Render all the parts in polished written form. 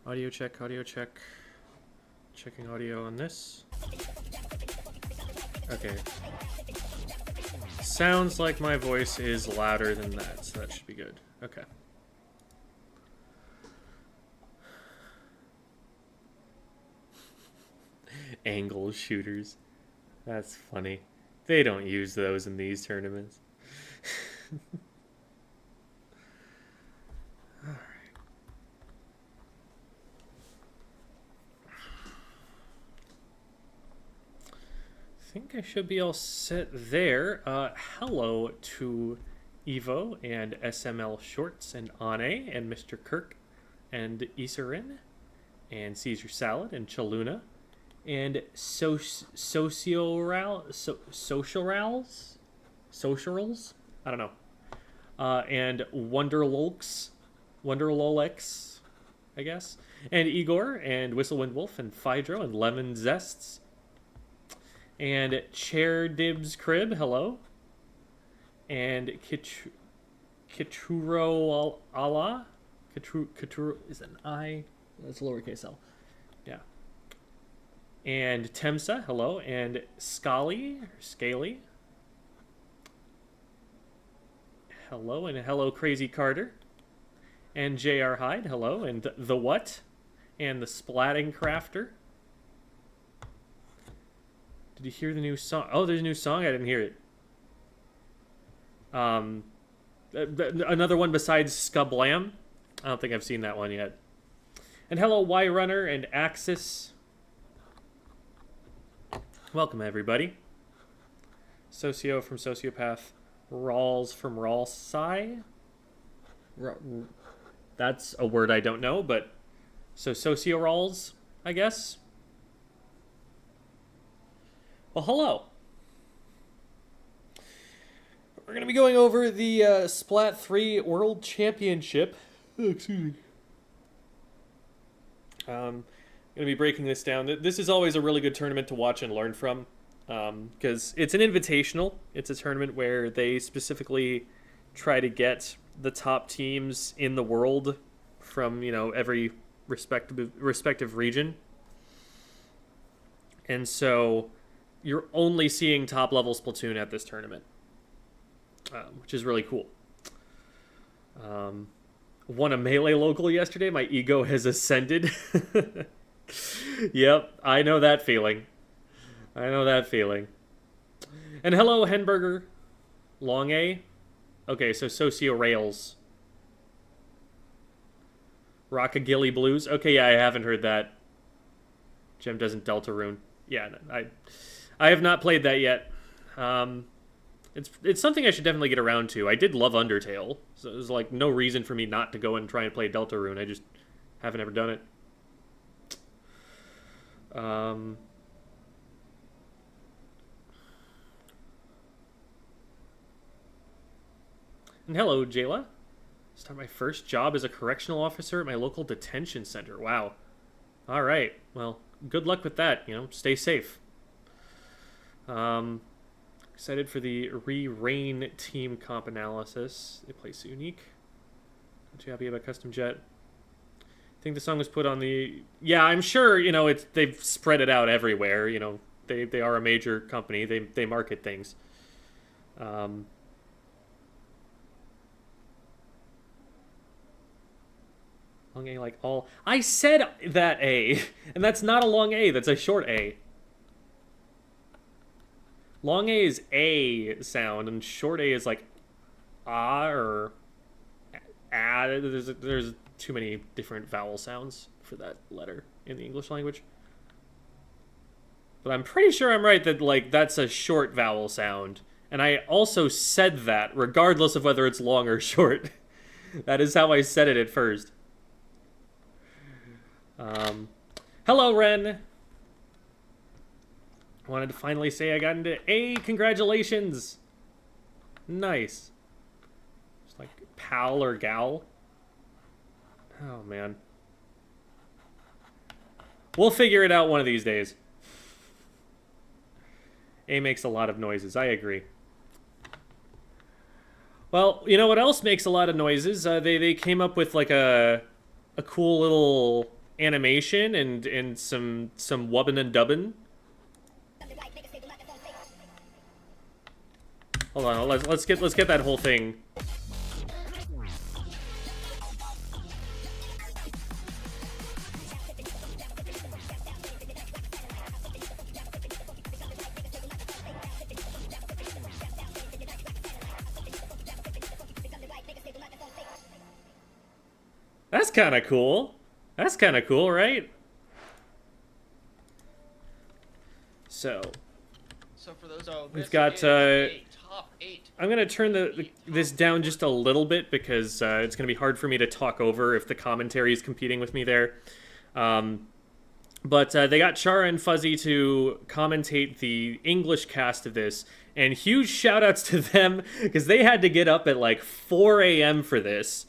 Audio check, audio check. Checking audio on this. Okay. Sounds like my voice is louder than that, so that should be good. Okay. Angle shooters. That's funny. They don't use those in these tournaments. Alright. I think I should be all set there. Hello to Evo and SML Shorts and Ane and Mr. Kirk and Isarin and Caesar Salad and Chaluna and socials? I don't know. And Wonderlolex, I guess. And Igor and Whistlewind Wolf and Phydro and Lemon Zests. And Chair Dibs Crib, hello. And Kituro Allah. Kituro is an I. That's a lowercase L. Yeah. And Temsa, hello. And Scaly. Hello. And hello, Crazy Carter. And JR Hyde, hello. And The What? And the Splatting Crafter. Did you hear the new song? Oh, there's a new song? I didn't hear it. Another one besides Scablam? I don't think I've seen that one yet. And hello, Y-Runner and Axis. Welcome, everybody. Socio from Sociopath. Rawls from Rawlsci. That's a word I don't know, but... So, Socio-Rawls, I guess? Well, hello. We're going to be going over the Splat 3 World Championship. Oh, excuse me. I'm going to be breaking this down. This is always a really good tournament to watch and learn from, because it's an invitational. It's a tournament where they specifically try to get the top teams in the world from, every respective region. And so you're only seeing top-level Splatoon at this tournament, which is really cool. Won a Melee local yesterday. My ego has ascended. Yep, I know that feeling. And hello, Henburger. Long A. Okay, so Socio Rails. Rockagilly Blues. Okay, yeah, I haven't heard that. Gem doesn't Deltarune. Yeah, I have not played that yet. It's something I should definitely get around to. I did love Undertale, so there's like no reason for me not to go and try and play Deltarune. I just haven't ever done it. And hello, Jayla. Start my first job as a correctional officer at my local detention center. Wow. All right. Well, good luck with that. Stay safe. Excited for the Re-Rain team comp analysis. They play unique. Not too happy about Custom Jet. I think the song was put on the... Yeah, I'm sure, they've spread it out everywhere. They are a major company. They market things. Long A like all... I said that A, and that's not a long A. That's a short A. Long A is A sound, and short A is like ah or ah. There's too many different vowel sounds for that letter in the English language. But I'm pretty sure I'm right that that's a short vowel sound. And I also said that regardless of whether it's long or short. That is how I said it at first. Hello, Ren. I wanted to finally say I got into A. Congratulations. Nice. It's like pal or gal. Oh, man. We'll figure it out one of these days. A makes a lot of noises. I agree. Well, you know what else makes a lot of noises? They came up with like a a cool little animation and some wubbin and dubbin. Hold on, let's get that whole thing. That's kind of cool. That's kind of cool, right? So for those, we've got. top 8. I'm gonna turn this down just a little bit because it's gonna be hard for me to talk over if the commentary is competing with me there. But they got Chara and Fuzzy to commentate the English cast of this, and huge shout outs to them because they had to get up at like 4 a.m. for this.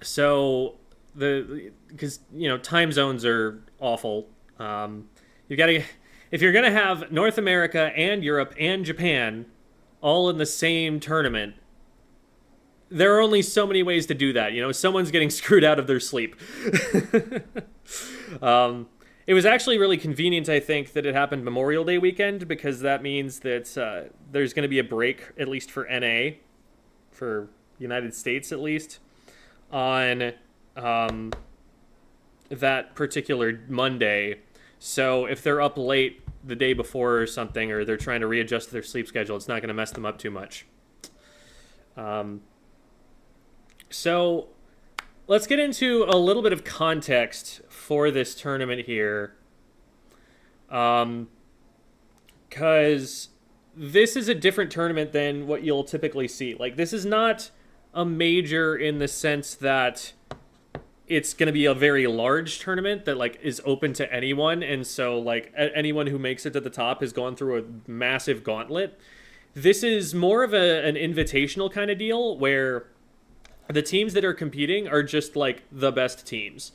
So because time zones are awful. You gotta, if you're gonna have North America and Europe and Japan all in the same tournament, there are only so many ways to do that. Someone's getting screwed out of their sleep. It was actually really convenient, I think, that it happened Memorial Day weekend, because that means that there's going to be a break, at least for NA, for United States at least, on that particular Monday. So if they're up late the day before or something, or they're trying to readjust their sleep schedule, it's not going to mess them up too much. So let's get into a little bit of context for this tournament here. Because this is a different tournament than what you'll typically see. Like, this is not a major in the sense that it's going to be a very large tournament that, like, is open to anyone. And so, like, anyone who makes it to the top has gone through a massive gauntlet. This is more of an invitational kind of deal where the teams that are competing are just, like, the best teams.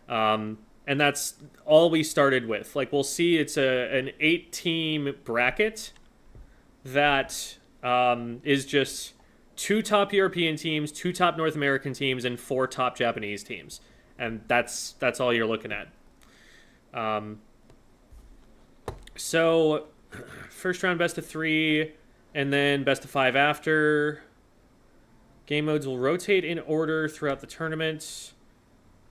And that's all we started with. Like, we'll see it's an 8-team bracket that is just 2 top European teams, 2 top North American teams, and 4 top Japanese teams. And that's all you're looking at. So, first round best of 3, and then best of 5 after. Game modes will rotate in order throughout the tournament.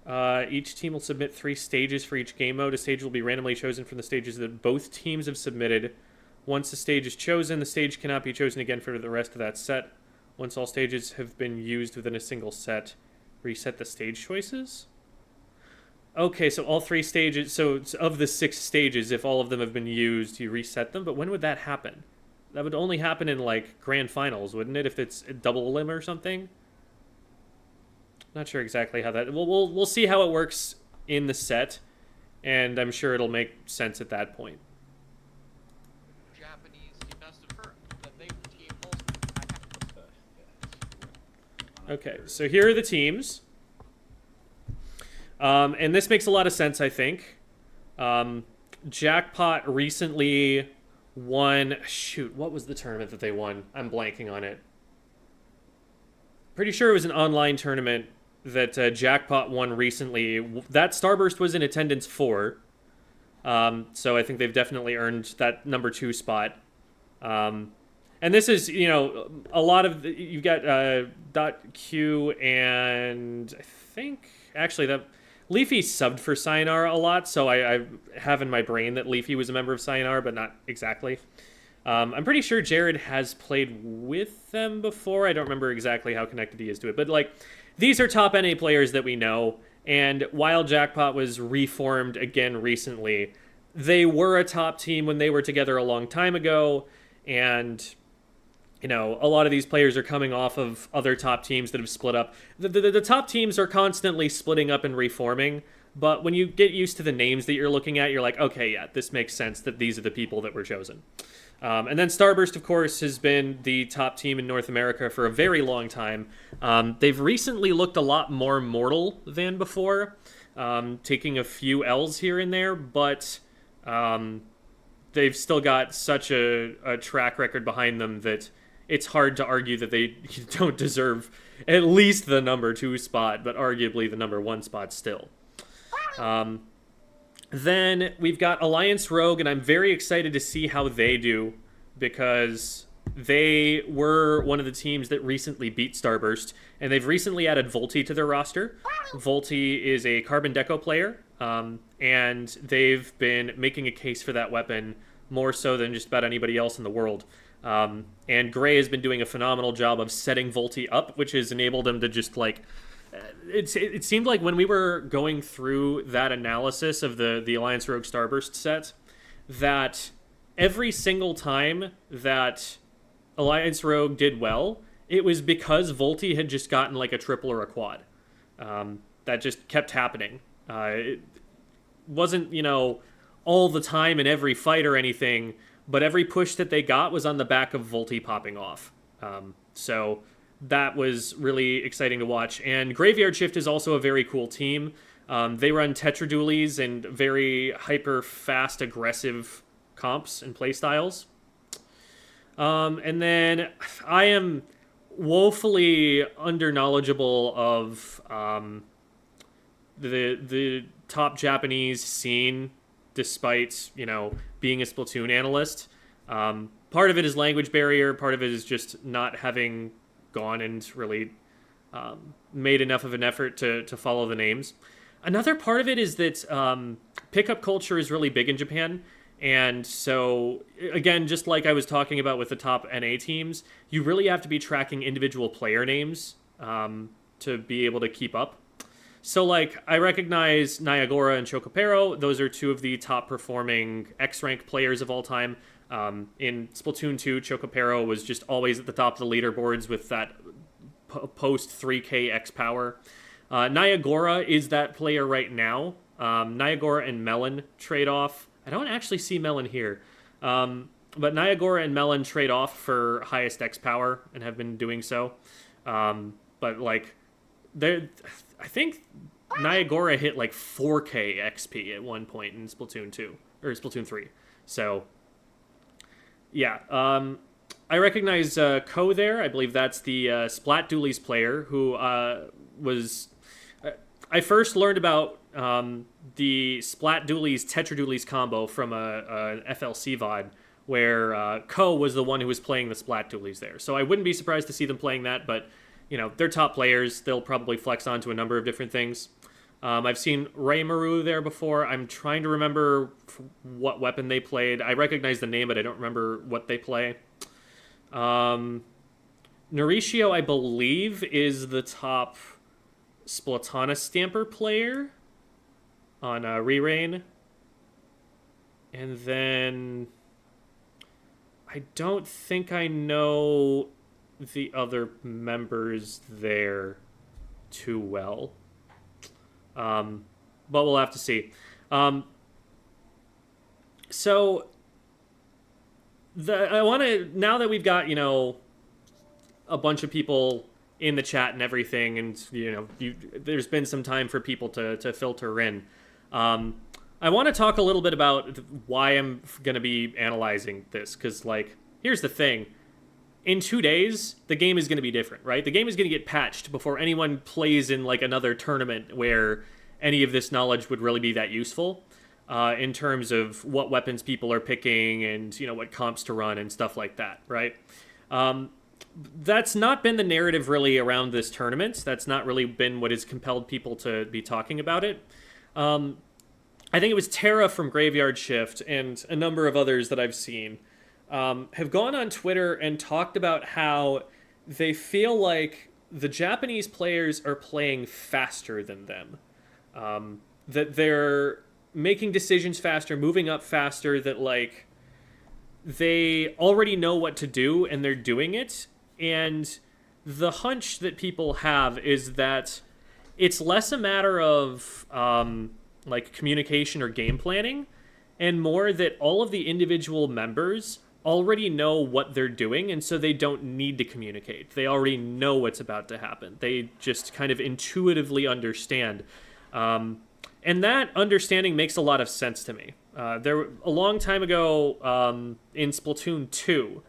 Each team will submit 3 stages for each game mode. A stage will be randomly chosen from the stages that both teams have submitted. Once the stage is chosen, the stage cannot be chosen again for the rest of that set. Once all stages have been used within a single set, reset the stage choices? Okay, so all 3 stages, so of the 6 stages, if all of them have been used, you reset them? But when would that happen? That would only happen in, like, grand finals, wouldn't it? If it's a double elim or something? Not sure exactly how that... We'll see how it works in the set, and I'm sure it'll make sense at that point. Okay, so here are the teams. And this makes a lot of sense, I think. Jackpot recently won... Shoot, what was the tournament that they won? I'm blanking on it. Pretty sure it was an online tournament that Jackpot won recently. That Starburst was in attendance for. So I think they've definitely earned that number 2 spot. And this is, a lot of... You've got .Q and I think... Actually, that Leafy subbed for Sayonara a lot, so I have in my brain that Leafy was a member of Sayonara, but not exactly. I'm pretty sure Jared has played with them before. I don't remember exactly how connected he is to it. But, like, these are top NA players that we know. And while Jackpot was reformed again recently, they were a top team when they were together a long time ago. And... a lot of these players are coming off of other top teams that have split up. The top teams are constantly splitting up and reforming, but when you get used to the names that you're looking at, you're like, okay, yeah, this makes sense that these are the people that were chosen. And then Starburst, of course, has been the top team in North America for a very long time. They've recently looked a lot more mortal than before, taking a few L's here and there, but they've still got such a track record behind them that it's hard to argue that they don't deserve at least the number 2 spot, but arguably the number 1 spot still. Then we've got Alliance Rogue, and I'm very excited to see how they do, because they were one of the teams that recently beat Starburst, and they've recently added Volti to their roster. Volti is a Carbon Deco player, and they've been making a case for that weapon more so than just about anybody else in the world. And Gray has been doing a phenomenal job of setting Volti up, which has enabled him to just, like... It seemed like when we were going through that analysis of the Alliance Rogue Starburst set, that every single time that Alliance Rogue did well, it was because Volti had just gotten like a triple or a quad. That just kept happening. It wasn't, all the time in every fight or anything, but every push that they got was on the back of Volti popping off. So that was really exciting to watch. And Graveyard Shift is also a very cool team. They run Tetra Dualies and very hyper fast, aggressive comps and playstyles. And then I am woefully under-knowledgeable of the top Japanese scene, despite, being a Splatoon analyst. Part of it is language barrier, part of it is just not having gone and really made enough of an effort to follow the names. Another part of it is that pickup culture is really big in Japan. And so, again, just like I was talking about with the top NA teams, you really have to be tracking individual player names to be able to keep up. So, like, I recognize Nyagora and Chocopero. Those are two of the top performing X-rank players of all time. In Splatoon 2, Chocopero was just always at the top of the leaderboards with that post 3k X power. Nyagora is that player right now. Nyagora and Melon trade off. I don't actually see Melon here. But Nyagora and Melon trade off for highest X power and have been doing so. But, like, I think Nyagora hit, like, 4k XP at one point in Splatoon 2, or Splatoon 3. So, yeah. I recognize Ko there. I believe that's the Splat Dualies player who was... I first learned about the Splat Dualies Tetra Dualies combo from a FLC VOD, where Ko was the one who was playing the Splat Dualies there. So I wouldn't be surprised to see them playing that, but, they're top players. They'll probably flex onto a number of different things. I've seen Reimaru there before. I'm trying to remember what weapon they played. I recognize the name, but I don't remember what they play. Norishio, I believe, is the top Splatana Stamper player on Re-Rain. And then I don't think I know the other members there too well. But we'll have to see. So I want to, now that we've got, a bunch of people in the chat and everything, and, there's been some time for people to filter in. I want to talk a little bit about why I'm going to be analyzing this, because, like, here's the thing. In 2 days, the game is going to be different, right? The game is going to get patched before anyone plays in, like, another tournament where any of this knowledge would really be that useful in terms of what weapons people are picking and, what comps to run and stuff like that, right? That's not been the narrative really around this tournament. That's not really been what has compelled people to be talking about it. I think it was Tara from Graveyard Shift and a number of others that I've seen have gone on Twitter and talked about how they feel like the Japanese players are playing faster than them. That they're making decisions faster, moving up faster, that, like, they already know what to do and they're doing it. And the hunch that people have is that it's less a matter of, like, communication or game planning, and more that all of the individual members already know what they're doing, and so they don't need to communicate. They already know what's about to happen. They just kind of intuitively understand. And that understanding makes a lot of sense to me. A long time ago in Splatoon 2,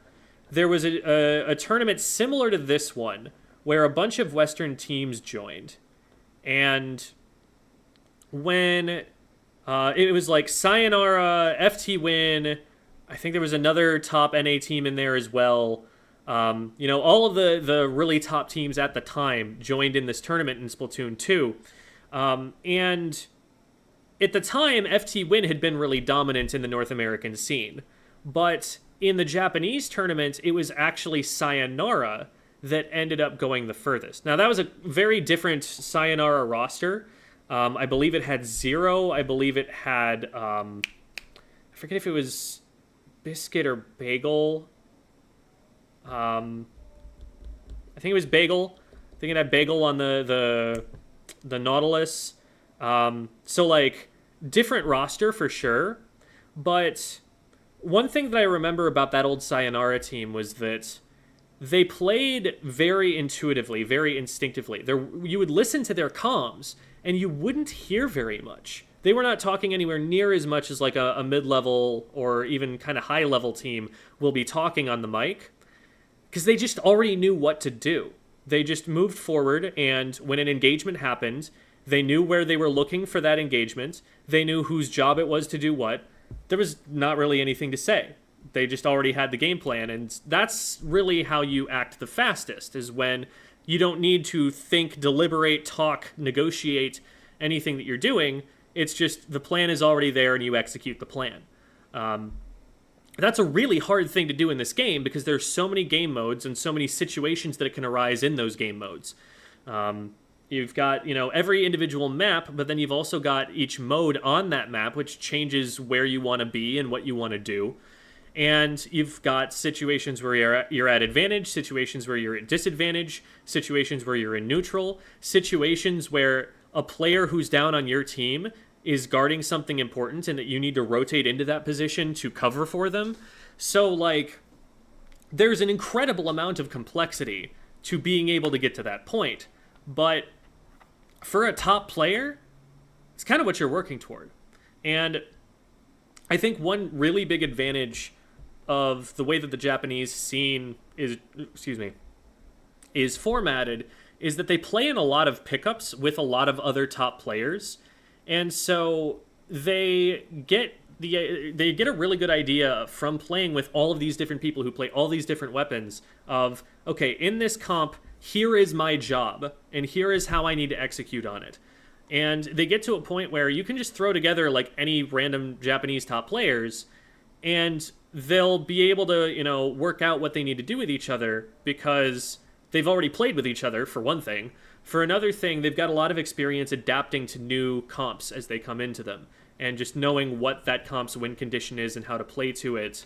there was a tournament similar to this one where a bunch of Western teams joined. And when it was like Sayonara, FT Win, I think there was another top NA team in there as well. All of the really top teams at the time joined in this tournament in Splatoon 2. And at the time, FT Win had been really dominant in the North American scene. But in the Japanese tournament, it was actually Sayonara that ended up going the furthest. Now, that was a very different Sayonara roster. I believe it had Zero. I believe it had, I forget if it was Biscuit or Bagel. I think it was Bagel. I think it had Bagel on the Nautilus. So, like, different roster for sure. But one thing that I remember about that old Sayonara team was that they played very intuitively, very instinctively. You would listen to their comms, and you wouldn't hear very much. They were not talking anywhere near as much as like a mid-level or even kind of high-level team will be talking on the mic, because they just already knew what to do. They just moved forward, and when an engagement happened, they knew where they were looking for that engagement. They knew whose job it was to do what. There was not really anything to say. They just already had the game plan, and that's really how you act the fastest, is when you don't need to think, deliberate, talk, negotiate anything that you're doing. It's just the plan is already there and you execute the plan. That's a really hard thing to do in this game because there's so many game modes and so many situations that it can arise in those game modes. You've got, every individual map, but then you've also got each mode on that map, which changes where you want to be and what you want to do. And you've got situations where you're at advantage, situations where you're at disadvantage, situations where you're in neutral, situations where a player who's down on your team is guarding something important and that you need to rotate into that position to cover for them. So, like, there's an incredible amount of complexity to being able to get to that point. But for a top player, it's kind of what you're working toward. And I think one really big advantage of the way that the Japanese scene is formatted is that they play in a lot of pickups with a lot of other top players. And so they get a really good idea from playing with all of these different people who play all these different weapons of, okay, in this comp, here is my job, and here is how I need to execute on it. And they get to a point where you can just throw together like any random Japanese top players, and they'll be able to, work out what they need to do with each other because they've already played with each other, for one thing. For another thing, they've got a lot of experience adapting to new comps as they come into them, and just knowing what that comp's win condition is and how to play to it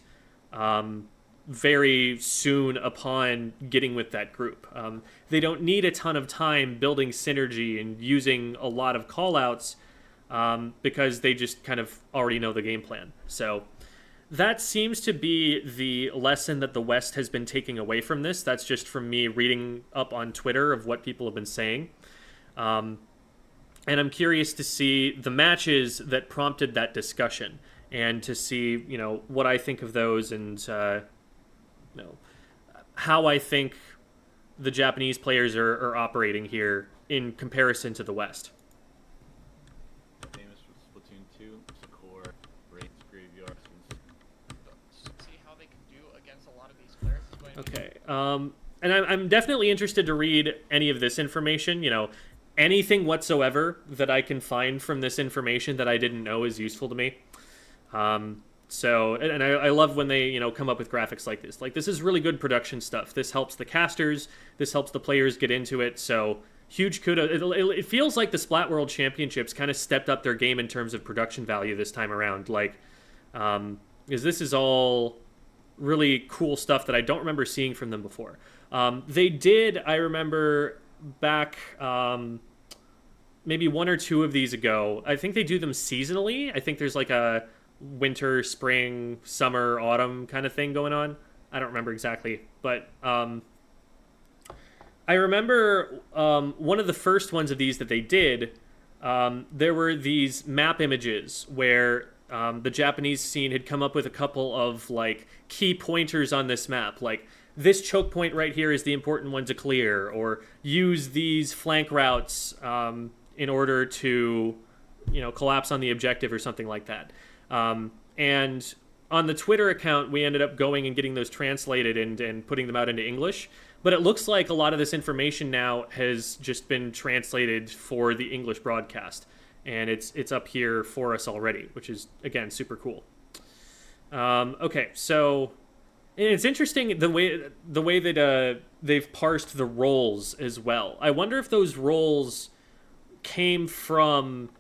very soon upon getting with that group. They don't need a ton of time building synergy and using a lot of callouts because they just kind of already know the game plan. So that seems to be the lesson that the West has been taking away from this. That's just from me reading up on Twitter of what people have been saying. And I'm curious to see the matches that prompted that discussion and to see, what I think of those and, how I think the Japanese players are operating here in comparison to the West. Famous for Splatoon 2, Sakura, Raid's Graveyard. See how they can do against a lot of these players. Is what I mean. Okay. And I'm definitely interested to read any of this information. Anything whatsoever that I can find from this information that I didn't know is useful to me. So, and I love when they, come up with graphics like this. Like, this is really good production stuff. This helps the casters. This helps the players get into it. So, huge kudos. It feels like the Splat World Championships kind of stepped up their game in terms of production value this time around. Like, because this is all really cool stuff that I don't remember seeing from them before. They did, I remember back maybe one or two of these ago. I think they do them seasonally. I think there's like a winter, spring, summer, autumn kind of thing going on. I don't remember exactly, but I remember one of the first ones of these that they did, there were these map images where the Japanese scene had come up with a couple of like key pointers on this map, like this choke point right here is the important one to clear, or use these flank routes in order to, collapse on the objective or something like that. And on the Twitter account, we ended up going and getting those translated and putting them out into English. But it looks like a lot of this information now has just been translated for the English broadcast. And it's up here for us already, which is, again, super cool. Okay, so it's interesting the way that they've parsed the roles as well. I wonder if those roles came from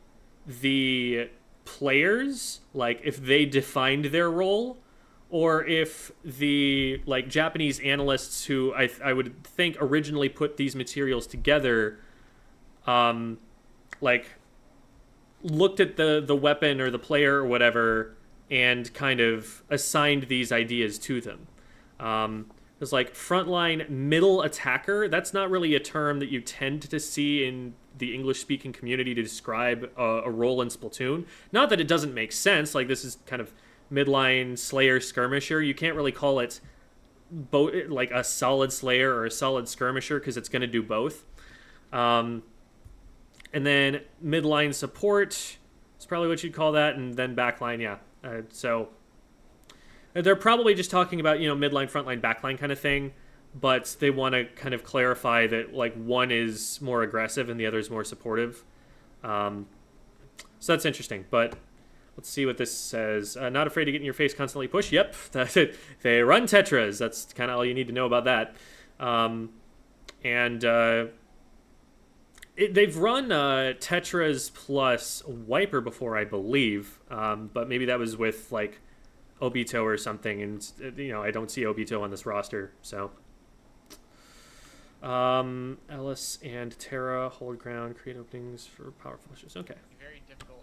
the players, like if they defined their role, or if the like Japanese analysts who I would think originally put these materials together, like looked at the weapon or the player or whatever and kind of assigned these ideas to them. It's like frontline middle attacker. That's not really a term that you tend to see in the English-speaking community to describe a role in Splatoon. Not that it doesn't make sense. Like, this is kind of midline Slayer skirmisher. You can't really call it like a solid Slayer or a solid skirmisher because it's going to do both. And then midline support is probably what you'd call that, and then backline, yeah. So they're probably just talking about, midline, frontline, backline kind of thing, but they want to kind of clarify that, like, one is more aggressive and the other is more supportive. So that's interesting, but let's see what this says. Not afraid to get in your face, constantly push. Yep, that's it. They run Tetras. That's kind of all you need to know about that. They've run Tetras plus Wiper before, I believe, but maybe that was with, like, Obito or something, and, I don't see Obito on this roster, so. Ellis and Terra hold ground, create openings for power flushes. Okay. Very difficult.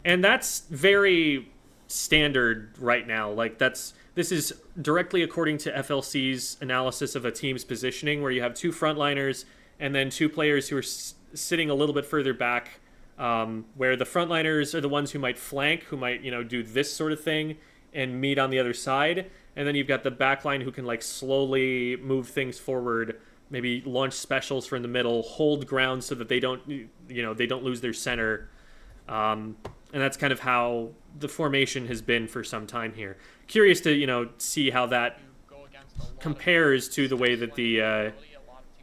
And that's very standard right now. Like, this is directly according to FLC's analysis of a team's positioning, where you have two frontliners and then two players who are sitting a little bit further back, where the frontliners are the ones who might flank, who might, do this sort of thing and meet on the other side. And then you've got the backline who can, like, slowly move things forward, maybe launch specials from the middle, hold ground so that they don't lose their center. And that's kind of how the formation has been for some time here. Curious to, see how that compares to the way that the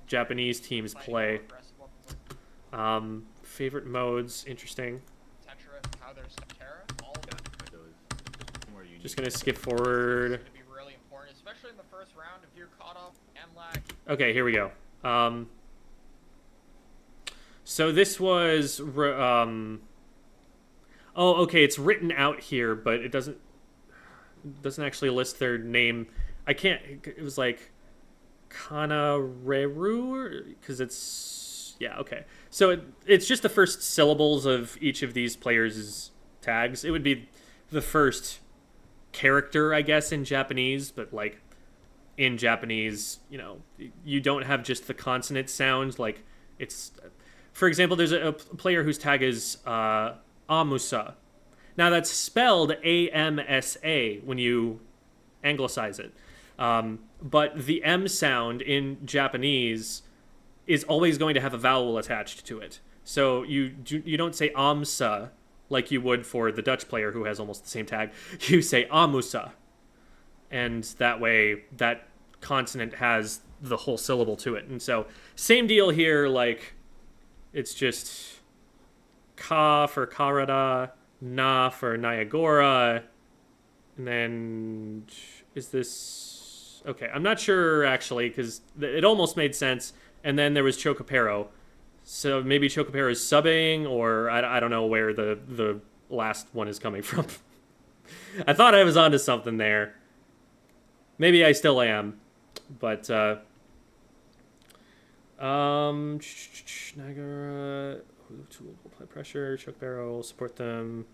Japanese teams play. Favorite modes, interesting. Just gonna skip forward. It's gonna be really important, especially in the first round if you're caught up and lag. Okay, here we go. So this was okay, it's written out here, but it doesn't actually list their name. I can't. It was like Kanareru, because it's, yeah, okay. So it's just the first syllables of each of these players' tags. It would be the first character, I guess, in Japanese, but, like, in Japanese, you don't have just the consonant sound. Like, it's, for example, there's a player whose tag is Amusa. Now that's spelled AMSA when you anglicize it, but the M sound in Japanese is always going to have a vowel attached to it. So you don't say Amsa like you would for the Dutch player who has almost the same tag. You say Amusa. And that way, that consonant has the whole syllable to it. And so, same deal here, like, it's just Ka for Karada, Na for Nyagora, and then, is this... Okay, I'm not sure, actually, because it almost made sense, and then there was Chocopero. So maybe Chocopero is subbing, or I don't know where the last one is coming from. I thought I was onto something there. Maybe I still am, but Nagara, apply pressure, Chocopero will support them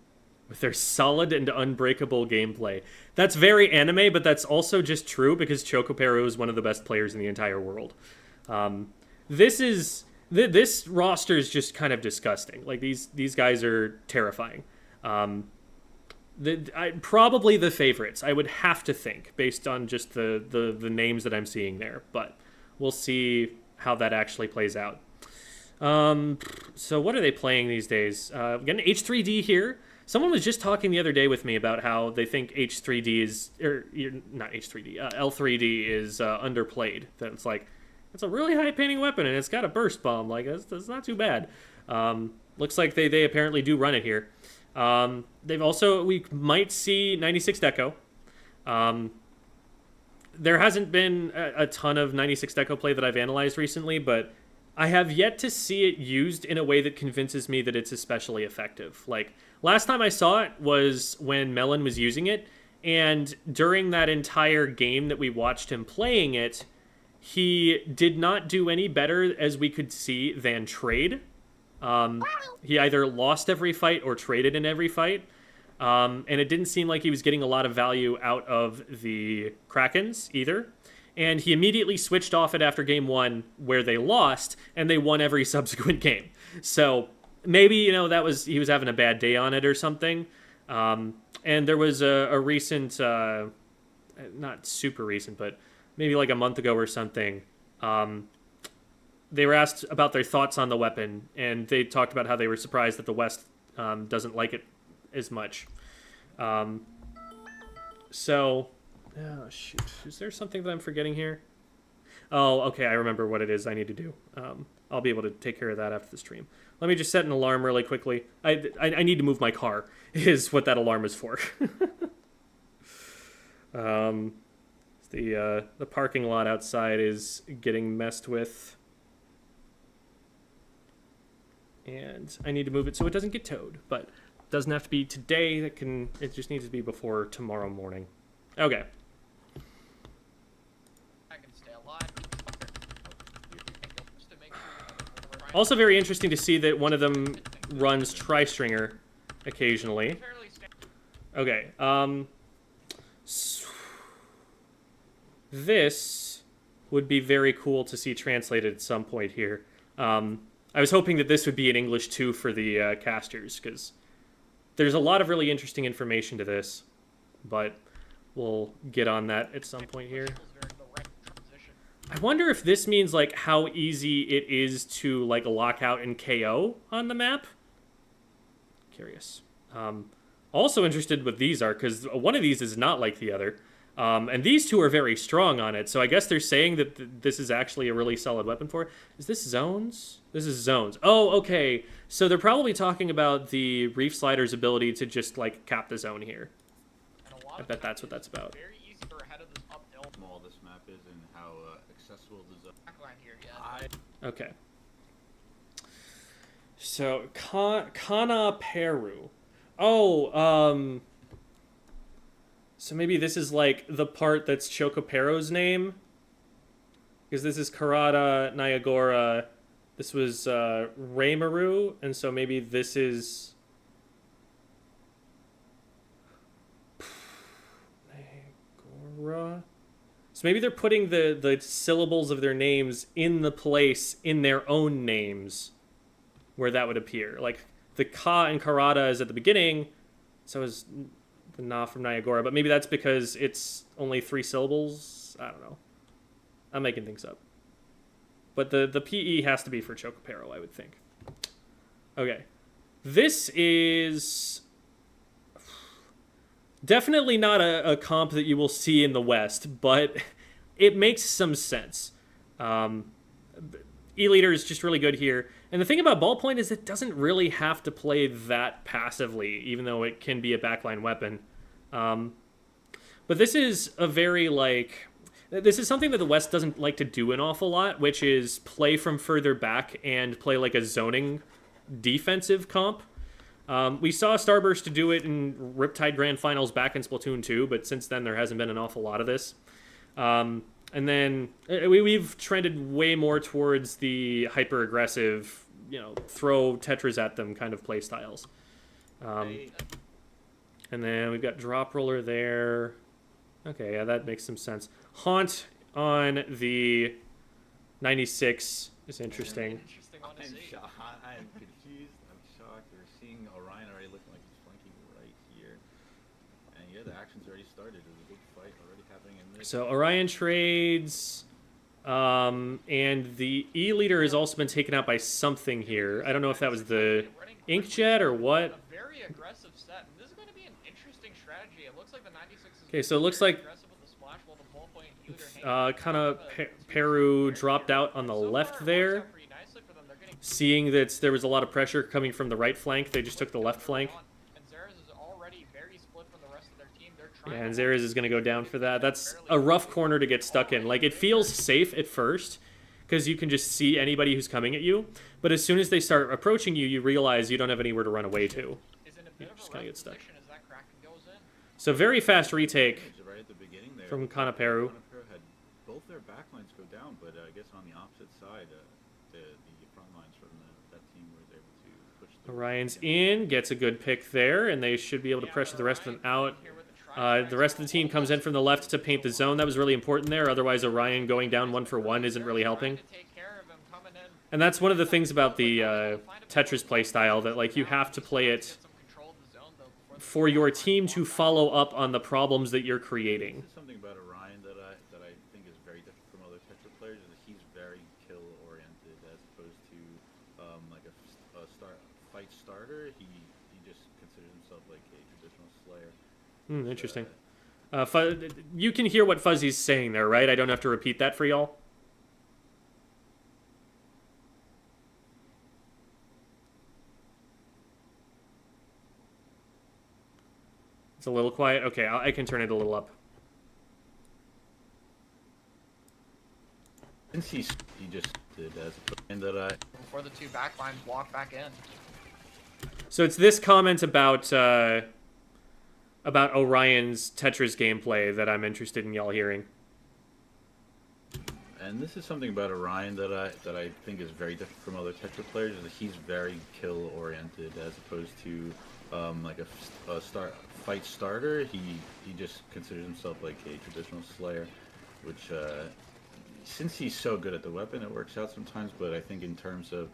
with their solid and unbreakable gameplay. That's very anime, but that's also just true because Chocopero is one of the best players in the entire world. This roster is just kind of disgusting. Like, these guys are terrifying. Probably the favorites, I would have to think, based on just the names that I'm seeing there. But we'll see how that actually plays out. So what are they playing these days? We got an H3D here. Someone was just talking the other day with me about how they think H3D is, or not H3D, L3D is underplayed. That it's like, it's a really high painting weapon and it's got a burst bomb. Like, that's not too bad. Looks like they apparently do run it here. We might see 96 Deco. There hasn't been a ton of 96 Deco play that I've analyzed recently, but I have yet to see it used in a way that convinces me that it's especially effective. Like, last time I saw it was when Melon was using it, and during that entire game that we watched him playing it, he did not do any better, as we could see, than trade. He either lost every fight or traded in every fight. And it didn't seem like he was getting a lot of value out of the Krakens either. And he immediately switched off it after game 1, where they lost, and they won every subsequent game. So maybe, he was having a bad day on it or something. And there was a recent, not super recent, but maybe like a month ago or something, they were asked about their thoughts on the weapon, and they talked about how they were surprised that the West doesn't like it as much. Oh, shoot. Is there something that I'm forgetting here? Oh, okay, I remember what it is I need to do. I'll be able to take care of that after the stream. Let me just set an alarm really quickly. I need to move my car, is what that alarm is for. The parking lot outside is getting messed with. And I need to move it so it doesn't get towed, but it doesn't have to be today. It just needs to be before tomorrow morning. Okay. I can stay alive. Just to make sure Also very interesting to see that one of them runs Tri-Stringer occasionally. Okay, this would be very cool to see translated at some point here. I was hoping that this would be in English too for the casters, because there's a lot of really interesting information to this, but we'll get on that at some point here. I wonder if this means like how easy it is to like lock out and KO on the map. Curious. Also interested what these are, because one of these is not like the other. And these two are very strong on it, so I guess they're saying that this is actually a really solid weapon for it. Is this zones? This is zones. Oh, okay. So they're probably talking about the Reef Slider's ability to just, like, cap the zone here. I bet that's what that's about. Very easy for ahead of this uphill. How small this map is and how accessible the zone. Backline here, yeah. Okay. So, Kana Peru. Oh, so maybe this is like the part that's Chocopero's name? Because this is Karada, Nyagora. This was Reimaru, and so maybe this is Nyagora. So maybe they're putting the syllables of their names in the place in their own names where that would appear. Like the Ka and Karada is at the beginning, so is the Na from Nyagora, but maybe that's because it's only 3 syllables. I don't know. I'm making things up. But the PE has to be for Chocopero, I would think. Okay. This is definitely not a comp that you will see in the West, but it makes some sense. E-Leader is just really good here. And the thing about Ballpoint is it doesn't really have to play that passively, even though it can be a backline weapon. But this is a very, like... This is something that the West doesn't like to do an awful lot, which is play from further back and play like a zoning defensive comp. We saw Starburst to do it in Riptide Grand Finals back in Splatoon 2, but since then there hasn't been an awful lot of this. And then we've trended way more towards the hyper-aggressive, throw Tetras at them kind of play styles. And then we've got Drop Roller there. Okay, yeah, that makes some sense. Haunt on the 96 is interesting. I'm confused. I'm shocked. We're seeing Orion already looking like he's flanking right here. The action's already started. There's a big fight already happening in this. So Orion trades, and the E leader has also been taken out by something here. I don't know if that was the inkjet or what. A very aggressive set, and this is going to be an interesting strategy. It looks like the 96 is Okay, so it looks like aggressive with the splash, while the ballpoint either kind of Peru dropped out on the left there. Seeing that there was a lot of pressure coming from the right flank, they just took the left flank. Yeah, and Zeres is going to go down for that. That's a rough corner to get stuck in. Like, it feels safe at first, because you can just see anybody who's coming at you. But as soon as they start approaching you, you realize you don't have anywhere to run away to. You just kind of get stuck. So very fast retake Right at the beginning there, from Kanaperu. Kanaperu had both their backlines go down, but I guess on the opposite side, the front lines from that team was able to push through. Orion's in, gets a good pick there, and they should be able to pressure the rest of them out. The rest of the team comes in from the left to paint the zone. That was really important there. Otherwise, Orion going down 1-for-1 isn't really helping. And that's one of the things about the Tetris playstyle, that like you have to play it for your team to follow up on the problems that you're creating. This is something about Orion that I think is very different from other Tetra players, is that he's very kill oriented as opposed to like a fight starter. He just considers himself like a traditional slayer. Interesting. You can hear what Fuzzy's saying there, right? I don't have to repeat that for y'all. It's a little quiet. Okay, I can turn it a little up. Since he just did as and that before the two backlines walk back in. So it's this comment about Orion's Tetris gameplay that I'm interested in y'all hearing. And this is something about Orion that I think is very different from other Tetra players, is that he's very kill oriented as opposed to like a fight starter. He just considers himself like a traditional slayer, which since he's so good at the weapon, it works out sometimes. But I think in terms of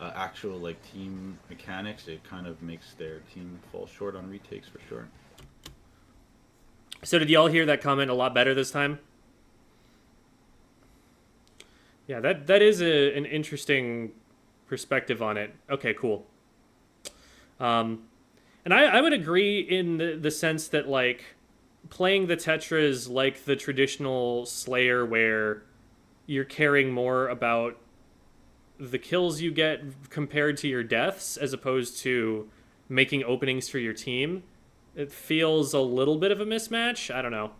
actual like team mechanics, it kind of makes their team fall short on retakes for sure. So did y'all hear that comment a lot better this time? Yeah, that is an interesting perspective on it. Okay, cool. And I would agree in the sense that, like, playing the Tetras like the traditional Slayer, where you're caring more about the kills you get compared to your deaths, as opposed to making openings for your team, it feels a little bit of a mismatch. I don't know.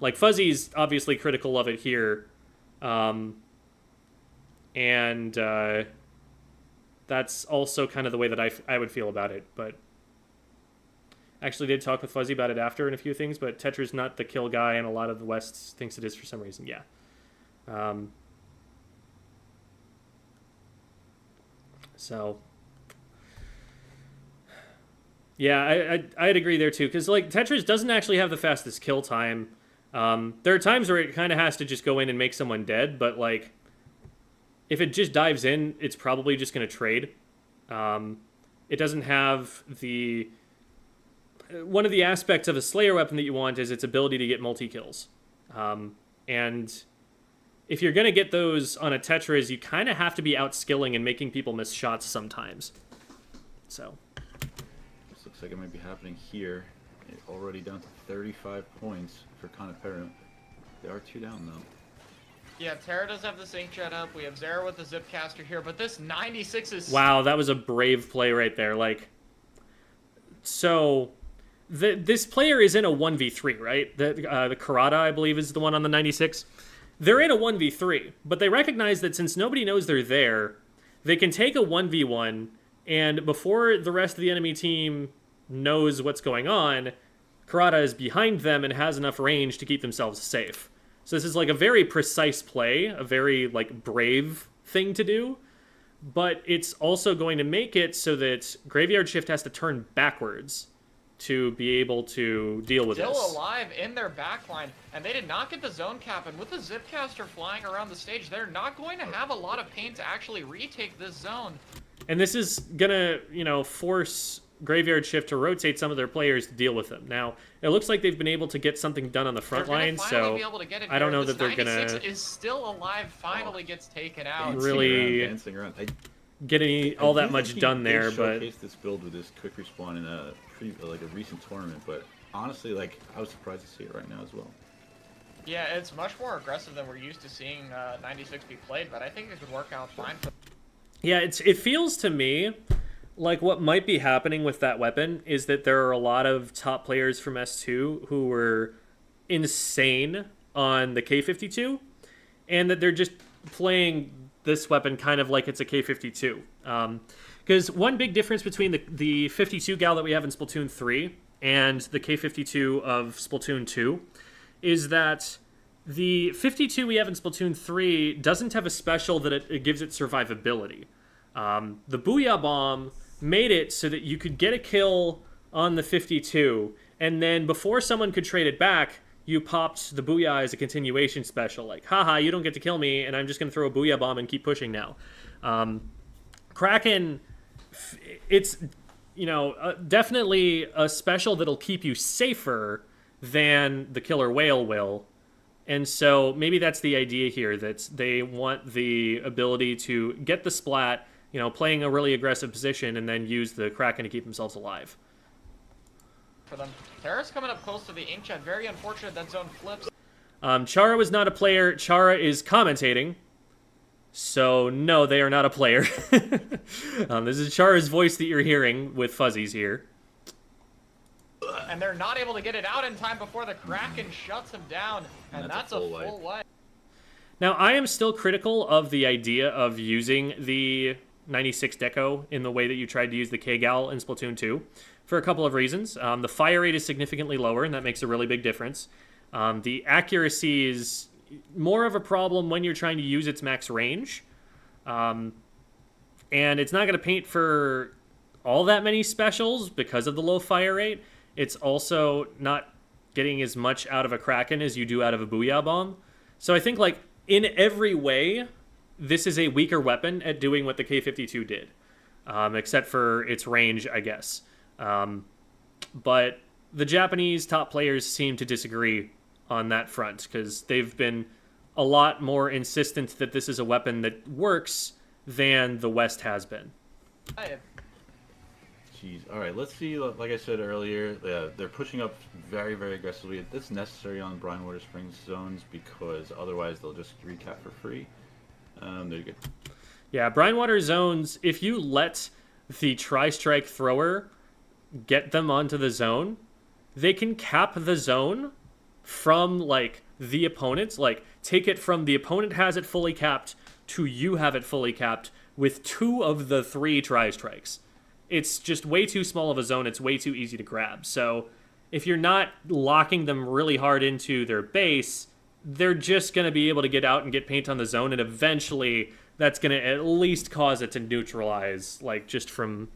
Like, Fuzzy's obviously critical of it here. And that's also kind of the way that I would feel about it. But actually did talk with Fuzzy about it after and a few things, but Tetra's not the kill guy, and a lot of the West thinks it is for some reason. Yeah. So yeah, I'd agree there too, because like Tetris doesn't actually have the fastest kill time. There are times where it kind of has to just go in and make someone dead, but like if it just dives in, it's probably just going to trade. It doesn't have the... One of the aspects of a Slayer weapon that you want is its ability to get multi-kills. And if you're going to get those on a Tetris, you kind of have to be outskilling and making people miss shots sometimes. So... This looks like it might be happening here. Already down to 35 points for Kanaperu. They are 2 down, though. Yeah, Terra does have the inkjet up. We have Zera with the Zipcaster here, but this 96 is... Wow, that was a brave play right there. Like, so this player is in a 1v3, right? The Karada, I believe, is the one on the 96. They're in a 1v3, but they recognize that since nobody knows they're there, they can take a 1v1, and before the rest of the enemy team knows what's going on, Karada is behind them and has enough range to keep themselves safe. So this is like a very precise play, a very like brave thing to do, but it's also going to make it so that Graveyard Shift has to turn backwards to be able to deal with this. Still alive in their backline, and they did not get the zone cap, and with the Zipcaster flying around the stage, they're not going to have a lot of pain to actually retake this zone. And this is gonna, force Graveyard Shift to rotate some of their players to deal with them. Now, it looks like they've been able to get something done on the front line, so I don't know that they're going to... is still alive, finally gets taken out. Really get all that much done there, but... showcased this build with this quick respawn in a recent tournament, but honestly, like, I was surprised to see it right now as well. Yeah, it's much more aggressive than we're used to seeing 96 be played, but I think it could work out fine for... Yeah, it feels to me like what might be happening with that weapon is that there are a lot of top players from S2 who were insane on the K52, and that they're just playing this weapon kind of like it's a K52. Because one big difference between the 52 gal that we have in Splatoon 3 and the K52 of Splatoon 2 is that the 52 we have in Splatoon 3 doesn't have a special that it gives it survivability. The Booyah Bomb made it so that you could get a kill on the 52, and then before someone could trade it back, you popped the Booyah as a continuation special. Like, haha, you don't get to kill me, and I'm just going to throw a Booyah Bomb and keep pushing now. Kraken, it's, definitely a special that'll keep you safer than the Killer Whale will. And so maybe that's the idea here, that they want the ability to get the splat, playing a really aggressive position, and then use the Kraken to keep themselves alive. For them. Terra's coming up close to the Inkjet. Very unfortunate that zone flips. Chara was not a player. Chara is commentating. So, no, they are not a player. This is Chara's voice that you're hearing with fuzzies here. And they're not able to get it out in time before the Kraken shuts him down. And that's a full life. Now, I am still critical of the idea of using the 96 deco in the way that you tried to use the K-Gal in Splatoon 2 for a couple of reasons. The fire rate is significantly lower, and that makes a really big difference. The accuracy is more of a problem when you're trying to use its max range. And it's not going to paint for all that many specials because of the low fire rate. It's also not getting as much out of a Kraken as you do out of a Booyah Bomb. So I think, like, in every way, this is a weaker weapon at doing what the K52 did. Except for its range, I guess. But the Japanese top players seem to disagree on that front, because they've been a lot more insistent that this is a weapon that works than the West has been. Jeez. All right, let's see. Like I said earlier, they're pushing up very, very aggressively. That's necessary on Brine Water Springs zones because otherwise they'll just recap for free. They're good. Yeah, Brine Water zones, if you let the Tri-Strike thrower get them onto the zone, they can cap the zone from, like, the opponent. Like, take it from the opponent has it fully capped to you have it fully capped with 2 of the 3 Tri-Strikes. It's just way too small of a zone. It's way too easy to grab. So if you're not locking them really hard into their base, they're just going to be able to get out and get paint on the zone, and eventually that's going to at least cause it to neutralize, like, just from,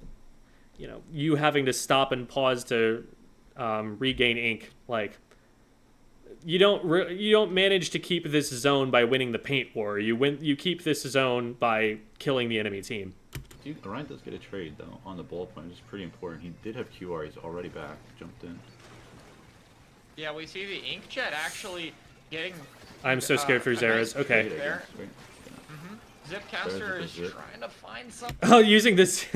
you having to stop and pause to regain ink. Like, you don't manage to keep this zone by winning the paint war. You keep this zone by killing the enemy team. Orion does get a trade, though, on the ball point, which is pretty important. He did have QR. He's already back. Jumped in. Yeah, we see the Inkjet actually getting... I'm so scared for Zera's. Okay. There. Zipcaster is trying to find something. Oh, using this,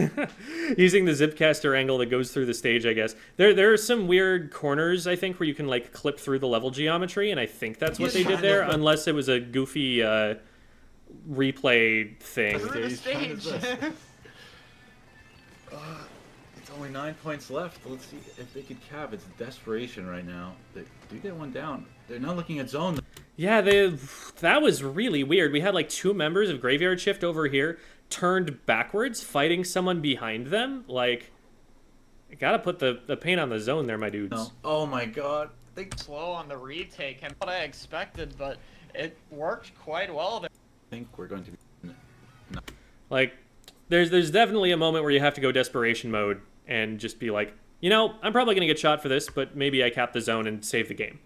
using the Zipcaster angle that goes through the stage, I guess. There are some weird corners, I think, where you can, like, clip through the level geometry, and I think that's what they did there, unless it was a goofy replay thing. Through the stage. It's only 9 points left. Let's see if they could cap. It's desperation right now. They do get one down. They're not looking at zone. Yeah, that was really weird. We had like 2 members of Graveyard Shift over here turned backwards, fighting someone behind them. Like, you gotta put the paint on the zone there, my dudes. No. Oh my god. They slow on the retake, and what I expected, but it worked quite well there. I think we're going to be... No. Like, there's definitely a moment where you have to go desperation mode and just be like, I'm probably going to get shot for this, but maybe I cap the zone and save the game.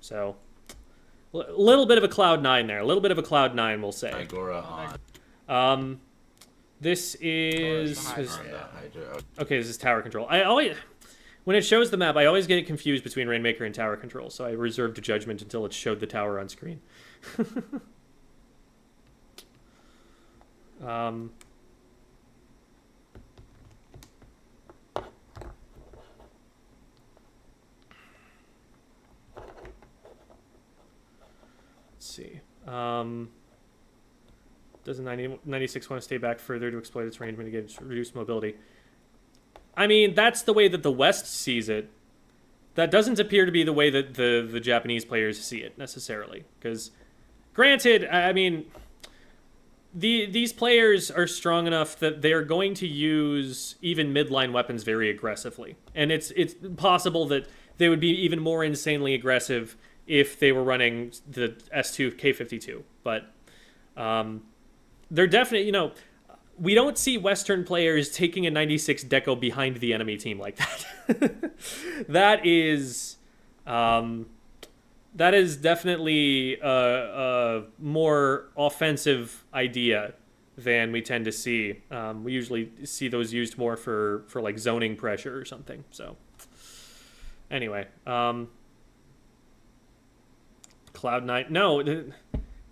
So, a little bit of a Cloud9 there. A little bit of a Cloud9, we'll say. Igora on. This is... Hydra, On the Hydra. Okay, this is tower control. I always... When it shows the map, I always get it confused between Rainmaker and tower control, so I reserved judgment until it showed the tower on screen. Let's see. Doesn't 96 want to stay back further to exploit its range mitigate its reduced mobility? I mean, that's the way that the West sees it. That doesn't appear to be the way that the Japanese players see it, necessarily. Because, granted, I mean, these players are strong enough that they're going to use even midline weapons very aggressively. And it's possible that they would be even more insanely aggressive if they were running the S2 K52. But they're definitely, you know... We don't see Western players taking a 96 deco behind the enemy team like that. That is definitely a more offensive idea than we tend to see. We usually see those used more for like zoning pressure or something. So anyway, Cloud9. No.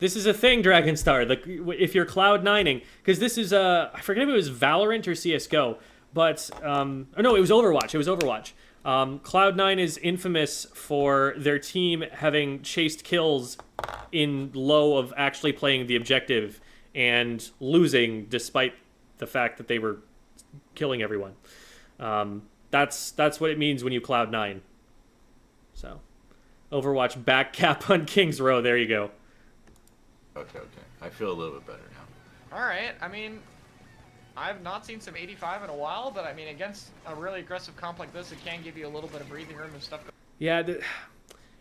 This is a thing, Dragonstar. If you're Cloud9ing, because this is I forget if it was Valorant or CS:GO, but oh no, it was Overwatch. It was Overwatch. Cloud9 is infamous for their team having chased kills in low of actually playing the objective and losing despite the fact that they were killing everyone. That's what it means when you Cloud9. So, Overwatch back cap on King's Row. There you go. Okay. I feel a little bit better now. All right. I mean, I've not seen some 85 in a while, but I mean, against a really aggressive comp like this, it can give you a little bit of breathing room and stuff. Yeah,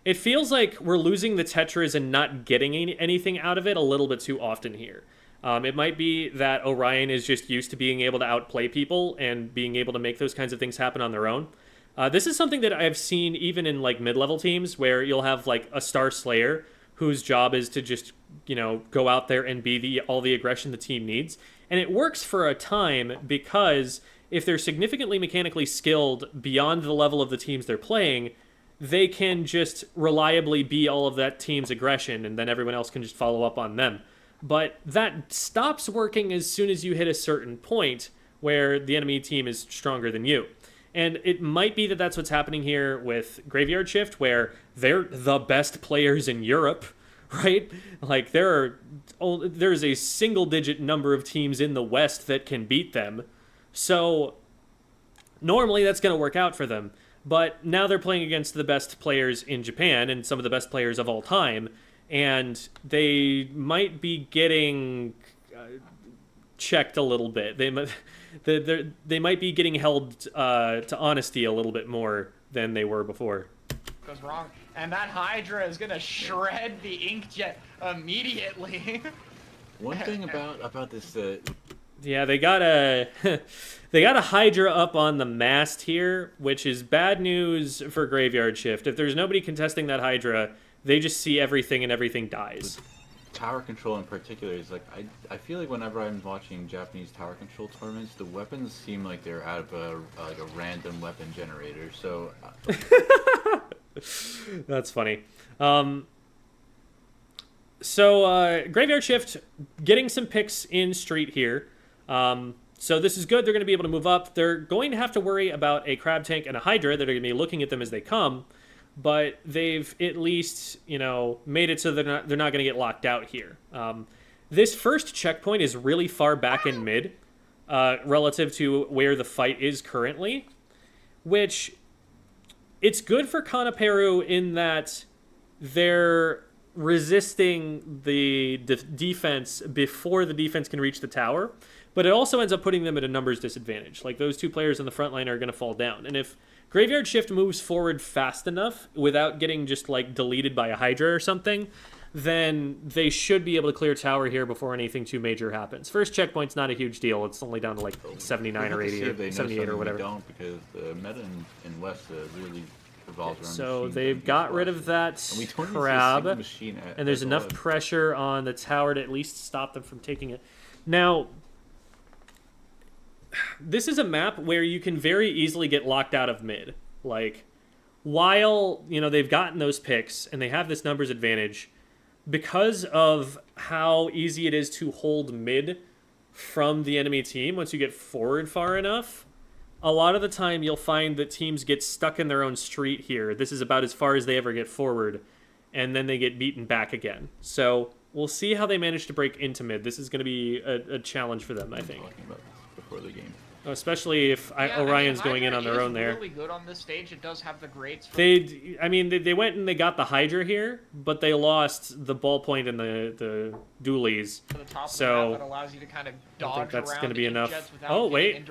it feels like we're losing the Tetras and not getting anything out of it a little bit too often here. It might be that Orion is just used to being able to outplay people and being able to make those kinds of things happen on their own. This is something that I've seen even in like mid-level teams where you'll have like a Star Slayer whose job is to just, you know, go out there and be all the aggression the team needs. And it works for a time because if they're significantly mechanically skilled beyond the level of the teams they're playing, they can just reliably be all of that team's aggression, and then everyone else can just follow up on them. But that stops working as soon as you hit a certain point where the enemy team is stronger than you. And it might be that that's what's happening here with Graveyard Shift, where they're the best players in Europe, right? Like, there's a single-digit number of teams in the West that can beat them. So, normally that's going to work out for them. But now they're playing against the best players in Japan and some of the best players of all time, and they might be getting checked a little bit. They might be getting held to honesty a little bit more than they were before. Goes wrong, and that Hydra is gonna shred the inkjet immediately. One thing about this, yeah, they got a Hydra up on the mast here, which is bad news for Graveyard Shift. If there's nobody contesting that Hydra, they just see everything and everything dies. tower control in particular is like I feel like whenever I'm watching Japanese tower control tournaments, the weapons seem like they're out of a random weapon generator. So that's funny. So Graveyard Shift getting some picks in street here. So this is good. They're going to be able to move up. They're going to have to worry about a Crab Tank and a Hydra that are going to be looking at them as they come. But they've at least, made it so they're not going to get locked out here. This first checkpoint is really far back in mid relative to where the fight is currently, which it's good for Kanaperu in that they're resisting the defense before the defense can reach the tower, but it also ends up putting them at a numbers disadvantage. Like, those two players in the front line are going to fall down. And if Graveyard Shift moves forward fast enough without getting just, deleted by a Hydra or something, then they should be able to clear tower here before anything too major happens. First checkpoint's not a huge deal. It's only down to, 79 or 80 or 78 or whatever. Don't, because the meta in West really revolves around so they've got rid of that crab, and there's enough pressure on the tower to at least stop them from taking it. Now, this is a map where you can very easily get locked out of mid. Like, while, you know, they've gotten those picks and they have this numbers advantage, because of how easy it is to hold mid from the enemy team once you get forward far enough, a lot of the time you'll find that teams get stuck in their own street here. This is about as far as they ever get forward, and then they get beaten back again. So we'll see how they manage to break into mid. This is going to be a challenge for them, I think. Talking about this before the game. Especially if Orion's going in on their own there. Really good on this stage. It does have the grades. They went and they got the Hydra here, but they lost the ballpoint and the dualies. To the top so of the map that allows you to kind of dodge I think that's around going to be enough. Oh wait,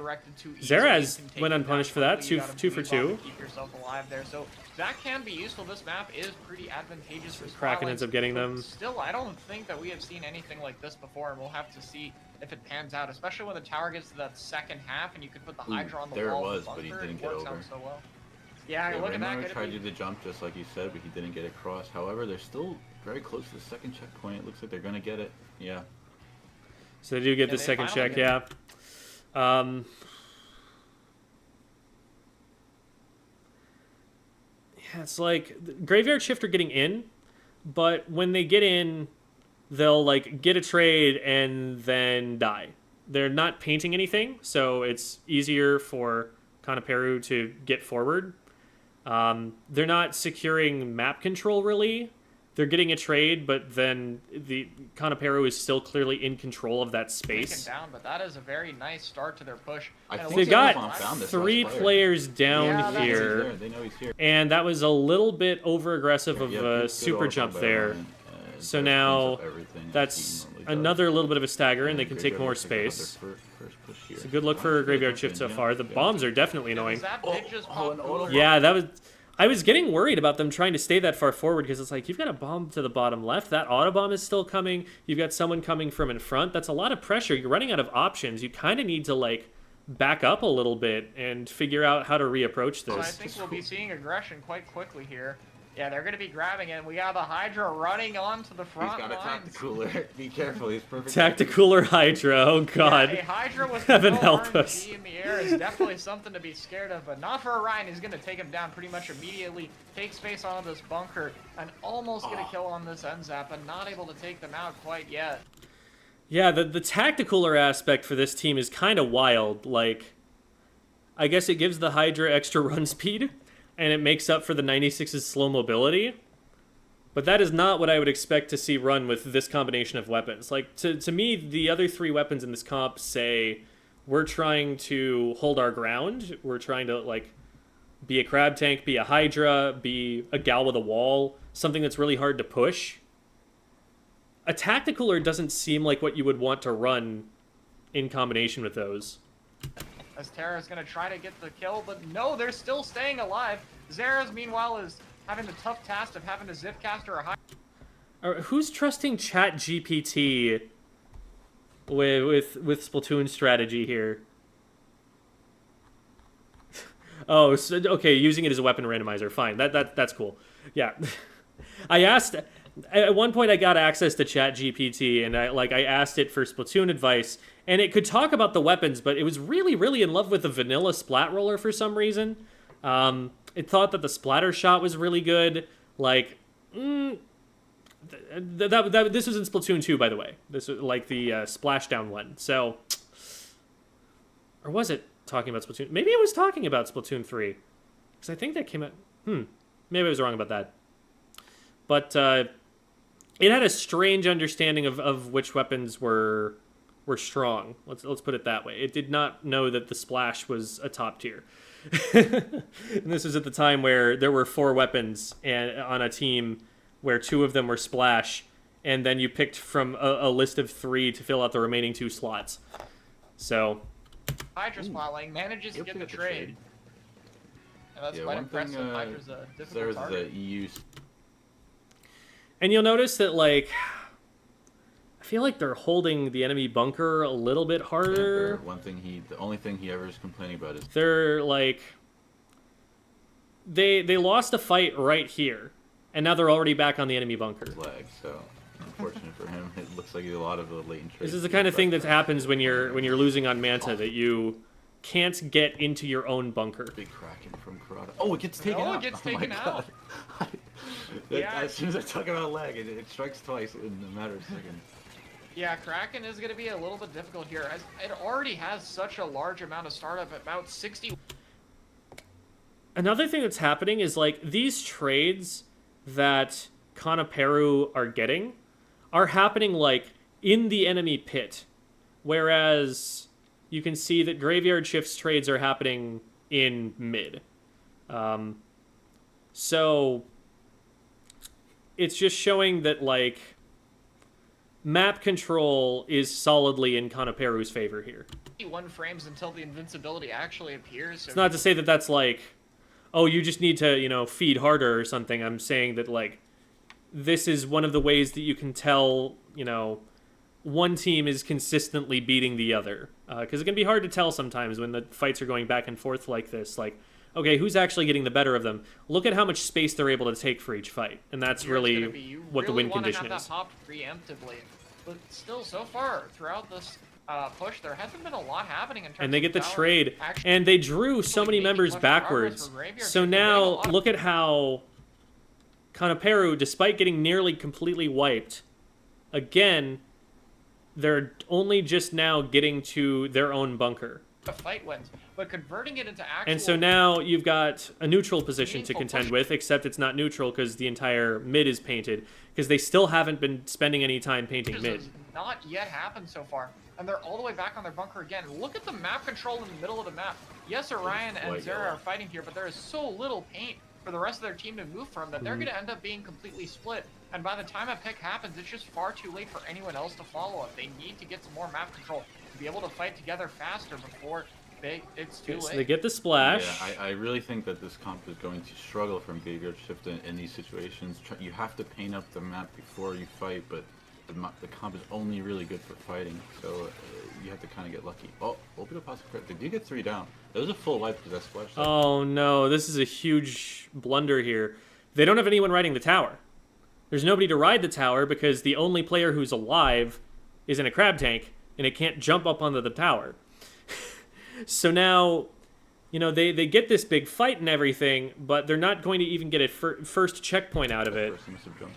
Zeraz went unpunished for that. Two for two. Keep yourself alive there. So that can be useful. This map is pretty advantageous for Kraken ends up getting them. Still, I don't think that we have seen anything like this before, and we'll have to see if it pans out, especially when the tower gets to that second half and you can put the Hydra on the there wall. There was, bunker, but he didn't get over. So well. Yeah, look at that. Tried to do the jump just like you said, but he didn't get across. However, they're still very close to the second checkpoint. It looks like they're going to get it. Yeah. So they do get the second check, yeah. Yeah, it's like Graveyard Shift are getting in, but when they get in, they'll like get a trade and then die. They're not painting anything, so it's easier for Kanaperu to get forward. They're not securing map control really. They're getting a trade, but then the Kanaperu is still clearly in control of that space. Down, but that is a very nice start to their push. They've got 3 players down here, they know he's here, and that was a little bit over aggressive of a super jump there. So now that's another little bit of a stagger, and they can take more space. It's a good look for Graveyard Shift so far. The bombs are definitely annoying. Yeah, that was... I was getting worried about them trying to stay that far forward because it's like, you've got a bomb to the bottom left. That autobomb is still coming. You've got someone coming from in front. That's a lot of pressure. You're running out of options. You kind of need to, like, back up a little bit and figure out how to reapproach this. So I think we'll be seeing aggression quite quickly here. Yeah, they're going to be grabbing it. We got the Hydra running onto the front He's got a Tacticooler. Be careful, he's perfect. Tacticooler Hydra, oh god. Yeah, a Hydra with Heaven no help RNG us. in the air is definitely something to be scared of, but not for Orion. He's going to take him down pretty much immediately, take space onto this bunker, and almost get a kill on this end zap, but not able to take them out quite yet. Yeah, the Tacticooler aspect for this team is kind of wild. Like, I guess it gives the Hydra extra run speed, and it makes up for the 96's slow mobility. But that is not what I would expect to see run with this combination of weapons. Like, to me, the other 3 weapons in this comp say, we're trying to hold our ground. We're trying to, like, be a crab tank, be a Hydra, be a gal with a wall, something that's really hard to push. A Tacticooler doesn't seem like what you would want to run in combination with those. As Terra's going to try to get the kill, but no, they're still staying alive. Zeraz, meanwhile, is having the tough task of having to zipcast or a high... Who's trusting ChatGPT with Splatoon strategy here? Oh, so, okay, using it as a weapon randomizer. Fine, that's cool. Yeah. I asked... At one point, I got access to ChatGPT, and I asked it for Splatoon advice, and it could talk about the weapons, but it was really, really in love with the vanilla splat roller for some reason. It thought that the splatter shot was really good. Like, this was in Splatoon 2, by the way. This was like the splashdown one. So, or was it talking about Splatoon? Maybe it was talking about Splatoon 3, because I think that came out. Maybe I was wrong about that. But it had a strange understanding of which weapons were strong. Let's put it that way. It did not know that the splash was a top tier. And this was at the time where there were 4 weapons on a team where 2 of them were splash, and then you picked from a list of 3 to fill out the remaining 2 slots. So Hydra spotlight manages to get the trade. And that's quite impressive. Hydra's a difficult target. The EU. And you'll notice that, like, I feel like they're holding the enemy bunker a little bit harder. The only thing he ever is complaining about is they're like, they lost a fight right here, and now they're already back on the enemy bunker. Lag, so unfortunate for him. It looks like a lot of the latent trades. This is the kind of thing that happens when you're losing on Manta, that you can't get into your own bunker. Big Kraken from Karada. Oh, it gets taken Oh, out. it gets Oh my taken out. God. Yeah. As soon as I talk about lag, it strikes twice in a matter of seconds. Yeah, Kraken is going to be a little bit difficult here, as it already has such a large amount of startup, about 60. Another thing that's happening is, like, these trades that Kanaperu are getting are happening, like, in the enemy pit. Whereas you can see that Graveyard Shift's trades are happening in mid. So it's just showing that, like, map control is solidly in Kanaperu's favor here. 1 frames until the invincibility actually appears. So It's not to say that that's like, oh, you just need to, you know, feed harder or something. I'm saying that, like, this is one of the ways that you can tell, you know, one team is consistently beating the other. Because it can be hard to tell sometimes when the fights are going back and forth like this. Like, okay, who's actually getting the better of them? Look at how much space they're able to take for each fight. And that's here's really gonna be, you what the really win wanna condition have is. that popped preemptively. But still, so far, throughout this push, there hasn't been a lot happening in terms And they get the of power trade. actually And they drew so many making members much progress backwards. for Graveyard So Shift. They're getting a now, lot of- look at how Kanaperu, despite getting nearly completely wiped, again, they're only just now getting to their own bunker. the fight wins, but converting it into actual. And so now you've got a neutral position to Meaningful contend push. with, except it's not neutral because the entire mid is painted, because they still haven't been spending any time painting mid. has not yet happened so far, and they're all the way back on their bunker again. Look at the map control in the middle of the map. Yes, Orion and White Zera yellow. are fighting here, but there is so little paint for the rest of their team to move from that they're going to end up being completely split. And by the time a pick happens, it's just far too late for anyone else to follow up. They need to get some more map control to be able to fight together faster before it's too Okay, so late. they get the splash. Yeah, I really think that this comp is going to struggle from Graveyard Shift in these situations. You have to paint up the map before you fight, but the comp is only really good for fighting, so you have to kind of get lucky. Oh, open a possible crit. They did get 3 down. That was a full wipe because that splash. Oh no, this is a huge blunder here. They don't have anyone riding the tower. There's nobody to ride the tower because the only player who's alive is in a crab tank and it can't jump up onto the tower. So now, you know, they get this big fight and everything, but they're not going to even get a first checkpoint out of it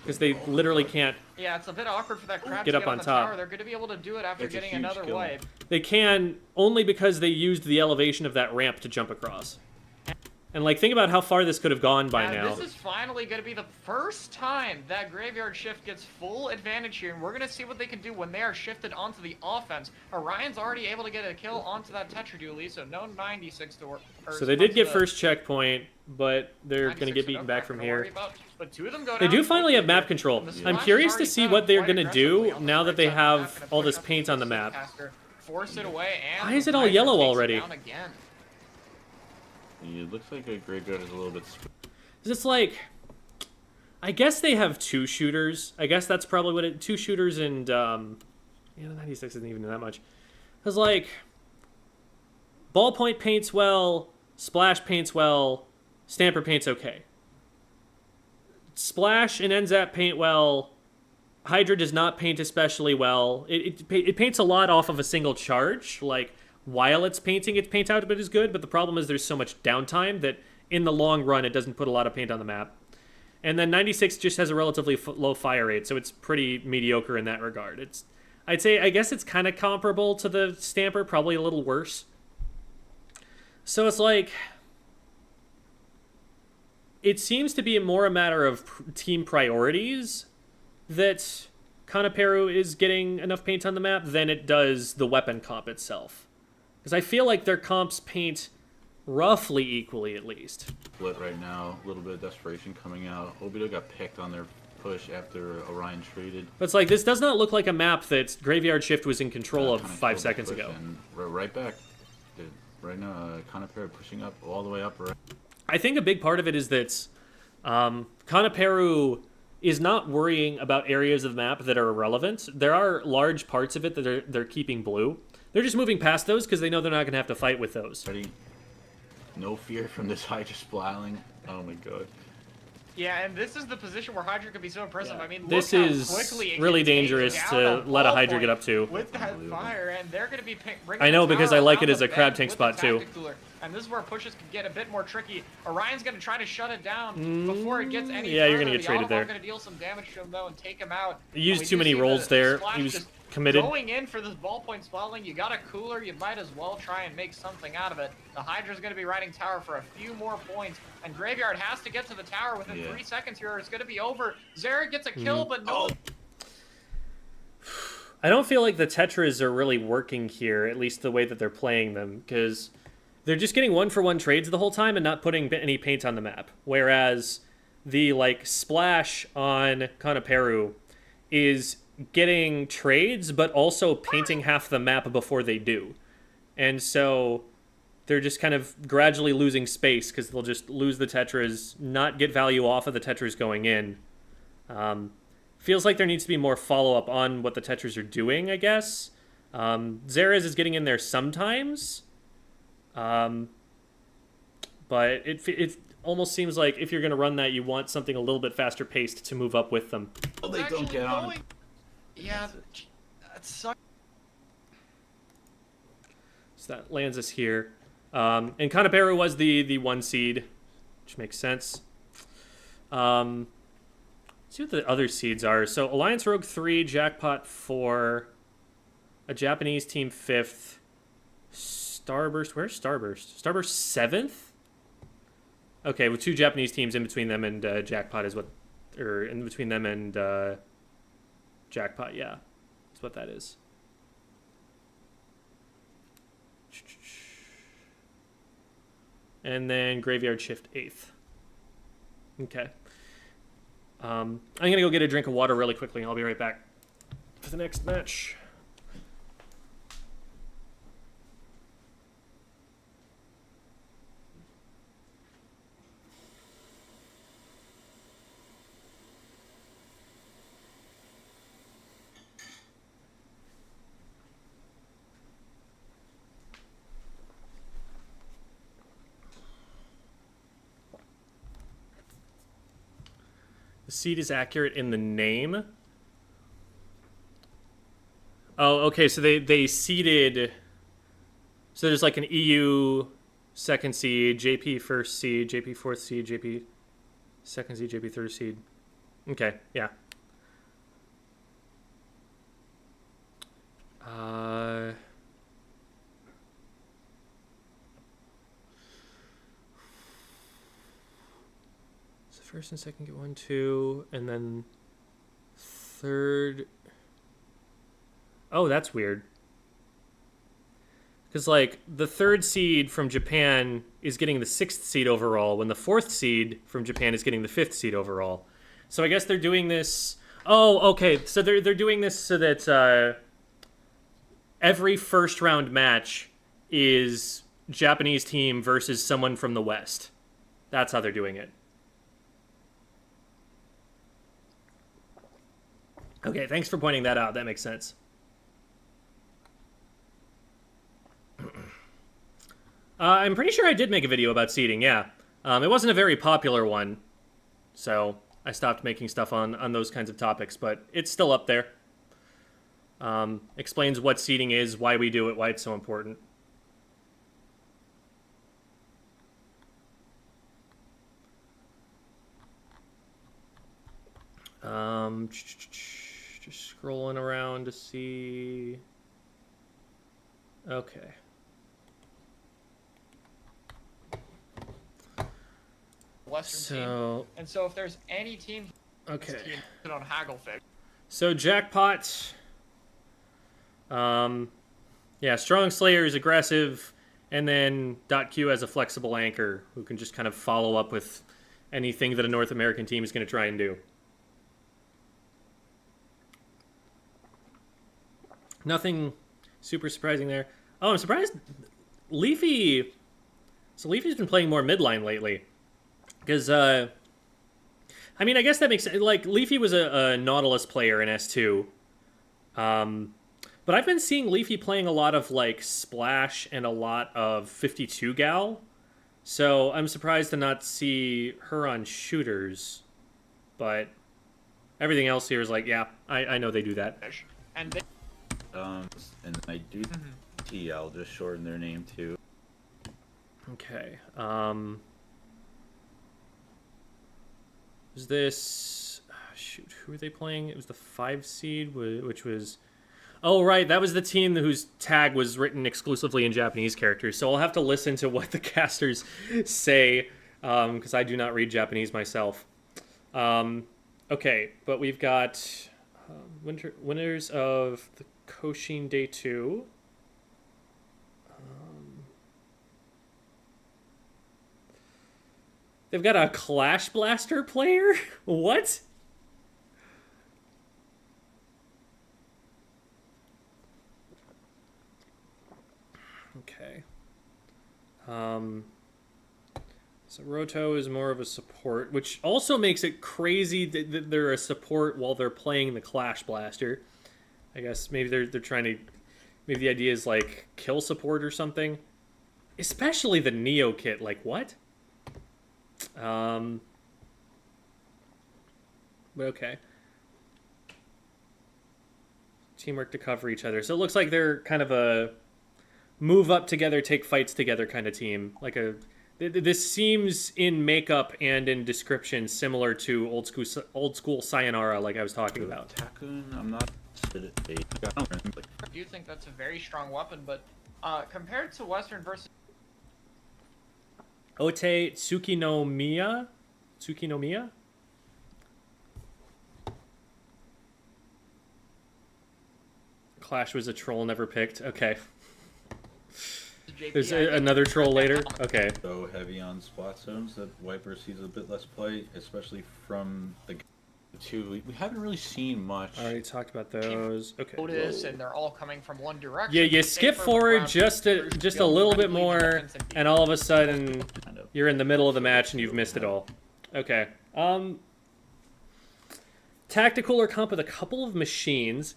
because they literally can't. Yeah, it's a bit awkward for that crab Get to up get on the top. tower. They're going to be able to do it after It's a getting huge another kill. wipe. They can only because they used the elevation of that ramp to jump across. And, like, think about how far this could have gone by now. This is finally going to be the first time that Graveyard Shift gets full advantage here, and we're going to see what they can do when they are shifted onto the offense. Orion's already able to get a kill onto that Tetra Dually, so no 96 to work. So they did get first checkpoint, but they're going to get beaten back from here. But 2 of them go They down. do finally have map control. And the I'm splash curious is to already see set what up they're quite going to do aggressively on the now that right they side of the map, have gonna all push this up paint into on the the map. Caster, force it away, and Why is the it all Viper yellow takes it already? down again. It looks like a Graveyard is a little bit. It's like, I guess they have 2 shooters. I guess that's probably what it. 2 shooters and yeah, 96 isn't even that much. Cause like, ballpoint paints well, splash paints well, stamper paints okay. Splash and NZAP paint well. Hydra does not paint especially well. It paints a lot off of a single charge. Like, while it's painting, its paint output is good, but the problem is there's so much downtime that in the long run, it doesn't put a lot of paint on the map. And then 96 just has a relatively low fire rate, so it's pretty mediocre in that regard. I guess it's kind of comparable to the Stamper, probably a little worse. So it's like, it seems to be more a matter of team priorities that Kanaperu is getting enough paint on the map than it does the weapon comp itself. Because I feel like their comps paint roughly equally, at least. Split right now, a little bit of desperation coming out. Obito got picked on their push after Orion traded. But it's like, this does not look like a map that Graveyard Shift was in control of Kinda 5 killed the seconds push, ago. And we're right back. Dude, right now, Kanaperu pushing up, all the way up. Right. I think a big part of it is that Kanaperu is not worrying about areas of the map that are irrelevant. There are large parts of it that they're keeping blue. They're just moving past those because they know they're not going to have to fight with those. Ready? No fear from this Hydra splatling. Oh my god. Yeah, and this is the position where Hydra could be so impressive. Yeah. I mean, This look how is quickly it really can take dangerous down to a let a ball Hydra point get up to. with that Unbelievable. fire, and they're going to be bringing I know, the because tower I like around it as the a crab bend tank with spot, the too. tactic cooler. And this is where pushes can get a bit more tricky. Orion's going to try to shut it down before it gets any Yeah, further. you're gonna get traded there. going to deal some damage to him, though, and take him out. He used We too do many see rolls the there. Splash He was just committed. going in for this ballpoint spotling. You got a cooler, you might as well try and make something out of it. The Hydra's going to be riding tower for a few more points, and Graveyard has to get to the tower within 3 seconds here, or it's going to be over. Zera gets a kill, but no. I don't feel like the Tetras are really working here, at least the way that they're playing them, because they're just getting one-for-one trades the whole time and not putting any paint on the map. Whereas the, like, splash on Kanaperu is getting trades, but also painting half the map before they do. And so they're just kind of gradually losing space because they'll just lose the Tetras, not get value off of the Tetras going in. Feels like there needs to be more follow-up on what the Tetras are doing, I guess. Zera's is getting in there sometimes. But it almost seems like if you're going to run that, you want something a little bit faster paced to move up with them. Oh, they don't get on. Yeah, that sucks. So that lands us here. And Kanaperu was the 1 seed, which makes sense. Let's see what the other seeds are. So Alliance Rogue 3, Jackpot 4, a Japanese team 5th, Starburst. Where's Starburst? Starburst 7th? Okay, with 2 Japanese teams in between them and Jackpot is what, or in between them and Jackpot, yeah, is what that is. And then Graveyard Shift 8th. Okay. I'm going to go get a drink of water really quickly, and I'll be right back for the next match. The seed is accurate in the name. Oh, okay, so they seeded... So there's like an EU second seed, JP first seed, JP fourth seed, JP second seed, JP third seed. Okay, yeah. First and second get 1, 2, and then third. Oh, that's weird. Because, like, the 3rd seed from Japan is getting the 6th seed overall, when the 4th seed from Japan is getting the 5th seed overall. So I guess they're doing this... Oh, okay, so they're doing this so that every first round match is Japanese team versus someone from the West. That's how they're doing it. Okay, thanks for pointing that out. That makes sense. I'm pretty sure I did make a video about seeding, yeah. It wasn't a very popular one, so I stopped making stuff on those kinds of topics, but it's still up there. Explains what seeding is, why we do it, why it's so important. Just scrolling around to see. Okay. Western team. And so if there's any team, okay, this team put on Hagglefix. So Jackpot. Yeah, Strong Slayer is aggressive, and then .Q has a flexible anchor who can just kind of follow up with anything that a North American team is going to try and do. Nothing super surprising there. Oh, I'm surprised Leafy... So Leafy's been playing more midline lately. Because, I mean, I guess that makes sense. Like, Leafy was a Nautilus player in S2. But I've been seeing Leafy playing a lot of, like, Splash and a lot of 52 Gal. So I'm surprised to not see her on shooters. but everything else here is like, yeah, I know they do that. And they, And I do T. I'll just shorten their name too. Okay. Was this? Shoot, who were they playing? It was the 5 seed, which was. Oh, right, that was the team whose tag was written exclusively in Japanese characters. So I'll have to listen to what the casters say, because I do not read Japanese myself. Okay, but we've got winners of the Koshin Day 2. They've got a Clash Blaster player? What? Okay. So Roto is more of a support, which also makes it crazy that they're a support while they're playing the Clash Blaster. I guess maybe they're trying to... Maybe the idea is, like, kill support or something. Especially the Neo kit. Like, what? But okay. Teamwork to cover each other. So it looks like they're kind of a move up together, take fights together kind of team. Like a... This seems in makeup and in description similar to old school Sayonara, like I was talking about. Takun, I'm not. I do think that's a very strong weapon, but compared to Western versus Ote Tsukinomiya? Tsukinomiya? Clash was a troll never picked. Okay. There's another troll later? Okay. So heavy on spot zones that Viper sees a bit less play, especially from the 2. We haven't really seen much. I already talked about those. Okay. Otis, and they're all coming from one direction. Yeah, you skip forward just a little bit more, and all of a sudden you're in the middle of the match and you've missed it all. Okay. Tactical or comp with a couple of machines.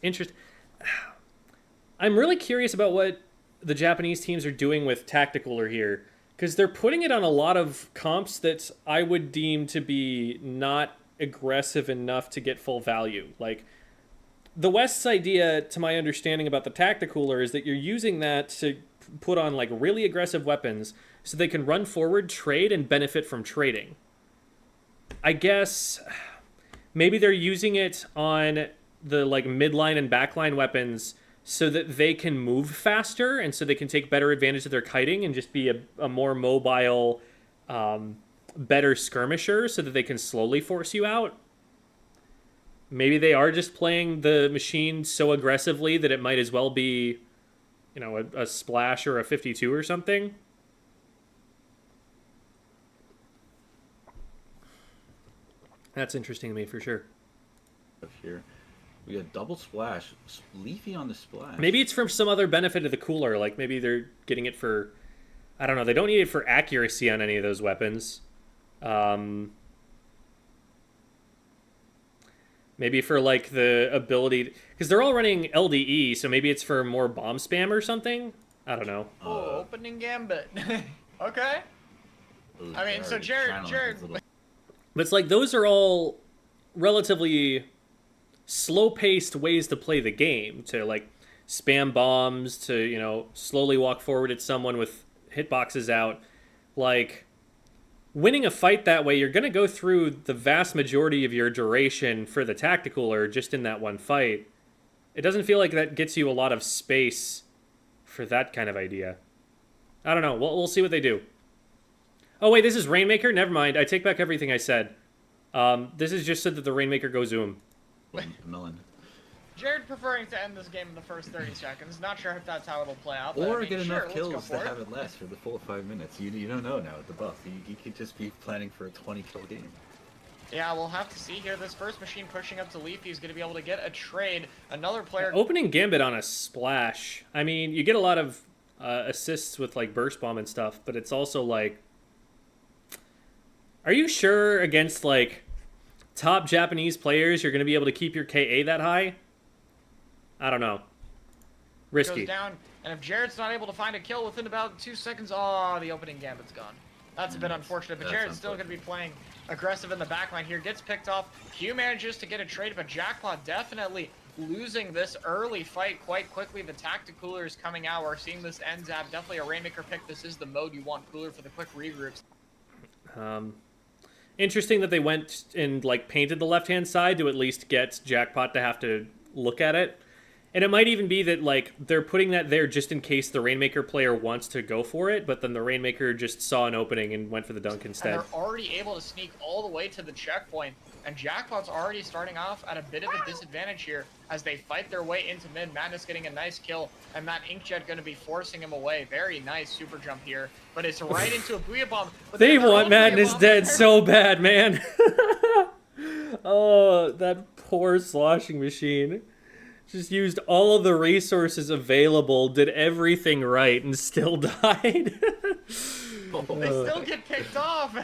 I'm really curious about what the Japanese teams are doing with Tacticooler here, because they're putting it on a lot of comps that I would deem to be not aggressive enough to get full value. Like, the West's idea, to my understanding about the Tacticooler, is that you're using that to put on, like, really aggressive weapons so they can run forward, trade, and benefit from trading. I guess maybe they're using it on the, like, midline and backline weapons so that they can move faster and so they can take better advantage of their kiting and just be a more mobile, better skirmisher so that they can slowly force you out. Maybe they are just playing the machine so aggressively that it might as well be, you know, a Splash or a 52 or something. That's interesting to me for sure. Here. We got double splash, Leafy on the splash. Maybe it's from some other benefit of the cooler. Like maybe they're getting it for, I don't know. They don't need it for accuracy on any of those weapons. Maybe for like the ability, because they're all running LDE, so maybe it's for more bomb spam or something. I don't know. Opening gambit. Okay. I mean, so Jared. But it's like those are all relatively slow-paced ways to play the game, to like spam bombs, to, you know, slowly walk forward at someone with hitboxes out. Like, winning a fight that way, you're going to go through the vast majority of your duration for the Tacticooler just in that one fight. It doesn't feel like that gets you a lot of space for that kind of idea. I don't know. We'll see what they do. Oh, wait, this is Rainmaker? Never mind. I take back everything I said. This is just so that the Rainmaker goes zoom. Melon. Jared preferring to end this game in the first 30 seconds. Not sure if that's how it'll play out. But Or I mean, get enough sure, kills to have it last for the full 5 minutes. You don't know now with the buff. You could just be planning for a 20-kill game. Yeah, we'll have to see here. This first machine pushing up to Leafy is going to be able to get a trade. Another player... Opening Gambit on a splash. I mean, you get a lot of assists with, like, Burst Bomb and stuff, but it's also, like... Are you sure against, like, top Japanese players you're going to be able to keep your KA that high? I don't know. Risky. Goes down, and if Jared's not able to find a kill within about 2 seconds, oh, the opening Gambit's gone. That's a bit unfortunate, but That's Jared's still going to be playing aggressive in the backline here. Gets picked off. Q manages to get a trade, but Jackpot definitely losing this early fight quite quickly. The Tactic Cooler is coming out. We're seeing this end zap. Definitely a Rainmaker pick. This is the mode you want, Cooler, for the quick regroups. Interesting that they went and like painted the left-hand side to at least get Jackpot to have to look at it. And it might even be that like they're putting that there just in case the Rainmaker player wants to go for it, but then the Rainmaker just saw an opening and went for the dunk instead. And they're already able to sneak all the way to the checkpoint, and Jackpot's already starting off at a bit of a disadvantage here as they fight their way into mid. Madness getting a nice kill, and that Inkjet going to be forcing him away. Very nice super jump here, but it's right into a Booyah Bomb. They want Madness dead so bad, man. Oh, that poor sloshing machine. Just used all of the resources available, did everything right, and still died. They still get picked off.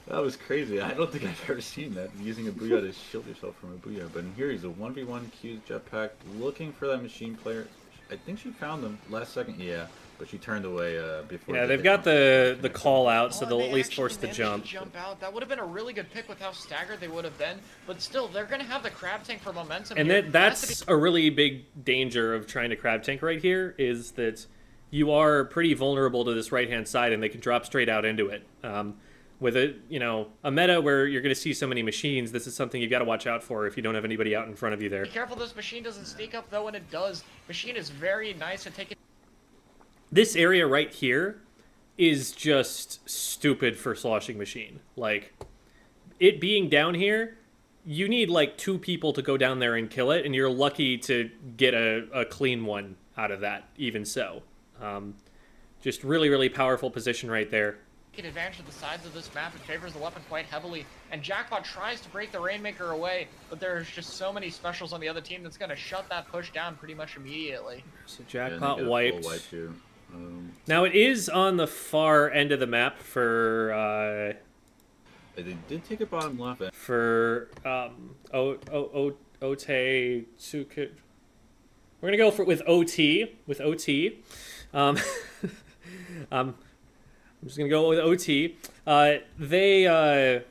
That was crazy. I don't think I've ever seen that, using a Booyah to shield yourself from a Booyah. But here he's a 1v1 Q's jetpack, looking for that machine player. I think she found him last second, yeah, but she turned away before. Yeah, they've got the call out, so they'll at least force the jump. Jump out. That would have been a really good pick with how staggered they would have been, but still, they're going to have the crab tank for momentum. And that's a really big danger of trying to crab tank right here, is that you are pretty vulnerable to this right-hand side, and they can drop straight out into it. With a meta where you're going to see so many machines, this is something you've got to watch out for if you don't have anybody out in front of you there. Be careful this machine doesn't sneak up, though. When it does, machine is very nice at taking. This area right here is just stupid for sloshing machine. Like, it being down here, you need like 2 people to go down there and kill it, and you're lucky to get a clean one out of that, even so. Just really, really powerful position right there. Advantage of the sides of this map. It favors the weapon quite heavily, and Jackpot tries to break the Rainmaker away, but there's just so many specials on the other team that's going to shut that push down pretty much immediately. So Jackpot wiped. Now Now it is on the far end of the map for they did take it bottom left. for Ote Tsuke. We're gonna go for with OT I'm just gonna go with OT. They're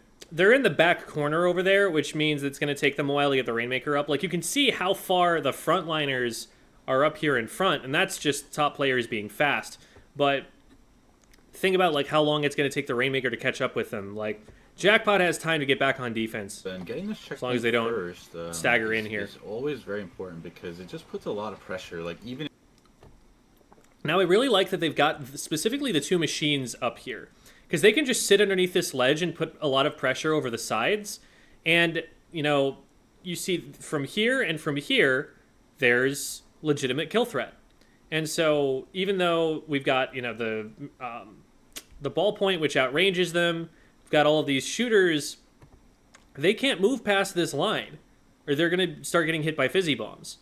in the back corner over there, which means it's gonna take them a while to get the Rainmaker up. Like, you can see how far the frontliners are up here in front, and that's just top players being fast. But think about like how long it's gonna take the Rainmaker to catch up with them. Like, Jackpot has time to get back on defense. And getting this checkpoint as long as they don't first, stagger in here. It's always very important because it just puts a lot of pressure. Like, even now, I really like that they've got specifically the 2 machines up here, because they can just sit underneath this ledge and put a lot of pressure over the sides. And, you see from here and from here, there's legitimate kill threat. And so even though we've got, the ballpoint, which outranges them, we've got all of these shooters, they can't move past this line, or they're going to start getting hit by fizzy bombs.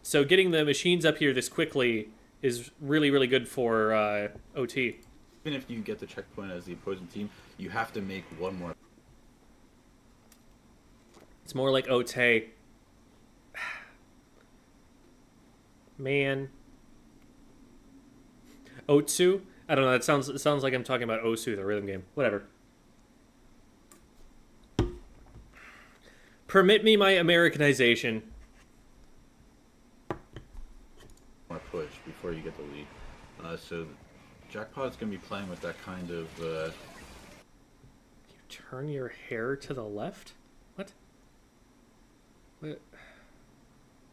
So getting the machines up here this quickly is really, really good for OT. even if you get the checkpoint as the opposing team, you have to make one more. It's more like Ote. Man. Otsu? I don't know, it sounds like I'm talking about Osu, the rhythm game. Whatever. Permit me my Americanization. More push before you get the lead. So Jackpot's going to be playing with that kind of... You turn your hair to the left? What?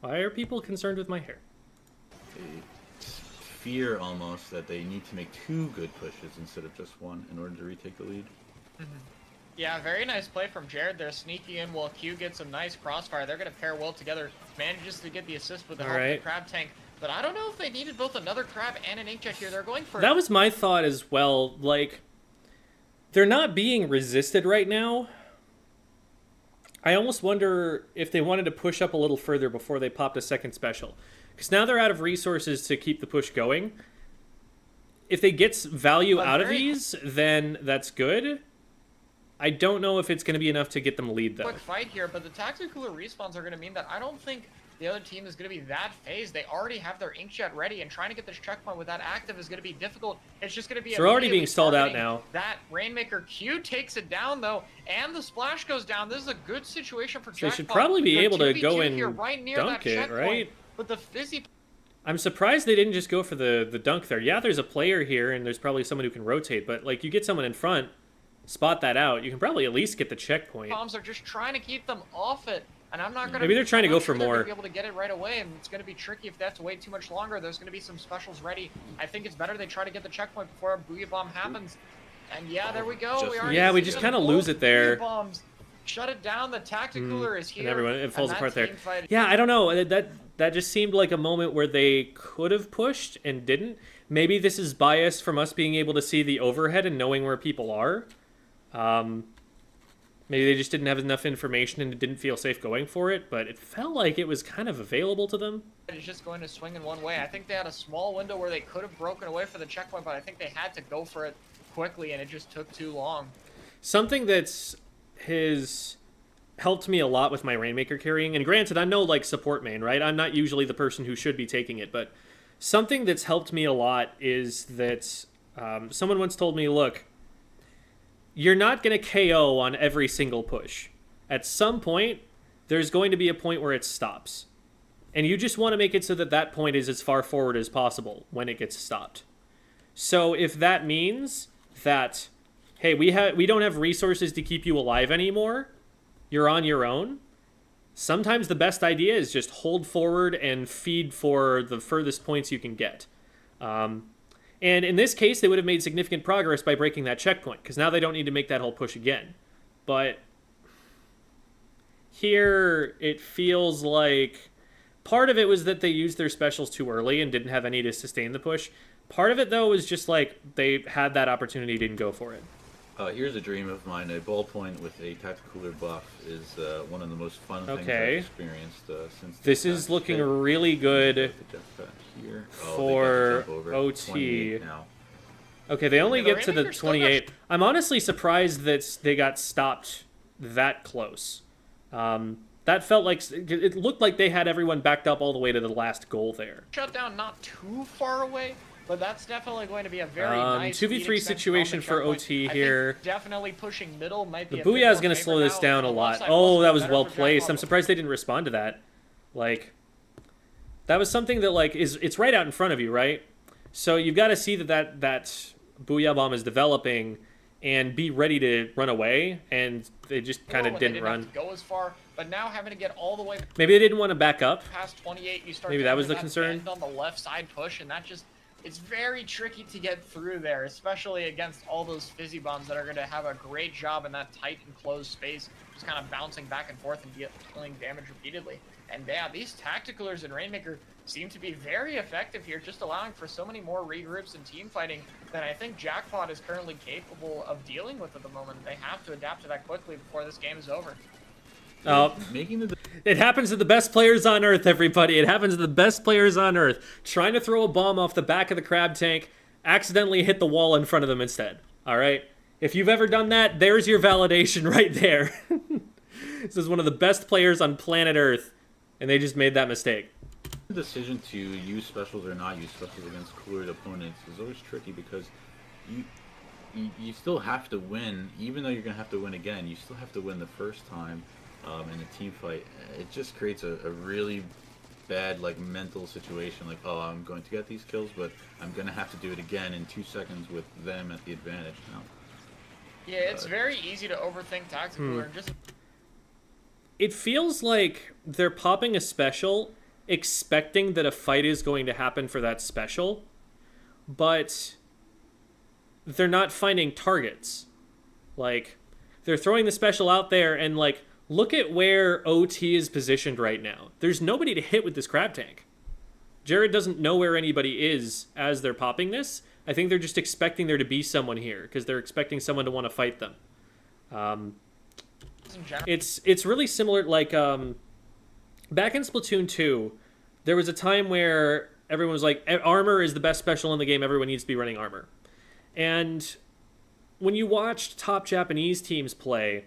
Why are people concerned with my hair? Fear almost that they need to make 2 good pushes instead of just 1 in order to retake the lead. Yeah, very nice play from Jared there, sneaking in while Q gets a nice crossfire. They're going to pair well together, manages to get the assist with the help of the crab tank. But I don't know if they needed both another crab and an inkjet here. They're going for... That was my thought as well. Like, they're not being resisted right now. I almost wonder if they wanted to push up a little further before they popped a second special. Because now they're out of resources to keep the push going. If they get value out of these, then that's good. I don't know if it's going to be enough to get them lead, though. Quick fight here, but the tactical respawns are going to mean that I don't think the other team is going to be that phased. They already have their inkjet ready, and trying to get this checkpoint with that active is going to be difficult. It's just going to be. So they're already being immediately stalled out targeting now. That Rainmaker Q takes it down though, and the splash goes down. This is a good situation for So Jackpot. they should probably be They're able to 2v2 go here, and right near dunk that it, checkpoint, right? But the fizzy. I'm surprised they didn't just go for the dunk there. Yeah, there's a player here, and there's probably someone who can rotate, but like you get someone in front, spot that out, you can probably at least get the checkpoint. Bombs are just trying to keep them off it, and I'm not gonna. Maybe they're trying to go for more. Be able to get it right away, and it's gonna be tricky if they have to wait too much longer. There's gonna be some specials ready. I think it's better they try to get the checkpoint before a booyah bomb happens. And yeah, there we go. We just kind of lose it there. Bombs. Shut it down. The tacticooler is here. And everyone, it falls apart there. Fight. Yeah, I don't know. That just seemed like a moment where they could have pushed and didn't. Maybe this is bias from us being able to see the overhead and knowing where people are. Maybe they just didn't have enough information and it didn't feel safe going for it, but it felt like it was kind of available to them. It's just going to swing in one way. I think they had a small window where they could have broken away for the checkpoint, but I think they had to go for it quickly, and it just took too long. Something that's has helped me a lot with my Rainmaker carrying, and granted, I'm no like support main, right? I'm not usually the person who should be taking it, but something that's helped me a lot is that someone once told me, look, you're not going to KO on every single push. At some point, there's going to be a point where it stops. And you just want to make it so that that point is as far forward as possible when it gets stopped. So if that means that, hey, we don't have resources to keep you alive anymore, you're on your own, sometimes the best idea is just hold forward and feed for the furthest points you can get. And in this case, they would have made significant progress by breaking that checkpoint, because now they don't need to make that whole push again. But here, it feels like part of it was that they used their specials too early and didn't have any to sustain the push. Part of it, though, was just like they had that opportunity, didn't go for it. Here's a dream of mine. A ballpoint with a tacticooler buff is one of the most fun things I've experienced since. This is looking really good here. for OT. Now. Okay, they only get to the 28. I'm honestly surprised that they got stopped that close. That felt like it looked like they had everyone backed up all the way to the last goal there. Shut down not too far away. But that's definitely going to be a very nice 2v3 situation for OT here. Definitely pushing middle might be the Booyah is going to slow this down a lot. Oh, that was well placed. I'm surprised they didn't respond to that. Like, that was something that, like, it's right out in front of you, right? So you've got to see that Booyah bomb is developing and be ready to run away, and they just kind of didn't run. Have to go as far, but now having to get all the way. Maybe they didn't want to back up. Past 28, you start. Maybe that was the concern. On the left side push, and that just. It's very tricky to get through there, especially against all those fizzy bombs that are going to have a great job in that tight and closed space, just kind of bouncing back and forth and dealing damage repeatedly. And yeah, these tacticoolers in Rainmaker seem to be very effective here, just allowing for so many more regroups and team fighting than I think Jackpot is currently capable of dealing with at the moment. They have to adapt to that quickly before this game is over. It happens to the best players on Earth, everybody. It happens to the best players on Earth. Trying to throw a bomb off the back of the crab tank, accidentally hit the wall in front of them instead. All right? If you've ever done that, there's your validation right there. This is one of the best players on planet Earth, and they just made that mistake. The decision to use specials or not use specials against coolered opponents is always tricky because you still have to win. Even though you're going to have to win again, you still have to win the first time. In a team fight, it just creates a really bad like mental situation. Like, oh, I'm going to get these kills, but I'm going to have to do it again in 2 seconds with them at the advantage now. Yeah, it's very easy to overthink tactical. It feels like they're popping a special, expecting that a fight is going to happen for that special, but they're not finding targets. Like, they're throwing the special out there and like. Look at where OT is positioned right now. There's nobody to hit with this crab tank. Jared doesn't know where anybody is as they're popping this. I think they're just expecting there to be someone here because they're expecting someone to want to fight them. It's really similar, like back in Splatoon 2, there was a time where everyone was like, armor is the best special in the game, everyone needs to be running armor. And when you watched top Japanese teams play,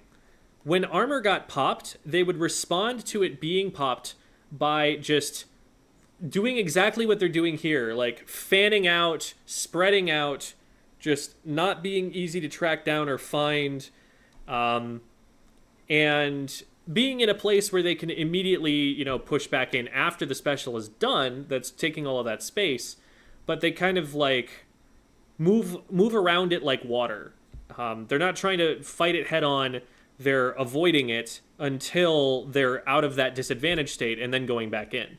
when armor got popped, they would respond to it being popped by just doing exactly what they're doing here, like fanning out, spreading out, just not being easy to track down or find, and being in a place where they can immediately, push back in after the special is done, that's taking all of that space, but they kind of like move around it like water. They're not trying to fight it head on. They're avoiding it until they're out of that disadvantaged state and then going back in.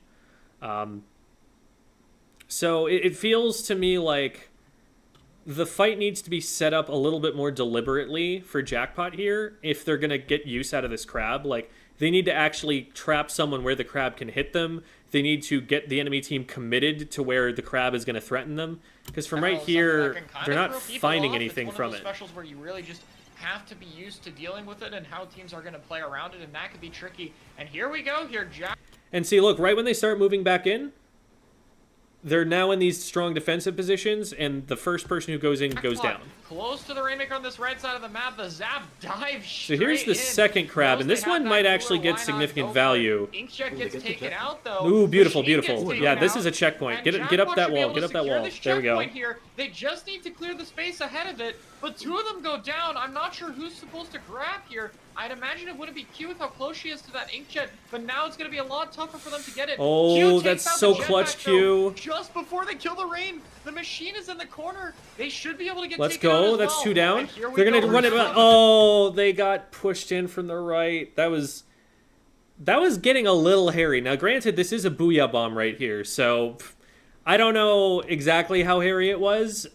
So it feels to me like the fight needs to be set up a little bit more deliberately for Jackpot here if they're going to get use out of this crab. Like, they need to actually trap someone where the crab can hit them. They need to get the enemy team committed to where the crab is going to threaten them. Because from right here, they're not finding anything from it. It's one of those specials where you really just have to be used to dealing with it and how teams are going to play around it, and that could be tricky. And here we go here, Jack. And see, look, right when they start moving back in, they're now in these strong defensive positions, and the first person who goes in goes down. Close to the Rainmaker on this right side of the map. The Zap dives straight So here's the second crab, and this one might actually get significant value. Inkjet gets taken out, though. Ooh, beautiful, beautiful. Yeah, this is a checkpoint. Get up that wall. Get up that wall. There we go. Here. They just need to clear the space ahead of it, but two of them go down. I'm not sure who's supposed to grab here. I'd imagine it wouldn't be Q with how close she is to that Inkjet, but now it's going to be a lot tougher for them to get it. Oh, that's so clutch, Q. Just before they kill the Rain, the machine is in the corner. They should be able to get Let's taken out go. as That's well. two down. They're going to run it. Oh, they got pushed in from the right. That was getting a little hairy. Now, granted, this is a Booyah Bomb right here, so I don't know exactly how hairy it was,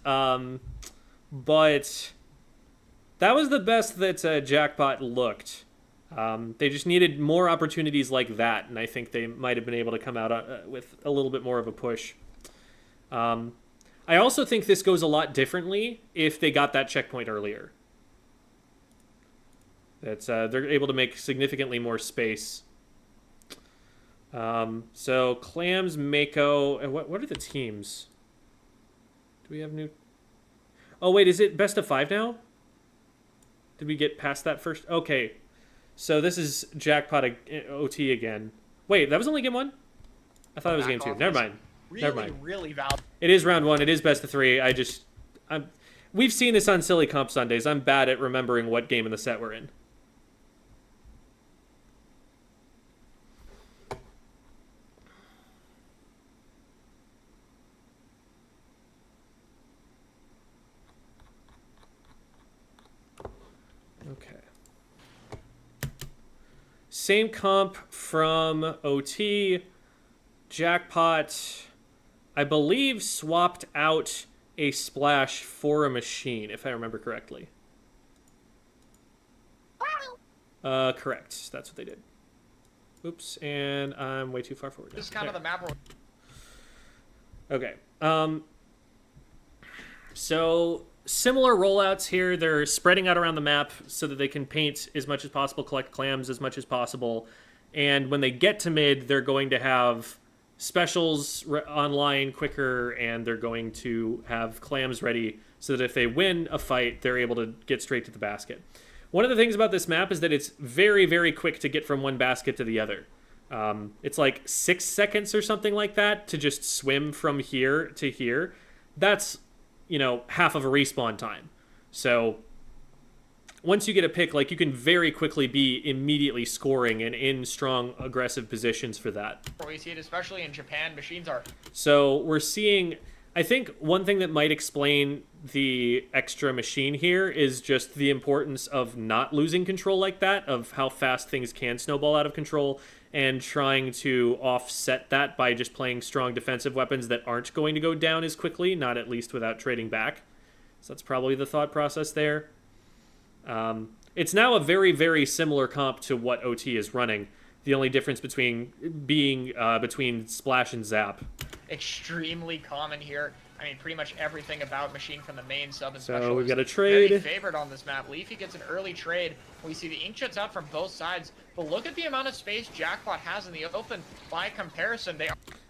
but that was the best that Jackpot looked. They just needed more opportunities like that, and I think they might have been able to come out with a little bit more of a push. I also think this goes a lot differently if they got that checkpoint earlier. They're able to make significantly more space. So Clams, Mako, and what are the teams? Do we have new? Oh wait, is it best of 5 now? Did we get past that first? Okay, so this is Jackpot OT again. Wait, that was only game 1? I thought it was game 2. Never mind. Never mind. Really valid. It is round 1. It is best of 3. We've seen this on Silly Comp Sundays. I'm bad at remembering what game in the set we're in. Okay. Same comp from OT. Jackpot, I believe, swapped out a splash for a machine, if I remember correctly. Correct. That's what they did. Oops, and I'm way too far forward now. This is kind of the map. Okay. So similar rollouts here. They're spreading out around the map so that they can paint as much as possible, collect clams as much as possible, and when they get to mid, they're going to have specials online quicker, and they're going to have clams ready so that if they win a fight, they're able to get straight to the basket. One of the things about this map is that it's very, very quick to get from one basket to the other. It's like 6 seconds or something like that to just swim from here to here. That's, half of a respawn time. So once you get a pick, you can very quickly be immediately scoring and in strong, aggressive positions for that. We see it especially in Japan. Machines are... So we're seeing... I think one thing that might explain the extra machine here is just the importance of not losing control like that, of how fast things can snowball out of control, and trying to offset that by just playing strong defensive weapons that aren't going to go down as quickly, not at least without trading back. So that's probably the thought process there. It's now a very, very similar comp to what OT is running. The only difference between Splash and Zap. Extremely common here. I mean, pretty much everything about Machine from the main sub and so special we've got a is trade. Very favored on this map. Leafy gets an early trade. We see the Inkjets out from both sides, but look at the amount of space Jackpot has in the open by comparison.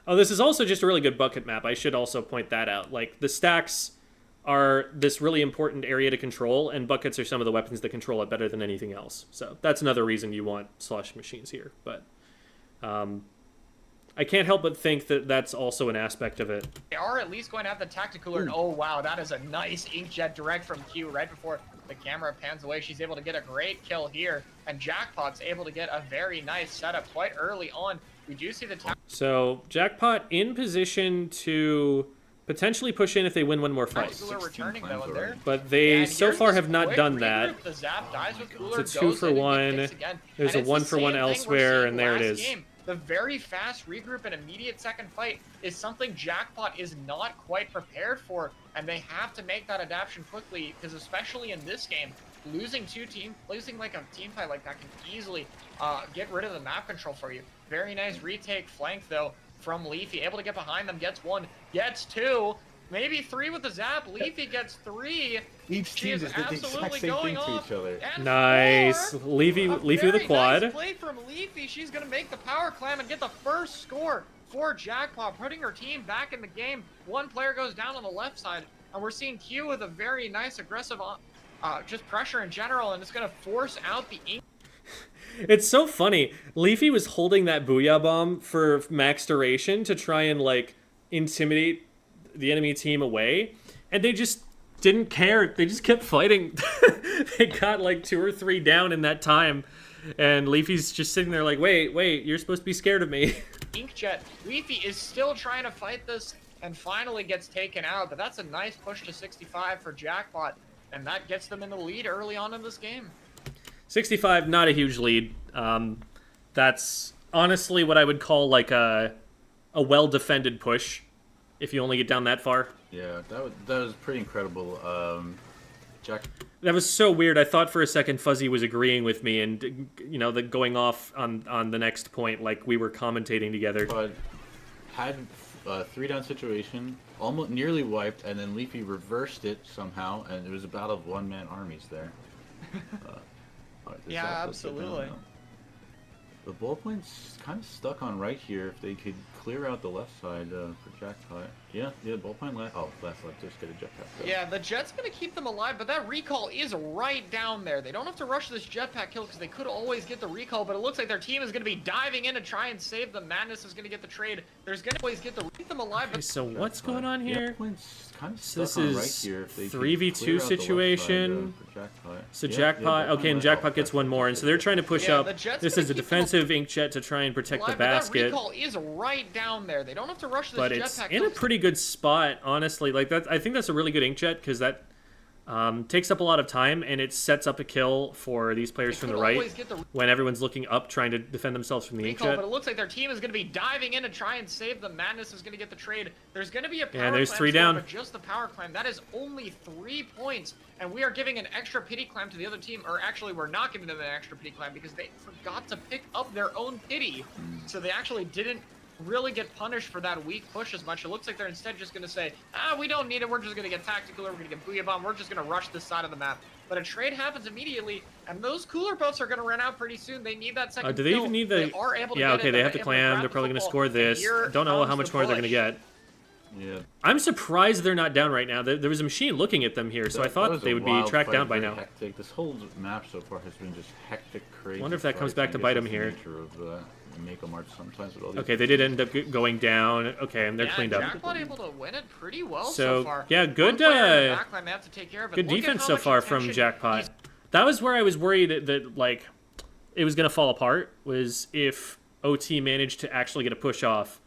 Oh, this is also just a really good bucket map. I should also point that out. The stacks are this really important area to control, and buckets are some of the weapons that control it better than anything else. So that's another reason you want slush machines here. But I can't help but think that that's also an aspect of it. They are at least going to have the tactical alert. Oh, wow, that is a nice inkjet direct from Q right before the camera pans away. She's able to get a great kill here, and Jackpot's able to get a very nice setup quite early on. We do see the So Jackpot in position to potentially push in if they win one more fight. Cooler returning though in there. But they And so here's far this have not quick done regroup. that. The Zap dies with Cooler, So it's 2 goes for in and 1. gets again. There's And a it's 1 the for same 1 thing we're elsewhere, seeing and there it last is. game. The very fast regroup and immediate second fight is something Jackpot is not quite prepared for, and they have to make that adaptation quickly, because especially in this game, losing like a team fight like that can easily get rid of the map control for you. Very nice retake flank though from Leafy, able to get behind them, gets 1, gets 2, maybe 3 with the Zap. Leafy gets 3. Each She team is just did the exact absolutely same going thing to off. each other. And Nice. 4. Leafy with a Very quad. nice play from Leafy. She's going to make the power clam and get the first score for Jackpot, putting her team back in the game. 1 player goes down on the left side, and we're seeing Q with a very nice aggressive just pressure in general, and it's going to force out the ink. It's so funny. Leafy was holding that Booyah Bomb for max duration to try and, like, intimidate the enemy team away, and they just didn't care. They just kept fighting. They got, like, 2 or 3 down in that time, and Leafy's just sitting there like, wait, you're supposed to be scared of me. Inkjet. Leafy is still trying to fight this and finally gets taken out, but that's a nice push to 65 for Jackpot, and that gets them in the lead early on in this game. 65, not a huge lead. That's honestly what I would call like a well-defended push, if you only get down that far. Yeah, that was pretty incredible. That was so weird. I thought for a second Fuzzy was agreeing with me, and going off on the next point like we were commentating together. But had a 3-down situation, almost nearly wiped, and then Leafy reversed it somehow, and it was a battle of one-man armies there. Yeah, absolutely. The ballpoint's kind of stuck on right here. If they could clear out the left side for Jackpot. Yeah, ballpoint left. Oh, left, just get a jetpack. Though. Yeah, the jet's going to keep them alive, but that recall is right down there. They don't have to rush this jetpack kill because they could always get the recall, but it looks like their team is going to be diving in to try and save them. Madness is going to get the trade. There's going to always keep them alive. Okay, so what's going on here? Kind of So this stuck on is right here. If they could 3v2 clear out the left situation. side, for Jackpot. So Yeah, Jackpot, okay, and left. Jackpot gets 1 more, and so they're trying to push Yeah, up. the Jet's This gonna is a keep them defensive inkjet to try and protect the alive, but that basket. recall is right down there. They don't have to rush this But jetpack it's kill. in a pretty good spot, honestly. Like that, I think that's a really good inkjet because that takes up a lot of time and it sets up a kill for these players They from the could right always get the when everyone's looking up trying to defend themselves from the recall, but inkjet. it looks like their team is going to be diving in to try and save them. Madness is going to get the trade. There's going to be a power there's clam 3 score, down. but just the power clam. That is only 3 points, and we are giving an extra pity clam to the other team. Or actually, we're not giving them an extra pity clam because they forgot to pick up their own pity. So they actually didn't really get punished for that weak push as much. It looks like they're instead just going to say, we don't need it. We're just going to get tactical. We're going to get Booyah Bomb. We're just going to rush this side of the map. But a trade happens immediately, and those cooler buffs are going to run out pretty soon. They need that second Do they kill. even need the... They are able to Yeah, get okay, it. they have the able clam. grab They're the probably going to football, score and this. here Don't know how comes much the more they're going to push. get. Yeah. I'm surprised they're not down right now. There was a machine looking at them here, so I That thought was that they a would be wild tracked fight, down by very now. hectic. This whole map so far has been just hectic, crazy. Wonder if that comes fights. back I to guess bite that's 'em the here. nature of Make 'em March sometimes with all these Okay, they did end up going down. Okay, and they're Yeah, cleaned up. Jackpot able to win it pretty well So, so far. yeah, good, One player in the backline they have to take care of it. Good Look at defense how so much far from attention Jackpot. he's- That was where I was worried that like it was gonna fall apart. Was if OT managed to actually get a push off,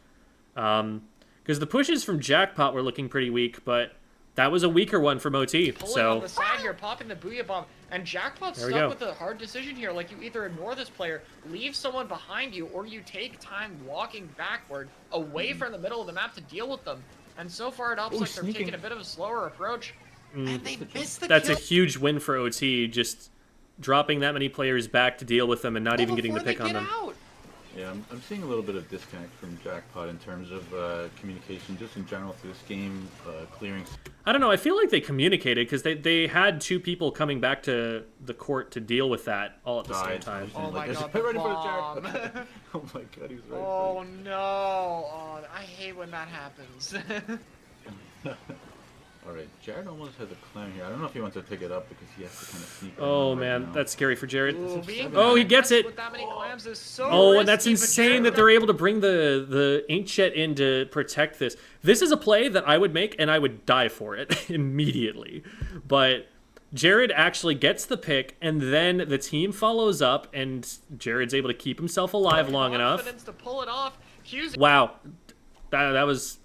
because the pushes from Jackpot were looking pretty weak, but that was a weaker one from OT. Pulling So on the side here, popping the Booyah Bomb, and Jackpot's There we stuck go. with a hard decision here. Like, you either ignore this player, leave someone behind you, or you take time walking backward, away from the middle of the map to deal with them. And so far, it looks like they're sneaking. taking a bit of a slower approach. And they missed the that's kill. a huge win for OT. Just dropping that many players back to deal with them and not even getting the before they pick on get them. out. Yeah, I'm seeing a little bit of disconnect from Jackpot in terms of communication, just in general through this game, clearing. I don't know. I feel like they communicated because they had 2 people coming back to the court to deal with that all at the same Died. time. Oh my Like, god, right the in front of bomb. Jackpot. Oh my god, he's right. Oh no. Oh, I hate when that happens. All right, Jared almost has a clam here. I don't know if he wants to pick it up because he has to kind of sneak. Oh around right man, now. that's scary for Jared. Ooh, being Oh, he gets it. with that many clams is so Oh, and that's risky, but insane Jared that they're able to bring the inkjet in to protect this. This is a play that I would make, and I would die for it immediately. But Jared actually gets the pick, and then the team follows up, and Jared's able to keep himself alive long enough. confidence to pull it off. Hughes Wow, that was.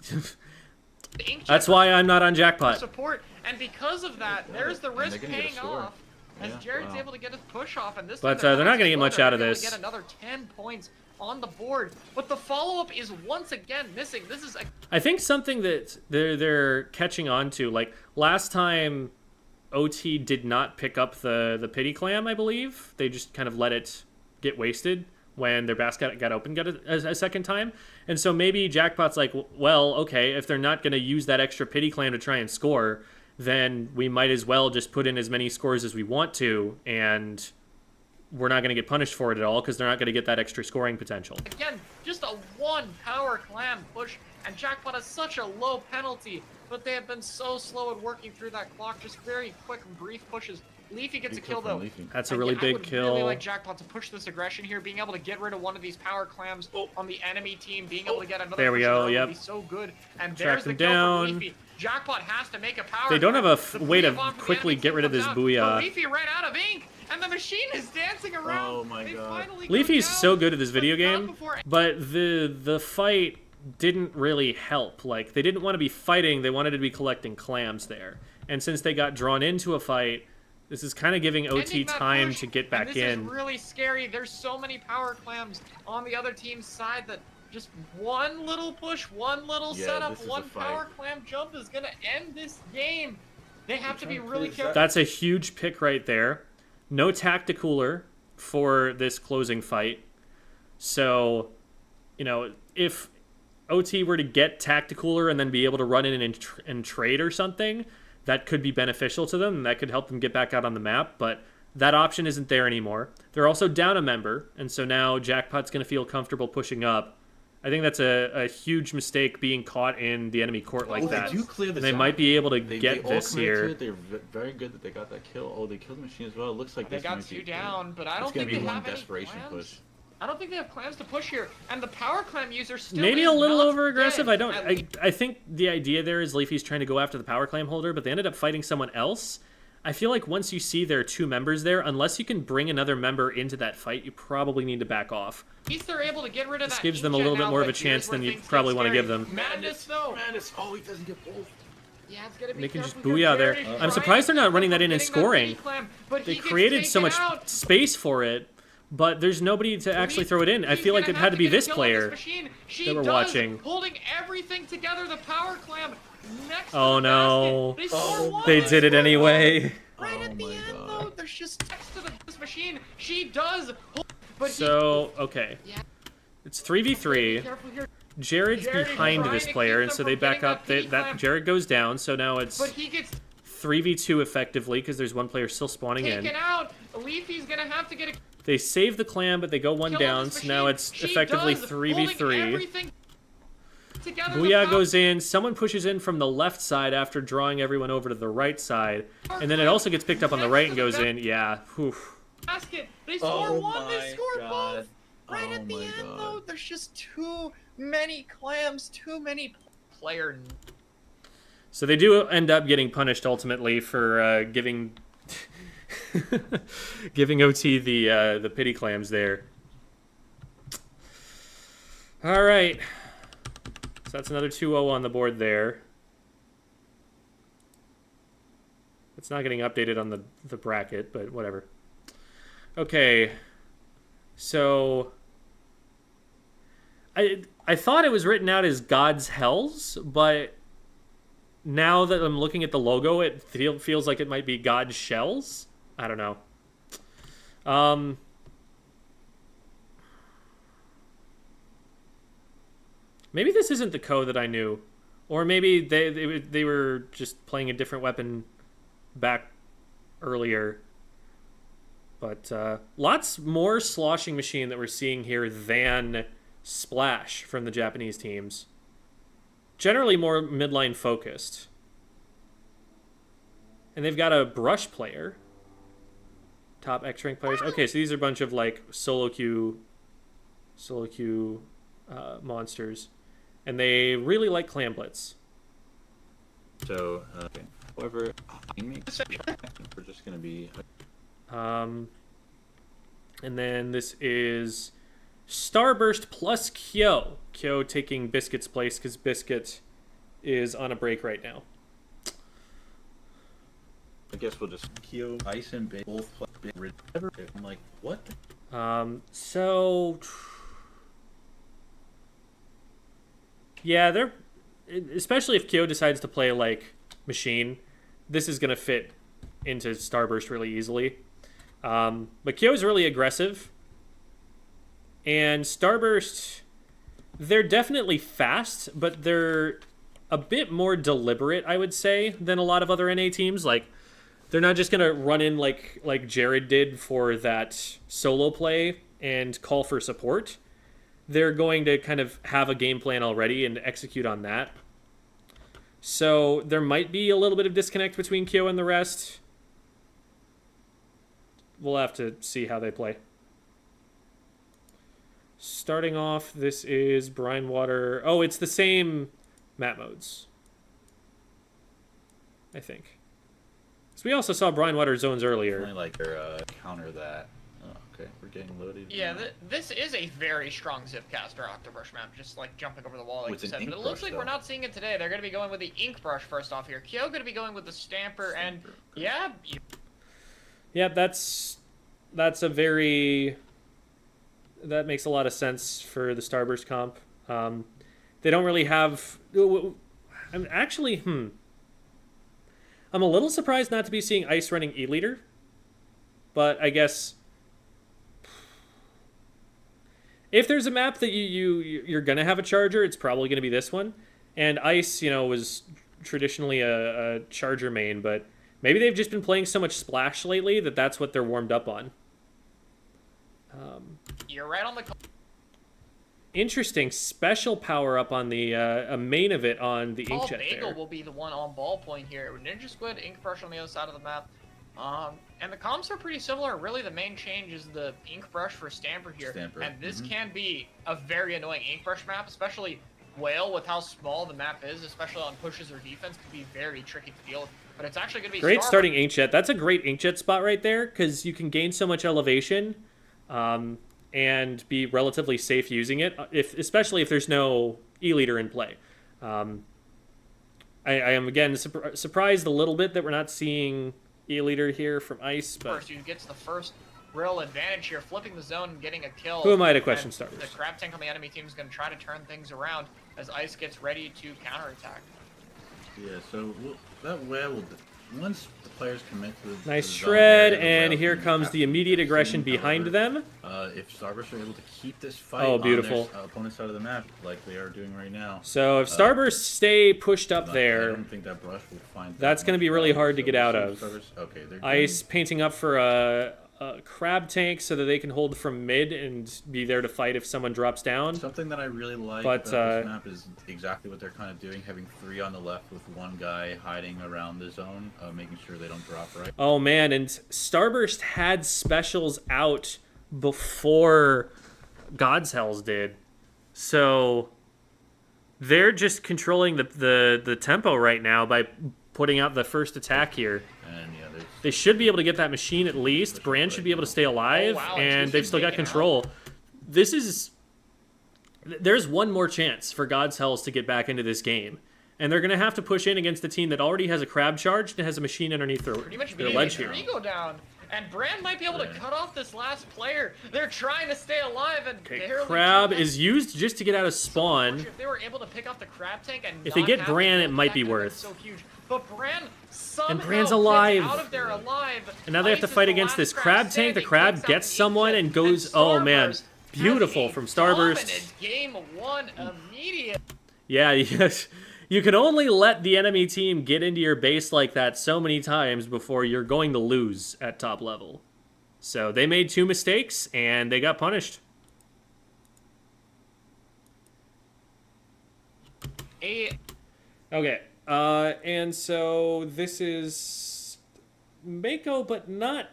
the inkjet That's why I'm not on for jackpot. support, and because of that, there's the they're risk gonna get a paying score. off. As Yeah, Jared's wow. able to get his push off, and this But, time they're not gonna gonna get much out of this. Get another 10 points on the board, but the follow-up is once again missing. This is a I think something that they're catching on to, like last time, OT did not pick up the pity clam. I believe they just kind of let it get wasted when their basket got open a second time. And so maybe Jackpot's like, well, okay, if they're not going to use that extra pity clam to try and score, then we might as well just put in as many scores as we want to, and we're not going to get punished for it at all because they're not going to get that extra scoring potential. again just a one power clam push, and Jackpot has such a low penalty, but they have been so slow at working through that clock. Just very quick and brief pushes. Leafy gets Big a kill from though. Leafy. That's a And really yeah, big I would kill. really like Jackpot to push this aggression here, being able to get rid of one of these power clams on the enemy team, being able to get another There we push go, would yep. be so good. And Track there's the them kill down. from Leafy. Jackpot has to make a power They don't clam. have a The way to free bomb from the quickly enemy get team rid of comes this out, booyah. But Leafy ran out of ink, and the machine is dancing around. Oh my They God. finally go Leafy's down, so good at this video but not game, before- but the fight didn't really help. Like, they didn't want to be fighting, they wanted to be collecting clams there. And since they got drawn into a fight, this is kind of giving OT Ending that time push, to get back and this in. is really scary. There's so many power clams on the other team's side that just one little push, one little Yeah, setup, this is a one fight. power clam jump is gonna end this game. They have to be trying to really clear careful. That's a huge pick right there. No tacticooler for this closing fight. So, you know, if OT were to get tacticooler and then be able to run in and trade or something, that could be beneficial to them, and that could help them get back out on the map, but that option isn't there anymore. They're also down a member, and so now Jackpot's going to feel comfortable pushing up. I think that's a huge mistake, being caught in the enemy court like Oh, that. they do clear this They out. might be able to They get all this committed to here. it. They're very good that they got that kill. Oh, they killed the machine as well. It looks like They this got might be two down, but I It's don't gonna think be they one have any desperation clams. push. I don't think they have clams to push here, and the power clam user still Maybe is a little not over aggressive. dead. I don't. At least I think the idea there is Leafy's trying to go after the power clam holder, but they ended up fighting someone else. I feel like once you see there are two members there, unless you can bring another member into that fight, you probably need to back off. At least they're able to get rid of This that gives them a inkjet little bit now, more of but a chance here's where than you things get probably want to give scary. them. Madness though. Madness. Oh, he doesn't get both. Yeah, it's gonna be They can just careful here. booyah there. Jared is I'm trying surprised they're to not keep running up that in with and getting scoring. mini clam, but They he gets created so taken much out. space for it, but there's nobody to actually throw it in. I He's feel like gonna it had have to be get a this kill on player. machine. She that we're does, watching. holding everything together. The power clam next to Oh the no. basket. They score one. They did it score anyway. one. Right Oh at the my end, God. though, there's just next to this machine. She does, but So, okay. Yeah. It's be 3v3. careful here. Jared's Jared is behind trying this to player, keep and them so they from back getting up. that pity That clam. Jared goes down, so now it's But he gets 3v2 effectively because there's one player still spawning taken in. out. Leafy's gonna have to get a They save the clam, but they go one kill on down, this so now machine. it's She effectively does, 3v3. holding everything together. The Booyah power goes in, someone pushes in from the left side after drawing everyone over to the right side, and then it also gets picked up on the right and goes in. Yeah, whew. basket. They score one. They score God. both. Right Oh at the my end, God. though, there's just too many clams, too many player. So they do end up getting punished ultimately for giving giving OT the pity clams there. All right, so that's another 2-0 on the board there. It's not getting updated on the bracket, but whatever. Okay, so I thought it was written out as God's Hells, but now that I'm looking at the logo, it feels like it might be God's Shells. I don't know. Maybe this isn't the code that I knew, or maybe they were just playing a different weapon back earlier. But lots more sloshing machine that we're seeing here than Splash from the Japanese teams. Generally more midline focused. And they've got a brush player. Top X rank players. Okay, so these are a bunch of like solo queue monsters, and they really like clam blitz. So, okay. However, we're just gonna be. And then this is Starburst plus Kyo. Kyo taking Biscuit's place because Biscuit is on a break right now. I guess we'll just Kyo, Ice, and Big both play big. I'm like, what? So yeah, they're especially if Kyo decides to play like Machine, this is gonna fit into Starburst really easily. But Kyo's really aggressive, and Starburst, they're definitely fast, but they're a bit more deliberate, I would say, than a lot of other NA teams. Like, they're not just gonna run in like Jared did for that solo play and call for support. They're going to kind of have a game plan already and execute on that. So there might be a little bit of disconnect between Kyo and the rest. We'll have to see how they play. Starting off, this is Brine Water. Oh, it's the same map modes, I think. So we also saw Brine Water zones earlier. Only like their counter that. Oh, okay, we're getting loaded. Yeah, this is a very strong Zipcaster Octobrush map, just like jumping over the wall like With you an said. ink But it looks brush, like we're though. not seeing it today. They're going to be going with the Ink Brush first off here. Kyo going to be going with the Stamper, and yeah, Yeah, that's a very... That makes a lot of sense for the Starburst comp. They don't really have... I'm actually, I'm a little surprised not to be seeing Ice running E-Leader. But I guess... If there's a map that you're going to have a Charger, it's probably going to be this one. And Ice, was traditionally a Charger main, but maybe they've just been playing so much Splash lately that that's what they're warmed up on. you're right on the... Interesting special power up on the a main of it on the Ball Inkjet Bagel there. will be the one on ball point here. Ninja Squid, Ink Brush on the other side of the map. And the comps are pretty similar. Really, the main change is the Ink Brush for Stamper here. Stamper, And this can be a very annoying Ink Brush map, especially Whale with how small the map is, especially on pushes or defense, could be very tricky to deal with. But it's actually going to be Great Starburst. starting Inkjet. That's a great Inkjet spot right there because you can gain so much elevation and be relatively safe using it, especially if there's no E-Leader in play. I am, again, surprised a little bit that we're not seeing E-Leader here from Ice. But First, who gets the first real advantage here, flipping the zone and getting a kill. Who am I to question And Starburst? The Crab Tank on the enemy team is going to try to turn things around as Ice gets ready to counterattack. Yeah, so that Whale will... Once the players commit to the nice zone shred, area, and Whale here can comes have the immediate the aggression scene. behind However, them. If Starburst are able to keep this fight Oh, on beautiful. their opponent's side of the map, like they are doing right now, So if Starburst stay pushed up I there, don't think that brush will find. that's going to be really hard to get out of. Okay, they're Ice painting up for a Crab Tank so that they can hold from mid and be there to fight if someone drops down. Something that I really like But, about this map is exactly what they're kind of doing, having 3 on the left with 1 guy hiding around the zone, making sure they don't drop right. Oh man, and Starburst had specials out before God's Hells did. So they're just controlling the tempo right now by putting out the first attack here. And yeah, They should be able to get that machine at least. Brand should be able to stay alive, Oh, wow, and it's they've still got taken control. This is... There's one more chance for God's Hells to get back into this game. And they're going to have to push in against a team that already has a crab charged and has a machine underneath Pretty much their beating ledge the here. Trigo down. And Brand might be able to cut off this last player. They're trying to stay alive and Okay, barely crab took it. is used just to get out of spawn. If they were able to pick off the Crab Tank and If they not get have Bran, the it kill, might that be could've been worth. so huge. But Bran somehow Brand's gets alive. out of there alive. And now they have to Ice is fight the against last this crab tank. The standing, crab takes out gets the someone Inkjet, and goes... and Oh man, Starburst beautiful has a from Starburst. dominant Game 1 immediate. Yeah, yes. You can only let the enemy team get into your base like that so many times before you're going to lose at top level. So they made 2 mistakes, and they got punished. Okay, and so this is Mako, but not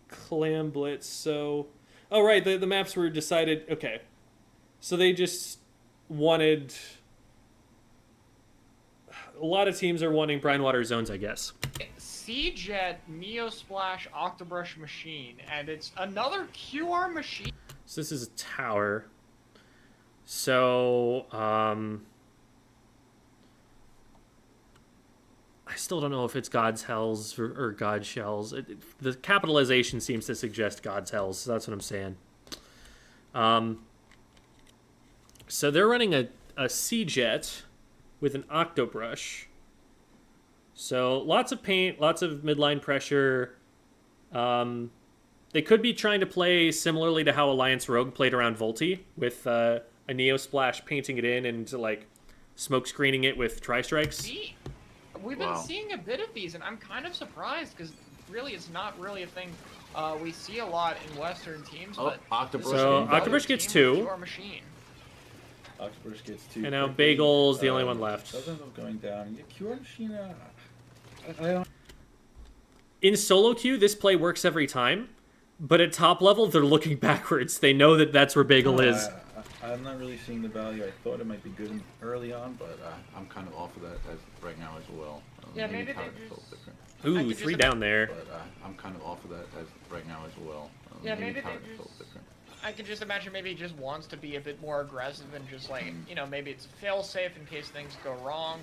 Clam Blitz. So, oh right, the maps were decided. Okay, so they just wanted. A lot of teams are wanting brine water zones, I guess. C-Jet, Neo Splash, Octobrush Machine, and it's another QR machine. So this is a tower. So, I still don't know if it's God's Hells or God's Shells. The capitalization seems to suggest God's Hells, so that's what I'm saying. So they're running a C-Jet with an Octobrush. So lots of paint, lots of midline pressure. They could be trying to play similarly to how Alliance Rogue played around Volti, with a Neo Splash painting it in and like smoke screening it with tri-strikes. We've been seeing a bit of these, and I'm kind of surprised because really it's not really a thing we see a lot in Western teams. Oh, but Octobrush. So Octobrush gets 2. Octobrush gets 2. And now Bagel's the only one left. Doesn't end up going down. Yeah, QR Machine. I don't. In solo queue, this play works every time, but at top level, they're looking backwards. They know that that's where Bagel is. I'm not really seeing the value. I thought it might be good early on, but I'm kind of off of that right now as well. Yeah, maybe Tyler's they a little just... different. Ooh, 3 down there. But I'm kind of off of that right now as well. Yeah, maybe Tyler's they a little just... different. I can just imagine maybe he just wants to be a bit more aggressive and just like, you know, maybe it's fail-safe in case things go wrong.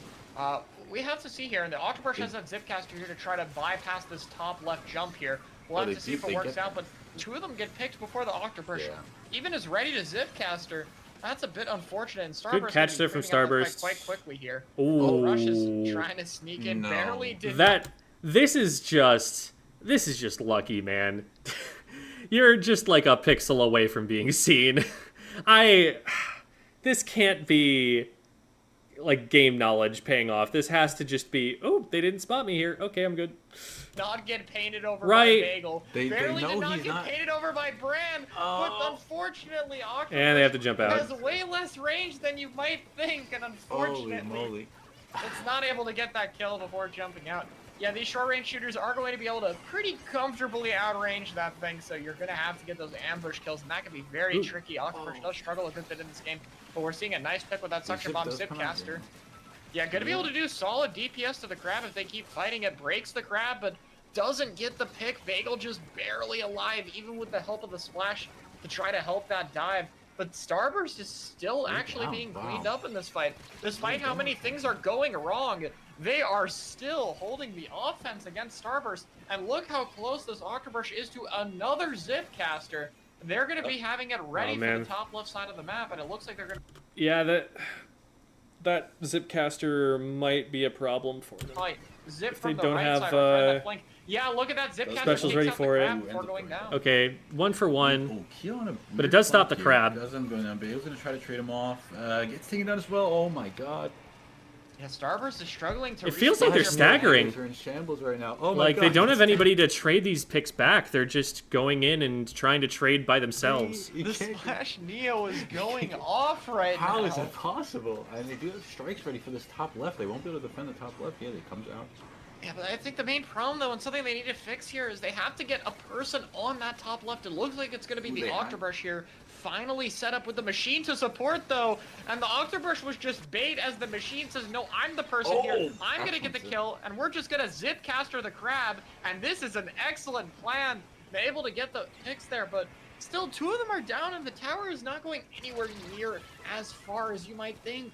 We have to see here, and the Octobrush has that Zipcaster here to try to bypass this top left jump here. We'll have to see if it works out, but 2 of them get picked before the Octobrush even is ready to Zipcaster. That's a bit unfortunate. And Starburst Good catch there from Starburst. Quite quickly here. Ooh. Rush is trying to sneak in, barely did. This is just lucky, man. You're just like a pixel away from being seen. This can't be like game knowledge paying off. This has to just be, oh, they didn't spot me here. Okay, I'm good. Not get painted over by Bagel. They Barely know did not he's get not... painted over by Bran, but unfortunately, Octobrush and they have to jump out. has way less range than you might think, and unfortunately, it's not able to get that kill before jumping out. Yeah, these short-range shooters are going to be able to pretty comfortably outrange that thing, so you're going to have to get those ambush kills, and that can be very tricky. Octobrush does struggle a good bit in this game, but we're seeing a nice pick with that Suction Bomb Zipcaster. Yeah, going to be able to do solid DPS to the Crab if they keep fighting. It breaks the Crab, but doesn't get the pick. Bagel just barely alive, even with the help of the splash to try to help that dive. But Starburst is still actually being cleaned up in this fight. Despite how many things are going wrong, they are still holding the offense against Starburst. And look how close this Octobrush is to another Zipcaster. They're going to be having it ready for the top left side of the map, and it looks like they're going to... Yeah, that Zipcaster might be a problem for them. Zip if from they the don't right have side, that flank. Yeah, look at that Zipcaster. Specials ready for it. Before going down. Okay, 1 for 1. Oh, but it does stop the Crab. Doesn't go down. Bale's going to try to trade him off. Gets taken down as well. Oh my god. Yeah, Starburst is struggling to... It feels like they're staggering. They're in shambles right now. Oh my like, god. they don't have anybody to trade these picks back. They're just going in and trying to trade by themselves. The Slash Neo is going off right now. How is that possible? And they do have strikes ready for this top left. They won't be able to defend the top left. Yeah, they comes out. Yeah, but I think the main problem, though, and something they need to fix here is they have to get a person on that top left. It looks like it's going to be the Octobrush here. Finally set up with the machine to support, though. And the Octobrush was just bait as the machine says, no, I'm the person here. I'm going to get the kill, and we're just going to Zipcaster the Crab. And this is an excellent plan. They're able to get the picks there, but still 2 of them are down, and the tower is not going anywhere near as far as you might think.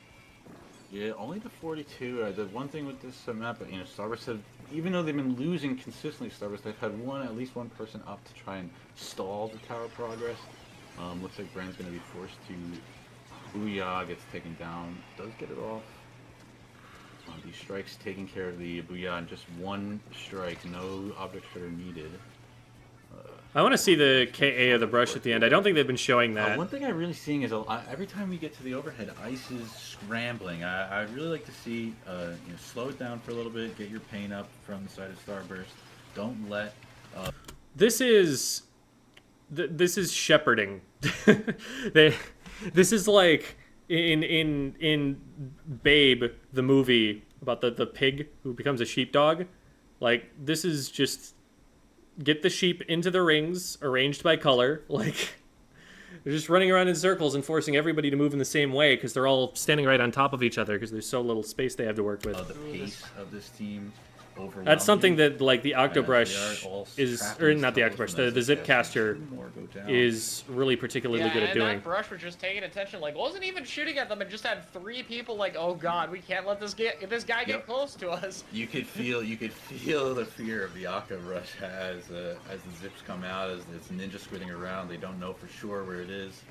Yeah, only the 42. The one thing with this map, you know, Starburst said, even though they've been losing consistently, Starburst, they've had at least one person up to try and stall the tower progress. Looks like Brand's going to be forced to... Booyah gets taken down. Does get it off. These strikes taking care of the Booyah in just 1 strike. No objects that are needed. I want to see the KA of the brush at the end. I don't think they've been showing that. One thing I'm really seeing is every time we get to the overhead, Ice is scrambling. I really like to see, you know, slow it down for a little bit, get your pain up from the side of Starburst. Don't let... This is shepherding. This is like in Babe, the movie about the pig who becomes a sheepdog. Like, this is just get the sheep into the rings arranged by color. Like, they're just running around in circles and forcing everybody to move in the same way because they're all standing right on top of each other because there's so little space they have to work with. The pace of this team overwhelming. That's something that, like, the They are Octobrush all is, trapped or in not the couples Octobrush, from the that Zip Zipcaster. Caster Two more go down. is really particularly good at and doing. that brush was just taking attention, like, wasn't even shooting at them and just had 3 people like, oh god, we can't let this guy get Yep. close to us. You could feel the fear of the Octobrush as the zips come out, as it's ninja squidding around. They don't know for sure where it is.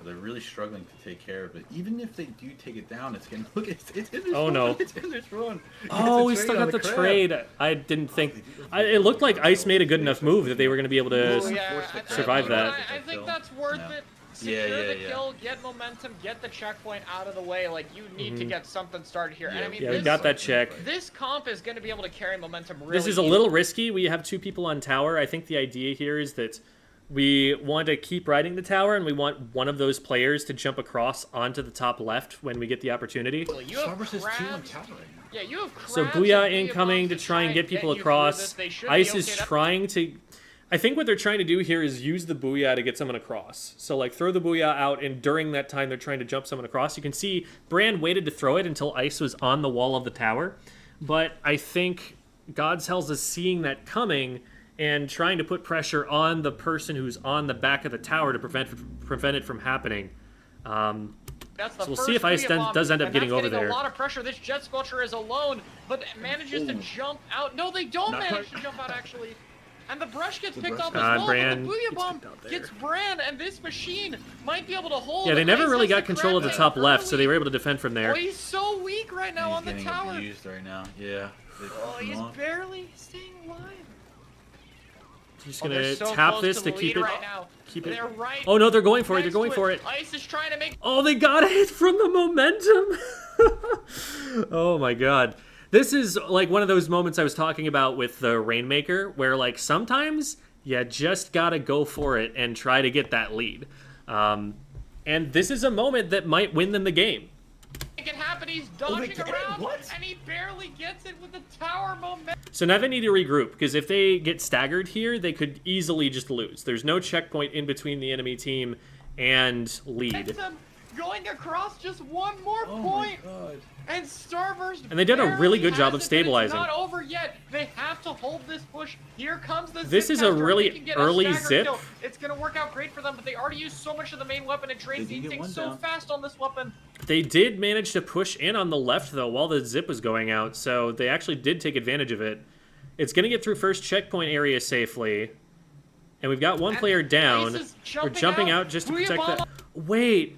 They're really struggling to take care of it. Even if they do take it down, it's getting it's in this Oh, run. no. It's in this run. Oh, we It's a still trade on got the crab. trade. I didn't think. It looked like Ice made a good enough move that they were going to be able to Oh, yeah, survive that. I think that's worth Yeah. it. Secure the Yeah. kill, get momentum, get the checkpoint out of the way. Like, you need to get something started here. And I mean, Yeah, we this, got that check. this comp is going to be able to carry momentum really This is a little risky. We have 2 people on tower. I think the idea here is that we want to keep riding the tower, and we want one of those players to jump across onto the top left when we get the opportunity. easily. You have Starburst is 2 on crabs. tower right now. Yeah, you have crabs So and Booyah incoming bombs to try and get people you through across. this. They should Ice be is okay. trying to... I think what they're trying to do here is use the Booyah to get someone across. So, like, throw the Booyah out, and during that time they're trying to jump someone across. You can see Brand waited to throw it until Ice was on the wall of the tower. But I think God's Hells is seeing that coming and trying to put pressure on the person who's on the back of the tower to prevent it from happening. That's the So we'll first see if Ice Booyah bomb, does end up and getting that's over there. A lot of pressure. This Jet Squelcher is alone, but manages to jump out. No, they don't Not manage quite. to jump out actually. And the brush gets The picked brush up as got- well. Brand But the Booyah gets bomb picked out there. gets Brand, and this machine might be able to hold. Yeah, they never Ice really has got the control of the crab top tank left, so early. they were able to defend from Oh, there. he's so weak right now on the He's tower. getting abused right now. Yeah. They Oh, cut him he's off. barely staying alive. Just Oh, gonna they're so tap close this to to the keep lead it. right now. Keep it. They're right. Oh no, they're going for it. They're next going to for it. Ice is trying to make. Oh, they got it from the momentum. Oh my god. This is like one of those moments I was talking about with the Rainmaker, where like sometimes you just gotta go for it and try to get that lead. And this is a moment that might win them the game. Make it happen. He's they dodging did it? around, What? and he barely gets it with the tower momentum. So now they need to regroup, because if they get staggered here, they could easily just lose. There's no checkpoint in between the enemy team and lead. Going across just one more Oh point, my god. and Starburst. And they did a really barely good job has of it, but stabilizing. It's not over yet. They have to hold this push. Here comes the. This Zip is a caster. really They can get early a stagger zip. kill. It's gonna work out great for them, but they already used so much of the main weapon, and Train's They did get eating one so down. fast on this weapon. They did manage to push in on the left, though, while the zip was going out, so they actually did take advantage of it. It's going to get through first checkpoint area safely. And we've got one And player down. Ice is We're jumping out just to Booyah protect bomb. that. Wait.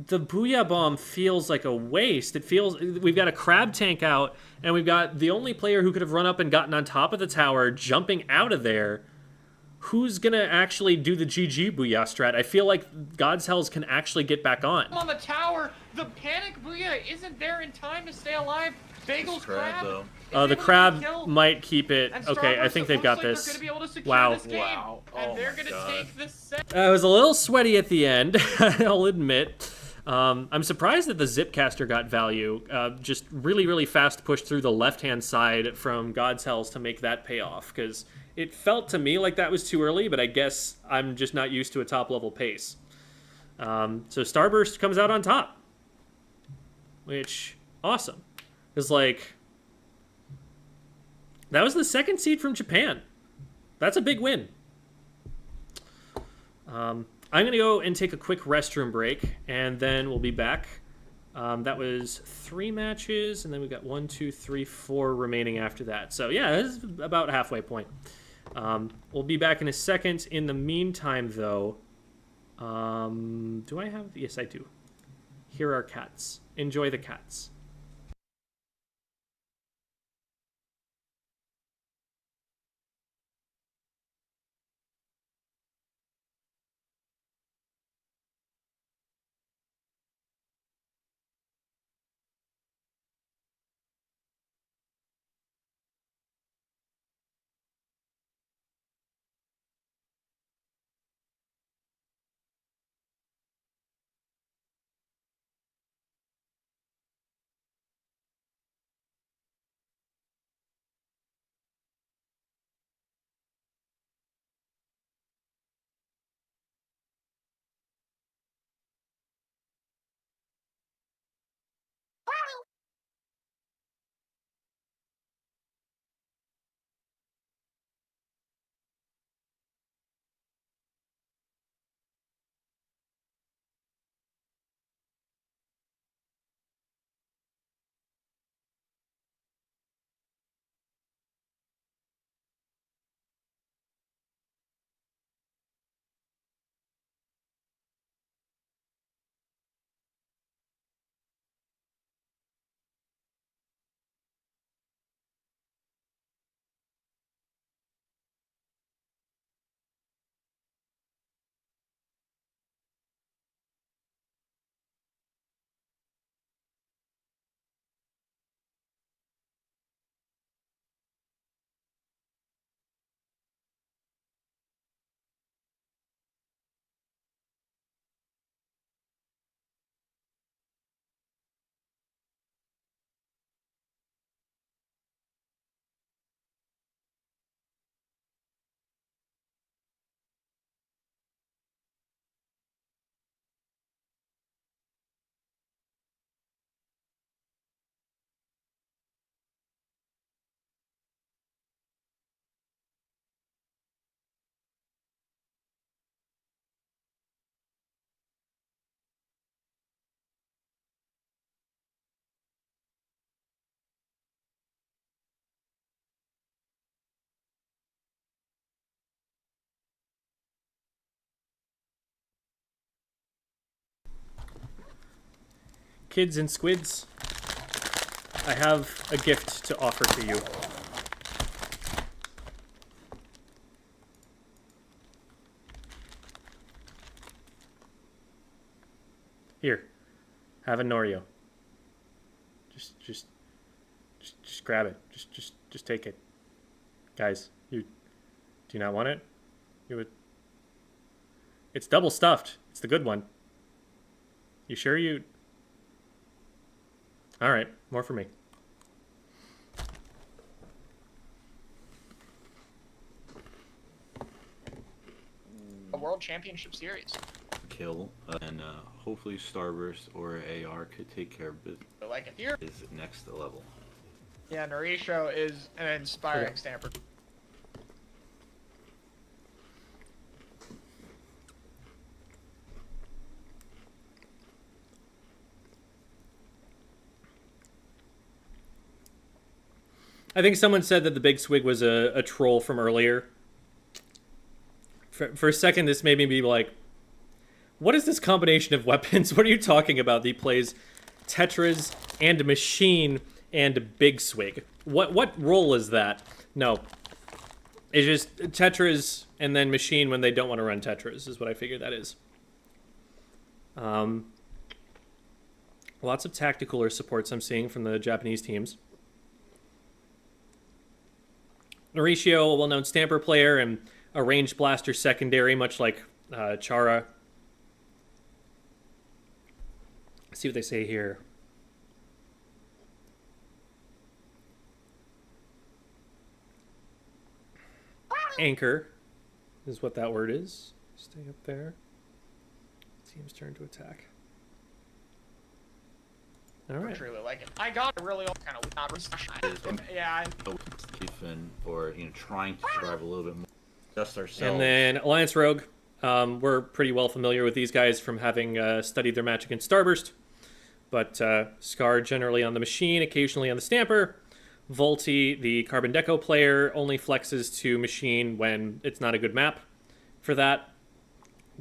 The Booyah Bomb feels like a waste. It feels... We've got a crab tank out, and we've got the only player who could have run up and gotten on top of the tower jumping out of there. Who's going to actually do the GG Booyah strat? I feel like God's Hells can actually get back on. On the tower, the panic Booyah isn't there in time to stay alive. Bagel's Crab, crab. though. is The able to crab kill. might keep it. And Okay, I Starburst, think it they've looks got like they're this. gonna be able to secure Wow. this game, Wow. and Oh they're my gonna God. take this set. I was a little sweaty at the end, I'll admit. I'm surprised that the Zipcaster got value. Just really, really fast push through the left-hand side from God's Hells to make that pay off, because it felt to me like that was too early, but I guess I'm just not used to a top-level pace. So Starburst comes out on top, which, awesome. Because, like, that was the second seed from Japan. That's a big win. I'm going to go and take a quick restroom break, and then we'll be back. That was 3 matches, and then we've got 1, 2, 3, 4 remaining after that. So, yeah, this is about halfway point. We'll be back in a second. In the meantime, though, do I have... Yes, I do. Here are cats. Enjoy the cats. kids and squids, I have a gift to offer to you. Here, have a Norio. Just grab it. Just take it. Guys, do you not want it? You would. It's double stuffed. It's the good one. You sure you? All right, more for me. A World Championship Series. Kill, and hopefully Starburst or AR could take care of it. Like it here. Is next level. Yeah, Narisho is an inspiring stamper. I think someone said that the Big Swig was a troll from earlier. For a second, this made me be like, what is this combination of weapons? What are you talking about? He plays Tetras and Machine and Big Swig. What role is that? No. It's just Tetras and then Machine when they don't want to run Tetras is what I figured that is. Lots of tactical supports I'm seeing from the Japanese teams. Mauricio, a well-known Stamper player and a range blaster secondary, much like Chara. Let's see what they say here. Anchor is what that word is. Stay up there. Team's turn to attack. All right. I truly like it. I got it really kind of not yeah. Or trying to survive a little bit more. Just ourselves. And then Alliance Rogue. We're pretty well familiar with these guys from having studied their match against Starburst. But Scar generally on the Machine, occasionally on the Stamper. Volti, the Carbon Deco player, only flexes to Machine when it's not a good map for that.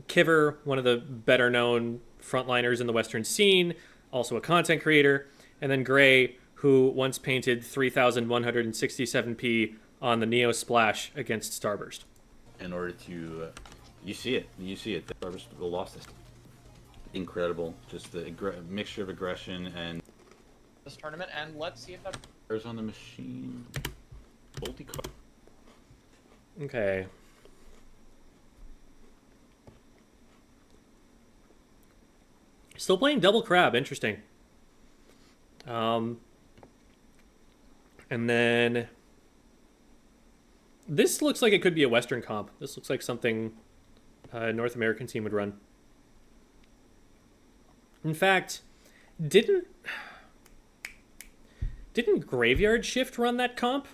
Kiver, one of the better known frontliners in the Western scene, also a content creator. And then Gray, who once painted 3167p on the Neo Splash against Starburst. In order to, you see it. Starburst lost this. Incredible, just the mixture of aggression and this tournament, and let's see if that. There's on the Machine. Multi-card. Okay. Still playing Double Crab. Interesting. And then this looks like it could be a Western comp. This looks like something a North American team would run. In fact, didn't Graveyard Shift run that comp?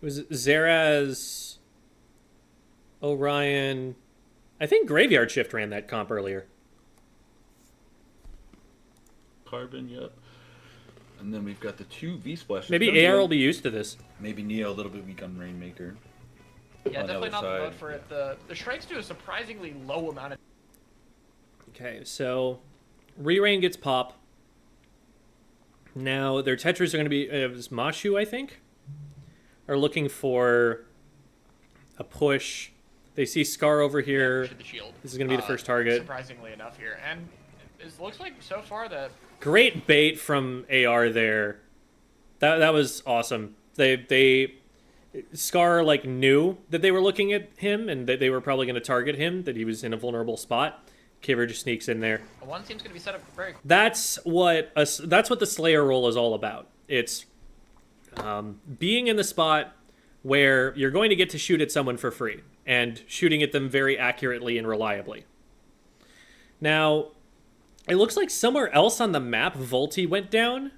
It was Zeraz, Orion. I think Graveyard Shift ran that comp earlier. Carbon, yep. And then we've got the two V-Splashes. Maybe AR will be used to this. Maybe Neo a little bit weak on Rainmaker. Yeah, definitely not the vote for it. The strikes do a surprisingly low amount of. Okay, so Re-Rain gets pop. Now their Tetras are going to be Mashu, I think, are looking for a push. They see Scar over here. The shield. This is going to be the first target. Surprisingly enough here, and it looks like so far that great bait from AR there. That was awesome. They Scar knew that they were looking at him and that they were probably going to target him. That he was in a vulnerable spot. Kiver just sneaks in there. One team's going to be set up very. That's what the Slayer role is all about. It's being in the spot where you're going to get to shoot at someone for free and shooting at them very accurately and reliably. Now, it looks like somewhere else on the map Volti went down,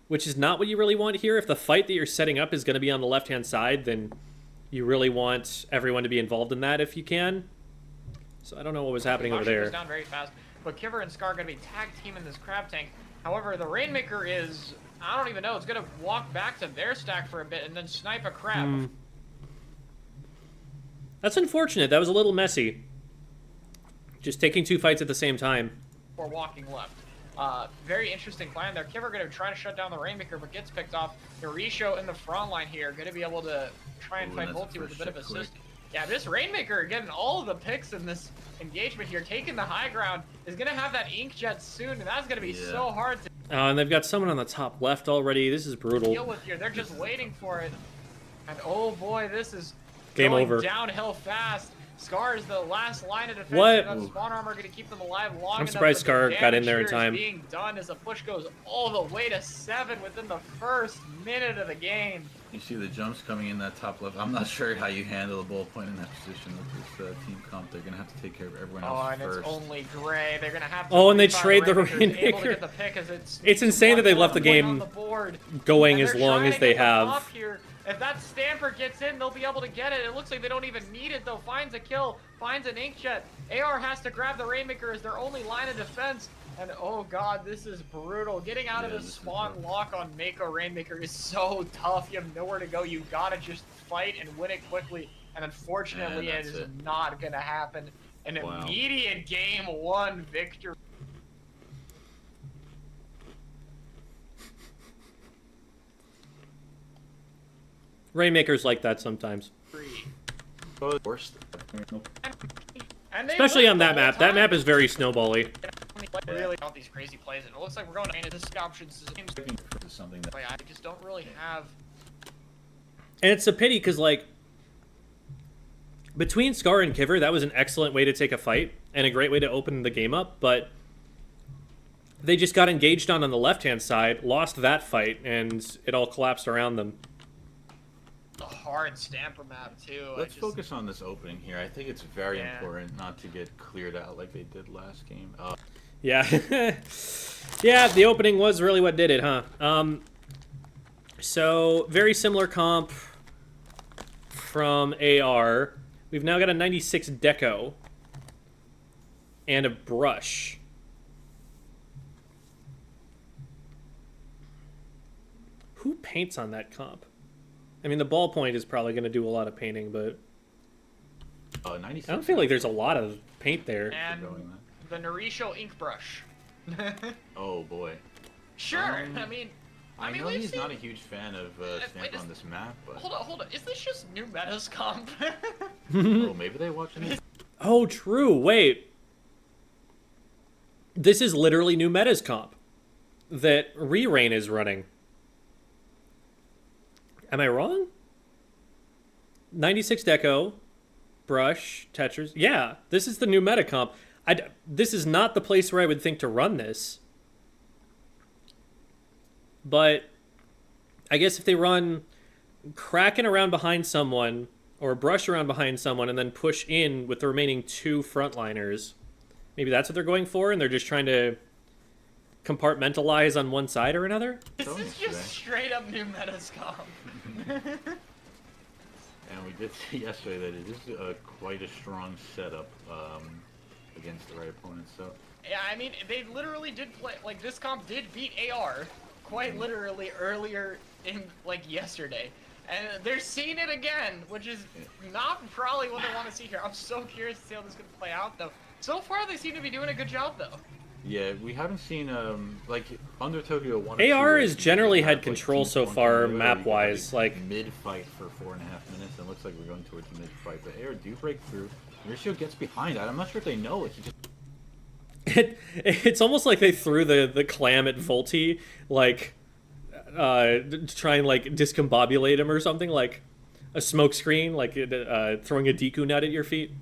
which is not what you really want here. If the fight that you're setting up is going to be on the left-hand side, then you really want everyone to be involved in that if you can. So I don't know what was happening over there. Goes down very fast, but Kiver and Scar are going to be tag team in this crab tank. However, the Rainmaker is, I don't even know, it's going to walk back to their stack for a bit and then snipe a crab. That's unfortunate. That was a little messy. Just taking two fights at the same time. before walking left. Very interesting plan there. Kiver going to try to shut down the Rainmaker, but gets picked off. Narisho in the front line here, going to be able to try and fight Volti with a bit of assist. Yeah, this Rainmaker getting all of the picks in this engagement here, taking the high ground, is going to have that Inkjet soon, and that's going to be so hard to and they've got someone on the top left already. This is brutal. deal with here. They're just waiting for it. And oh boy, this is Game going over. downhill fast. Scar is the last line of defense. What? That spawn armor going to keep them alive long enough. I'm surprised that Scar the got in there in damage time. here is being done as the push goes all the way to 7 within the first minute of the game. You see the jumps coming in that top left. I'm not sure how you handle a ball point in that position with this team comp. They're gonna have to take care of everyone else Oh, and first. it's only Gray. They're gonna have to. Oh, and they free fire trade the Rainmakers, able to Rainmaker. get the pick as It's insane that they left the game on the board. going And as they're long trying as to they get the have. pop here. If that Stamper gets in, they'll be able to get it. It looks like they don't even need it, though. Finds a kill, finds an Inkjet. AR has to grab the Rainmaker as their only line of defense. And oh god, this is brutal. Getting out of the spawn lock on Mako Rainmaker is so tough. You have nowhere to go. You gotta just fight and win it quickly. And unfortunately, it is not gonna happen. An immediate game 1 victory. Rainmakers like that sometimes. Worst. And they Especially win on the that whole map. That time. map is very snowbally. Really all these crazy plays, and it looks like we're going to this option seems Something that I just don't really have. And it's a pity because, like, between Scar and Kiver, that was an excellent way to take a fight and a great way to open the game up, but they just got engaged on the left-hand side, lost that fight, and it all collapsed around them. A hard Stamper map, too. Let's focus on this opening here. I think it's very important not to get cleared out like they did last game. Yeah. Yeah, the opening was really what did it, huh? So, very similar comp from AR. We've now got a 96 deco and a brush. Who paints on that comp? I mean, the ballpoint is probably going to do a lot of painting, but 96. I don't feel like there's a lot of paint there. And the Narisho ink brush. Oh boy. Sure. I mean, know he's not a huge fan of Stamp on this map, but hold on. Is this just new metas comp? oh, maybe they watching it. Oh, true. Wait. This is literally new metas comp that Re-Rain is running. Am I wrong? 96 deco, brush, Tetris. Yeah, this is the new meta comp. This is not the place where I would think to run this. But I guess if they run Kraken around behind someone or brush around behind someone and then push in with the remaining 2 frontliners, maybe that's what they're going for, and they're just trying to compartmentalize on one side or another? This is just straight up new metas comp. And we did see yesterday that it is quite a strong setup against the right opponent. So Yeah, I mean, they literally did play, like, this comp did beat AR quite literally earlier in, like, yesterday. And they're seeing it again, which is not probably what they want to see here. I'm so curious to see how this is going to play out, though. So far, they seem to be doing a good job, though. yeah, we haven't seen like under Tokyo 1. AR has generally had control so far map-wise, like mid-fight for 4.5 minutes, and it looks like we're going towards mid-fight. But AR do break through. Mauricio gets behind that. I'm not sure if they know it. He just it's almost like they threw the clam at Volti, like to try and like discombobulate him or something, like a smoke screen, like throwing a Deku nut at your feet,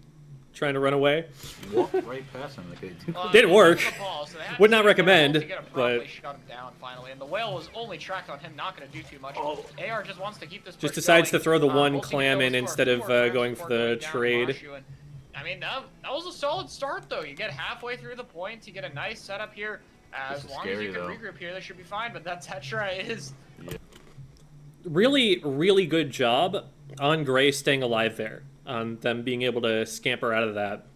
trying to run away. walked right past him. Like Didn't work. Ball, so Would not recommend, but but shut him down finally. And the whale was only tracked on him, not going to do too much. AR just wants to keep this. just push decides going. to throw the one Volti clam goes in for instead of 4 times going for before the down trade. Mashu, and, I mean, that was a solid start, though. You get halfway through the points, you get a nice setup here. As long as you can regroup here, they should be fine. But that Tetra is Really, really good job on Gray staying alive there, on them being able to scamper out of that.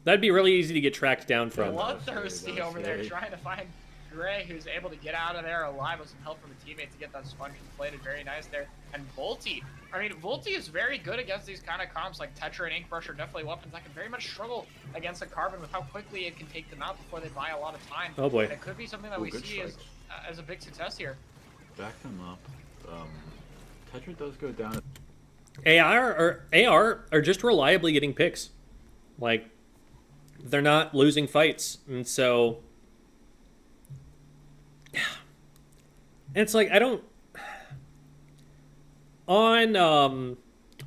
That'd be really easy to get tracked down from. bloodthirsty over there, trying to find Gray, who's able to get out of there alive with some help from a teammate to get that sponge inflated. Very nice there. And Volty. I mean, Volty is very good against these kind of comps, like Tetra and Inkbrush are definitely weapons that can very much struggle against a Carbon with how quickly it can take them out before they buy a lot of time. Oh boy. And it could be something that we see as a big success here. Back them up. Tetra does go down. AR are just reliably getting picks. Like, they're not losing fights. And so... And it's like, I don't... On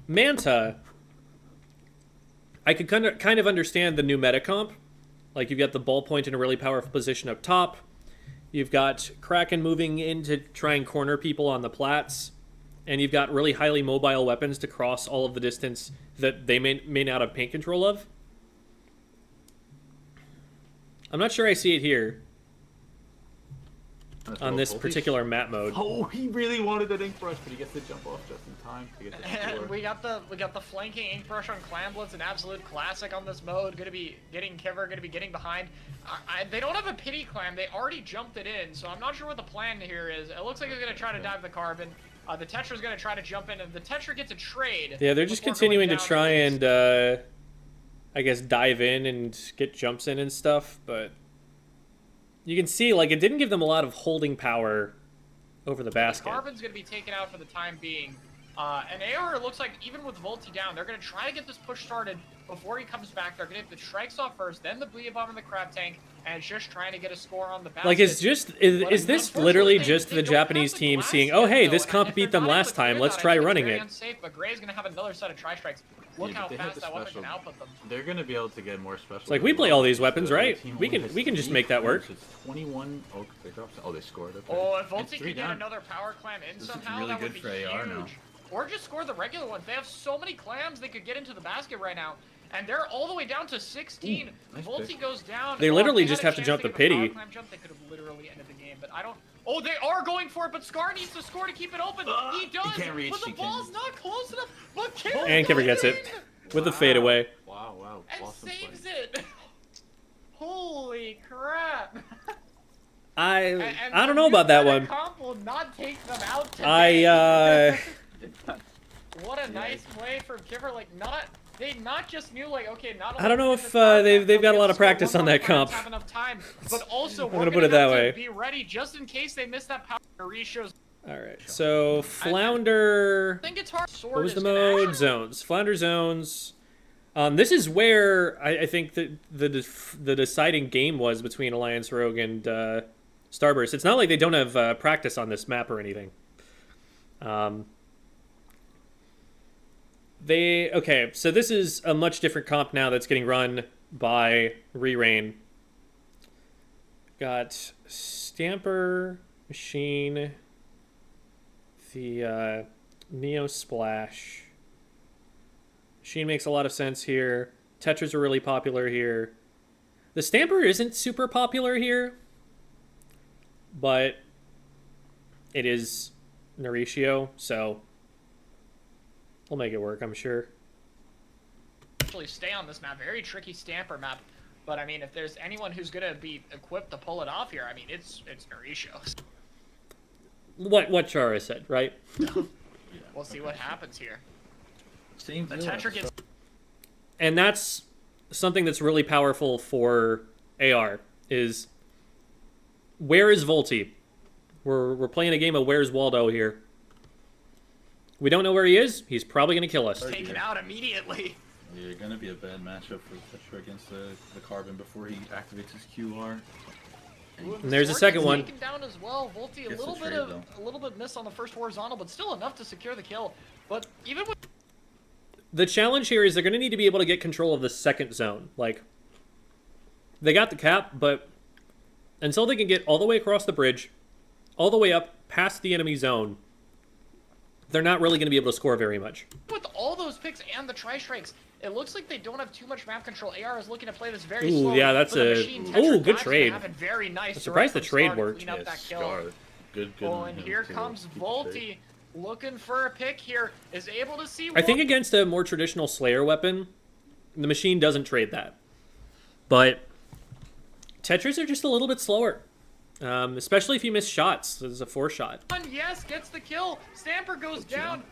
Manta, I could kind of understand the new meta comp. Like, you've got the ballpoint in a really powerful position up top. You've got Kraken moving in to try and corner people on the plats. And you've got really highly mobile weapons to cross all of the distance that they may not have paint control of. I'm not sure I see it here on this particular map mode. Oh, he really wanted that ink brush, but he gets to jump off just in time to get the score. we got the flanking ink brush on Clamblitz, an absolute classic on this mode. Gonna be getting Kiver, gonna be getting behind. They don't have a pity clam. They already jumped it in, so I'm not sure what the plan here is. It looks like they're gonna try to dive the Carbon. The Tetra's gonna try to jump in, and the Tetra gets a trade. Yeah, they're just continuing to try and, I guess, dive in and get jumps in and stuff, but you can see, like, it didn't give them a lot of holding power over the basket. The Carbon's gonna be taken out for the time being. And AR looks like, even with Volty down, they're gonna try to get this push started before he comes back. They're gonna get the strikes off first, then the Booyah Bomb and the Crab Tank, and it's just trying to get a score on the basket. Like, is this literally just the Japanese team seeing, oh, hey, this comp beat them last time, let's try running it? Unsafe, but Gray's gonna have another set of tri-strikes. Look how fast that weapon can output them. They're gonna be able to get more special. It's like, we play all these weapons, right? We can just make that work. It's 21. Oh, they dropped. Oh, they scored. Okay. Oh, if Volty can get another power clam in this somehow, really that would good be for huge. AR now. Or just score the regular ones. They have so many clams they could get into the basket right now. And they're all the way down to 16. Nice Volty pick. goes down. They literally If just had have a to chance jump the get a power pity. clam jump, they could have literally ended the game, but I don't... Oh, they are going for it, but Scar needs to score to keep it open. He does, can't reach, but the he ball's can't. not close enough. But Kiver And Kiver gets it with the fadeaway. Wow. and Awesome saves play. it. Holy crap. I And don't the know about that new one. meta comp will not take them out today. What a nice play from Kiver. Like, they not just knew, like, okay, not only I don't know did if the power they've clam got a get lot the of score, practice one on more that comp. have enough time, but also I'm we're gonna put it that have to way. be ready just in case they miss that power. Mauricio's All right, so Flounder. I think it's hard. Sword What was is the gonna mode? actually- Zones. Flounder zones. This is where I think that the deciding game was between Alliance Rogue and Starburst. It's not like they don't have practice on this map or anything. Okay, so this is a much different comp now that's getting run by Re-Rain. Got Stamper, Machine, the Neo Splash. Machine makes a lot of sense here. Tetras are really popular here. The Stamper isn't super popular here, but it is Mauricio, so we'll make it work, I'm sure. Actually stay on this map. Very tricky Stamper map. But I mean, if there's anyone who's gonna be equipped to pull it off here, I mean, it's Mauricio. What Chara said, right? We'll see what happens here. Same The deal. Tetra gets And that's something that's really powerful for AR, is where is Volty? We're playing a game of where's Waldo here. We don't know where he is. He's probably going to kill us. taken out immediately. Yeah, gonna be a bad matchup for Tetra against the Carbon before he activates his QR. And there's a Sword second gets one. Taken down as well. Volty Gets the trade, a little bit miss on the first horizontal, but still enough to secure the kill. But even with The challenge here is they're going to need to be able to get control of the second zone. Like, they got the cap, but until they can get all the way across the bridge, all the way up past the enemy zone, they're not really going to be able to score very much. all those picks and the tri-strikes, it looks like they don't have too much map control. AR is looking to play this very Ooh, slowly. yeah, that's but the a- machine ooh, Tetra good dives trade. have it very nice. I'm surprised right the from trade start to worked. clean up Yeah, that kill. Scar. Good Oh, on and him here to comes keep the Volty, trade. looking for a pick here, is able to see. I think Volty. against a more traditional Slayer weapon, the machine doesn't trade that. But Tetras are just a little bit slower. Especially if you miss shots. This is a 4-shot. Yes, gets the kill. Stamper goes down.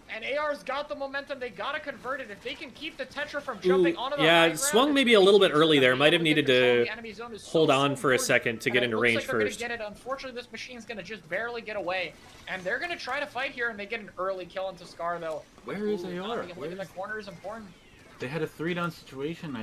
And AR's got the momentum. They gotta convert it. If they can keep the Tetra from jumping onto the high yeah, ground, swung it's maybe a really little bit huge for early them. there. Being Might have able to needed get control of to the enemy zone is hold so on for a important. second to get And it into looks range like they're gonna first. get it. Unfortunately, this machine's gonna just barely get away. And they're gonna try to fight here, and they get an early kill into Scar, though. Where is AR? Look Where at the is- corner is important. They had a 3-down situation.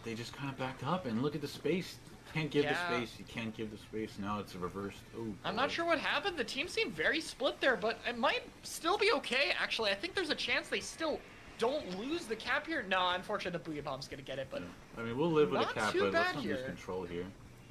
They just kind of backed up, and look at the space. Can't give the space. You can't give the space. Now it's reversed. Oh, I'm not sure what happened. The team seemed very split there, but it might still be okay, actually. I think there's a chance they still don't lose the cap here. No, unfortunately, the Booyah Bomb's gonna get it, but... I mean, we'll live with a Not cap, too but let's bad not lose here. control here.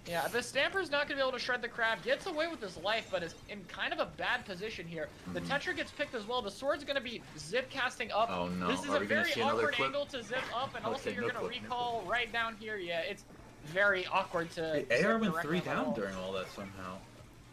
Yeah, the Stamper's not going to be able to shred the crab. Gets away with his life, but is in kind of a bad position here. The Tetra gets picked as well. The Sword's going to be zip casting up. Oh, no. This is Are a we gonna very see another awkward clip? angle to zip up, and also Okay, you're no going to clip, no recall right down here. Yeah, it's very awkward to Hey, AR zip went directly 3 on the down wall. during all that somehow.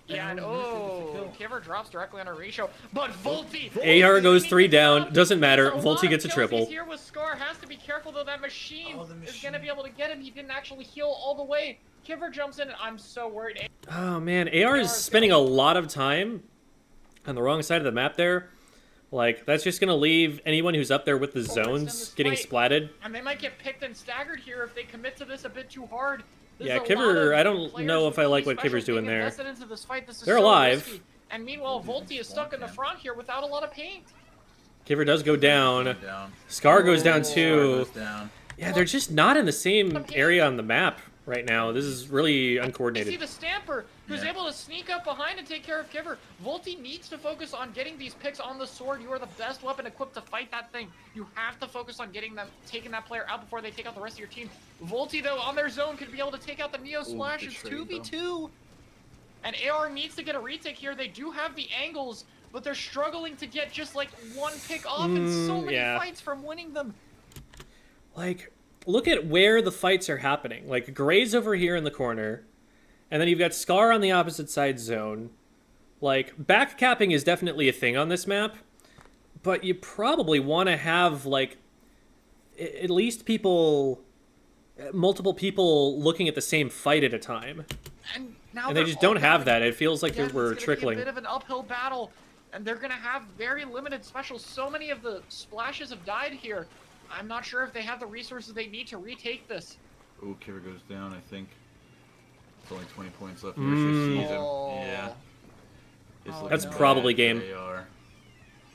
Yeah, and AR was missing the kill. Kiver drops directly on a ratio, but Volti! AR goes 3 needs to down. stop. Doesn't matter. It's a Volti lot of gets a kills. triple. He's here with Scar. Has to be careful though. That machine is going to be able to get him. He didn't actually heal all the way. Kiver jumps in, and I'm so worried. Oh man, AR is spending a lot of time on the wrong side of the map there. Like, that's just gonna leave anyone who's up there with the zones getting splatted. And they might get picked and staggered here if they commit to this a bit too hard. Yeah, Kiver, I don't know if I like what Kiver's doing there. They're alive. And meanwhile, Volti is stuck in the front here without a lot of paint. Kiver does go down. Down. Scar goes down Scar too. goes down. Yeah, they're just not in the same area on the map right now. This is really You see uncoordinated. the Stamper, who's able to sneak up behind and take care of Kiver. Volti needs to focus on getting these picks on the sword. You are the best weapon equipped to fight that thing. You have to focus on getting them, taking that player out before they take out the rest of your team. Volti, though, on their zone, could be able to take out the Neo Splash. It's betrayed, 2v2. And AR needs to get a retake here. They do have the angles, but they're struggling to get just like one pick off and so many fights from winning them. Like, look at where the fights are happening. Like, Gray's over here in the corner, and then you've got Scar on the opposite side zone. Like, backcapping is definitely a thing on this map, but you probably want to have, like, at least multiple people looking at the same fight at a time. And now And they they're just all don't have going that. It feels like Yes, we're it's gonna trickling. be a bit of an uphill battle, and they're gonna have very limited specials. So many of the splashes have died here. I'm not sure if they have the resources they need to retake this. Oh, Kiver goes down, I think. It's only 20 points left. Mercer sees him. Oh. Yeah. It's Oh, looking That's bad probably for game. AR.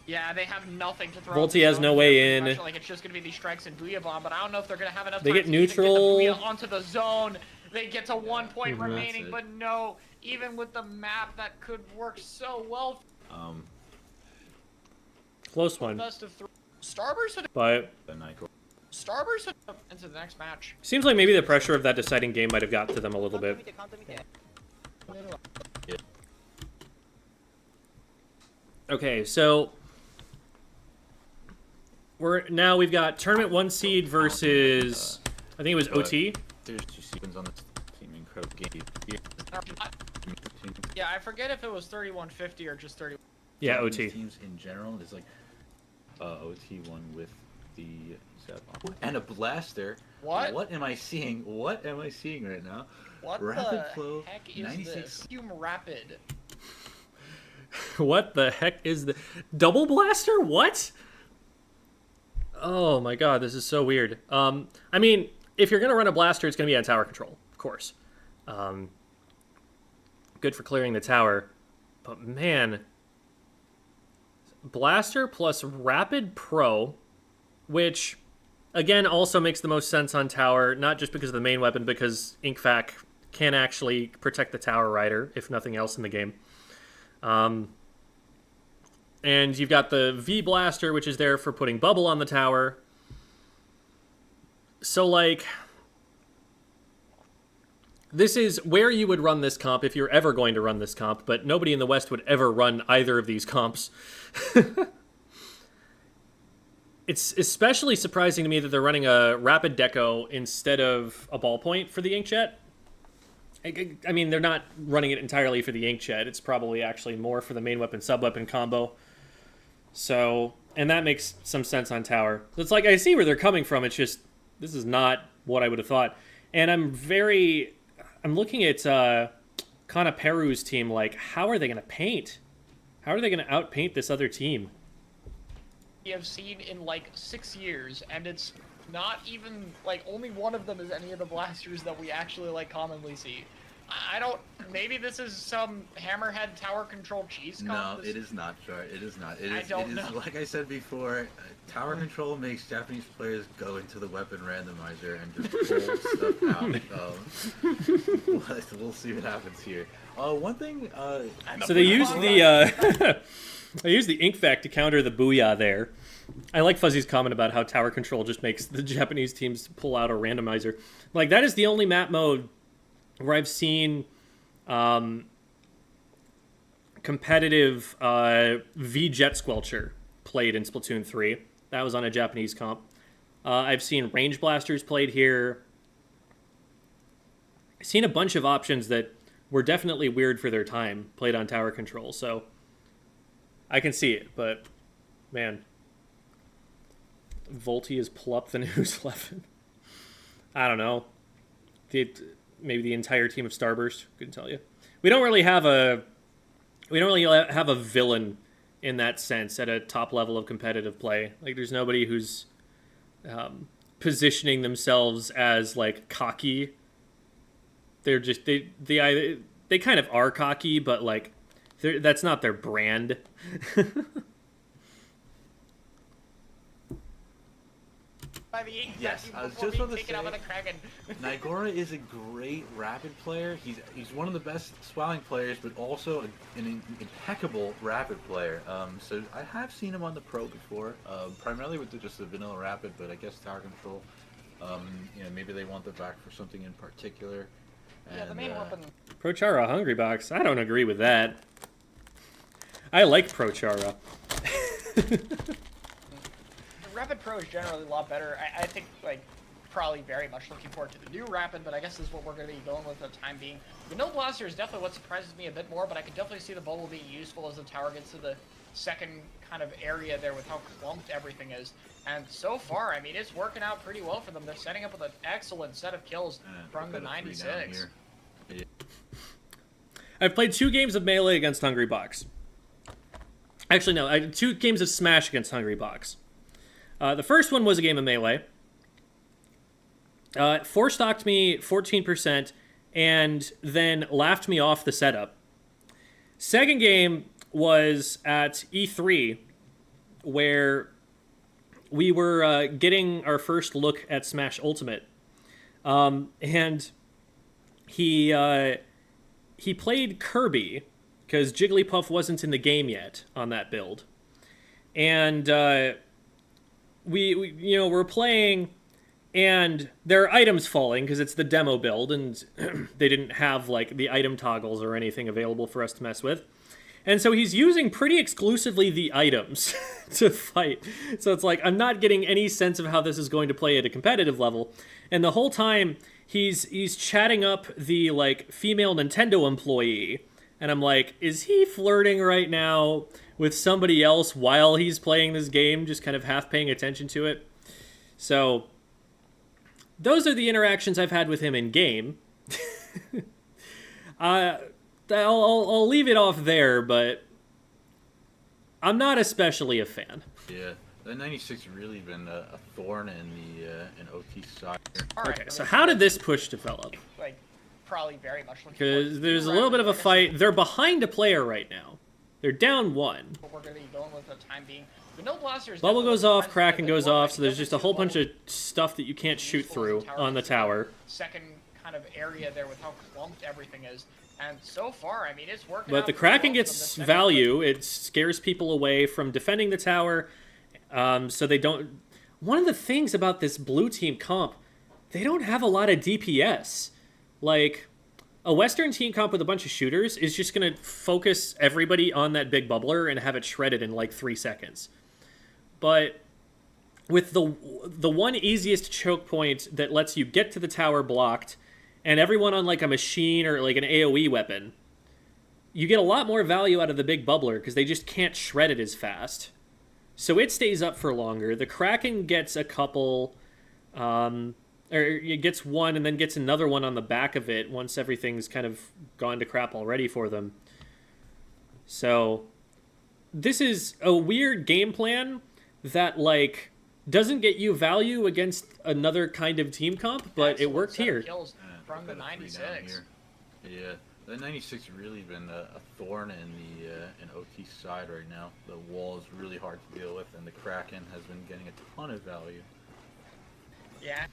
Yeah, they have nothing to throw. Volti has no way in. Like it's just gonna be these strikes and Booyah Bomb, but I don't know if they're gonna have enough. They time get to even neutral. Get the Booyah onto the zone. They get to 1 point That's remaining, it. but no. Even with the map, that could work so well. Close one. Best of three. Starburst had But The Nitro. Starburst had into the next match. seems like maybe the pressure of that deciding game might have got to them a little bit. Okay, so we've got tournament 1 seed versus I think it was OT. There's 2 sequence on this team. Incredible game. Yeah, I forget if it was 3150 or just 30. Yeah, These OT. teams in general is like OT one with the Zap and a blaster. What? What am I seeing? What am I seeing right now? What Rapid the flow, heck is 96. this? Fume Rapid. What the heck is the double blaster? What? Oh my god, this is so weird. I mean, if you're gonna run a blaster, it's gonna be on tower control, of course. Good for clearing the tower, but man, blaster plus rapid pro, which again also makes the most sense on tower, not just because of the main weapon, because Inkvac can actually protect the tower rider, if nothing else in the game. And you've got the V blaster, which is there for putting bubble on the tower. So, like, this is where you would run this comp if you're ever going to run this comp, but nobody in the West would ever run either of these comps. It's especially surprising to me that they're running a rapid deco instead of a ballpoint for the inkjet. I mean, they're not running it entirely for the inkjet. It's probably actually more for the main weapon sub-weapon combo. So, and that makes some sense on tower. So it's like, I see where they're coming from. It's just, this is not what I would have thought. And I'm looking at Kanaperu's team, like, how are they going to paint? How are they going to outpaint this other team? We have seen in like 6 years, and it's not even like only one of them is any of the blasters that we actually like commonly see. I don't. Maybe this is some hammerhead tower control cheese. No, it is not, Char. It is not. It is. don't it is know. like I said before. Tower control makes Japanese players go into the weapon randomizer and just pull stuff out. We'll see what happens here. One thing. So they use the they use the ink vac to counter the booyah there. I like Fuzzy's comment about how tower control just makes the Japanese teams pull out a randomizer. Like, that is the only map mode where I've seen competitive V Jet Squelcher played in Splatoon 3. That was on a Japanese comp. I've seen Range Blasters played here. I've seen a bunch of options that were definitely weird for their time played on tower control, so I can see it, but man, Volti is plup the news 11. I don't know. Maybe the entire team of Starburst. Couldn't tell you. We don't really have a villain in that sense at a top level of competitive play. Like, there's nobody who's positioning themselves as like cocky. They're just they kind of are cocky, but like that's not their brand. By the ink Yes, vacuum I was before just being about to taken out say, by the Kraken. Nigora is a great rapid player. He's one of the best swelling players, but also an impeccable rapid player. So I have seen him on the pro before, primarily with just the vanilla rapid, but I guess tower control. Maybe they want it back for something in particular. Yeah, the main weapon. Prochara Hungry Box. I don't agree with that. I like Prochara. Rapid Pro is generally a lot better. I think, like, probably very much looking forward to the new Rapid, but I guess this is what we're going to be going with for the time being. The No Blaster is definitely what surprises me a bit more, but I can definitely see the bubble being useful as the tower gets to the second kind of area there with how clumped everything is. And so far, I mean, it's working out pretty well for them. They're setting up with an excellent set of kills from the 96. Yeah. I've played 2 games of Melee against Hungry Box. Actually, no, 2 games of Smash against Hungry Box. The first one was a game of Melee. 4-stocked me 14% and then laughed me off the setup. Second game was at E3, where we were getting our first look at Smash Ultimate. And he played Kirby, because Jigglypuff wasn't in the game yet on that build. And we're playing, and there are items falling because it's the demo build, and they didn't have like the item toggles or anything available for us to mess with. And so he's using pretty exclusively the items to fight. So it's like, I'm not getting any sense of how this is going to play at a competitive level. And the whole time he's chatting up the like female Nintendo employee. And I'm like, is he flirting right now with somebody else while he's playing this game, just kind of half paying attention to it? So those are the interactions I've had with him in game. I'll leave it off there, but I'm not especially a fan. Yeah, the 96 really been a thorn in the in OT side. Okay, so how did this push develop? Like, probably very much looking Because there's a little bit of a fight. They're behind a player right now. They're down 1. What we're going to be going with for the time being. The No Blaster is Bubble definitely goes off, surprising Kraken a bit goes more. off, I so can there's just a definitely whole see bunch the of stuff that you can't shoot useful as through the tower on the gets to the tower. second kind of area there with how clumped everything is. And so far, I mean, it's working But out the pretty Kraken well for them. gets The second value. It scares people away from defending the tower, so they don't... One of the things about this blue team comp, they don't have a lot of DPS. Like, a Western team comp with a bunch of shooters is just going to focus everybody on that big bubbler and have it shredded in like 3 seconds. But with the one easiest choke point that lets you get to the tower blocked, and everyone on like a machine or like an AoE weapon, you get a lot more value out of the big bubbler because they just can't shred it as fast. So it stays up for longer. The Kraken gets a couple or it gets one and then gets another one on the back of it once everything's kind of gone to crap already for them. So this is a weird game plan that, like, doesn't get you value against another kind of team comp, but it worked here. Kills from the 96. Yeah, the 96 really been a thorn in OT's side right now. The wall is really hard to deal with, and the Kraken has been getting a ton of value. Yeah.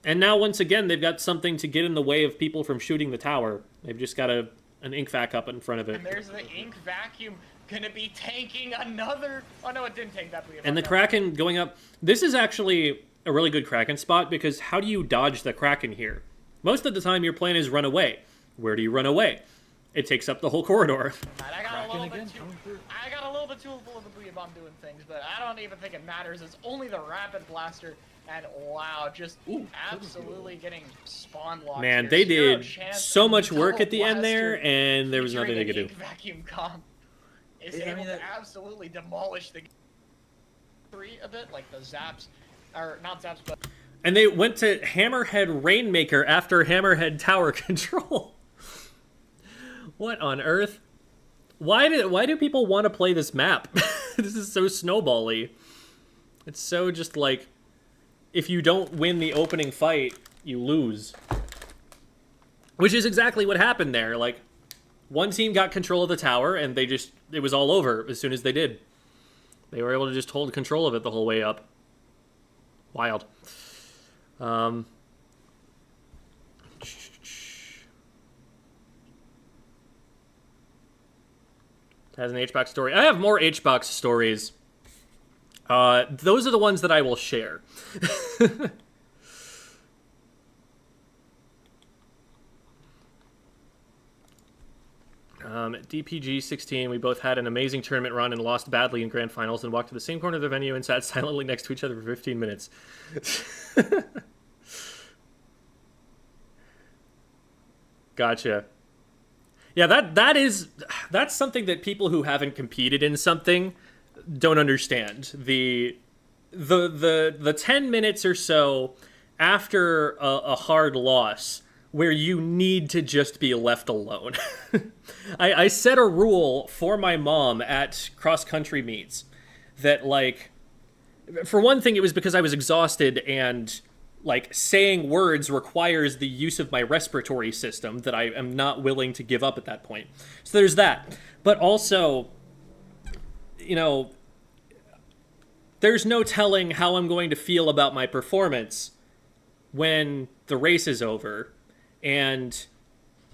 And now, once again, they've got something to get in the way of people from shooting the tower. They've just got an ink vac up in front of it. And there's the ink vacuum gonna be tanking another. Oh no, it didn't tank that. And the Kraken going up. This is actually a really good Kraken spot, because how do you dodge the Kraken here? Most of the time, your plan is run away. Where do you run away? It takes up the whole corridor. I got a little bit too full of the booyah bomb doing things, but I don't even think it matters. It's only the rapid blaster. And wow, just absolutely getting spawn locked. Man, here. they Zero did chance so of much work at the end blaster there, and there was featuring nothing they could an do. ink vacuum comp is able to absolutely demolish the three a bit, like the zaps, or not zaps, but. And they went to Hammerhead Rainmaker after Hammerhead Tower Control. What on earth? Why do people want to play this map? This is so snowball-y. It's so just like, if you don't win the opening fight, you lose. Which is exactly what happened there. Like, one team got control of the tower, and it was all over as soon as they did. They were able to just hold control of it the whole way up. Wild. Has an HBox story. I have more HBox stories. Those are the ones that I will share. At DPG 16, we both had an amazing tournament run and lost badly in grand finals, and walked to the same corner of the venue and sat silently next to each other for 15 minutes. Gotcha. Yeah, that's something that people who haven't competed in something don't understand. The 10 minutes or so after a hard loss where you need to just be left alone. I set a rule for my mom at cross-country meets that, like, for one thing, it was because I was exhausted, and, like, saying words requires the use of my respiratory system that I am not willing to give up at that point. So there's that. But also, you know, there's no telling how I'm going to feel about my performance when the race is over. And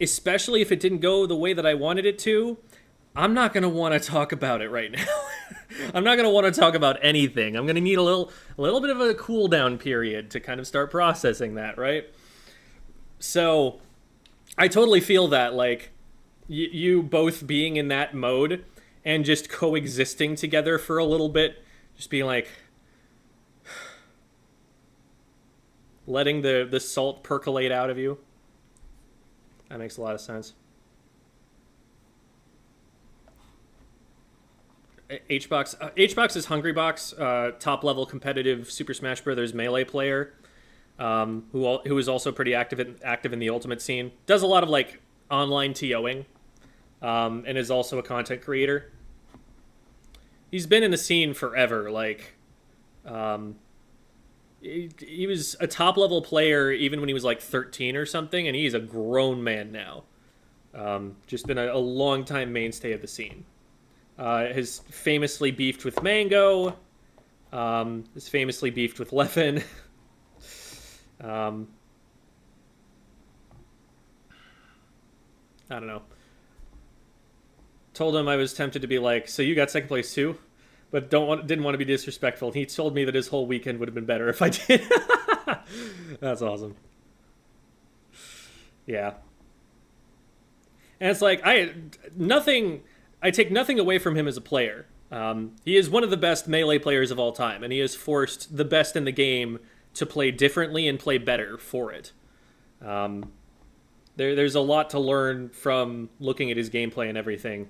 especially if it didn't go the way that I wanted it to, I'm not going to want to talk about it right now. I'm not going to want to talk about anything. I'm going to need a little bit of a cool down period to kind of start processing that, right? So I totally feel that, like, you both being in that mode and just coexisting together for a little bit, just being like, letting the salt percolate out of you. That makes a lot of sense. HBox is Hungrybox, top level competitive Super Smash Bros. Melee player, who is also pretty active in the Ultimate scene. Does a lot of, like, online TOing, and is also a content creator. He's been in the scene forever. Like, he was a top level player even when he was like 13 or something, and he's a grown man now. Just been a long time mainstay of the scene. Has famously beefed with Mango. Has famously beefed with Leffen. I don't know. Told him I was tempted to be like, so you got second place too? But didn't want to be disrespectful. He told me that his whole weekend would have been better if I did. That's awesome. Yeah. And it's like, I take nothing away from him as a player. He is one of the best Melee players of all time, and he has forced the best in the game to play differently and play better for it. There's a lot to learn from looking at his gameplay and everything,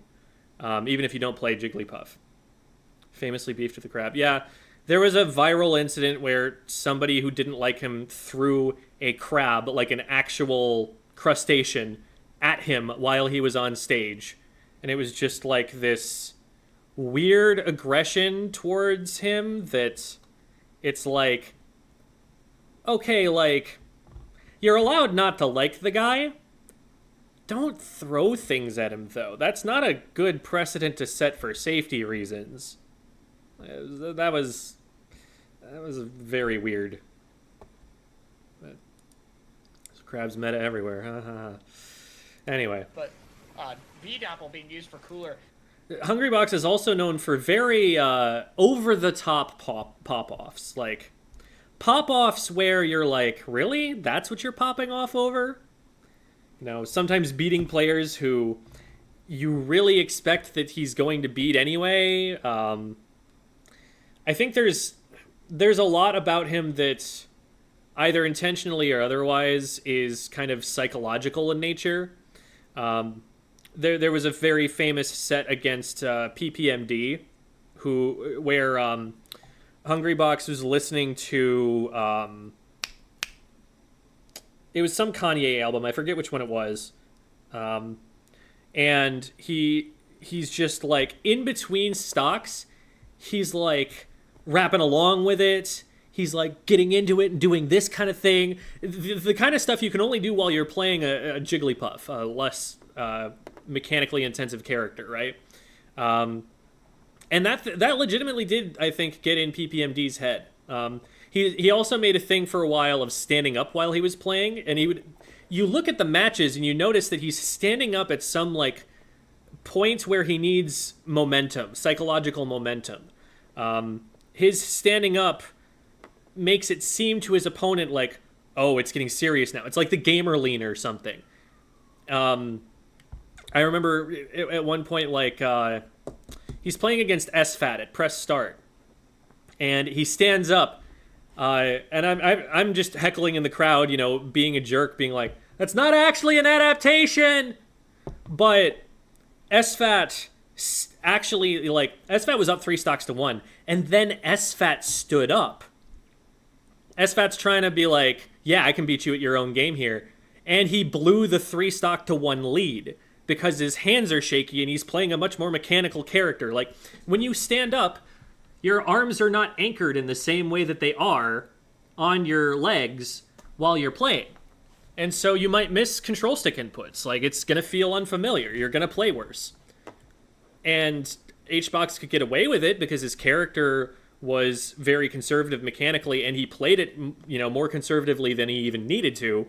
even if you don't play Jigglypuff. Famously beefed with the crab. Yeah, There was a viral incident where somebody who didn't like him threw a crab, like an actual crustacean, at him while he was on stage. And it was just like this weird aggression towards him that it's like, okay, like, you're allowed not to like the guy. Don't throw things at him, though. That's not a good precedent to set for safety reasons. That was very weird. But crabs meta everywhere. Anyway. But VDAPL being used for cooler. Hungrybox is also known for very over-the-top pop-offs. Like, pop-offs where you're like, really? That's what you're popping off over? You know, sometimes beating players who you really expect that he's going to beat anyway. I think there's a lot about him that either intentionally or otherwise is kind of psychological in nature. There was a very famous set against PPMD, where Hungrybox was listening to it was some Kanye album. I forget which one it was, and he's just like in between stocks, he's like rapping along with it. He's like getting into it and doing this kind of thing, the kind of stuff you can only do while you're playing a Jigglypuff, a less mechanically intensive character, right? And that legitimately did, I think, get in PPMD's head. He also made a thing for a while of standing up while he was playing, and you look at the matches and you notice that he's standing up at some like point where he needs momentum, psychological momentum. His standing up makes it seem to his opponent like, oh, it's getting serious now. It's like the gamer lean or something. I remember at one point, like, he's playing against SFAT at press start, and he stands up, and I'm just heckling in the crowd, you know, being a jerk, being like, that's not actually an adaptation, but SFAT actually, like, SFAT was up 3 stocks to 1, and then SFAT stood up. SFAT's trying to be like, yeah, I can beat you at your own game here. And he blew the 3 stock to 1 lead because his hands are shaky and he's playing a much more mechanical character. Like, when you stand up, your arms are not anchored in the same way that they are on your legs while you're playing. And so you might miss control stick inputs. Like, it's going to feel unfamiliar. You're going to play worse. And HBox could get away with it because his character was very conservative mechanically, and he played it, you know, more conservatively than he even needed to.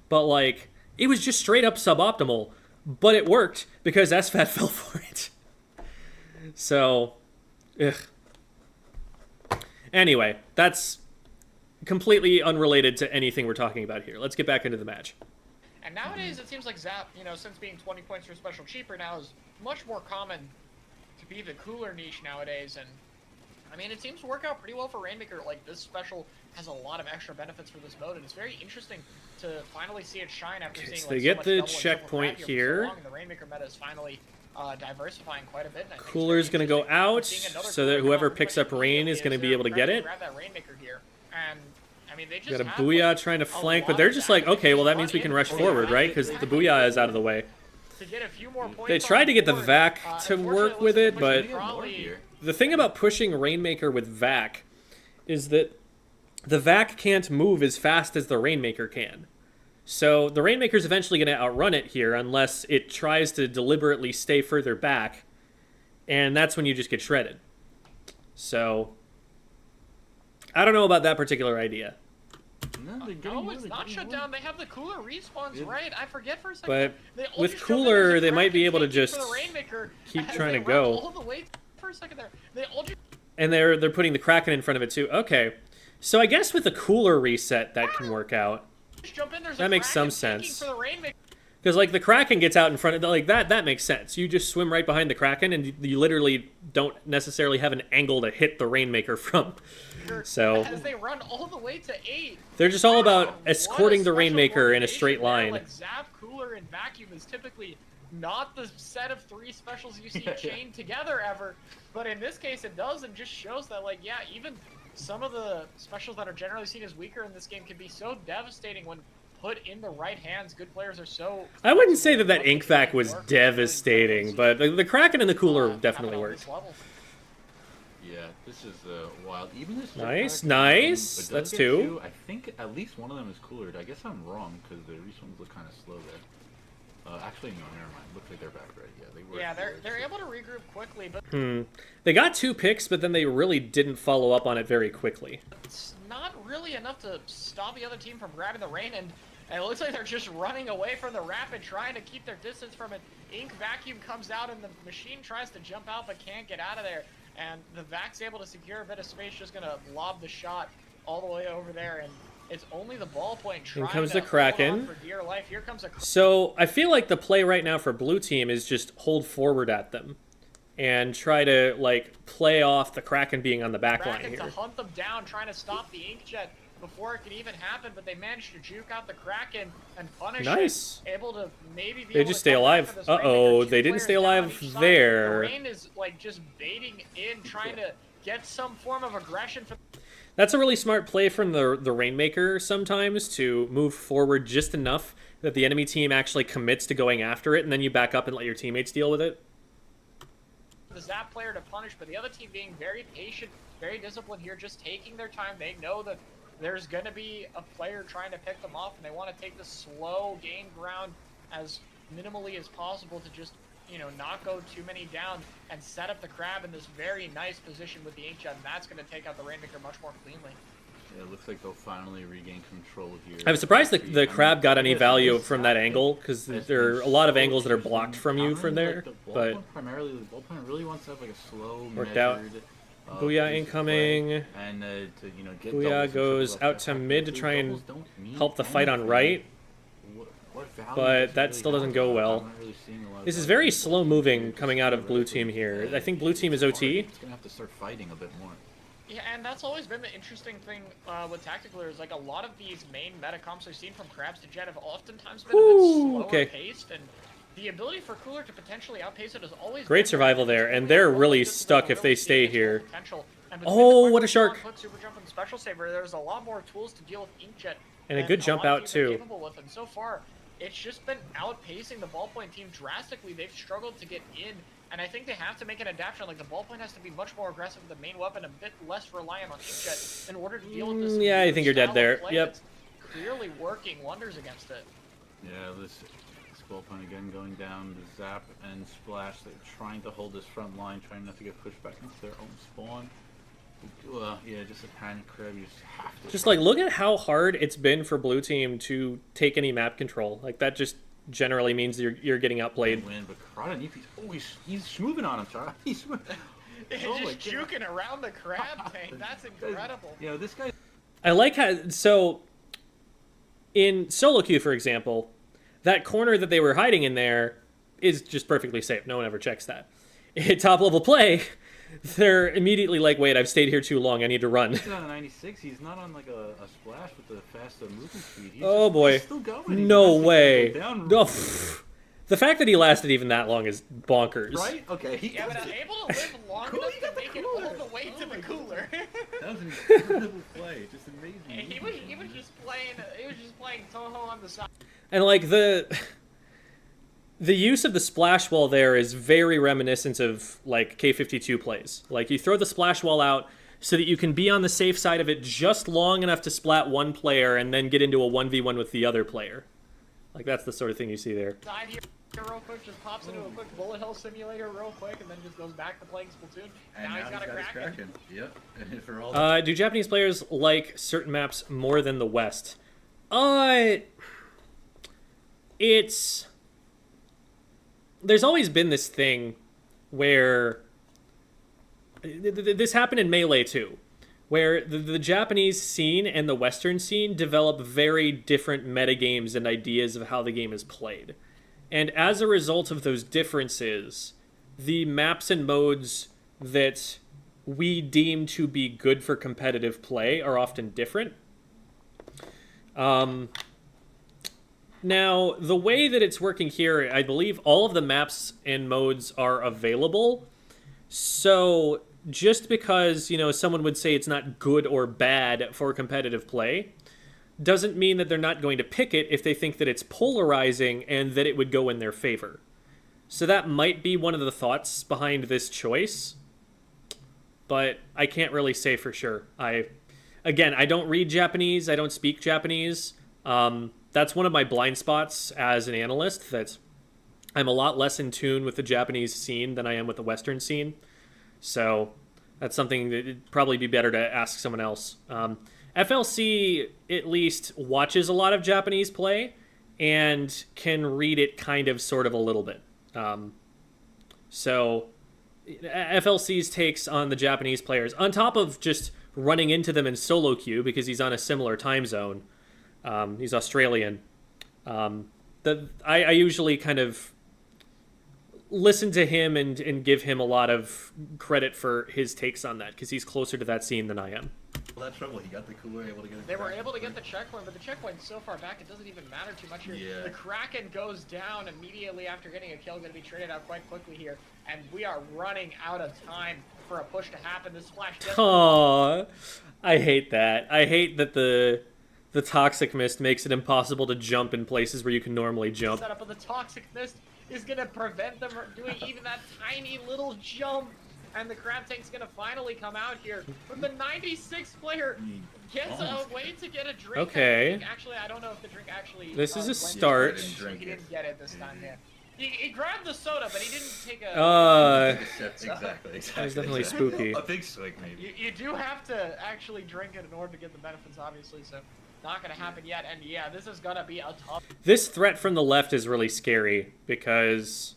But, like, it was just straight up suboptimal. But it worked because SFAT fell for it. So, ugh. Anyway, that's completely unrelated to anything we're talking about here. Let's get back into the match. And nowadays, it seems like Zap, you know, since being 20 points for special cheaper now, is much more common to be the cooler niche nowadays. And I mean, it seems to work out pretty well for Rainmaker. Like, this special has a lot of extra benefits for this mode, and it's very interesting to finally see it shine after seeing, like, they so get much the double and triple checkpoint grab here. For so long, and the Rainmaker meta is finally diversifying quite a bit. And I think Cooler's going to go out so that whoever picks up Rain is going to be able to get it. Grab that Rainmaker here. And I mean, they just Got a have, Booyah like, trying to a flank, but lot they're of just like, damage okay, well, that run means we can in rush for forward, the right? Because the Booyah is out of the way. to get a few more points. They tried to get the board. Vac to work with it, but Probably, the thing about pushing Rainmaker with Vac is that the Vac can't move as fast as the Rainmaker can. So the Rainmaker's eventually going to outrun it here unless it tries to deliberately stay further back, and that's when you just get shredded. So I don't know about that particular idea. No, it's not shut down. They have the cooler respawns, right? I forget for a second. But with cooler, they might be able to just keep trying to go. All the way for a second there. They all just... And they're putting the Kraken in front of it too. Okay, so I guess with the cooler reset that can work out. That makes some sense. Because, like, the Kraken gets out in front of, like, that makes sense. You just swim right behind the Kraken, and you literally don't necessarily have an angle to hit the Rainmaker from. So as they run all the way to 8. They're just all about escorting the Rainmaker in a straight line. Like, Zap, Cooler, and Vacuum is typically not the set of 3 specials you see chained together ever, but in this case it does, and just shows that, like, yeah, even some of the specials that are generally seen as weaker in this game can be so devastating when put in the right hands. Good players are so... I wouldn't say that ink vac was devastating, but the Kraken and the cooler definitely worked. Yeah, this is wild. Even this. Nice. That's 2. I think at least one of them is cooler. I guess I'm wrong because the respawns look kind of slow there. Actually, no, never mind. Looks like they're back ready. Yeah, they were. Yeah, they're able to regroup quickly, but They got 2 picks, but then they really didn't follow up on it very quickly. it's not really enough to stop the other team from grabbing the rain, and it looks like they're just running away from the rapid, trying to keep their distance from it. Ink vacuum comes out, and the machine tries to jump out, but can't get out of there. And the Vac's able to secure a bit of space, just gonna lob the shot all the way over there, and it's only the ballpoint trying comes to the Kraken. hold on for dear life. Here comes a... So I feel like the play right now for blue team is just hold forward at them and try to like play off the Kraken being on the back line here. To hunt them down, trying to stop the Inkjet before it can even happen, but they managed to juke out the Kraken and punish Nice. it. Able to maybe be They able just to stay come back alive. for this Uh-oh, Rainmaker. they 2 didn't stay players down on alive each side. there. The Rain is like just baiting in, trying to get some form of aggression for... That's a really smart play from the Rainmaker sometimes to move forward just enough that the enemy team actually commits to going after it, and then you back up and let your teammates deal with it. the Zap player to punish, but the other team being very patient, very disciplined here, just taking their time. They know that there's going to be a player trying to pick them off, and they want to take the slow gain ground as minimally as possible to just, you know, not go too many down and set up the Crab in this very nice position with the Inkjet, and that's going to take out the Rainmaker much more cleanly. Yeah, it looks like they'll finally regain control here. I'm surprised the Crab got any value from that angle, because there are a lot of angles that are blocked from you from there. But primarily, the ballpoint really wants to have like a slow, worked out. Booyah incoming. And to, you know, get Booyah goes out to mid to try and help the fight on right, but that still doesn't go well. This is very slow moving coming out of blue team here. I think blue team is OT. It's gonna have to start fighting a bit more. Yeah, and that's always been the interesting thing with Tactical is like a lot of these main meta comps we've seen from Crabs to Jet have oftentimes been a bit slower paced, and the ability for Cooler to potentially outpace it has always great been survival there, and they're really stuck if they stay here. And Oh, what a shark! Super jump and special saver. There's a lot more tools to deal with Inkjet, And a good jump out too. Capable with, and so far, it's just been outpacing the ballpoint team drastically. They've struggled to get in. And I think they have to make an adaptation. Like, the ballpoint has to be much more aggressive with the main weapon, a bit less reliant on Inkjet in order to deal with this. Yeah, I think you're dead there. Yep. Clearly working wonders against it. Yeah, this ballpoint again going down. The Zap and Splash, they're trying to hold this front line, trying not to get pushed back into their own spawn. Yeah, just a panic crab. You just have to. Just like, look at how hard it's been for blue team to take any map control. Like, that just generally means you're getting outplayed. Win, but Karada, he's moving on him, Charlie. He's just juking around the crab tank. That's incredible. You know, this guy. I like how, so in solo queue, for example, that corner that they were hiding in there is just perfectly safe. No one ever checks that. In top level play, they're immediately like, wait, I've stayed here too long. I need to run. He's on a 96. He's not on like a Splash with the faster movement speed. Oh boy. He's still going. No way. No. The fact that he lasted even that long is bonkers. Right? Okay. Yeah, but I'm able to live long enough to make it all the way to the cooler. That was an incredible play. Just amazing. He was just playing Toho on the side. And like the use of the splash wall there is very reminiscent of like K52 plays. Like, you throw the splash wall out so that you can be on the safe side of it just long enough to splat one player and then get into a 1v1 with the other player. Like, that's the sort of thing you see there. Side here real quick, just pops into a quick bullet hell simulator real quick, and then just goes back to playing Splatoon. And now he's got a Kraken. Yep. And for all do Japanese players like certain maps more than the West? It's... There's always been this thing where... This happened in Melee too, where the Japanese scene and the Western scene develop very different metagames and ideas of how the game is played. And as a result of those differences, the maps and modes that we deem to be good for competitive play are often different. Now, the way that it's working here, I believe all of the maps and modes are available. So just because, someone would say it's not good or bad for competitive play, doesn't mean that they're not going to pick it if they think that it's polarizing and that it would go in their favor. So that might be one of the thoughts behind this choice, but I can't really say for sure. I don't read Japanese, I don't speak Japanese. That's one of my blind spots as an analyst, that I'm a lot less in tune with the Japanese scene than I am with the Western scene. So that's something that it'd probably be better to ask someone else. FLC at least watches a lot of Japanese play and can read it kind of sort of a little bit. So FLC's takes on the Japanese players, on top of just running into them in solo queue because he's on a similar time zone, he's Australian, I usually kind of listen to him and give him a lot of credit for his takes on that because he's closer to that scene than I am. Well, that's trouble. He got the cooler, able to get it. They were able to get the checkpoint, but the checkpoint's so far back it doesn't even matter too much here. Yeah. The Kraken goes down immediately after getting a kill, going to be traded out quite quickly here, and we are running out of time for a push to happen. The splash. Aww, I hate that. I hate that the toxic mist makes it impossible to jump in places where you can normally jump. Setup of the toxic mist is going to prevent them from doing even that tiny little jump. And the crab tank's gonna finally come out here. But the 96 player gets a way to get a drink. Okay. Actually, I don't know if the drink actually. This is a start. He didn't get it this time, yeah. He grabbed the soda, but he didn't take a. Exactly. That was definitely spooky. A big swig, maybe. You do have to actually drink it in order to get the benefits, obviously. So, not gonna happen yet. And yeah, this is gonna be a tough. This threat from the left is really scary because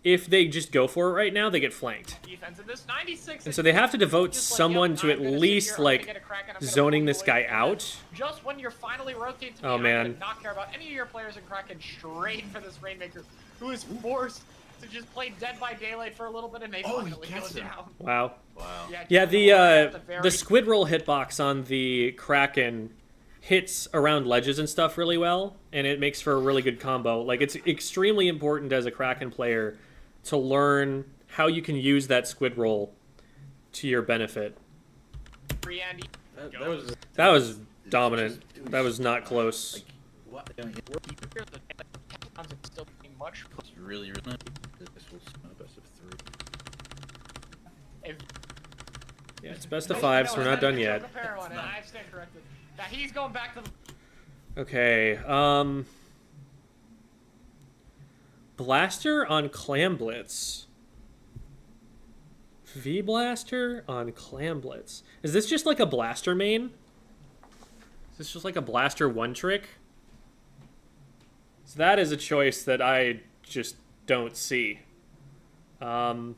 if they just go for it right now, they get flanked. Defense in this 96. And so they have to devote someone to at least, like, zoning this guy out. Just when you're finally rotating to me, Oh, man. I would not care about any of your players in Kraken straight for this Rainmaker, who is forced to just play Dead by Daylight for a little bit and they finally go down. Wow. Wow. Yeah, the squid roll hitbox on the Kraken hits around ledges and stuff really well, and it makes for a really good combo. Like, it's extremely important as a Kraken player to learn how you can use that squid roll to your benefit. That was dominant. That was not close. Really, this was best of 3. Yeah, it's best of 5, so we're not done yet. I stand corrected. Now he's going back to the... Okay, Blaster on Clam Blitz. V-Blaster on Clam Blitz. Is this just like a Blaster main? Is this just like a Blaster one-trick? So that is a choice that I just don't see. Everything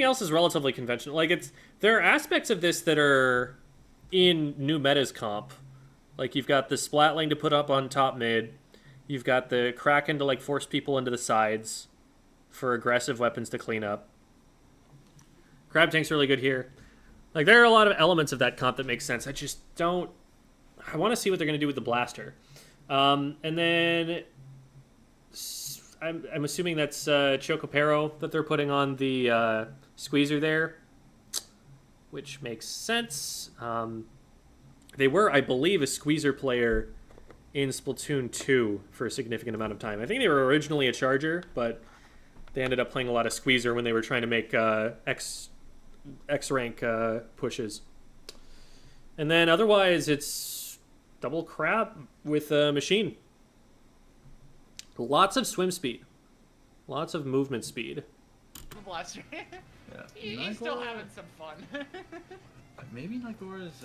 else is relatively conventional. Like, there are aspects of this that are in new metas comp. Like, you've got the splat lane to put up on top mid. You've got the Kraken to, like, force people into the sides for aggressive weapons to clean up. Crab Tank's really good here. Like, there are a lot of elements of that comp that make sense. I just don't... I want to see what they're going to do with the Blaster. And then... I'm assuming that's Chocopero that they're putting on the Squeezer there, which makes sense. They were, I believe, a Squeezer player in Splatoon 2 for a significant amount of time. I think they were originally a Charger, but they ended up playing a lot of Squeezer when they were trying to make X-rank pushes. And then otherwise, it's double crab with a machine. Lots of swim speed. Lots of movement speed. Blaster. Yeah. He's still having some fun. Maybe Nigor is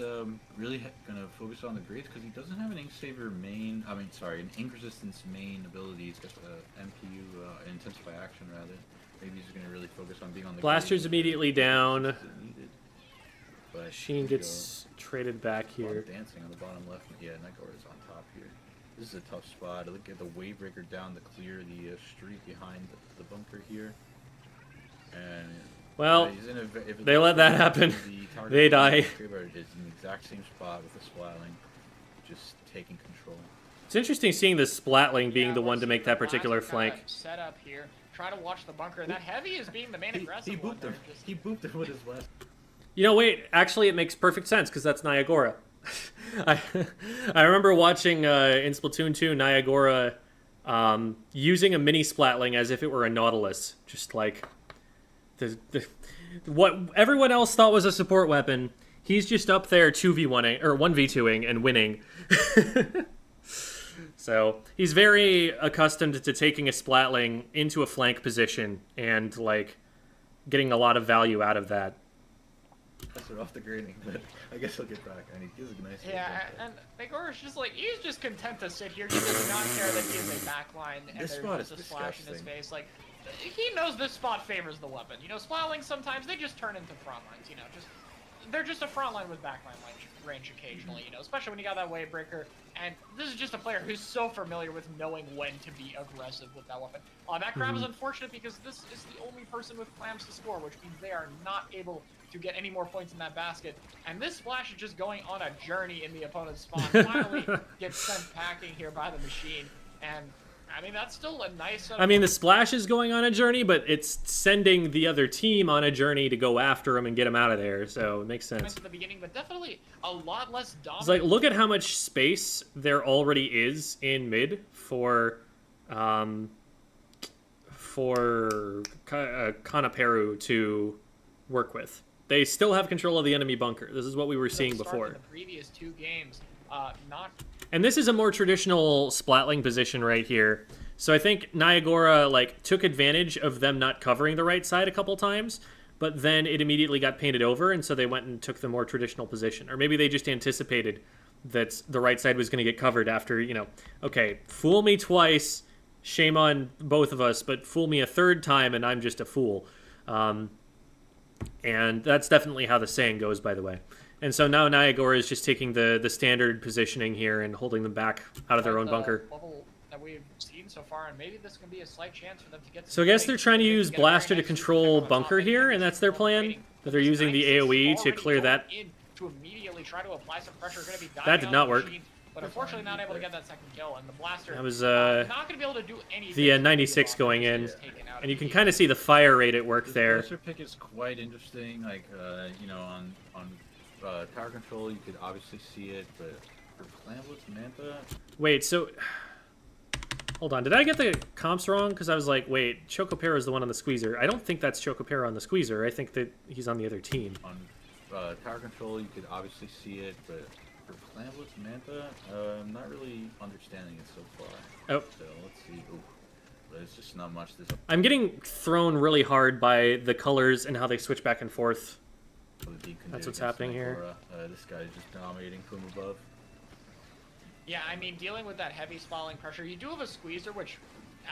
really going to focus on the grades because he doesn't have an Ink Saver main. I mean, sorry, an Ink Resistance main ability. He's got MPU, Intensify Action rather. Maybe he's going to really focus on being on the Blaster's immediately down. But Machine gets traded back here. Dancing on the bottom left. Yeah, Nigor is on top here. This is a tough spot. I look at the Wavebreaker down to clear the street behind the bunker here. And well, they let that happen. They die. It's in the exact same spot with the splatling, just taking control. It's interesting seeing the Splatling being Yeah, the we're one to seeing make the that particular Blaster kinda flank. set up here. Try to watch the bunker. That heavy is being the main aggressive He one booped there. him. Just- He booped him with his last. You know, wait, actually it makes perfect sense because that's Niagara. I, I remember watching in Splatoon 2 Niagara using a mini Splatling as if it were a Nautilus. Just like what everyone else thought was a support weapon, he's just up there 2v1ing or 1v2ing and winning. So he's very accustomed to taking a Splatling into a flank position and like getting a lot of value out of that. That's it off the grading, but I guess he'll get back. And he gives a nice. Yeah, and Niagara's just like, he's just content to sit here. He does not care that he is a backline and This there's spot just is a splash in his disgusting. face. Like, he knows this spot favors the weapon. You know, Splatlings sometimes, they just turn into front lines, you know, they're just a front line with backline range occasionally, you know, especially when you got that wave breaker. And this is just a player who's so familiar with knowing when to be aggressive with that weapon. That grab is unfortunate because this is the only person with clams to score, which means they are not able to get any more points in that basket. And this splash is just going on a journey in the opponent's spawn. Finally gets sent packing here by the machine. And I mean, that's still a nice... I mean, the splash is going on a journey, but it's sending the other team on a journey to go after him and get him out of there, so it makes sense. at the beginning, but definitely a lot less dominant. It's like, look at how much space there already is in mid for Kanaperu to work with. They still have control of the enemy bunker. This is what we were seeing before. In the previous two games, not... And this is a more traditional Splatling position right here. So I think Niagara like took advantage of them not covering the right side a couple times, but then it immediately got painted over, and so they went and took the more traditional position. Or maybe they just anticipated that the right side was going to get covered after, you know, okay, fool me twice, shame on both of us, but fool me a third time and I'm just a fool. And that's definitely how the saying goes, by the way. And so now Niagara is just taking the standard positioning here and holding them back out of their own bunker. Level that we've seen so far, and maybe this can be a slight chance for them to get. So I guess they're trying to use Blaster to control bunker here, and that's their plan. That they're using the AoE to clear that. To immediately try to apply some pressure. Going to be That did not work. But unfortunately, not able to get that second kill, and the Blaster. That was not going to be able to do anything. the 96 going in, and you can kind of see the fire rate at work there. Blaster pick is quite interesting. Like, you know, on tower control, you could obviously see it, but for Clamblitz, Manta. Wait, so hold on, did I get the comps wrong? Because I was like, wait, Chocopero is the one on the squeezer. I don't think that's Chocopero on the squeezer. I think that he's on the other team. On tower control, you could obviously see it, but for Clamblitz, Manta, I'm not really understanding it so far. Oh. So let's see. Ooh. But it's just not much. I'm getting thrown really hard by the colors and how they switch back and forth. That's what's happening here. This guy's just dominating from above. Yeah, I mean, dealing with that heavy spalling pressure, you do have a squeezer, which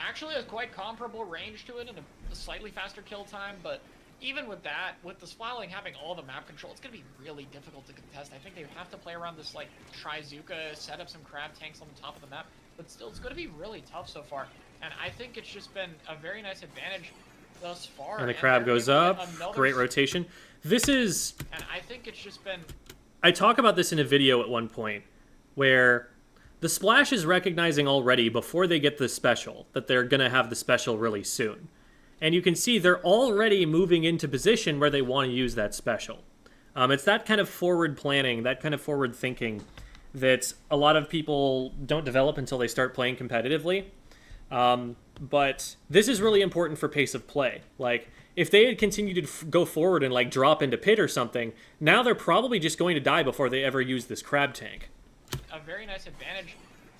actually has quite comparable range to it and a slightly faster kill time, but even with that, with the spalling having all the map control, it's going to be really difficult to contest. I think they have to play around this, like, Trizuka, set up some crab tanks on the top of the map, but still, it's going to be really tough so far. And I think it's just been a very nice advantage thus far. And the crab goes up. Great rotation. This is... And I think it's just been... I talk about this in a video at one point, where the Splash is recognizing already, before they get the special, that they're going to have the special really soon. And you can see they're already moving into position where they want to use that special. It's that kind of forward planning, that kind of forward thinking, that a lot of people don't develop until they start playing competitively. But this is really important for pace of play. Like, if they had continued to go forward and, like, drop into pit or something, now they're probably just going to die before they ever use this crab tank. A very nice advantage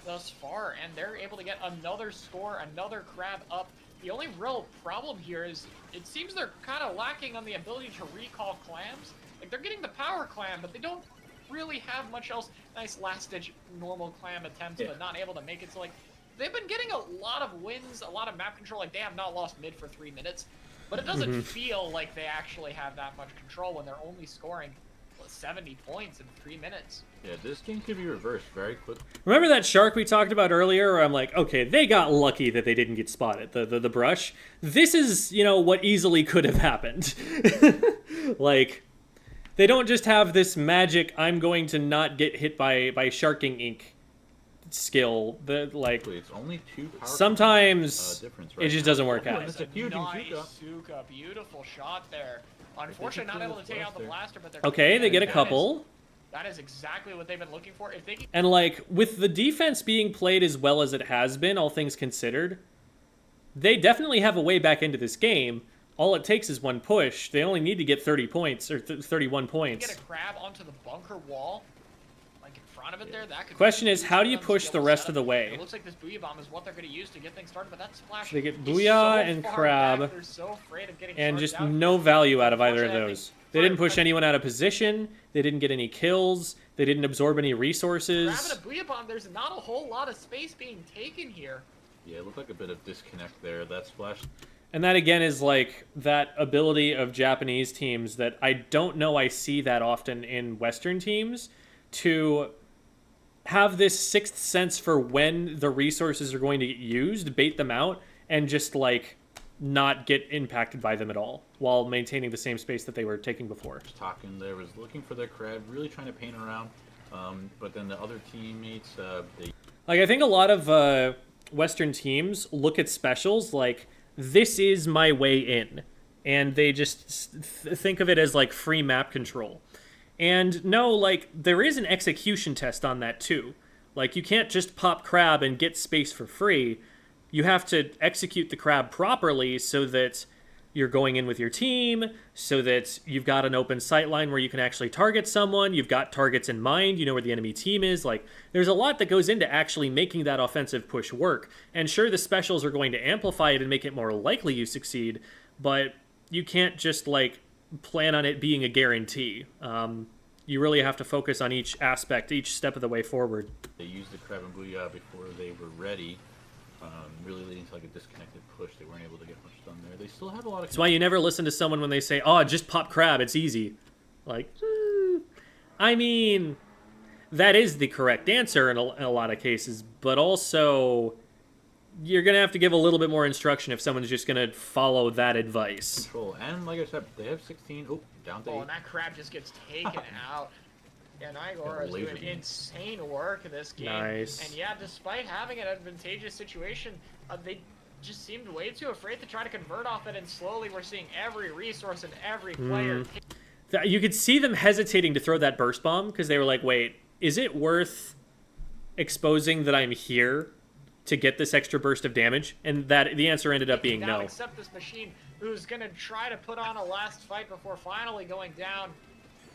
thus far, and they're able to get another score, another crab up. The only real problem here is it seems they're kind of lacking on the ability to recall clams. Like, they're getting the power clam, but they don't really have much else. Nice last-ditch normal clam attempts, but not able to make it. So, like, they've been getting a lot of wins, a lot of map control. Like, they have not lost mid for 3 minutes, but it doesn't feel like they actually have that much control when they're only scoring 70 points in 3 minutes. Yeah, this game could be reversed very quickly. Remember that shark we talked about earlier where I'm like, okay, they got lucky that they didn't get spotted, the brush. This is, you know, what easily could have happened. Like, they don't just have this magic, I'm going to not get hit by sharking ink. skill. The like It's only 2 power sometimes difference it just doesn't work Oh, out. and it's a huge nice Zuka. Zuka. Beautiful shot there. Unfortunately, not able to take out the blaster, but they're Okay, they get a couple. That is exactly what they've been looking for. If they can... And like with the defense being played as well as it has been, all things considered, they definitely have a way back into this game. All it takes is one push. They only need to get 30 points or 31 points. Get a grab onto the bunker wall, like in front of it there. That could Question is, how do you push the rest of the way? It looks like this Booyah Bomb is what they're going to use to get things started, but that splash. So they get is Booyah so and far Crab, back, they're so afraid of getting and charged just out. no value out of either of Unfortunately, those. They didn't push anyone out of position. They didn't get any kills. They didn't absorb any resources. Grabbing a Booyah Bomb, there's not a whole lot of space being taken here. Yeah, it looked like a bit of disconnect there. That splash. And that again is like that ability of Japanese teams that I don't know I see that often in Western teams to have this sixth sense for when the resources are going to get used, bait them out, and just like not get impacted by them at all while maintaining the same space that they were taking before. Talking there was looking for their crab, really trying to paint around, but then the other teammates, they... Like I think a lot of Western teams look at specials like, this is my way in, and they just think of it as like free map control. And no, like there is an execution test on that too. Like you can't just pop crab and get space for free. You have to execute the crab properly so that you're going in with your team, so that you've got an open sight line where you can actually target someone, you've got targets in mind, you know where the enemy team is. Like, there's a lot that goes into actually making that offensive push work. And sure, the specials are going to amplify it and make it more likely you succeed, but you can't just, like, plan on it being a guarantee. You really have to focus on each aspect, each step of the way forward. They used the crab and booyah before they were ready. Really leading to like a disconnected push. They weren't able to get much done there. They still have a lot of... That's why you never listen to someone when they say, oh, just pop crab, it's easy. Like, I mean, that is the correct answer in a lot of cases, but also you're going to have to give a little bit more instruction if someone's just going to follow that advice. Control. And like I said, they have 16. Oh, down to 8. And that crab just gets taken out. Yeah, Nigor is doing insane work in this game. Nice. And yeah, despite having an advantageous situation, they just seemed way too afraid to try to convert off it, and slowly we're seeing every resource and every player. You could see them hesitating to throw that burst bomb because they were like, wait, is it worth exposing that I'm here to get this extra burst of damage? And that the answer ended up being no. Except this machine who's going to try to put on a last fight before finally going down.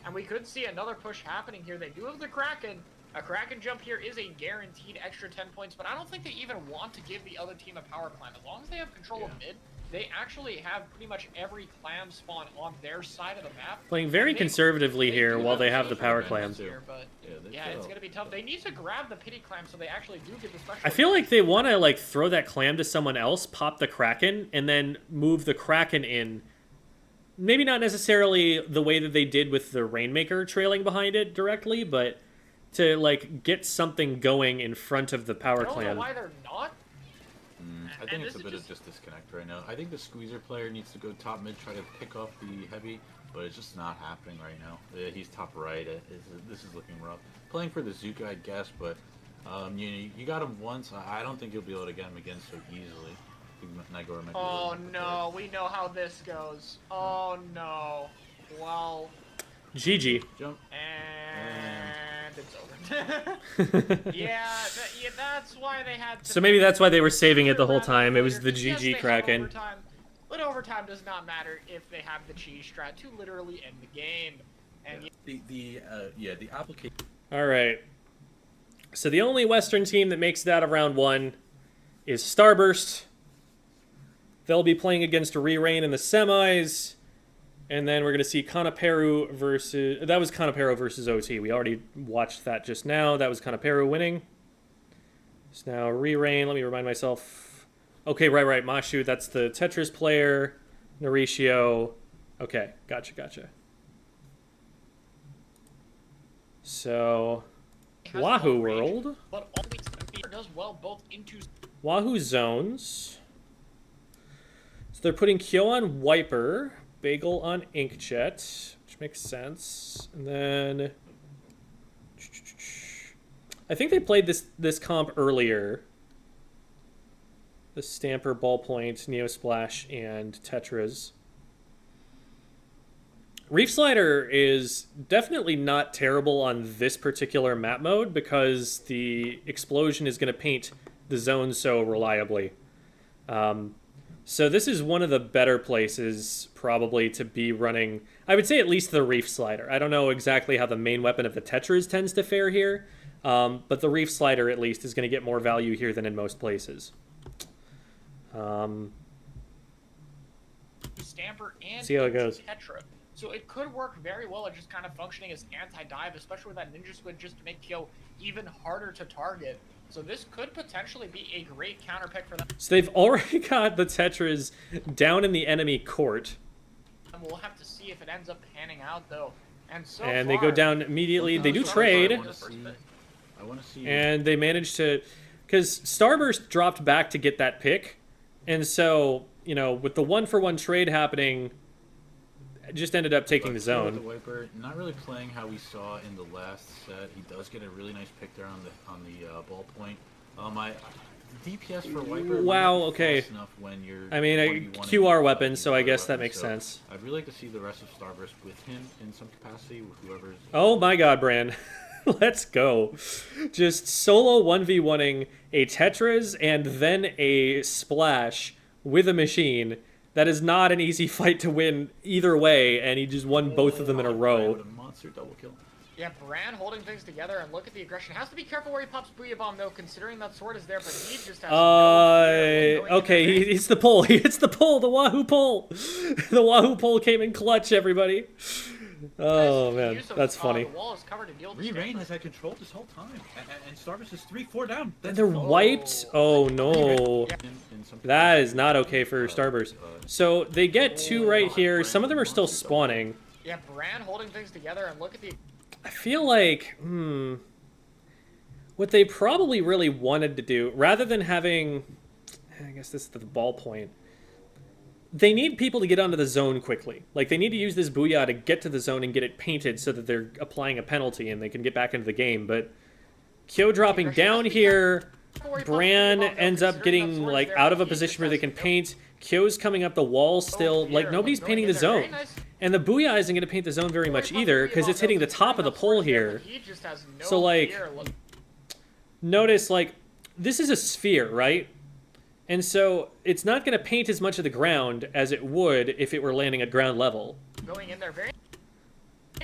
And we could see another push happening here. They do have the Kraken. A Kraken jump here is a guaranteed extra 10 points, but I don't think they even want to give the other team a power clam. As long as they have control of mid, they actually have pretty much every clam spawn on their side of the map. Playing very conservatively here while they have the power clams. Here, but yeah, it's going to be tough. They need to grab the pity clam so they actually do get the special. I feel like they want to like throw that clam to someone else, pop the Kraken, and then move the Kraken in. Maybe not necessarily the way that they did with the Rainmaker trailing behind it directly, but to like get something going in front of the power clam. I don't know why they're not. I think it's a bit of just disconnect right now. I think the squeezer player needs to go top mid, try to pick off the heavy, but it's just not happening right now. He's top right. This is looking rough. Playing for the Zuka, I guess, but you got him once. I don't think you'll be able to get him again so easily. Oh no, we know how this goes. Oh no. Well. GG. Jump. And it's over. yeah, that's why they had to... So maybe that's why they were saving it the whole time. It was the GG Kraken. But overtime does not matter if they have the cheese strat to literally end the game. And the application. All right. So the only Western team that makes it out of round 1 is Starburst. They'll be playing against Re-Rain in the semis. And then we're going to see Kanaperu versus... That was Kanaperu versus OT. We already watched that just now. That was Kanaperu winning. So now Re-Rain. Let me remind myself. Okay, right. Mashu, that's the Tetris player. Mauricio. Okay, gotcha. So... Wahoo World. But always does well both into... Wahoo Zones. So they're putting Kyo on Wiper, Bagel on Inkjet, which makes sense. And then I think they played this comp earlier. The Stamper, Ballpoint, Neo Splash, and Tetras. Reef Slider is definitely not terrible on this particular map mode because the explosion is going to paint the zone so reliably. So this is one of the better places probably to be running, I would say at least the Reef Slider. I don't know exactly how the main weapon of the Tetras tends to fare here, but the Reef Slider at least is going to get more value here than in most places. Stamper and See how it goes. Tetra. So it could work very well at just kind of functioning as anti-dive, especially with that Ninja Squid just to make Kyo even harder to target. So this could potentially be a great counter pick for them. So they've already got the Tetras down in the enemy court. And we'll have to see if it ends up panning out, though. And so And far, they go down immediately. They do trade. I want to see. And they managed to... Because Starburst dropped back to get that pick. And so, you know, with the one-for-one trade happening, just ended up taking the zone. The Wiper, not really playing how we saw in the last set. He does get a really nice pick there on the ballpoint. The DPS for Wiper. Wow, okay. Enough when you're I mean, a QR weapon, so I guess that makes sense. I'd really like to see the rest of Starburst with him in some capacity, with whoever's. Oh my God, Bran. Let's go. Just solo 1v1ing a Tetras and then a Splash with a machine. That is not an easy fight to win either way, and he just won both of them in a row. With a monster double kill. Yeah, Bran holding things together, and look at the aggression. Has to be careful where he pops Booyah Bomb, though, considering that sword is there, but he just has okay, it's the pull. It's the pull, the Wahoo pull. The Wahoo pull came in clutch, everybody. Oh, man, that's funny. The wall is covered to deal with Rain has had control this whole time, and Starburst is 3-4 down. And they're wiped? Oh, no. That is not okay for Starburst. So they get two right here. Some of them are still spawning. Yeah, Bran holding things together, and look at the... I feel like, what they probably really wanted to do, rather than having, I guess this is the ballpoint, they need people to get onto the zone quickly. Like, they need to use this Booyah to get to the zone and get it painted so that they're applying a penalty and they can get back into the game. But Kyo dropping down here, Bran ends up getting, like, out of a position where they can paint. Kyo's coming up the wall still. Like, nobody's painting the zone. And the Booyah isn't going to paint the zone very much either, because it's hitting the top of the pole here. So, like, notice, like, this is a sphere, right? And so it's not going to paint as much of the ground as it would if it were landing at ground level. Going in there, very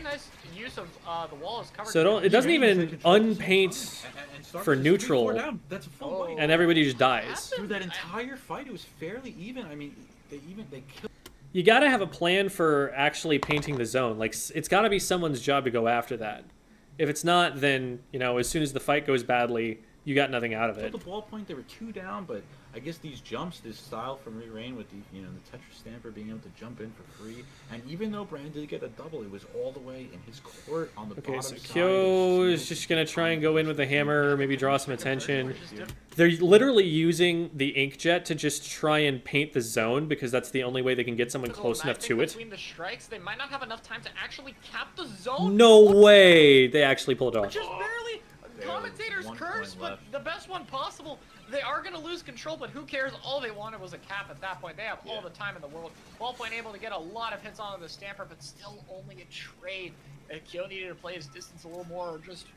nice use of the wall is covered. So it doesn't even unpaint for neutral, That's a full wipe. and everybody just dies. Through that entire fight, it was fairly even. I mean, they killed. You got to have a plan for actually painting the zone. Like, it's got to be someone's job to go after that. If it's not, then, you know, as soon as the fight goes badly, you got nothing out of it. At the ballpoint, they were 2 down, but I guess these jumps, this style from Rain with the, you know, the Tetris Stamper being able to jump in for free, and even though Brand did get a double, it was all the way in his court on the bottom side. Okay, so Kyo is just gonna try and go in with the hammer, maybe draw some attention. They're literally using the inkjet to just try and paint the zone because that's the only way they can get someone close enough to it. Between the strikes, they might not have enough time to actually cap the zone. No way! They actually pulled it off. Just barely. Commentators curse, but the best one possible. They are going to lose control, but who cares? All they wanted was a cap at that point. They have all the time in the world. Ballpoint able to get a lot of hits onto the Stamper, but still only a trade. Kyo needed to play his distance a little more, or just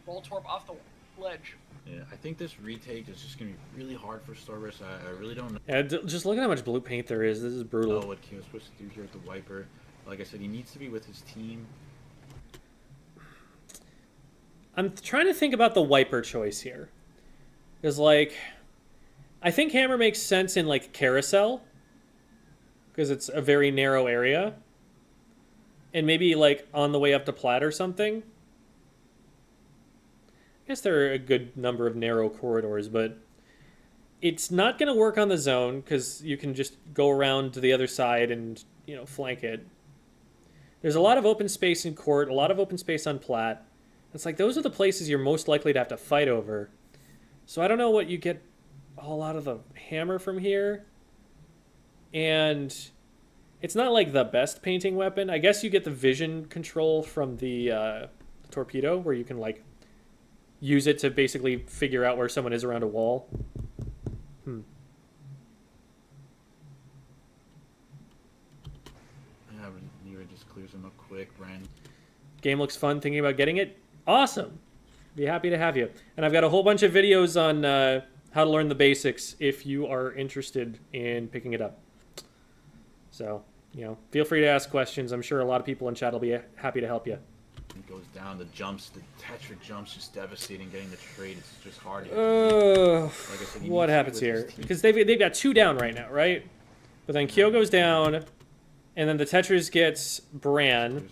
roll Torp off the ledge. Yeah, I think this retake is just going to be really hard for Starburst. I really don't know. Yeah, just look at how much blue paint there is. This is brutal. What Kyo's supposed to do here at the Wiper. Like I said, he needs to be with his team. I'm trying to think about the Wiper choice here. Because, like, I think Hammer makes sense in, like, Carousel. Because it's a very narrow area. And maybe, like, on the way up to Plat or something. I guess there are a good number of narrow corridors, but it's not going to work on the zone because you can just go around to the other side and, you know, flank it. There's a lot of open space in court, a lot of open space on Plat. It's like those are the places you're most likely to have to fight over. So I don't know what you get all out of the hammer from here. And it's not like the best painting weapon. I guess you get the vision control from the torpedo where you can like use it to basically figure out where someone is around a wall. Yeah, Nero just clears him up quick. Brand. Game looks fun. Thinking about getting it? Awesome. Be happy to have you. And I've got a whole bunch of videos on how to learn the basics if you are interested in picking it up. So, feel free to ask questions. I'm sure a lot of people in chat will be happy to help you. He goes down, the Tetra jumps, just devastating. Getting the trade, it's just hard. Like I said, what happens here? Because they've got 2 down right now, right? But then Kyo goes down, and then the Tetris gets Bran.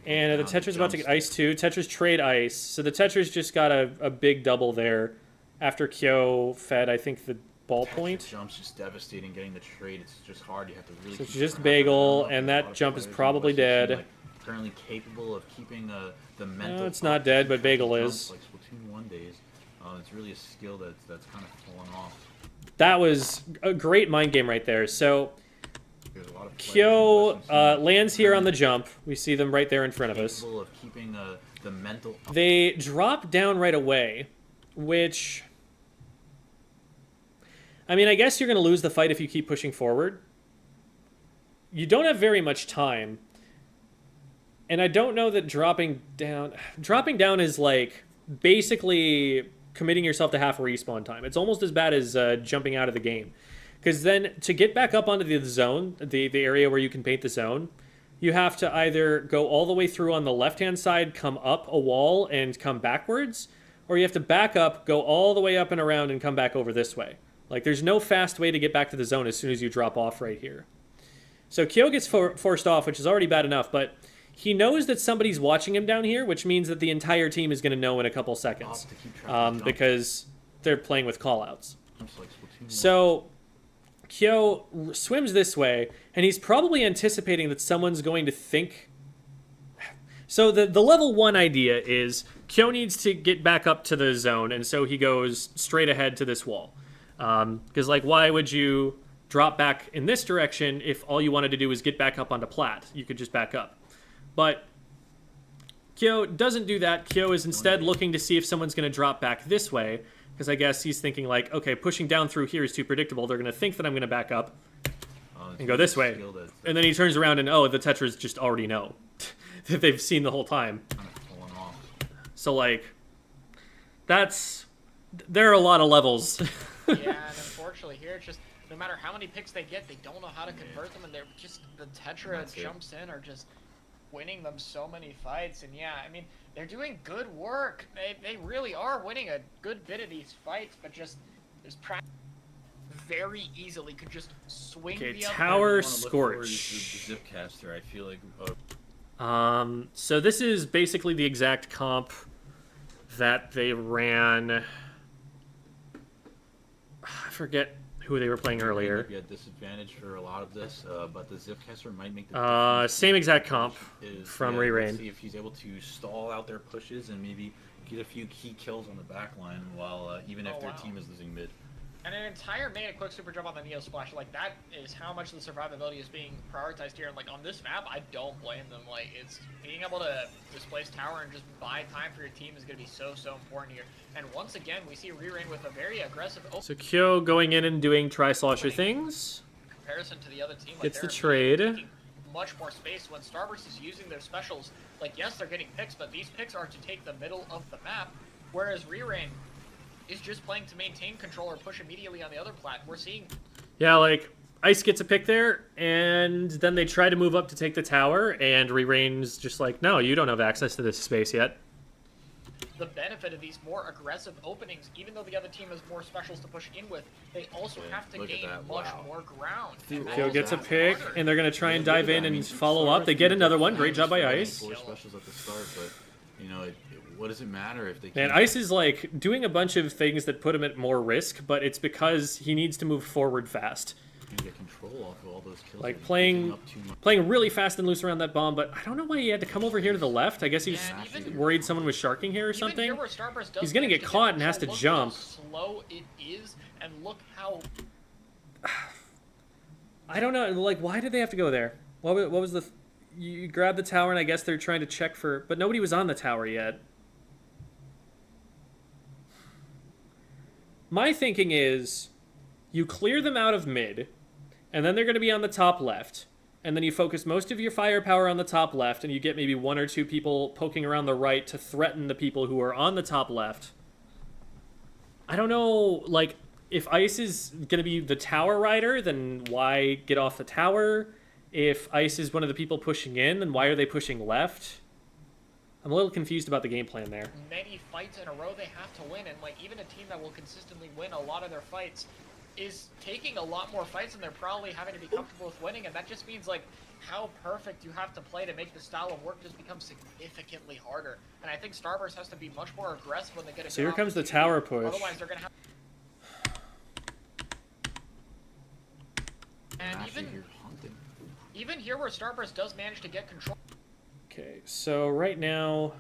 And the Tetra's about to get ice too. Tetra's trade ice. So the Tetra's just got a big double there after Kyo fed, I think, the ball point. Jumps just devastating. Getting the trade, it's just hard. You have to really. So it's just Bagel, and that jump is probably dead. Currently capable of keeping the mental. No, it's not dead, but Bagel is. Like Splatoon 1 days. It's really a skill that's kind of fallen off. That was a great mind game right there. So Kyo lands here on the jump. We see them right there in front of us. Of keeping the mental. They drop down right away, which, I mean, I guess you're going to lose the fight if you keep pushing forward. You don't have very much time. And I don't know that dropping down is like basically committing yourself to half a respawn time. It's almost as bad as jumping out of the game. Because then to get back up onto the zone, the area where you can paint the zone, you have to either go all the way through on the left-hand side, come up a wall, and come backwards, or you have to back up, go all the way up and around, and come back over this way. Like, there's no fast way to get back to the zone as soon as you drop off right here. So Kyo gets forced off, which is already bad enough, but he knows that somebody's watching him down here, which means that the entire team is going to know in a couple seconds, because they're playing with callouts. So Kyo swims this way, and he's probably anticipating that someone's going to think. So the level 1 idea is Kyo needs to get back up to the zone, and so he goes straight ahead to this wall. Because, like, why would you drop back in this direction if all you wanted to do was get back up onto plat? You could just back up. But Kyo doesn't do that. Kyo is instead looking to see if someone's going to drop back this way, because I guess he's thinking, like, okay, pushing down through here is too predictable. They're going to think that I'm going to back up and go this way. And then he turns around and, the Tetras just already know that they've seen the whole time. So, like, there are a lot of levels. Yeah, and unfortunately here, it's just no matter how many picks they get, they don't know how to convert them, and they're just, the Tetra jumps in are just winning them so many fights. And yeah, I mean, they're doing good work. They really are winning a good bit of these fights, but just there's very easily could just swing the other Tower way. Scorch. The Zipcaster, I feel like. So this is basically the exact comp that they ran. I forget who they were playing earlier. Maybe a disadvantage for a lot of this, but the Zipcaster might make the same exact comp from Re-Rain. See if he's able to stall out their pushes and maybe get a few key kills on the back line while even if their team is losing mid. And an entire made a quick super jump on the Neo Splash, like, that is how much the survivability is being prioritized here. And, like, on this map, I don't blame them. Like, it's being able to displace tower and just buy time for your team is going to be so important here. And once again, we see Re-Rain with a very aggressive So Kyo going in and doing tri-slosher things. In comparison to the other team, like, gets the trade. Much more space when Starburst is using their specials. Like, yes, they're getting picks, but these picks are to take the middle of the map, whereas Re-Rain is just playing to maintain control or push immediately on the other plat. We're seeing... Yeah, like, Ice gets a pick there, and then they try to move up to take the tower, and Re-Rain's just like, no, you don't have access to this space yet. The benefit of these more aggressive openings, even though the other team has more specials to push in with, they also have to gain much more ground. Kyo gets a pick, and they're going to try and dive in and follow up. They get another one. Great job by Ice. Four specials at the start, but, you know, what does it matter if they Man, Ice is, like, doing a bunch of things that put him at more risk, but it's because he needs to move forward fast. And get control off of all those kills. Like, playing really fast and loose around that bomb, but I don't know why he had to come over here to the left. I guess he's worried someone was sharking here or something. He's going to get caught and has to jump. Slow it is, and look how... I don't know, like, why did they have to go there? What was the... You grab the tower, and I guess they're trying to check for... But nobody was on the tower yet. My thinking is you clear them out of mid, and then they're going to be on the top left. And then you focus most of your firepower on the top left, and you get maybe 1 or 2 people poking around the right to threaten the people who are on the top left. I don't know, like, if Ice is going to be the tower rider, then why get off the tower? If Ice is one of the people pushing in, then why are they pushing left? I'm a little confused about the game plan there. Many fights in a row they have to win, and like even a team that will consistently win a lot of their fights is taking a lot more fights, and they're probably having to be comfortable with winning, and that just means like how perfect you have to play to make the style of work just become significantly harder. And I think Starburst has to be much more aggressive when they get a So here comes the tower push. Otherwise they're gonna have. And even here where Starburst does manage to get control. Okay, so right now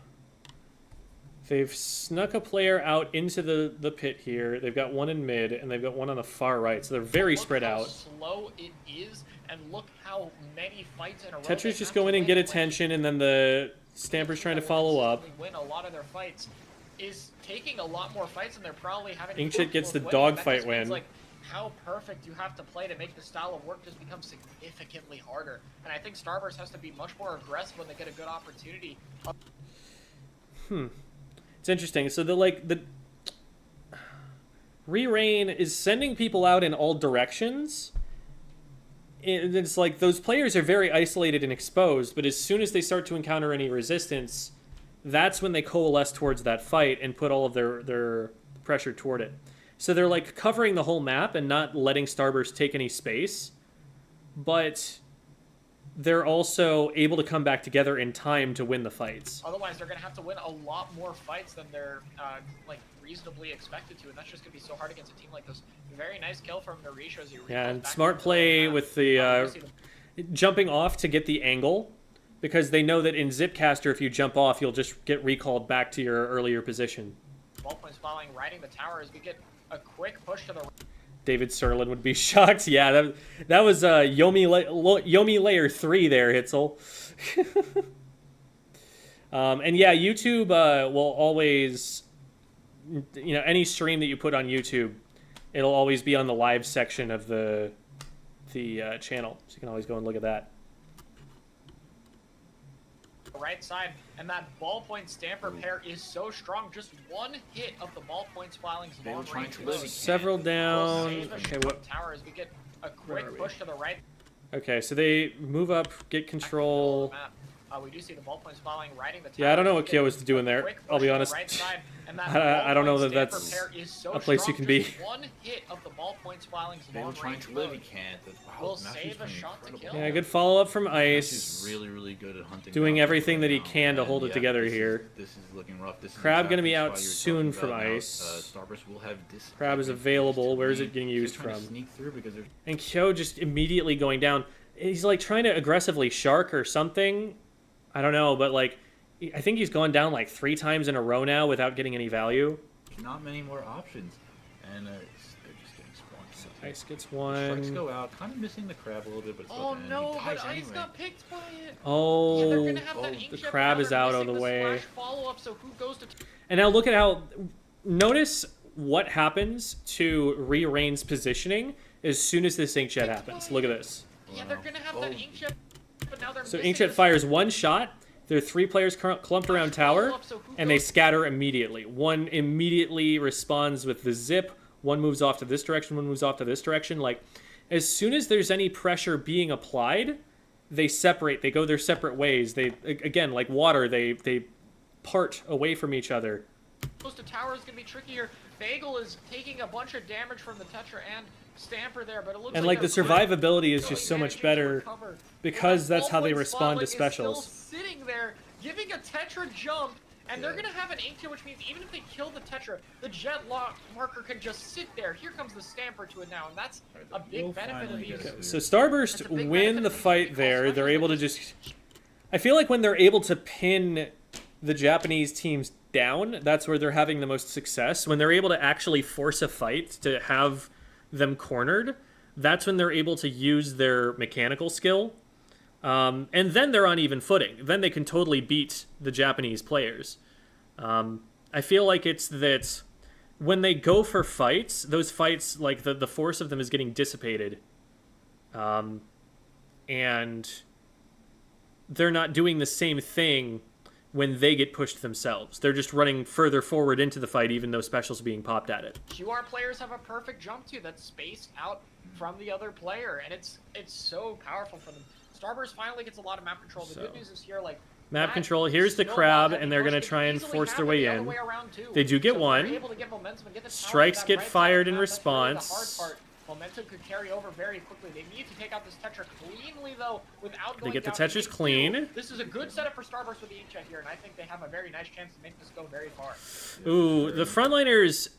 they've snuck a player out into the pit here. They've got one in mid, and they've got one on the far right, so they're very spread out. Look how slow it is, and look how many fights in a row. Tetris just go in and get attention, and then the Stamper's trying to follow up. Win a lot of their fights is taking a lot more fights, and they're probably having. Inkshit gets the dogfight win. Like how perfect you have to play to make the style of work just become significantly harder. And I think Starburst has to be much more aggressive when they get a good opportunity. It's interesting. So the Re-Rain is sending people out in all directions. It's like those players are very isolated and exposed, but as soon as they start to encounter any resistance, that's when they coalesce towards that fight and put all of their pressure toward it. So they're like covering the whole map and not letting Starburst take any space, but they're also able to come back together in time to win the fights. Otherwise, they're going to have to win a lot more fights than they're like reasonably expected to, and that's just going to be so hard against a team like this. Very nice kill from Narisha as he and smart play with the jumping off to get the angle, because they know that in Zipcaster, if you jump off, you'll just get recalled back to your earlier position. Ball points following, riding the tower as we get a quick push to the. David Serlin would be shocked. Yeah, that was Yomi layer 3 there, Hitzel. And yeah, YouTube will always, any stream that you put on YouTube, it'll always be on the live section of the channel, so you can always go and look at that. Right side, and that ballpoint Stamper pair is so strong. Just one hit of the ballpoint Splat's long range. Several down. Okay, what? Tower as we get a quick push to the right. Okay, so they move up, get control. We do see the ballpoint Splat riding the tower. Yeah, I don't know what Kyo is doing there. I'll be honest. I don't know that that's a place you can be. One hit of the ballpoint Splat's long trying to live, he can't. Will save a shot to kill. Yeah, good follow up from Ice. He's really good at hunting. Doing everything that he can to hold it together here. This is looking rough. Crab gonna be out soon from Ice. Starburst will have Crab is available. Where is it getting used from? And Kyo just immediately going down. He's like trying to aggressively shark or something. I don't know, but like, I think he's gone down like 3 times in a row now without getting any value. Not many more options, and they're just getting spawned. So Ice gets one. Strikes go out, kind of missing the crab a little bit, but it's oh no! But Ice got picked by it. Oh, the crab is out of the way. So who goes to and now look at how. Notice what happens to Re-Rain's positioning as soon as this inkjet happens. Look at this. Yeah, they're gonna have that inkjet. So Inkjet fires one shot, there are 3 players clumped around tower, and they scatter immediately. One immediately responds with the zip, one moves off to this direction, one moves off to this direction. Like, as soon as there's any pressure being applied, they separate, they go their separate ways. They, again, like water, they part away from each other. Close to tower is going to be trickier. Bagel is taking a bunch of damage from the Tetra and Stamper there, but it looks like the survivability is just so much better because that's how they respond to specials. Still sitting there, giving a Tetra jump, and they're gonna have an Inkjet, which means even if they kill the Tetra, the jet lock marker can just sit there. Here comes the Stamper to it now, and that's a big benefit of these. Okay, so Starburst win the fight there. They're able to just. I feel like when they're able to pin the Japanese teams down, that's where they're having the most success. When they're able to actually force a fight to have them cornered, that's when they're able to use their mechanical skill, and then they're on even footing. Then they can totally beat the Japanese players. I feel like it's that when they go for fights, those fights, like, the force of them is getting dissipated. And they're not doing the same thing when they get pushed themselves. They're just running further forward into the fight, even though specials are being popped at it. QR players have a perfect jump too that's spaced out from the other player, and it's so powerful for them. Starburst finally gets a lot of map control. The good news is here, like, map control. Here's the crab, and they're going to try and force their way in. They do get one. Strikes get fired in response. Momentum could carry over very quickly. They need to take out this Tetra cleanly, though, without going They get the down. Tetras clean. This is a good setup for Starburst with the inkjet here, and I think they have a very nice chance to make this go very far. Ooh, the frontliners...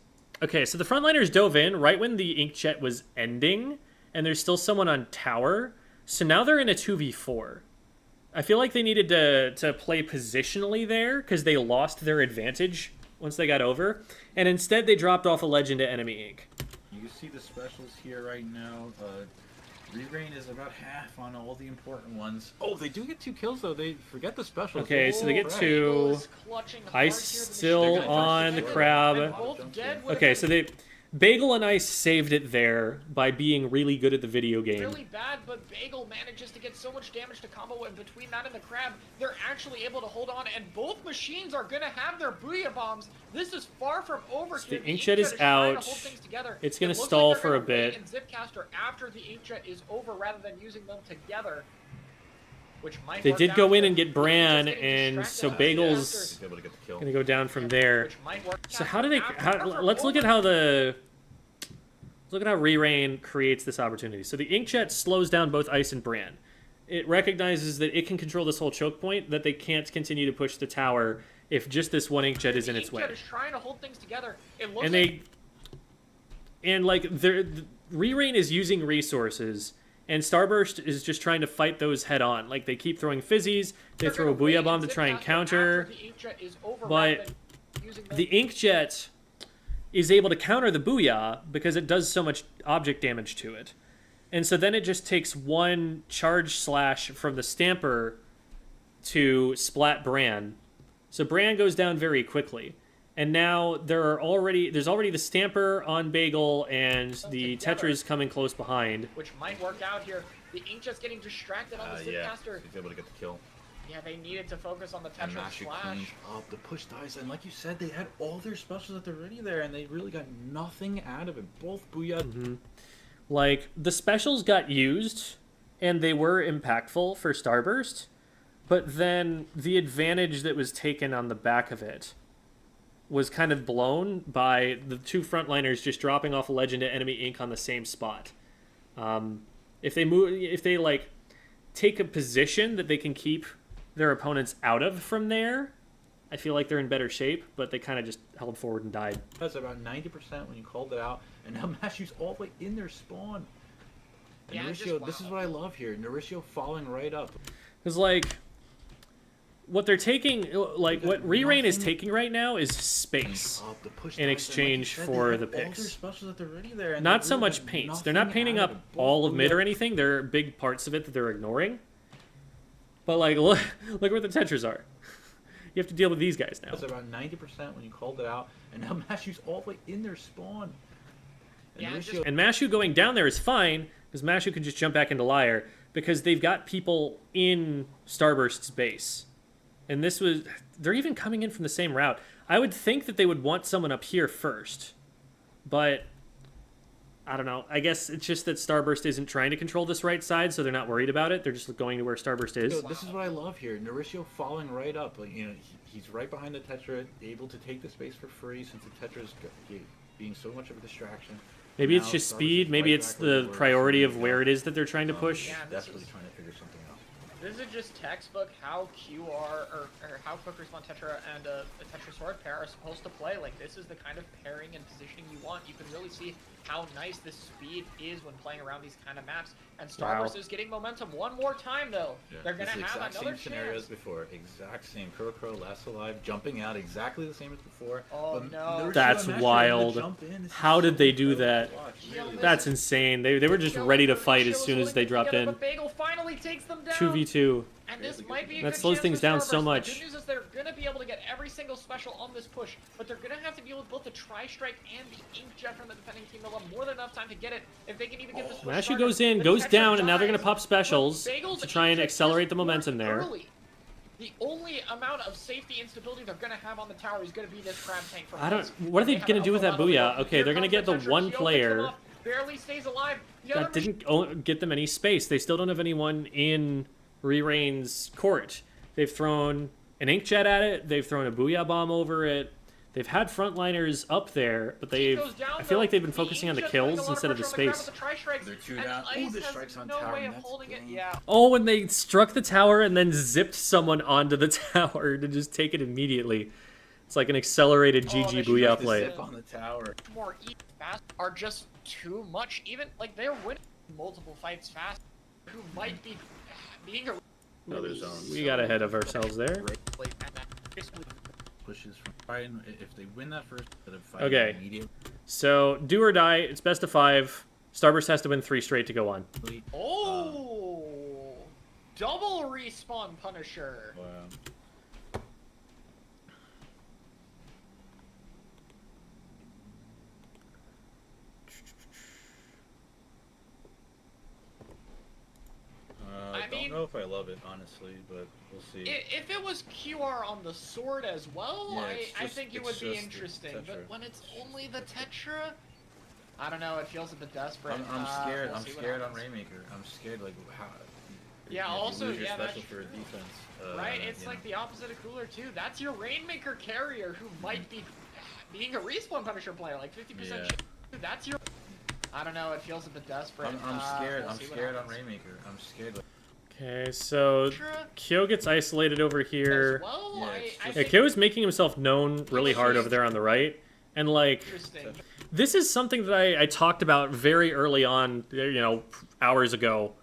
Okay, so the frontliners dove in right when the inkjet was ending, and there's still someone on tower. So now they're in a 2v4. I feel like they needed to play positionally there, because they lost their advantage once they got over. And instead, they dropped off a legend to enemy ink. You can see the specials here right now. Re-Rain is about half on all the important ones. Oh, they do get 2 kills, though. They forget the specials. Okay, so they get 2. Ice still on the crab. Okay, so Bagel and Ice saved it there by being really good at the video game. Really bad, but Bagel manages to get so much damage to combo, and between that and the crab, they're actually able to hold on, and both machines are going to have their Booyah Bombs. This is far from over. So the inkjet is out. It's going to stall for a bit. And Zipcaster after the inkjet is over rather than using them together. Which might they did go in and get Bran, and so Bagel's going to go down from there. So how do they... let's look at how Re-Rain creates this opportunity. So the inkjet slows down both Ice and Bran. It recognizes that it can control this whole choke point, that they can't continue to push the tower if just this one inkjet is in its way. Is trying to hold things together. Re-Rain is using resources, and Starburst is just trying to fight those head on. Like, they keep throwing fizzies, they throw a Booyah Bomb to try and counter, but the inkjet is able to counter the Booyah because it does so much object damage to it. And so then it just takes one charge slash from the Stamper to splat Bran. So Bran goes down very quickly. And now there's already the Stamper on Bagel, and the Tetra's coming close behind. Which might work out here. The inkjet's getting distracted on the Zipcaster. He's able to get the kill. Yeah, they needed to focus on the Tetra Slash. Up the push dice, and like you said, they had all their specials at the ready there, and they really got nothing out of it. Both Booyah. Mm-hmm. Like, the specials got used, and they were impactful for Starburst, but then the advantage that was taken on the back of it was kind of blown by the 2 frontliners just dropping off a legend to enemy ink on the same spot. If they like take a position that they can keep their opponents out of from there, I feel like they're in better shape, but they kind of just held forward and died. That's about 90% when you called it out, and now Mashu's all the way in their spawn. And Mauricio, this is what I love here. Mauricio following right up. Because, like, what they're taking, like, what Re-Rain is taking right now is space in exchange for the picks. Not so much paints. They're not painting up all of mid or anything. There are big parts of it that they're ignoring. But, like, look where the Tetras are. You have to deal with these guys now. That's about 90% when you called it out, and now Mashu's all the way in their spawn. And Mashu going down there is fine, because Mashu can just jump back into Liar, because they've got people in Starburst's base. And they're even coming in from the same route. I would think that they would want someone up here first, but I don't know. I guess it's just that Starburst isn't trying to control this right side, so they're not worried about it. They're just going to where Starburst is. This is what I love here. Mauricio following right up. Like, he's right behind the Tetra, able to take the space for free since the Tetra's being so much of a distraction. Maybe it's just speed. Maybe it's the priority of where it is that they're trying to push. Yeah, desperately trying to figure something out. This is just textbook how QR or how Quick Respawn Tetra and a Tetra Sword pair are supposed to play. Like, this is the kind of pairing and positioning you want. You can really see how nice this speed is when playing around these kind of maps. And Starburst is getting momentum one more time, though. Yeah, they're going to have another chance. Scenario as before. Exact same. Crow last alive, jumping out exactly the same as before. Oh, no. That's wild. How did they do that? That's insane. They were just ready to fight as soon as they dropped in. But Bagel finally takes them down. 2v2. And And this might be a That good slows chance things for down so Starburst. much. The good news is they're gonna be able to get every single special on this push, but they're gonna have to deal with both the Tri-Strike and the Inkjet from the defending team. They'll have more than enough time to get it if they can even get this push Mashu started. goes in, The goes Tetra down, and now they're gonna dies, pop specials but Bagel's to try and Inkjet accelerate just the momentum worked there. early. The only amount of safety instability they're gonna have on the tower is gonna be this crab tank from I don't. Blitz. What are they have gonna an do with that upper level booyah? lead. Okay, Here they're gonna comes get the Tetra. one Kyo picks him player off, barely stays alive. The that other machine- didn't get them any space. They still don't have anyone in Re-Rain's court. They've thrown an inkjet at it. They've thrown a booyah bomb over it. They've had frontliners up there, but they've. goes down, I feel like they've been though. focusing on the Inkjet's putting a kills lot instead of the pressure on space. the grab with the Tri-Strikes, They're two and down. Ice Ooh, the has strikes on no tower, way of that's holding it. game. Yeah. Oh, when they struck the tower and then zipped someone onto the tower to just take it immediately. It's like an accelerated Oh, GG they booyah should play. Zip on the tower. More fast are just too much. Even like they're winning multiple fights fast. Who might be being a Another zone. We got ahead of ourselves there. Pushes from Brian. If they win that first, instead of fighting Okay. immediately. So, do or die. It's best of 5. Starburst has to win 3 straight to go on. Oh, double respawn Punisher. Wow. I mean- don't know if I love it, honestly, but we'll see. If it was QR on the sword as well, Yeah, it's I just- think it it's would be just the interesting. But Tetra. when it's only the Tetra, I don't know. It feels a bit desperate. I'm scared. We'll I'm see what scared on happens. Rainmaker. I'm scared, like, how. Yeah, if you also, lose your yeah, that's special for true. defense. Right, it's you like know. the opposite of Cooler too. That's your Rainmaker carrier who might be being a respawn Punisher player, like 50% Yeah. chance. That's your. I don't know. It feels a bit desperate. I'm scared. We'll I'm see what scared on happens. Rainmaker. I'm scared. Like, Okay, so Tetra Kyo gets isolated over here. as well, Yeah, I it's Yeah, think Kyo is making himself known really hard over there on the right. And, like, interesting. this is something that I talked about very early on, hours ago.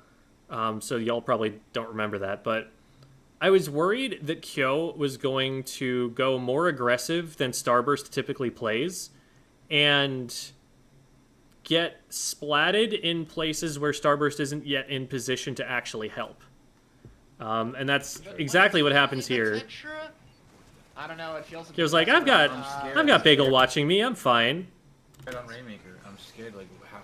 So y'all probably don't remember that. But I was worried that Kyo was going to go more aggressive than Starburst typically plays and get splatted in places where Starburst isn't yet in position to actually help. And that's But exactly when what it's happens only the here. Tetra, I don't know. It feels. A Kyo's bit like, I've desperate. got, scared. I've got Bagel watching me. I'm fine. scared on Rainmaker. I'm scared, like, how.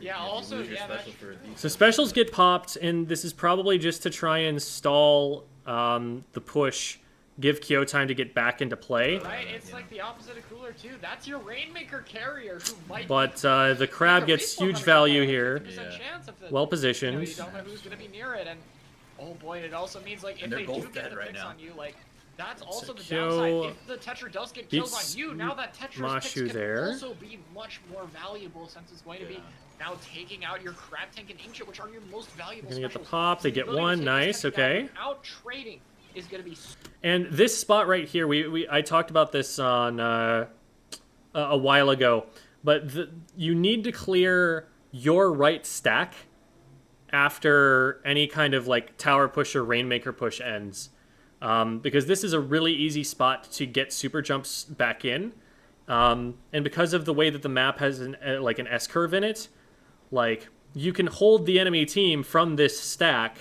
Yeah, if you also, lose your yeah, special that's for defense, So specials get popped, and this is probably just to try and stall the push, give Kyo time to get back into play. Right, it's Yeah. like the opposite of Cooler too. That's your Rainmaker carrier who might. But be the crab a gets respawn huge Punisher value player, here. 50% Yeah. chance of it. Well You positioned. don't know who's gonna be near it, and oh boy, it also means like if And they're they do both get dead the right picks now. on you, like that's also the Kyo downside. If the Tetra does get kills beats on you, now that Tetra's picks Mashu can there. also be much more valuable since it's going to be Yeah. now taking out your Crab Tank and Inkjet, which are your most valuable. They're gonna get the specials. pop, they So the get ability to one, take this nice, Tetra down okay. Without trading is going to be. And this spot right here, I talked about this on a while ago, but you need to clear your right stack after any kind of like tower push or rainmaker push ends, because this is a really easy spot to get super jumps back in, and because of the way that the map has an S curve in it, like you can hold the enemy team from this stack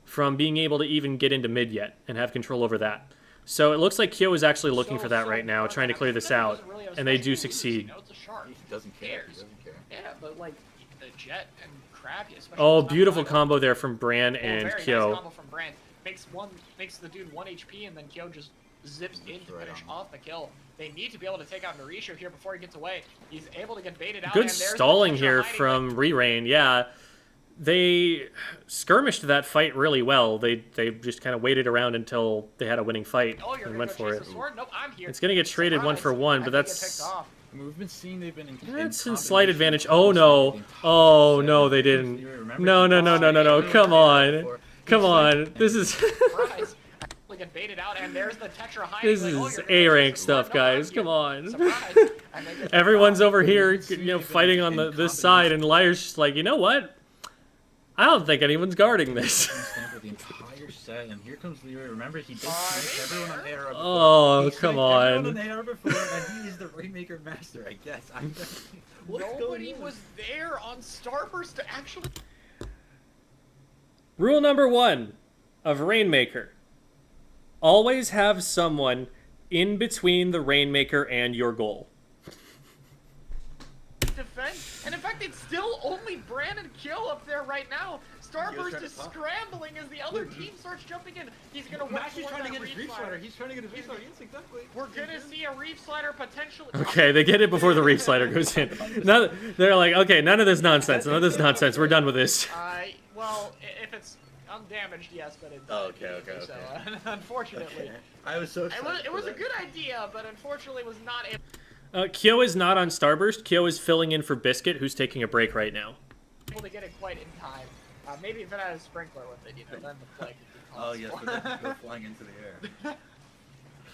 from being able to even get into mid yet and have control over that. So it looks like Kyo is actually looking for that right now, trying to clear this out, and they do succeed. It's a shark. He doesn't care. He doesn't care. Yeah, but like the Jet and Krabby, especially. Oh, this time beautiful around. combo there from Bran Oh, and very Kyo. Nice combo from Brand. Makes the dude 1 HP, and then Kyo just zips in to Right finish on. off the kill. They need to be able to take out Narisha here before he gets away. He's able to get baited out. Good and there's the stalling Tetra here hiding, from Re-Rain. Yeah, they skirmished that fight really well. They just kind of waited around until they had a winning fight Oh, you're and gonna went go for chase it. the sword? Nope, I'm here. It's gonna get traded one for Surprise. one, I but think it that's picked off. I mean, we've been seeing they've been in that's in in slight combination advantage. with Oh the no! entire Oh set. no, they You didn't. remember No, he no, no, lost no, no, no! it Come on, before. come He's like, on! This is Surprise. Get baited out, and there's the Tetra hiding. this like, oh, is you're gonna go A-rank chase the sword? stuff, No, I'm guys. here. Come on. Surprise. And they get Everyone's picked off. over here, We've seen they've fighting been on in this side, combination. and Liar's just like, you know what? I don't think anyone's guarding this. Stand for the entire set, and here comes Leroy. Remember, he did Are snipe they everyone on there? AR before. Oh, He come sniped everyone on. on AR before, and he is the Rainmaker master, I guess. What's Nobody going on? was there on Starburst to actually. Rule number 1. of Rainmaker. Always have someone in between the Rainmaker and your goal. Defense, and in fact, it's still only Brandon Kill up there right now. Starburst is scrambling as the other team starts jumping in. He's gonna watch trying to get his reef slider. He's trying to get his reef slider. Yes, exactly. We're gonna see a reef slider potentially. Okay, they get it before the reef slider goes in. Now they're like, okay, none of this nonsense. None of this nonsense. We're done with this. Well, if it's undamaged, yes, but it's. Oh, okay. So, unfortunately, Okay. I was so excited. it was a good idea, but unfortunately, was not able. Kyo is not on Starburst. Kyo is filling in for Biscuit, who's taking a break right now. To get it quite in time. Maybe if it had a sprinkler with it, then the play could be Oh yes, but then go flying into the air.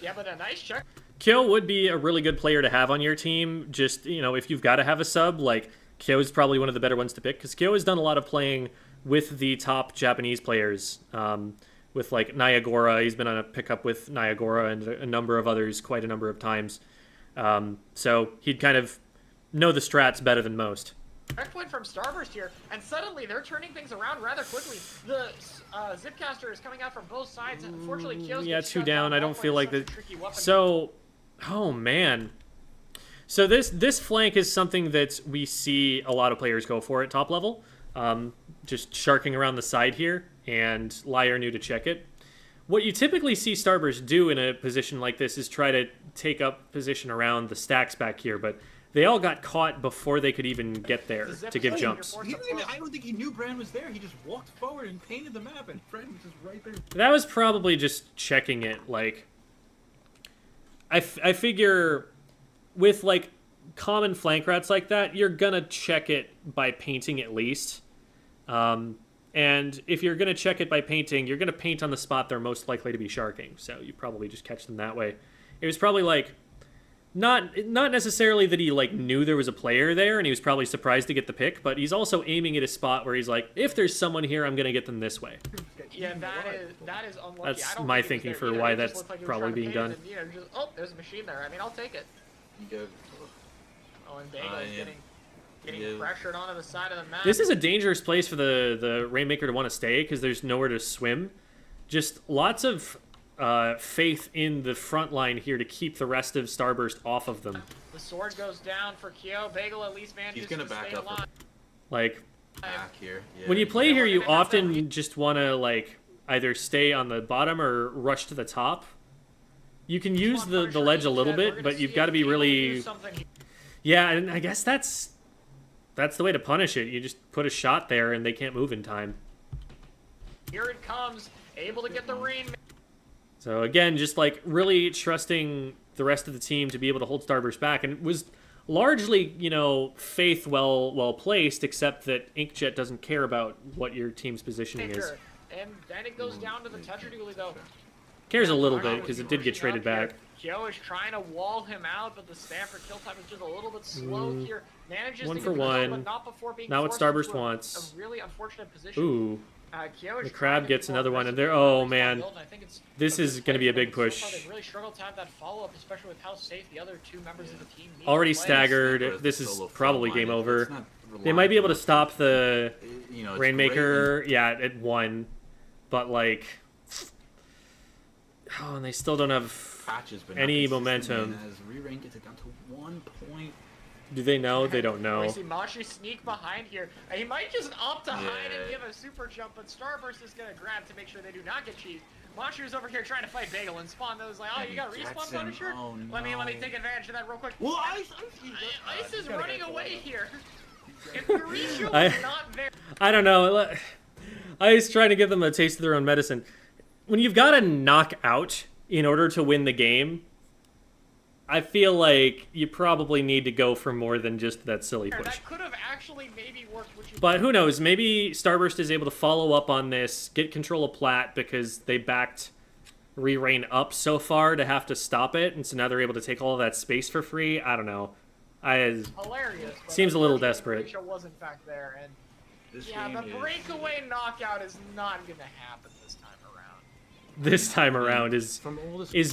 Yeah, but a nice check. Kyo would be a really good player to have on your team. Just, if you've got to have a sub, like, Kyo is probably one of the better ones to pick, because Kyo has done a lot of playing with the top Japanese players. With, like, Nyagora. He's been on a pickup with Nyagora and a number of others quite a number of times. So he'd kind of know the strats better than most. Checkpoint from Starburst here, and suddenly they're turning things around rather quickly. The Zipcaster is coming out from both sides, and unfortunately, Kyo's yeah, gets two shut down. I don't feel like that. that. So, oh man. So this flank is something that we see a lot of players go for at top level. Just sharking around the side here, and Liar knew to check it. What you typically see Starburst do in a position like this is try to take up position around the stacks back here, but they all got caught before they could even get there to give jumps. I don't think he knew Brand was there. He just walked forward and painted the map, and Brand was just right there. That was probably just checking it. Like, I figure with, like, common flank rats like that, you're gonna check it by painting at least. And if you're gonna check it by painting, you're gonna paint on the spot they're most likely to be sharking. So you probably just catch them that way. It was probably like not necessarily that he like knew there was a player there and he was probably surprised to get the pick, but he's also aiming at a spot where he's like, if there's someone here, I'm gonna get them this way. Yeah, that is unlucky. That's my thinking for why that's probably being done. Oh, there's a machine there. I mean, I'll take it. Oh, and Bagel is getting pressured onto the side of the map. This is a dangerous place for the Rainmaker to want to stay because there's nowhere to swim. Just lots of faith in the front line here to keep the rest of Starburst off of them. The sword goes down for Kyo. Bagel at least manages to stay alive. Like, back here. Yeah. when you play here, you often just want to like either stay on the bottom or rush to the top. You can use the ledge a little bit, but you've got to be really... Yeah, and I guess that's the way to punish it. You just put a shot there and they can't move in time. Here it comes, able to get the rain. So again, just like really trusting the rest of the team to be able to hold Starburst back, and it was largely, faith well placed, except that Inkjet doesn't care about what your team's positioning is. And then it goes down to the toucher dually though. Cares a little bit because it did get traded back. Kyo is trying to wall him out, but the Stanford kill time is just a little bit slow here. Manages one to for get one. the but not before being not what forced Starburst into wants. A really unfortunate position. Ooh. Kyo is The crab gets another one, and they're man. This is going to be a big push. They really struggle to have that follow-up, especially with how safe the other two members of the team need already to play. staggered. This is probably game over. They might be able to stop the Rainmaker, at 1, but like, oh, and they still don't have any momentum. As re-rank gets it down to 1 point. Do they know? They don't know. We see Mashi sneak behind here. He might just opt to hide and give a super jump, but Starburst is going to grab to make sure they do not get cheesed. Mashi is over here trying to fight Bagel and Spawn. Those like, oh, you got respawn Punisher? Oh, no. Let me take advantage of that real quick. Well, Ice is running away here. If Mauricio is not there. I don't know. Ice trying to give them a taste of their own medicine. When you've got to knock out in order to win the game, I feel like you probably need to go for more than just that silly push. That could have actually maybe worked. But who knows? Maybe Starburst is able to follow up on this, get control of Plat because they backed Re-Rain up so far to have to stop it, and so now they're able to take all of that space for free. I don't know. Hilarious. Seems a little desperate. Mauricio was in fact there, and This the breakaway knockout is not going to happen this time around. This time around is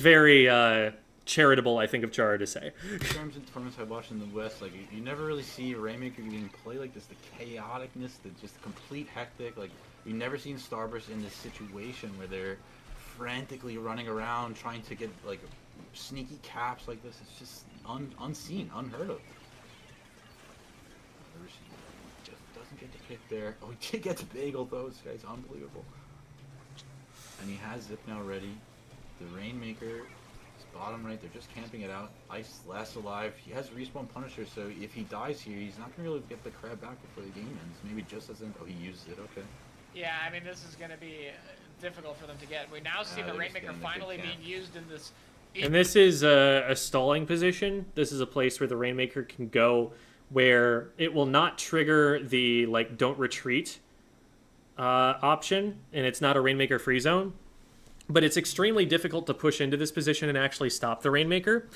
very charitable, I think, of Chara to say. In terms of tournaments I watched in the West, like you never really see Rainmaker getting play like this, the chaoticness, the just complete hectic. Like you've never seen Starburst in this situation where they're frantically running around trying to get like sneaky caps like this. It's just unseen, unheard of. Just doesn't get the pick there. Oh, he gets Bagel though. This guy's unbelievable. And he has Zip now ready. The Rainmaker is bottom right. They're just camping it out. Ice last alive. He has respawn Punisher, so if he dies here, he's not gonna really get the crab back before the game ends. Maybe just as in. Oh, he used it. Okay. Yeah, I mean, this is going to be difficult for them to get. We now see the they're just Rainmaker getting the finally big being camp. used in this. And this is a stalling position. This is a place where the Rainmaker can go where it will not trigger the, like, don't retreat option, and it's not a Rainmaker free zone. But it's extremely difficult to push into this position and actually stop the Rainmaker.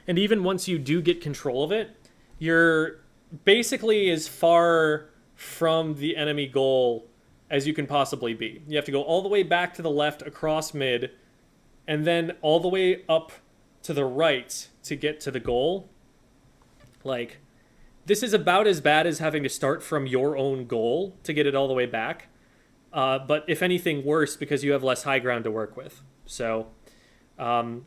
And even once you do get control of it, you're basically as far from the enemy goal as you can possibly be. You have to go all the way back to the left across mid, and then all the way up to the right to get to the goal. Like, this is about as bad as having to start from your own goal to get it all the way back. But if anything, worse because you have less high ground to work with. So,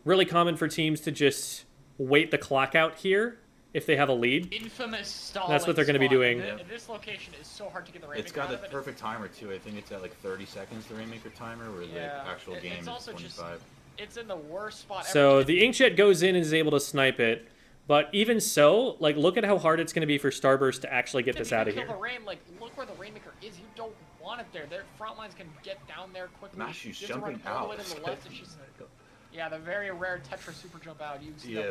really common for teams to just wait the clock out here if they have a lead. Infamous stalling. That's what they're going to be spot. doing. This location is so hard to get the Rainmaker It's got out a of it. perfect timer too. I think it's at like 30 seconds, the Rainmaker timer, where Yeah, the actual game it's is also just- 25. It's in the worst spot So ever. the Inkjet goes in and is able to snipe it. But even so, like, look at how hard it's going to be for Starburst to actually get this out of here. Kill the Rain, like, look where the Rainmaker is. You don't want it there. Their front lines can get down there quickly. Mashu's You have to run jumping all the way out. to the left, and she's... Yeah, the very rare Tetra super jump out. You see that Yeah.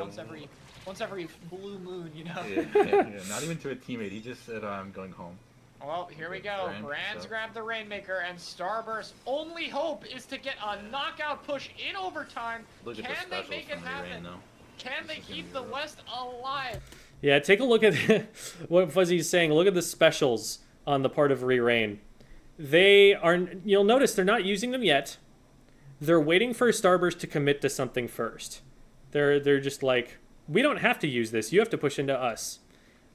once every blue moon, you know. Yeah, not even to a teammate. He just said, "I'm going home." Well, here we go. Brand, Brands so- grab the Rainmaker, and Starburst's only hope is to get a knockout push in overtime. Look at Can the they specials make it from the Rain, happen? though. Can they This is gonna keep be the rough. West alive? Yeah, take a look at what Fuzzy's saying. Look at the specials on the part of Re-Rain. They are, you'll notice they're not using them yet. They're waiting for Starburst to commit to something first. They're just like, we don't have to use this. You have to push into us.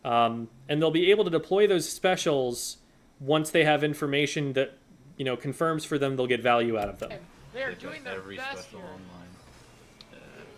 And they'll be able to deploy those specials once they have information that, you know, confirms for them they'll get value out of them. And they're They've doing got their every best special here. online.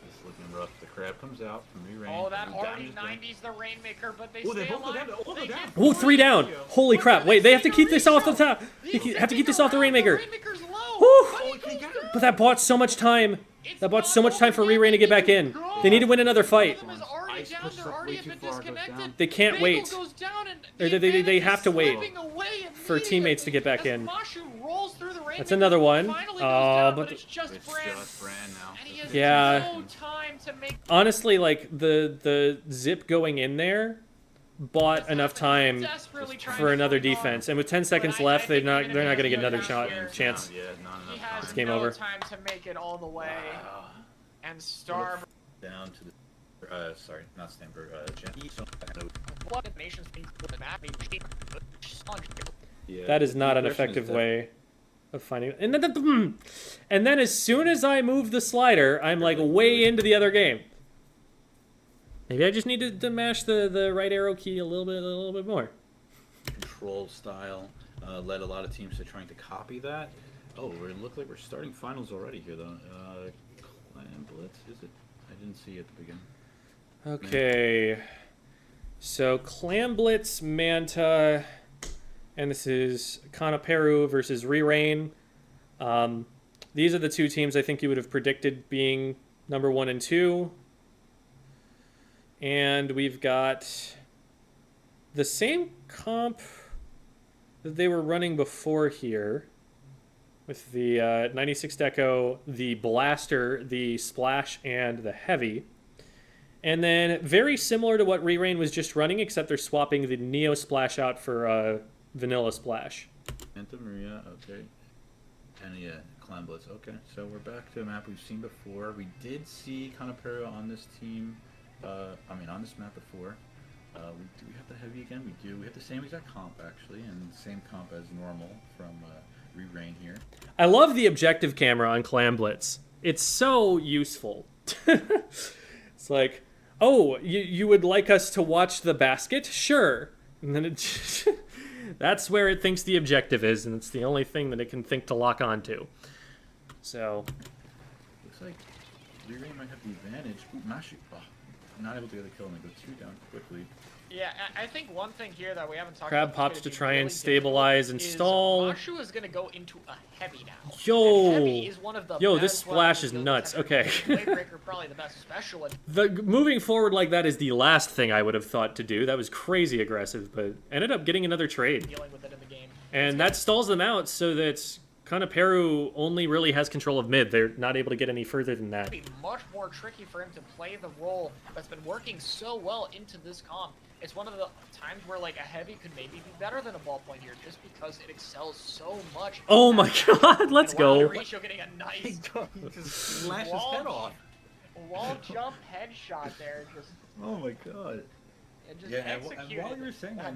It's looking rough. The crab comes out from Re-Rain. Oh, that The already damage 90s the Rainmaker, but they Oh, they stay both go alive. down. Oh, They they're get down. Ooh, 3 down. Holy Look, crap. they Wait, they have to see keep the this off the reshoot. top. He's They have to keep this zipping off the around. Rainmaker. Rainmaker's low. Woo! But he Oh, goes they got it. down. But that bought so much time. It's That bought not so much time for over yet. Re-Rain to get back in. Go. They need to win another fight. One of them is already Ice down. pushes They're up already way have too been far, goes disconnected. down. They can't Bagel wait. goes down and Or the they advantage have is to wait slipping away for teammates to get back immediately in. as Mashu rolls through the Rainmaker, another one. finally goes Oh, down, but it's just It's Brand. just Brand now. And he has Yeah. no time to make. Honestly, like, the zip going in there bought enough time Desperately trying for to another hold on. defense. And with 10 seconds I left, they're think not even they're if not going to he get another has shot here, chance. Yeah, not He enough has time. game no over. time to make it all the way. Wow. And Star, Down to the. Sorry, not Stanford. Jen. what the nation's being put in that Yeah, That is the not an progression is effective def- way of finding. And then as soon as I move the slider, I'm like way into the other game. Maybe I just need to mash the right arrow key a little bit more. Control style led a lot of teams to trying to copy that. Oh, we look like we're starting finals already here, though. Clan Blitz, is it? I didn't see it at the beginning. Okay. So Clam Blitz, Manta, and this is Kanaperu versus Re-Rain. These are the two teams I think you would have predicted being number 1 and 2. And we've got the same comp that they were running before here with the 96 Deco, the Blaster, the Splash, and the Heavy. And then very similar to what Re-Rain was just running, except they're swapping the Neo Splash out for Vanilla Splash. Santa Maria, okay. And yeah, Clan Blitz, okay. So we're back to a map we've seen before. We did see Kanapera on this team, on this map before. Do we have the Heavy again? We do. We have the same exact comp, actually, and same comp as normal from Re-Rain here. I love the objective camera on Clam Blitz. It's so useful. It's like, oh, you would like us to watch the basket? Sure. And then it that's where it thinks the objective is, and it's the only thing that it can think to lock onto. So Looks like Re-Rain might have the advantage. Ooh, Mashu. Oh, not able to get a kill and they go 2 down quickly. Yeah, I think one thing here that we haven't talked Crab about pops that's to gonna be try and really stabilize and difficult stall. is Mashu is going to go into a heavy now. Yo. And heavy is one of the Yo, this best splash weapons is to nuts. attack. Okay. Wavebreaker probably the best special. Moving forward like that is the last thing I would have thought to do. That was crazy aggressive, but ended up getting another trade. Dealing with it in the game. And that stalls them out so that Kanaperu only really has control of mid. They're not able to get any further than that. It'd be much more tricky for him to play the role that's been working so well into this comp. It's one of the times where like a heavy could maybe be better than a ballpoint here, just because it excels so much. Oh my god, let's go. Mauricio getting a nice He just slashed his head off. wall jump headshot there, just Oh my god. it just Yeah, and executed. while you were saying that,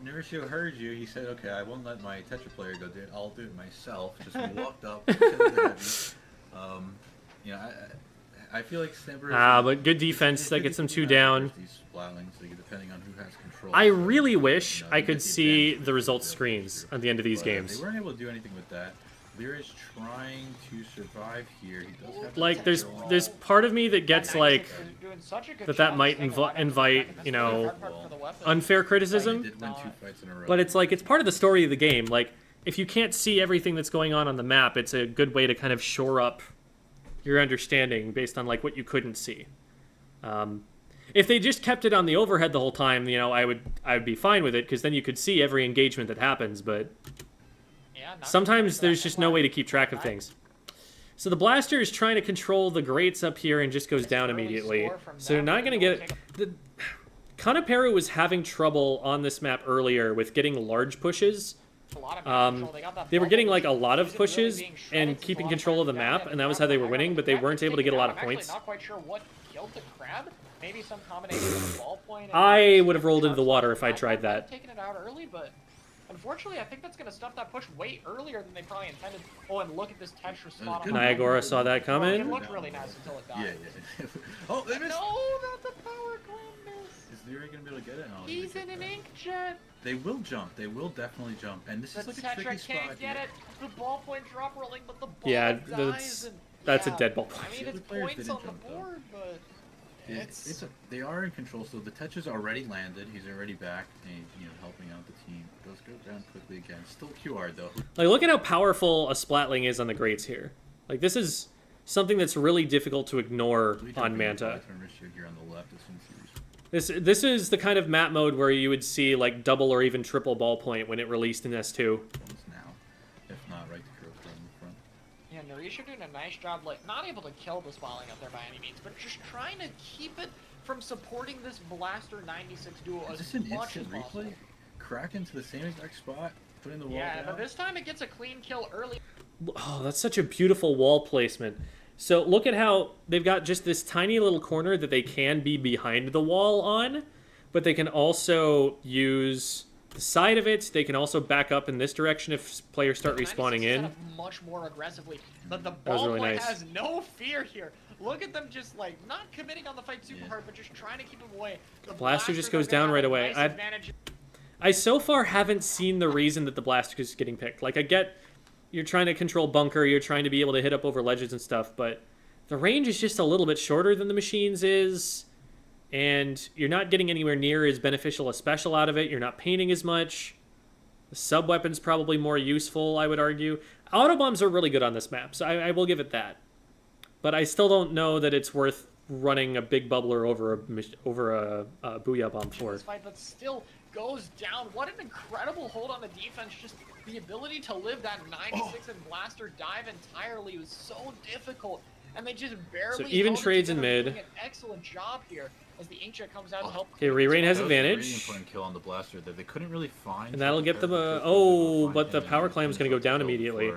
Mauricio heard you. He said, "Okay, I won't let my Tetra player go do it. I'll do it myself." Just walked up, killed the heavy. You know, I feel like Stamper. But good defense. That gets them 2 down. These Splatlings, like, depending on who has control. I really wish You know, I you could get the see advantage the of results the screens future. at the end of these But games. They weren't able to do anything with that. Lear is trying to survive here. He does have Like, the there's part of me that gets like that that might invite, you know, unfair criticism. He did win 2 fights in a row. But it's like, it's part of the story of the game. Like, if you can't see everything that's going on the map, it's a good way to kind of shore up your understanding based on, like, what you couldn't see. If they just kept it on the overhead the whole time, you know, I would be fine with it, because then you could see every engagement that happens, but sometimes there's just no way to keep track of things. So the Blaster is trying to control the grates up here and just goes down immediately. So they're not going to get... Kanaperu was having trouble on this map earlier with getting large pushes. They were getting like a lot of pushes and keeping control of the map, and that was how they were winning, but they weren't able to get a lot of points. Not quite sure what killed the crab. Maybe some combination of ballpoint. I would have rolled into the water if I tried that. Taking it out early, but unfortunately, I think that's going to stuff that push way earlier than they probably intended. Oh, and look at this Tetra spot. on Niagara saw that It coming. looked really nice until it died. Yeah. Oh, they missed. No, not the power clam miss. Is Leary gonna be able to get it? Oh, He's in an inkjet. They will jump. They will definitely jump. And this The is like a Tetra tricky spot. can't get it. The ballpoint drop rolling, but the ball Yeah, dies. that's a yeah. dead ball I point. mean, The it's players points didn't on the jump, though. board, but They are in control. So the Tetra's already landed. He's already back and helping out the team. Does go down quickly again. Still QR though. Like, look at how powerful a Splatling is on the grates here. Like, this is something that's really difficult to ignore on Manta. Here on the left as soon as he This is the kind of map mode where you would see like double or even triple ballpoint when it released in S2. responds now. If not, right to Kuro in the front. yeah, Narisha doing a nice job, like not able to kill the spotting up there by any means, but just trying to keep it from supporting this Blaster 96 duo Is as this an much as instant possible. replay? Crack into the same exact spot, putting the wall Yeah, down. but this time it gets a clean kill early. Oh, that's such a beautiful wall placement. So look at how they've got just this tiny little corner that they can be behind the wall on, but they can also use the side of it. They can also back up in this direction if players start respawning in. Much more aggressively, but the That was really ballpoint nice. has no fear here. Look at them just like not committing on the fight super Yeah. hard, but just trying to keep him away. The Blaster just goes they're gonna down right have a away. nice I advantage. so far haven't seen the reason that the Blaster is getting picked. Like, I get you're trying to control bunker, you're trying to be able to hit up over ledges and stuff, but the range is just a little bit shorter than the Machines is, and you're not getting anywhere near as beneficial a special out of it. You're not painting as much. The sub-weapon's probably more useful, I would argue. Autobombs are really good on this map, so I will give it that. But I still don't know that it's worth running a big bubbler over a Booyah Bomb for. This fight, but still goes down. What an incredible hold on the defense. Just the ability to live that 96 and Blaster dive entirely was so difficult. And they just barely So even held it trades in together, mid. doing an excellent job here as the inkjet comes out to help. Okay, Re-Rain has That was a really advantage. important kill on the Blaster that they couldn't really find. And that'll get them a... Oh, but the power clam is going to go down immediately.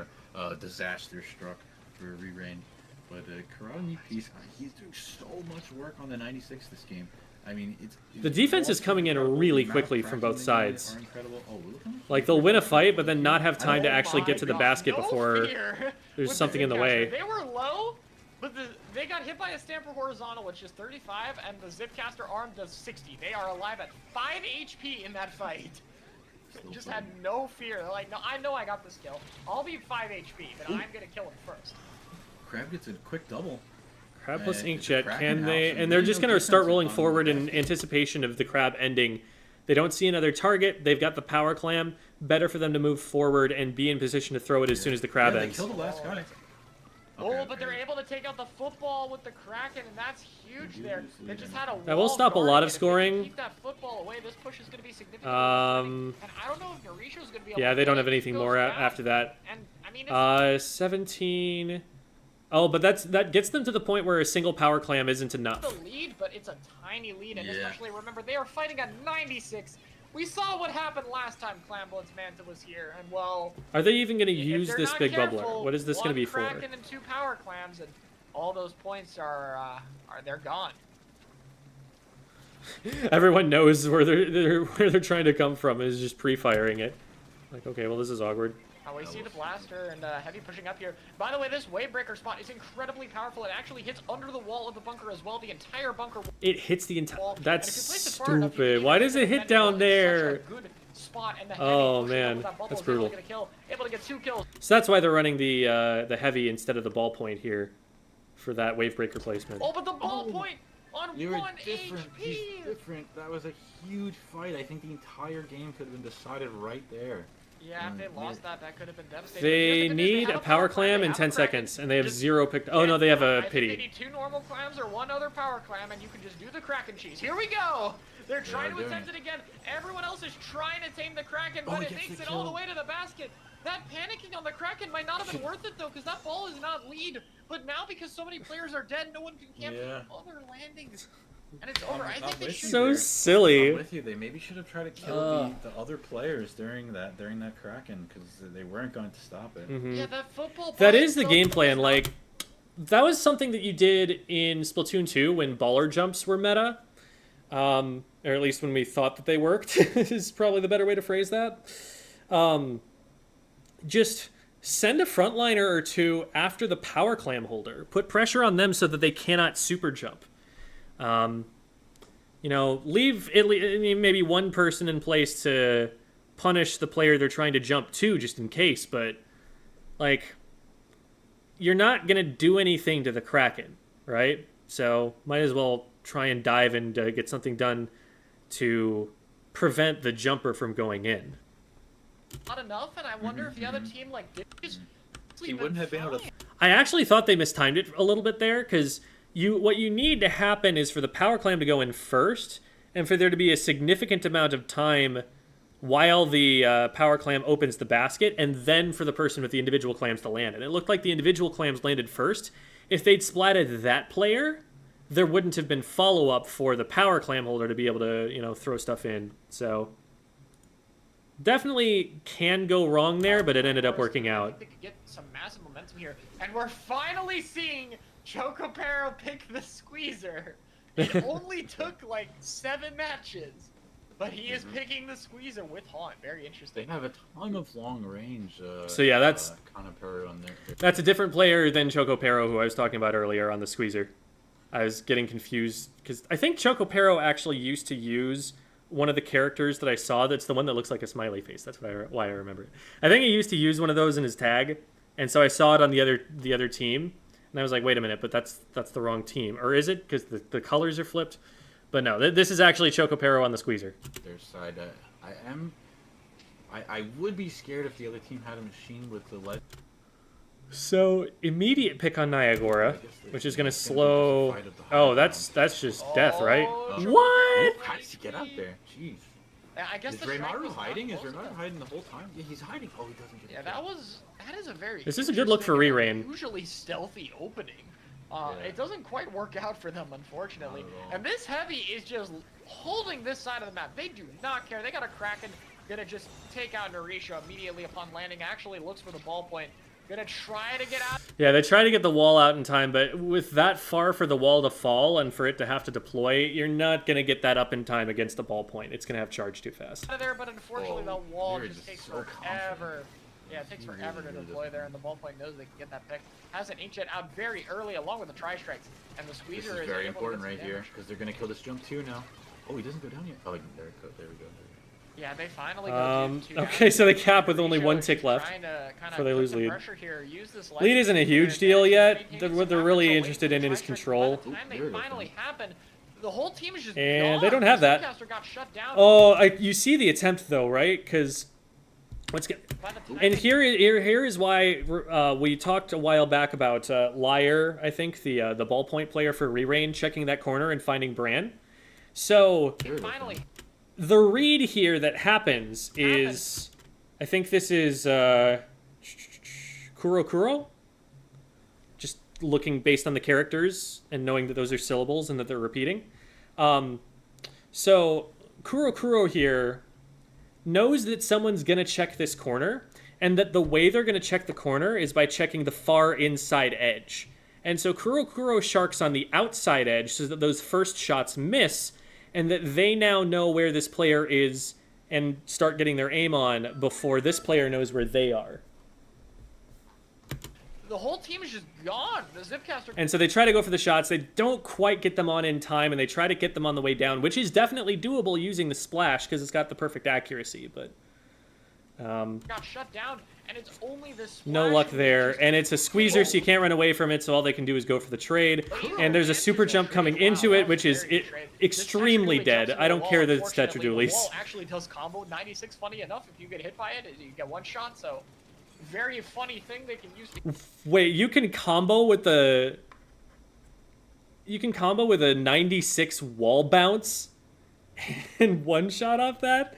Disaster struck for Re-Rain. But Karate Piece, he's doing so much work on the 96 this game. I mean, The defense is coming in really quickly from both sides. Are incredible. Oh, look how much Like, they'll win a fight, but then not have time to Oh actually my get to the God, basket no before fear there's with something the in the capture. way. They were low, but They got hit by a Stamper Horizontal, which is 35, and the Zipcaster arm does 60. They are alive at 5 HP in that fight. Just had no fear. They're like, no, I know I got this kill. I'll be 5 HP, but I'm gonna kill him first. Crab gets a quick double. Crab plus It's Inkjet, a Kraken can they? house, And they're really just no going to start defensive rolling on the forward in Kraken. anticipation of the Crab ending. They don't see another target. They've got the Power Clam. Better for them to move forward and be in position to throw it as soon as the Crab Yeah, they ends. killed the last guy. Oh, but they're able to take out the football with the Kraken, and that's huge there. They just had a That will wall stop a lot guarding of it. If they can scoring. keep that football away, this push is going to be significant. Um, And I don't know if Narisho's going to be able Yeah, to they don't play have if he anything goes more down. after that. And, I mean, it's 17. Oh, but that gets them to the point where a single Power Clam isn't enough. the lead, but it's a tiny lead, and Yeah. especially remember they are fighting at 96. We saw what happened last time Clamblitz Manta was here, and well, Are they even going to if use they're this not big careful, bubbler? What is this going to be for? One Kraken and 2 Power Clams, and all those points are they're gone. Everyone knows where they're trying to come from is just pre-firing it. Like, okay, well, this is awkward. We see the blaster and heavy pushing up here. By the way, this wave breaker spot is incredibly powerful. It actually hits under the wall of the bunker as well. The entire bunker It hits the entire. wall. That's And if you place it far enough, you can stupid. even Why does it hit defend down It's there? such a good spot, and the heavy Oh, pushing up man, with that bubble that's is able brutal. to get a kill, able to get 2 kills. So that's why they're running the heavy instead of the ballpoint here, for that wave breaker placement. Oh, but the ballpoint on You were 1 different. He's HP. different. That was a huge fight. I think the entire game could have been decided right there. Yeah, if they lost that could have been devastating. They Here's the good news, need have a Power Clam, Clam they in have 10 a Kraken. seconds, and they have Just 0 picked. Oh no, they have a I think pity. They need 2 normal clams or 1 other power clam, and you can just do the Kraken cheese. Here we go! They're trying to doing attempt it again. Everyone else is trying to tame the Kraken, Oh, but he it gets makes the it all the kill. way to the basket. That panicking on the Kraken might not have been worth it, though, because that ball is not lead. But now, because so many players are dead, no one can camp Yeah. other landings. And it's over. I I'm think they with should... you So there. I'm silly. with you. They maybe should have tried to kill the other players during that Kraken because they weren't going to stop it. Mhm. Yeah, that football... That ball is the so game close, plan. not- Like, that was something that you did in Splatoon 2 when baller jumps were meta. Or at least when we thought that they worked, is probably the better way to phrase that. Just send a frontliner or 2 after the Power Clam holder. Put pressure on them so that they cannot super jump. You know, leave maybe one person in place to punish the player they're trying to jump to, just in case. But, like, you're not going to do anything to the Kraken, right? So might as well try and dive and get something done to prevent the jumper from going in. Not enough, and I wonder if the other team, like, did just... He wouldn't have been able to. I actually thought they mistimed it a little bit there, because what you need to happen is for the Power Clam to go in first, and for there to be a significant amount of time while the Power Clam opens the basket, and then for the person with the individual clams to land. And it looked like the individual clams landed first. If they'd splatted that player, there wouldn't have been follow-up for the Power Clam holder to be able to, you know, throw stuff in. So definitely can go wrong there, but it ended up working I out. think they could get some massive momentum here, and we're finally seeing Chocopero pick the squeezer. It only took like 7 matches, but he is picking the squeezer with Haunt. Very They interesting. have a ton of long range. So yeah, that's- Conopero on there. That's a different player than Chocopero, who I was talking about earlier on the squeezer. I was getting confused, because I think Chocopero actually used to use one of the characters that I saw that's the one that looks like a smiley face. That's why I remember it. I think he used to use one of those in his tag, and so I saw it on the other team, and I was like, wait a minute, but that's the wrong team. Or is it? Because the colors are flipped. But no, this is actually Chocopero on the squeezer. Their side. I would be scared if the other team had a machine with the lead. So, immediate pick on Niagara, which is going to It's gonna be slow... the fight of the high Oh, ground. that's just death, right? Oh, What? How did he get out there? Jeez. I guess Is the strike Raymaru was not hiding? Is close Raymaru enough. hiding the whole time? Yeah, he's hiding. Oh, he doesn't get Yeah, the that kill. is a very. This is a good look for interesting and Re-Rain. Usually stealthy opening. Yeah. It doesn't quite work out for them, unfortunately. Not at all. And this heavy is just holding this side of the map. They do not care. They got a Kraken. Gonna just take out Narisha immediately upon landing. Actually looks for the ballpoint. Gonna try to get out. Yeah, they try to get the wall out in time, but with that far for the wall to fall and for it to have to deploy, you're not going to get that up in time against the ballpoint. It's going to have charge too fast. Out of there, but unfortunately Oh, the wall you're just just takes so forever Yeah, it takes forever to deploy there, and the ballpoint knows they can get that pick. Has an inkjet out very early, along with the tri-strikes, and the This squeezer is very able to important get right some here damage. because they're gonna kill this jump too now. Oh, he doesn't go down yet. Oh, there it goes. There we go. Yeah, they finally go to Okay, so they cap with only one tick left before they lose lead. Lead isn't a huge deal yet. What they're really interested in is control. By the time they finally happen, the whole team is just And gone. they don't have The that. Zipcaster got shut down. Oh, you see the attempt though, right? Because let's get. By the time And they- here is why we talked a while back about Liar, I think the ballpoint player for Re-Rain, checking that corner and finding Bran. So finally. the read here that happens is, I think this is Kuro. Just looking based on the characters and knowing that those are syllables and that they're repeating. So Kuro here knows that someone's going to check this corner, and that the way they're going to check the corner is by checking the far inside edge. And so Kuro sharks on the outside edge so that those first shots miss, and that they now know where this player is and start getting their aim on before this player knows where they are. The whole team is just gone. The Zipcaster. And so they try to go for the shots. They don't quite get them on in time, and they try to get them on the way down, which is definitely doable using the splash because it's got the perfect accuracy, but got shut down, and it's only this. no luck there. And it's a squeezer, so you can't run away from it, so all they can do is go for the trade. And there's a super jump coming into it, which is extremely dead. I don't care that it's Tetra The Dualies. wall actually does combo 96. Funny enough, if you get hit by it, you get one shot. So, very funny thing they can use. Wait, you can combo with the... You can combo with a 96 wall bounce and one shot off that?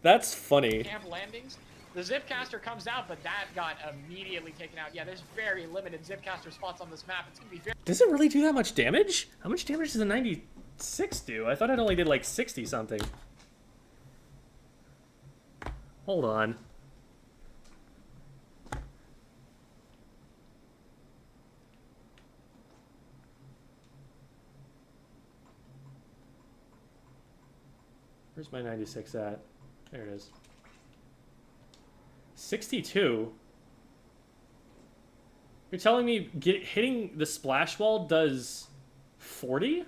That's funny. Camp landings. The Zipcaster comes out, but that got immediately taken out. Yeah, there's very limited Zipcaster spots on this map. It's gonna be very. Does it really do that much damage? How much damage does a 96 do? I thought it only did like 60 something. Hold on. Where's my 96 at? There it is. 62? You're telling me hitting the splash wall does 40?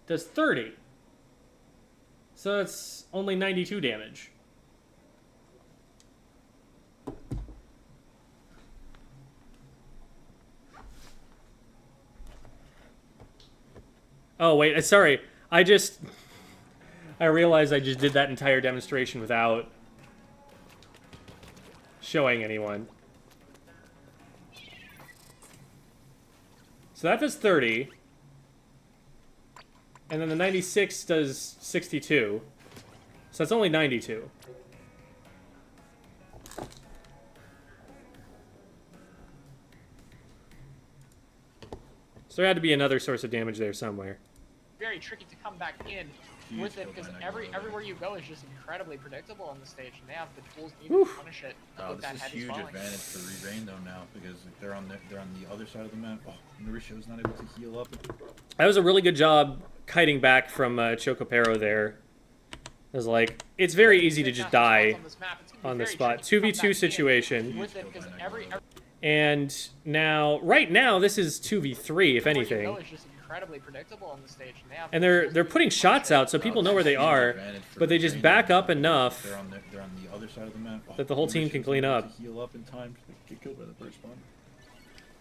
Does 30. So it's only 92 damage. Oh, wait, sorry. I realized I just did that entire demonstration without showing anyone. So that does 30. And then the 96 does 62. So that's only 92. So there had to be another source of damage there somewhere. Very tricky to come back in with it because everywhere you go is just incredibly predictable on the stage, and they have the tools needed to punish it Oh, with that this is heavy huge falling. advantage for Re-Rain though now because they're on the other side of the map. Oh, Mauricio's not able to heal up. That was a really good job kiting back from Chocopero there. It was like, it's very easy to just die on the spot. 2v2 situation. With it because And now, right now, this is 2v3, if everywhere you anything. go is just incredibly predictable on the stage, and they have And the they're tools putting needed to shots punish out, so it. people know where they are, but they just back up enough They're on the other side of the map. Oh, that the whole team can Mauricio's clean not up. able to heal up in time to get killed by the first one.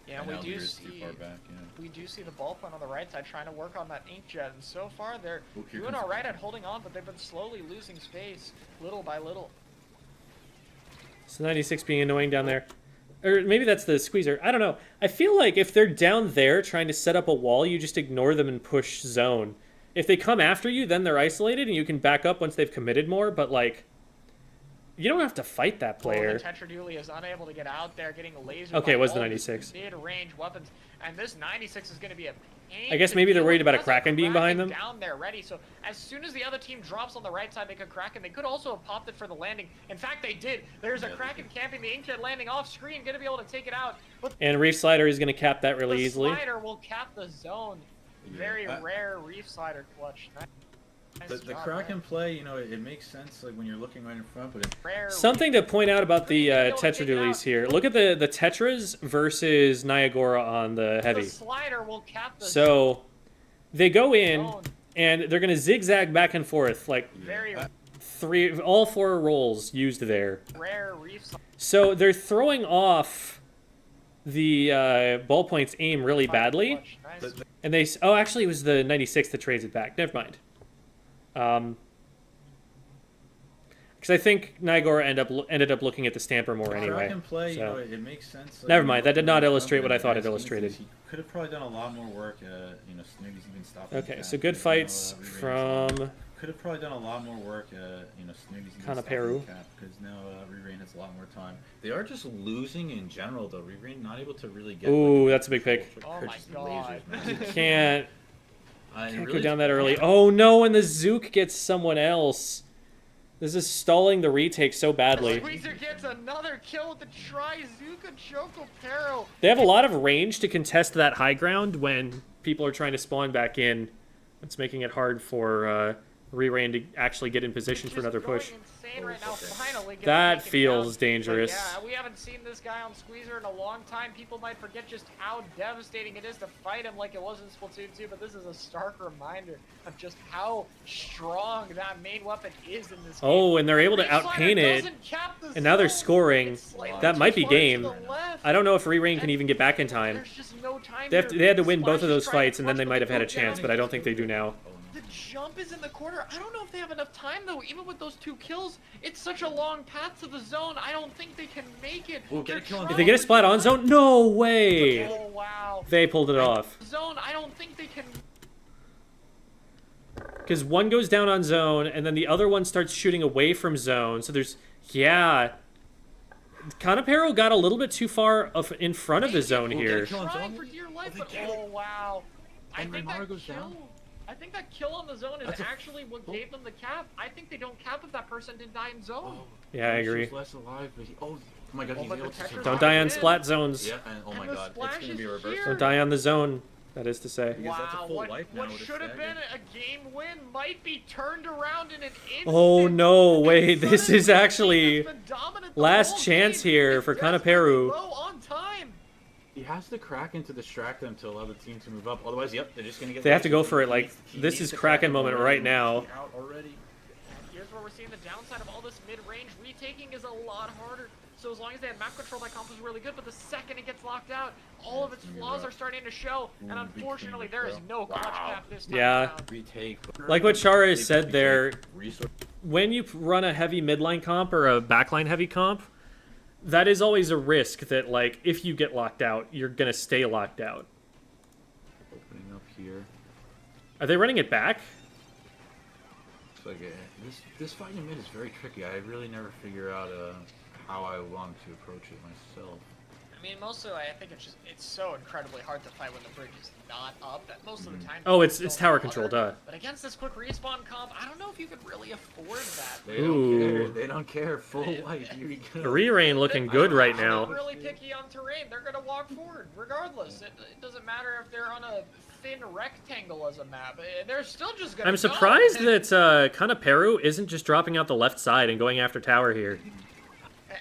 Yeah, And we now do Lear's too see far back, yeah. we do see the ballpoint on the right side trying to work on that inkjet, and so far they're Oh, here doing comes all right the- at holding on, but they've been slowly losing space, little by little. So 96 being annoying down there. Or maybe that's the squeezer. I don't know. I feel like if they're down there trying to set up a wall, you just ignore them and push zone. If they come after you, then they're isolated and you can back up once they've committed more, but like, you don't have to fight that player. Tetraduli is unable to get out there, getting laser. Okay, it was the by all these 96. mid-range weapons, and this 96 is going to be a pain. I guess to maybe they're deal worried with. about a That's Kraken being behind them. Down there, ready. So as soon as the other team drops on the right side, they could Kraken. They could also have popped it for the landing. In fact, they did. There's a Kraken camping the inkjet, landing off screen, going to be able to take it out. But And Reef Slider is going to cap that really the easily. slider will cap the zone. Very I- rare reef slider clutch. Nice The job, Kraken man. play, you know, it makes sense like when you're looking right in front, but Rare Something to point out about the Don't Tetra take it dualies out. here. Look at the Tetras versus Niagara on the The heavy. slider will cap the So they go in zone. and they're gonna zigzag back and forth like Very all 4 rolls used there. rare reef slider. So they're throwing off the ball points aim really badly, Clutch. Nice. and they oh actually it was the 96 that trades it back. Never mind. Because I think Niagara ended up looking at the stamper more anyway. Kraken play, you so. know, it makes sense. Like, Never when mind, you're that did looking not in front, illustrate but what in I thought the it grand illustrated. scheme of things, He could have probably done a lot more work, you know, Snooty's even stopping. Okay, so good fights from Could have probably done a lot more work, you know, Snooty's even Kana stopping Peru. the cap because now Re-Rain has a lot more time. They are just losing in general though. Re-Rain not able to really get. Ooh, like, that's a big pick. control. Oh They're my just God. lasers, man. can't Can't go down that early. Oh no, and the Zook gets someone else. This is stalling the retake so badly. Squeezer gets another kill with the Trizuka Choco Pero. They have a lot of range to contest that high ground when people are trying to spawn back in. It's making it hard for Re-Rain to actually get in position for another push. Insane right now. Finally gets That taken feels down. dangerous. But yeah, we haven't seen this guy on Squeezer in a long time. People might forget just how devastating it is to fight him like it was in Splatoon 2, but this is a stark reminder of just how strong that main weapon is in this game. Oh, and they're able to Reef Slider outpaint it, doesn't cap the and now they're zone. scoring. It's slightly That might be too far to game. the left. I don't know if Re-Rain can even get back in time. There's just no time They here. had to win both Splash of those is trying to fights, and then push, they but might have had a go down chance, but I don't think they do now. the jump is in the corner. I don't know if they have enough time though. Even with those 2 kills, it's such a long path to the zone. I don't think they can make it. Ooh, get a kill on If they get a splat on zone, no way! Oh wow. They pulled it off. Zone. I don't think they can. Because one goes down on zone, and then the other one starts shooting away from zone. So there's, yeah. Kanapero got a little bit too far in front of the zone here. kill on Trying zone? for dear life, they but get it. oh wow. I And think Raymara that goes kill. down? I think that kill on the zone is That's a- actually what gave them the cap. I think they don't cap if that person didn't die in zone. Yeah, I agree. He's less alive, but oh my god, Oh, he's but the able to Tetris survive. Don't die on Win. splat zones. Yeah, and oh And my the god, it's splash gonna be a is reversal. here. Don't die on the zone. That is to say. Because that's a Wow, full what, wipe now what with a should have stagger. been a game win might be turned around in an instant. Oh no, And wait, this is suddenly, actually the team that's been dominant the last whole chance game here is for desperately Kanaperu. low on time. He has the Kraken to distract them to allow the team to move up. Otherwise, yep, they're just gonna get. They have to go lasers. for it, He like, needs- he this needs is the Kraken moment already. right now. He's out already. Here's where we're seeing the downside of all this mid-range retaking is a lot harder. So as long as they had map control, that comp was really good. But the second it gets locked out, all of its flaws are starting to show. And Ooh, big unfortunately, clean, there is bro. no clutch cap this time Yeah. around. Retake. Like what Chara has said Retake there, resource- when you run a heavy midline comp or a backline heavy comp, that is always a risk that, like, if you get locked out, you're gonna stay locked out. Opening up here. Are they running it back? It's like this fight in mid is very tricky. I really never figure out how I want to approach it myself. I mean, mostly I think it's so incredibly hard to fight when the bridge is not up that most of the time. Oh, it's don't tower bother. control, duh. But against this quick respawn comp, I don't know if you could really afford that. They Ooh. don't care. They don't care. Full white. Here we go. Re-Rain looking good right They're now. really picky on terrain. They're gonna walk forward regardless. It doesn't matter if they're on a thin rectangle as a map. They're still just gonna. I'm go. surprised that Kanaperu isn't just dropping out the left side and going after tower here.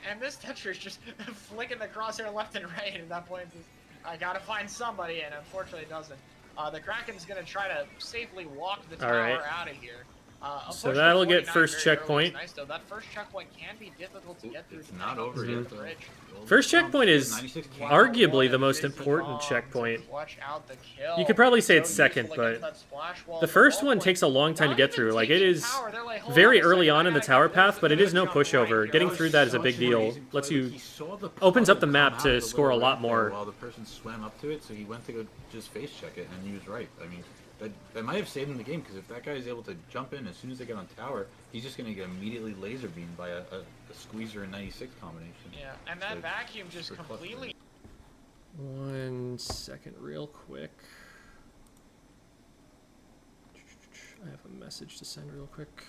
And this Tetra is just flicking the crosshair left and right. At that point, I gotta find somebody, and unfortunately, it doesn't. The Kraken's gonna try to safely walk the tower Alright. out of here. A So push to that'll get 49 first very early is checkpoint. Nice though. That first checkpoint can be difficult to get through. It's not depending on over the yet. speed of the bridge. First checkpoint is 96 Wow, arguably what the a most busy important bomb to checkpoint. clutch out the kill. You could probably say it's So second, useful but against that splash wall. the The first ball one point. takes a long time to Not get even through. Like, it taking is tower. They're like, hold very on a early second, on I in the gotta tower get path, this, but it and is no then jump pushover. right Getting here. through that is a big deal. Lets you opens up the map to score a lot more. While the person swam up to it, so he went to go just face check it, and he was right. I mean, that might have saved him the game, because if that guy is able to jump in as soon as they get on tower, he's just going to get immediately laser beamed by a squeezer and 96 combination. Yeah, and that So, vacuum just super clutch completely. 1 second, real quick. I have a message to send real quick.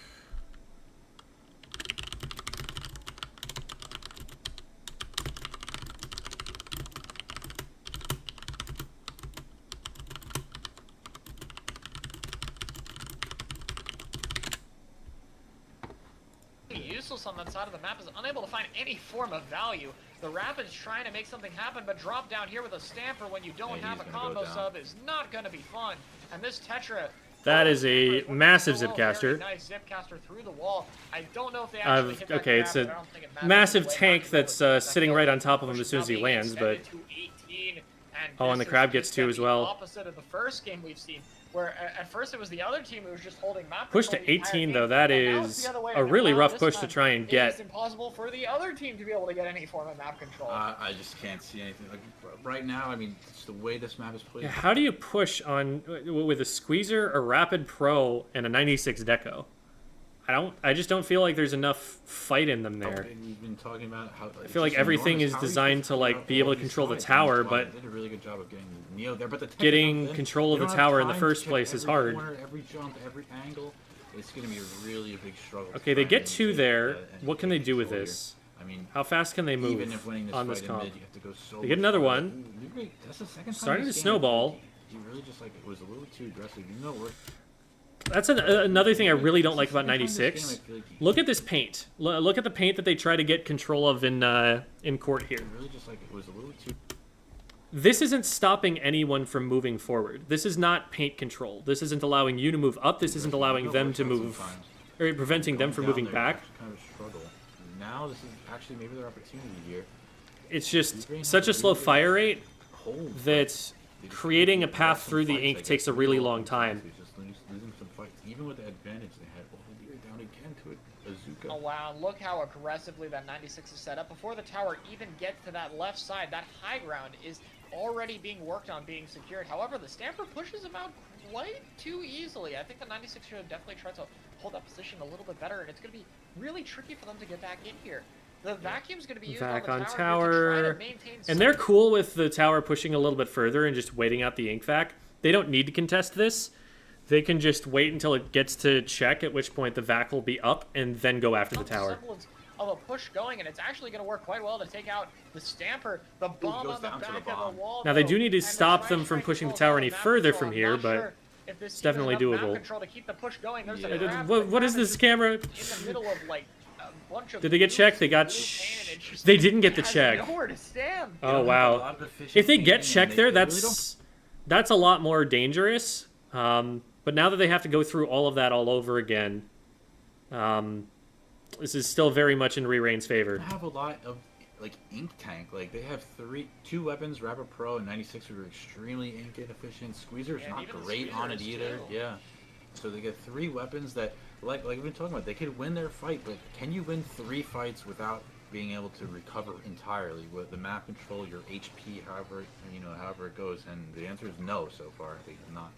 useless on that side of the map, is unable to find any form of value. The Rapids trying to make something happen, but drop down here with a Stamper when you don't have a combo sub is not going to be fun. And this Tetra... That is a massive Zipcaster. Nice Zipcaster through the wall. I don't know if they actually hit that okay, grab, it's but a I don't think it matters massive anyway. tank Not that's really. sitting right on top of him Push as soon as he now being lands, but... extended to 18, Oh, and the this crab is gets just two as the well. Opposite of the first game we've seen, where at first it was the other team who was just holding map Push control to the entire 18, game, though, that and now it's is the other way a around. really rough This push to time, try and It get. is impossible for the other team to be able to get any form of map control. I just can't see anything. Like right now, I mean, it's the way this map is played. Yeah, how do you push on with a Squeezer, a Rapid Pro, and a 96 Deco? I just don't feel like there's enough fight in them there. And we've been talking about how I feel like everything is designed to like be able to control the tower, but they did a really good job of getting Neo there. But the getting control of the tower in the first place is hard. Every jump, every angle, it's going to be a really big struggle. Okay, they get two there. What can they do with this? I mean, How fast can they move even if winning this on this fight comp? in mid, you have to go so They get much another further. one. Ooh, you're right. That's the second time Starting this to game, snowball. He really just like was a little too aggressive. You know, That's another thing I really don't like about Second time this 96. game, I feel like he- Look at this paint. Look at the paint that they try to get control of in court here. Really just like it was a little too. This isn't stopping anyone from moving forward. This is not paint control. This isn't allowing you to move up. This isn't allowing them to move, or preventing them from moving back. Kind of a struggle. Now this is actually maybe their opportunity here. It's just such a slow fire rate that creating a path through the ink takes a really long time. He's just losing some fights, even with the advantage they had. Oh, they're down again to a Oh Azuka. wow, look how aggressively that 96 is set up. Before the tower even gets to that left side, that high ground is already being worked on, being secured. However, the Stamper pushes him out quite too easily. I think the 96 should have definitely tried to hold that position a little bit better, and it's going to be really tricky for them to get back in here. The vacuum's going to be used Back on on the tower, tower. here to try to maintain And they're cool with the tower pushing a little bit further and just waiting out the ink vac. They don't need to contest this. They can just wait until it gets to check, at which point the vac will be up, and then go after the tower. semblance of a push going, and it's actually going to work quite well to take out the Stamper. The bomb goes on the down to back the of bomb. the wall. Now, they though, do need to and the stop Tri them from Strike pushing the pulls tower out any map further control. from I'm here, not but sure if this it's team has definitely enough map doable. control to keep the push going. There's Yeah. a grab, What is the grab this camera? in the middle of like a bunch of Did they get blue checked? They got paint, and it's just- they didn't get the has check. nowhere to stand. They Oh, don't have a wow. lot of efficient If they get aiming, checked and there, they really that's a lot more dangerous. But now that they have to go through all of that all over again, this is still very much in Re-Rain's favor. don't have a lot of like ink tank. Like they have two weapons, Rapid Pro and 96, who are extremely ink inefficient. Squeezer's Yeah, not even the great on it Squeezers, either. too. Yeah. So they get three weapons that, like we've been talking about, they could win their fight, but can you win three fights without being able to recover entirely with the map control, your HP, however it goes? And the answer is no so far. They have not.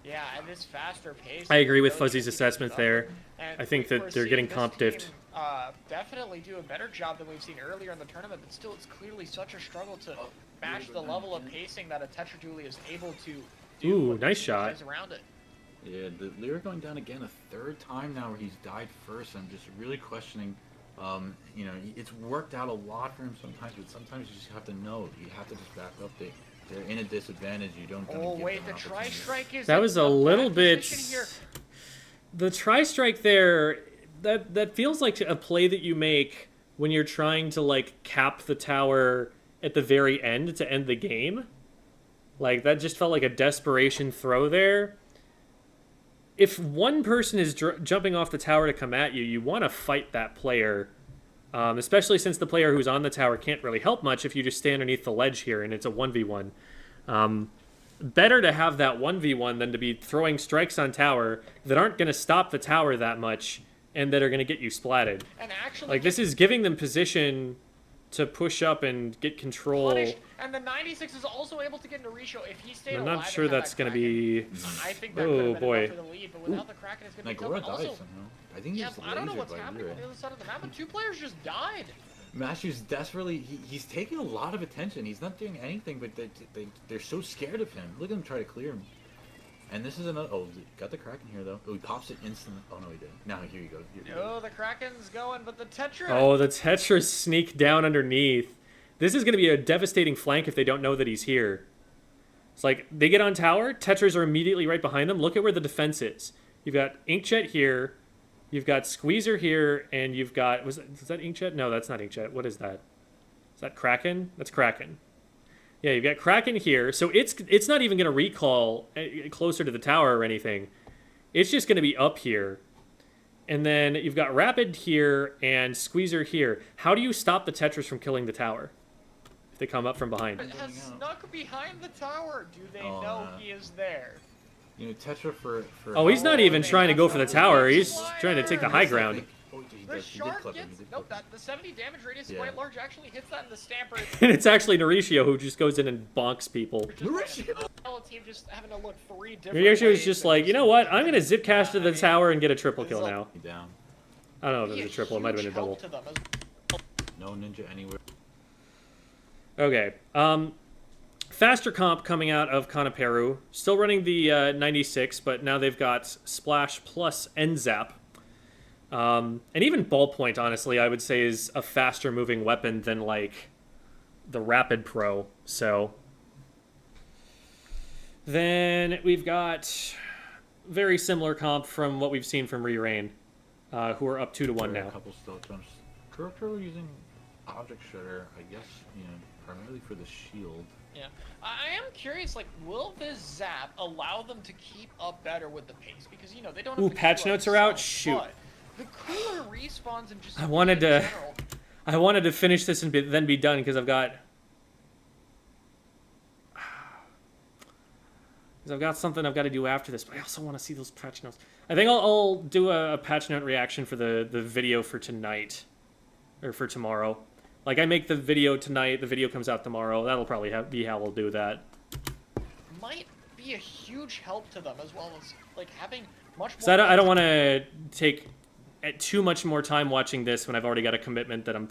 Yeah, and this faster pace. I agree with really Fuzzy's keeps assessment us there. up. And I think we're that they're seeing getting this comp team, diffed. Definitely do a better job than we've seen earlier in the tournament, but still, it's clearly such a struggle to match the level of pacing that a Tetra Dually is able to do. Ooh, when nice he shot. plays around it. Yeah, the Lear going down again a third time now where he's died first. I'm just really questioning. It's worked out a lot for him sometimes, but sometimes you just have to know. You have to just back up. They're in a disadvantage. You don't. Oh wait, the tri-strike is. That in was a the little back bit. position here. The tri-strike there, that feels like a play that you make when you're trying to like cap the tower at the very end to end the game. Like that just felt like a desperation throw there. If one person is jumping off the tower to come at you, you want to fight that player. Especially since the player who's on the tower can't really help much if you just stay underneath the ledge here and it's a 1v1. Better to have that 1v1 than to be throwing strikes on tower that aren't going to stop the tower that much and that are going to get you splatted. And actually, Like, this is giving them position to push up and get control. punished, and the 96 is also able to get into Risho if he stayed I'm alive. not sure and had that's that going to Kraken. be... I think that Oh, could have been boy. enough for the lead, but without the Kraken, it's going to be Nagora tough. died And also, somehow. I think yeah, he's I don't know lasered what's by happening Lear. on the other side of the map, but two players just died. Mashu's desperately, he's taking a lot of attention. He's not doing anything, but they're so scared of him. Look at him try to clear him. And this is another, got the Kraken here though. Oh, he pops it instantly. Oh no, he didn't. Now here you go. Here you Oh, the Kraken's going, but the Tetra. Oh, the Tetras sneak down underneath. This is going to be a devastating flank if they don't know that he's here. It's like, they get on tower, Tetras are immediately right behind them. Look at where the defense is. You've got Inkjet here, You've got Squeezer here, and you've got... is that Inkjet? No, that's not Inkjet. What is that? Is that Kraken? That's Kraken. Yeah, you've got Kraken here. So it's not even going to recall closer to the tower or anything. It's just going to be up here. And then you've got Rapid here and Squeezer here. How do you stop the Tetris from killing the tower if they come up from behind? It has snuck behind the tower. Do they Oh, know no. he is there? You know, Tetra for Oh, he's not even they trying to have go for the something tower. to He's fly trying to take the high ground. Oh, he The did shark clip him. gets... He did Nope, clip him. the 70 damage radius is Yeah. quite large. Actually hits that in the stamper. And it's actually Mauricio who just goes in and bonks people. Mauricio! Team just having to look 3 different Mauricio is ways just and like, you know what? I'm going to zip cash to the I mean, tower and get a triple it's kill like- now. He down. I don't know if it be was a triple. It might have been a huge double. help to them as No ninja anywhere. Okay. Faster comp coming out of Kanaperu. Still running the 96, but now they've got Splash plus NZAP. And even Ballpoint, honestly, I would say is a faster moving weapon than, like, the Rapid Pro. So then we've got very similar comp from what we've seen from Re-Rain, who are up 2-1 A now. couple stealth jumps. Kuroko using object shredder, I guess, you know, primarily for the shield. Yeah, I am curious. Like, will this zap allow them to keep up better with the pace? Because you know they don't. Have Ooh, the patch Q notes are out? themselves, Shoot. But the cooler respawns and just. I wanted in to- general- I wanted to finish this and then be done because I've got something I've got to do after this, but I also want to see those patch notes. I think I'll do a patch note reaction for the video for tonight or for tomorrow. Like, I make the video tonight, the video comes out tomorrow. That'll probably be how we'll do that. might be a huge help to them as well as like having much more. So I don't want to take too much more time watching this when I've already got a commitment that I'm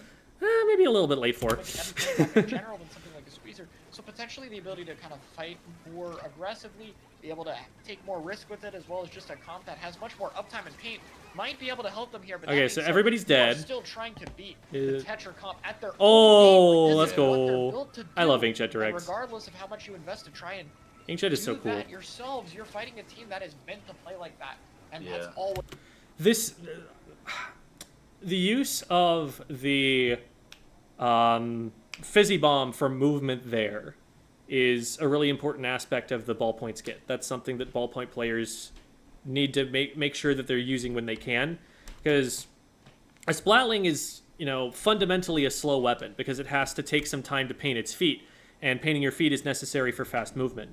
maybe a little bit late for. in general than something like a squeezer. So potentially the ability to kind of fight more aggressively, be able to take more risk with it, as well as just a comp that has much more uptime and paint, might be able to help them here. But that Okay, being so said, everybody's they are dead. still trying to beat the Uh, Tetra comp at their Oh, own game. Like, let's this is what they're go. built to I love do. Inkjet And directs. regardless of how much you invest to try and Inkjet is so do cool. that yourselves, you're fighting a team that is meant to play like that, and that's Yeah. always. This, the use of the fizzy bomb for movement there is a really important aspect of the ballpoint skit. That's something that ballpoint players need to make sure that they're using when they can, because a splatling is, you know, fundamentally a slow weapon because it has to take some time to paint its feet, and painting your feet is necessary for fast movement.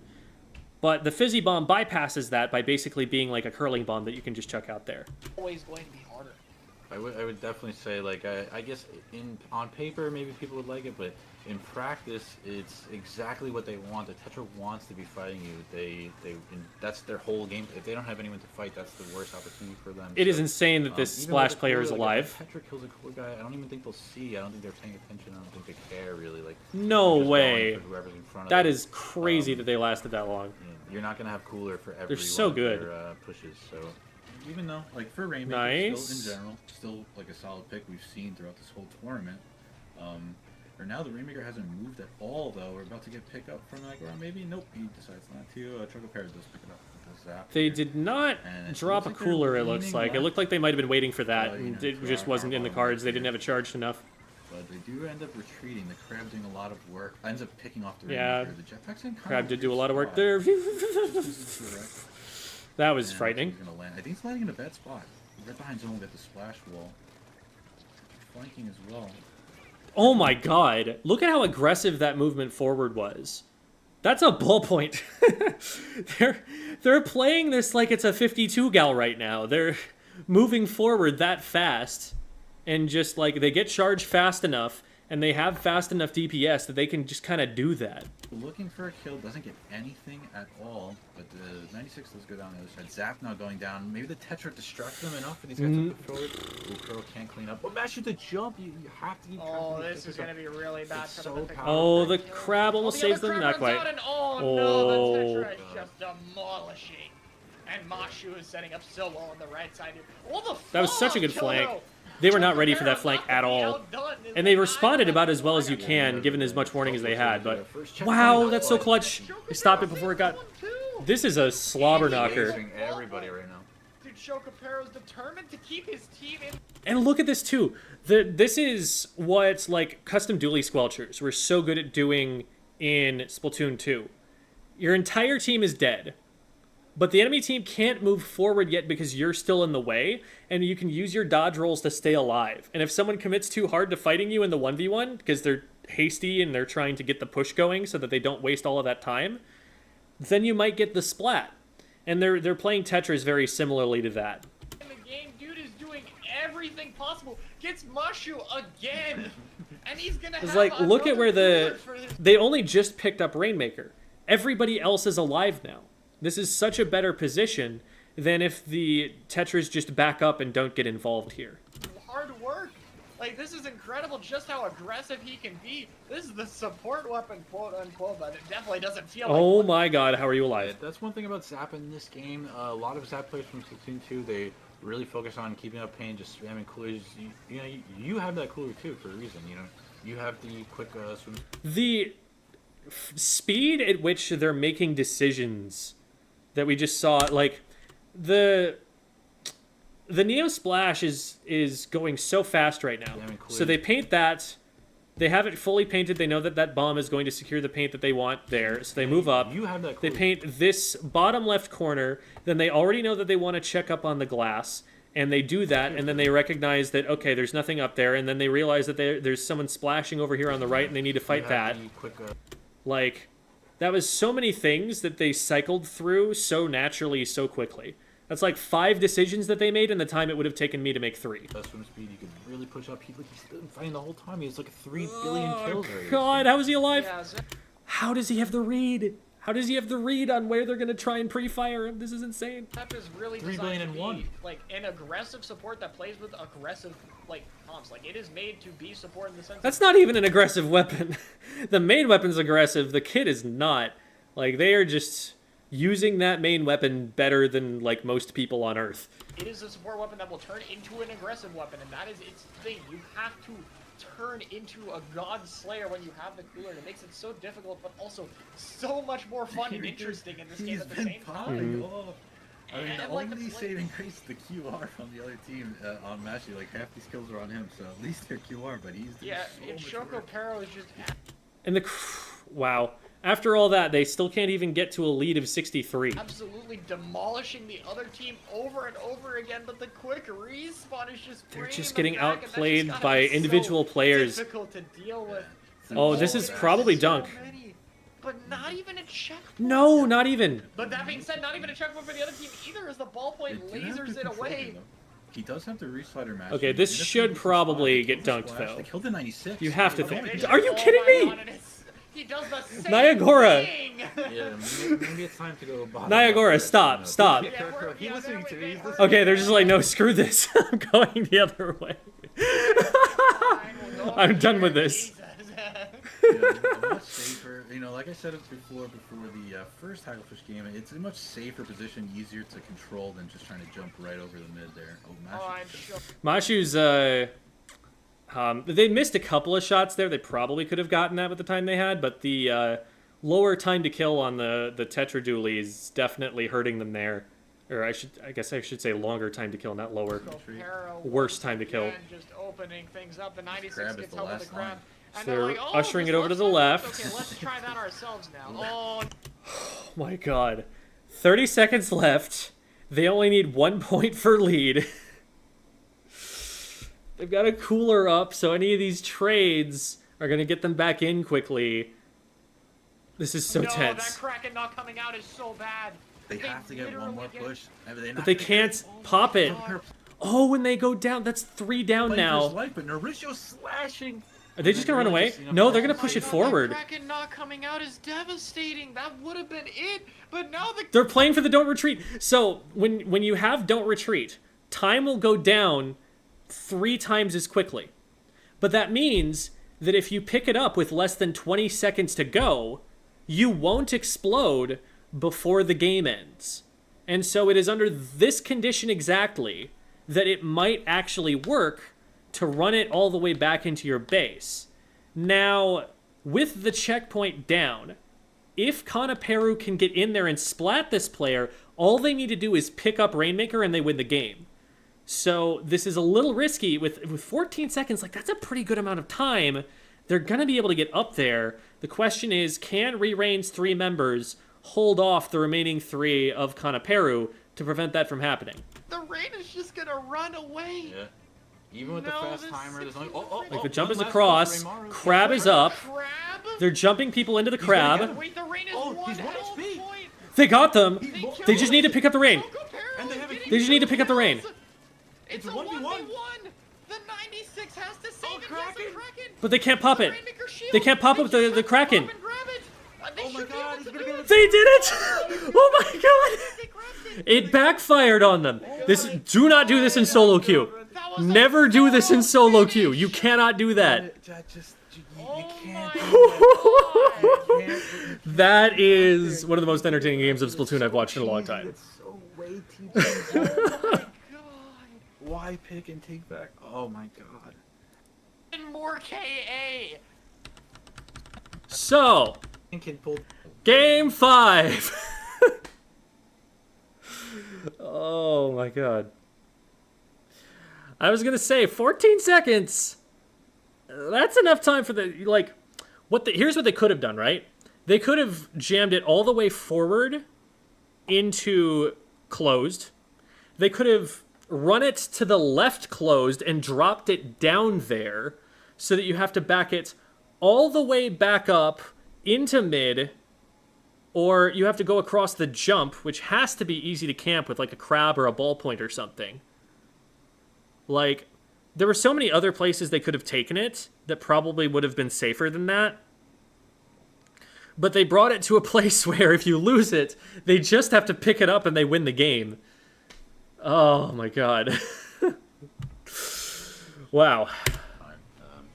But the fizzy bomb bypasses that by basically being like a curling bomb that you can just chuck out there. always going to be harder. I would definitely say, like, I guess on paper maybe people would like it, but in practice it's exactly what they want. The Tetra wants to be fighting you. That's their whole game. If they don't have anyone to fight, that's the worst opportunity for them. It is So, insane that this even Splash with the player is cooler, like, alive. if Tetra kills a cooler guy, I don't even think they'll see. I don't think they're paying attention. I don't think they care really. Like, No they're just way. going for whoever's in front of That them. is crazy that they lasted that long. Yeah, you're not gonna have cooler for every so one good. of their pushes. So even though, like, for Rainmaker, Nice. still in general, still like a solid pick we've seen throughout this whole tournament. Or now the Rainmaker hasn't moved at all, though. We're about to get pick up from that ground. Maybe nope. He decides not to. Trucker Paris does pick it up. With the zap They here. did not And it drop a looks like they're cooler, it looks leaning like. It left. looked like they might have been waiting for that, You and know, it to just our wasn't in the bottom cards. They here. didn't have it charged enough. But they do end up retreating. The Crab doing a lot of work. Ends up picking off the Yeah. Rainmaker. The Jetpack's in kind Crab of did a do a weird lot of work spot. there. This is correct. That was And frightening. he's gonna land. I think he's landing in a bad spot. Right behind zone, we got the splash wall. Flanking as well. Oh my god. Look at how aggressive that movement forward was. That's a ballpoint. they're playing this like it's a 52 gal right now. They're moving forward that fast, and just like they get charged fast enough, and they have fast enough DPS that they can just kind of do that. Looking for a kill, doesn't get anything at all, but the 96 does go down the other side. Zap now going down. Maybe the Tetra distracts them enough, and he's got to put forward. Kuroko can't clean up. But Mash with the jump, you have to keep track Oh, of the this is Tetra. going to be really bad It's for so them. if they powerful. Oh, can't the kill. crab almost Oh, the saves other them. crab Not runs quite. out and, oh, Oh. no, the Tetra is just demolishing. And Mashu is setting up so well on the right side here. Oh, the That was such a good follow-up kill, flank. though. They were not ready for that flank Not at to be all. outdone is And they the responded nine about as well as you left. can, given as much warning as they had, but First wow, checkpoint. that's so clutch. They stopped it before it got... This is a slobber knocker. Racing everybody right now. and Shokapero's determined to keep his team in. And look at this too. This is what like custom dually squelchers were so good at doing in Splatoon 2. Your entire team is dead, but the enemy team can't move forward yet because you're still in the way, and you can use your dodge rolls to stay alive. And if someone commits too hard to fighting you in the 1v1 because they're hasty and they're trying to get the push going so that they don't waste all of that time, then you might get the splat. And they're playing Tetris very similarly to that. In the game, dude is doing everything possible. Gets Mashu again, and he's gonna It's have like, look at where another for his... they only just picked up Rainmaker. Everybody else is alive now. This is such a better position than if the Tetris just back up and don't get involved here. hard work. Like, this is incredible just how aggressive he can be. This is the support weapon, quote unquote, but it definitely doesn't feel like Oh one. my god, how are you alive? That's one thing about Zap in this game. A lot of Zap players from Splatoon 2, they really focus on keeping up pain, just spamming coolers. You have that cooler too for a reason. You have the quick swim. The speed at which they're making decisions that we just saw, like the Neo Splash is going so fast right now. So they paint that. They have it fully painted. They know that that bomb is going to secure the paint that they want there. So they move up. You have that They cooler. paint this bottom left corner. Then they already know that they want to check up on the glass. And they do that. And then they recognize that, okay, there's nothing up there. And then they realize that there's someone splashing over here on the right. And they need to fight that. Like, that was so many things that they cycled through so naturally, so quickly. That's like 5 decisions that they made in the time it would have taken me to make 3. Swim speed, you could really push up. He's been fighting the whole time. He has like 3 billion kills already. God, how is he alive? Yeah, so How does he have the read? How does he have the read on where they're going to try and pre-fire him? This is insane. Pep is really 3 designed billion to and be, one. like, an aggressive support that plays with aggressive, like, comps. Like, it is made to be support in the sense That's not even an aggressive weapon. The main weapon's aggressive. The kit is not. Like, they are just using that main weapon better than, like, most people on Earth. it is a support weapon that will turn into an aggressive weapon, and that is its thing. You have to turn into a god slayer when you have the cooler, and it makes it so difficult, but also so much more fun and interesting in this game He's at the been same time. popping off. I mean, And, like, the only play- save increased the QR from the other team on Mashy. Like, half these kills are on him, so at least they're QR, but he's doing Yeah, so and much Shoko work. Pero is just... And the... Wow. After all that, they still can't even get to a lead of 63. absolutely demolishing the other team over and over again, but the quick respawn is just They're bringing just them getting back, and that's just outplayed gotta by be so individual players. difficult to deal with. Oh, this is probably so dunk. many, but not even a checkpoint. No, not even. But that being said, not even a checkpoint for the other team either, as the ballpoint They do have lasers to it control away. him, though. He does have the reslider match. Okay, this should probably get dunked, though. They killed the 96. You have to Oh think. my They God. Are you just- kidding my me? God, and it's- he does the same Niagara. thing. Yeah, maybe it's time to go. bottom Niagara, up. stop, stop. Yeah, we're- He yeah, listening they're- to me. He's they- listening. Okay, they're just like, no, screw this. I'm going the other way. I'm done with this. Much safer. Like I said before the first Hagglefish game, it's a much safer position, easier to control than just trying to jump right over the mid there. Oh, Oh, Mash. I'm sure. Mashu's, they missed a couple of shots there. They probably could have gotten that with the time they had, but the lower time to kill on the Tetra Dually is definitely hurting them there. Or I guess I should say longer time to kill, not lower. Pero Worse time to kill. again, just opening things up. The 96 Grab is gets the held with last the grab. line. And So they're like, oh, ushering this it over to looks the like- left. Okay, let's try that ourselves now. Oh, Oh my god. 30 seconds left. They only need 1 point for lead. They've got a cooler up, so any of these trades are going to get them back in quickly. This is so no, tense. that Kraken not coming out is so bad. They have to get one more literally push. But they can't pop it. Oh, when they go down, that's 3 down now. Life, but Mauricio slashing. Are they just going to run away? No, they're going to push it forward. That Kraken not coming out is devastating. That would have been it. But now the They're playing for the don't retreat. So when you have don't retreat, time will go down 3 times as quickly. But that means that if you pick it up with less than 20 seconds to go, you won't explode before the game ends. And so it is under this condition exactly that it might actually work to run it all the way back into your base. Now, with the checkpoint down, if Kanaperu can get in there and splat this player, all they need to do is pick up Rainmaker and they win the game. So this is a little risky. With 14 seconds, like, that's a pretty good amount of time. They're going to be able to get up there. The question is, can Re-Rain's 3 members hold off the remaining 3 of Kanaperu to prevent that from happening? The rain is just gonna run away. Yeah. Even with the fast timer, there's only... Like, the jump one is last across, Ray Maru. crab is up, Crab? they're jumping people into the gonna crab. get Wait, the rain is Oh, one he's one health HP. point. They got them. He- They just need to pick up the rain. And they have a- They just need to pick up the rain. It's a 1v1. 1v1. The 96 has to save it. Yes, Kraken. the Kraken. But they can't pop it. Rainmaker shield. They can't pop They up just the have to Kraken. pop and grab it. They Oh my should be God, able he's to gonna do get it. it. They did it! Oh my god! They grabbed it. It backfired on them. Do not do this in solo queue. That was a Never do this in solo finish. queue. You cannot do that. That just... You Oh can't... my God. That is one of the most entertaining games of Splatoon I've watched in a long time. It's so way too Oh my God. Why pick and take back? Oh my god. And more KA. So, Can pull... game 5. Oh my god. I was gonna say 14 seconds. That's enough time for the, like, here's what they could have done, right? They could have jammed it all the way forward into closed. They could have run it to the left closed and dropped it down there so that you have to back it all the way back up into mid, or you have to go across the jump, which has to be easy to camp with, like a crab or a ballpoint or something. Like, there were so many other places they could have taken it that probably would have been safer than that. But they brought it to a place where if you lose it, they just have to pick it up and they win the game. Oh my god. Wow.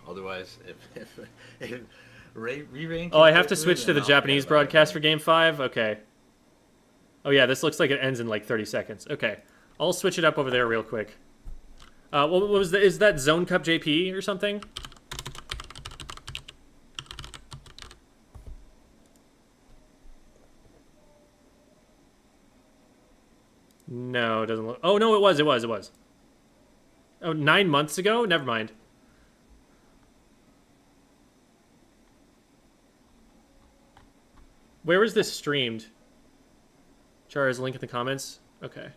Otherwise, if Re-Rain... Oh, I have to switch to the Japanese broadcast for Game 5? Okay. Oh yeah, this looks like it ends in like 30 seconds. Okay. I'll switch it up over there real quick. What was is that Zone Cup JP or something? No, it doesn't look... Oh, no, it was. Oh, 9 months ago? Never mind. Where was this streamed? Chara's link in the comments? Okay.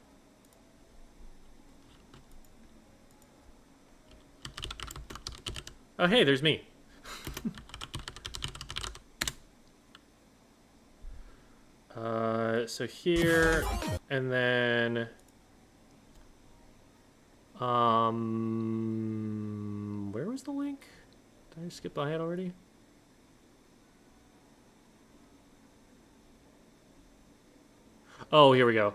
Oh, hey, there's me. So here, and then, where was the link? Did I skip by it already? Oh, here we go.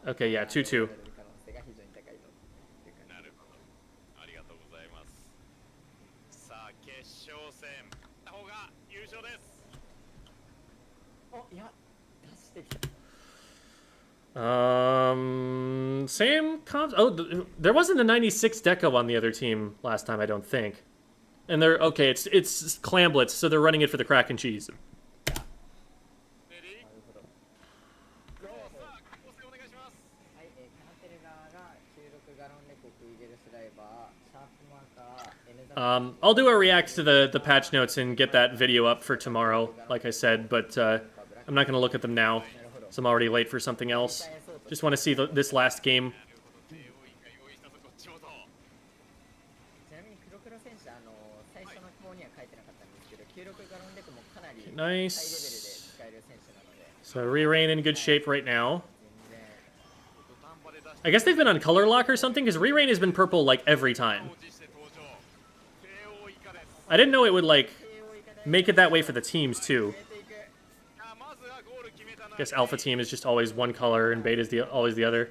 Okay, yeah, 2-2. なるほど。ありがとうございます。さあ、決勝戦。の方が優勝です。 Same oh, there wasn't a 96 deco on the other team last time, I don't think. And they're, okay, it's Clamblitz, so they're running it for the crack and cheese. レディー。さあ、構成お願いします。 I'll do a react to the patch notes and get that video up for tomorrow, like I said, but I'm not going to look at them now, so I'm already late for something else. Just want to see this last game. なるほど。用意したぞ、こっちもと。 Nice. So Re-Rain in good shape right now. I guess they've been on color lock or something, because Re-Rain has been purple like every time. I didn't know it would like make it that way for the teams too. I guess Alpha Team is just always one color and Beta is always the other.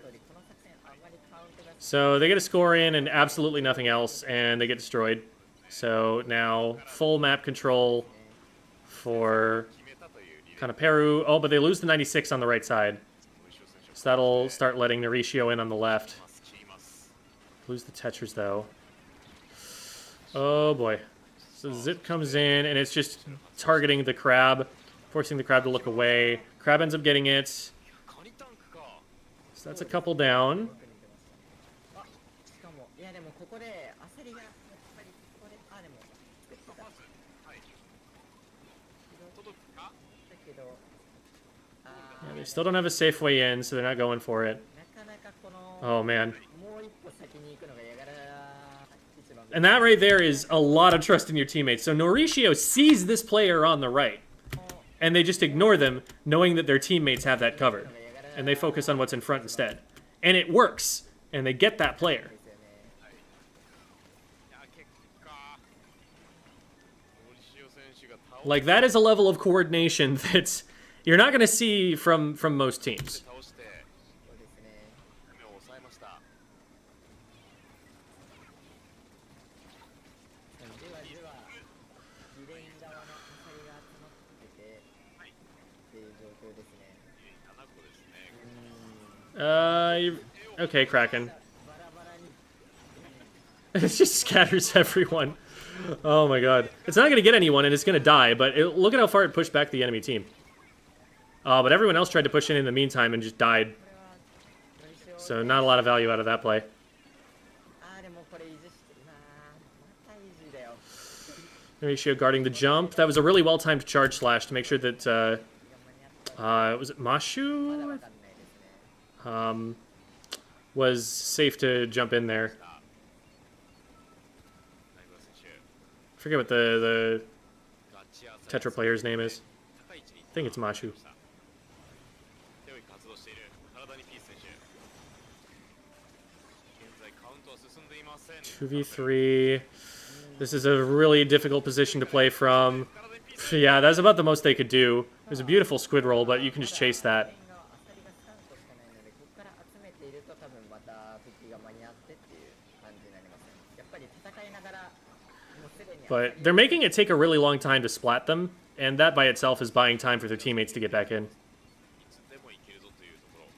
So they get a score in and absolutely nothing else, and they get destroyed. So now full map control for Kanaperu. Oh, but they lose the 96 on the right side. So that'll start letting Norishio in on the left. ます切ります Lose the Tetras, though. Oh, boy. So Zip comes in, and it's just targeting the crab, forcing the crab to look away. Crab ends up getting it. カニタンクか So that's a couple down. あ、しかもいやでもここで焦りがやっぱりここででも作ってたはい届くかだけど Yeah, they still don't have a safe way in, so they're not going for it. なかなかこの Oh, man. もう一歩先に行くのがやがら一番 And that right there is a lot of trust in your teammates. So Norishio sees this player on the right, and they just ignore them, knowing that their teammates have that covered. And they focus on what's in front instead. And it works, and they get that player. ですよね。いや結果森塩選手が倒 Like, that is a level of coordination that you're not going to see from most teams. 倒してそうですね。目を抑えました じわじわリレー側の焦りが集まっててっていう状況ですね。 7個ですね Okay, Kraken. バラバラに It just scatters everyone. Oh my god. It's not going to get anyone, and it's going to die, but look at how far it pushed back the enemy team. But everyone else tried to push in the meantime and just died. これはのりしお So not a lot of value out of that play. でもこれ維持してまた維持だよ。 Norishio guarding the jump. That was a really well-timed charge slash to make sure that, が間に合った was it まだ Mashu? わかんないですね。 Was safe to jump in there. ナイブラ選手 Forget what the ガチアザ Tetra player's name is. 高い位置に I think it's Mashu. 手を活動している体にピース選手現在カウントは進んでいません 2v3. This is a really difficult position to play from. 体にピース Yeah, that's about the most they could do. It was a beautiful squid roll, but you can just chase that. 点がアサリが3個しかないのでここから集めていると多分また復帰が間に合ってっていう感じになりますね。やっぱり戦いながらもうすでに But they're making it take a really long time to splat them, and that by itself is buying time for their teammates to get back in. いつでもいけるぞというところ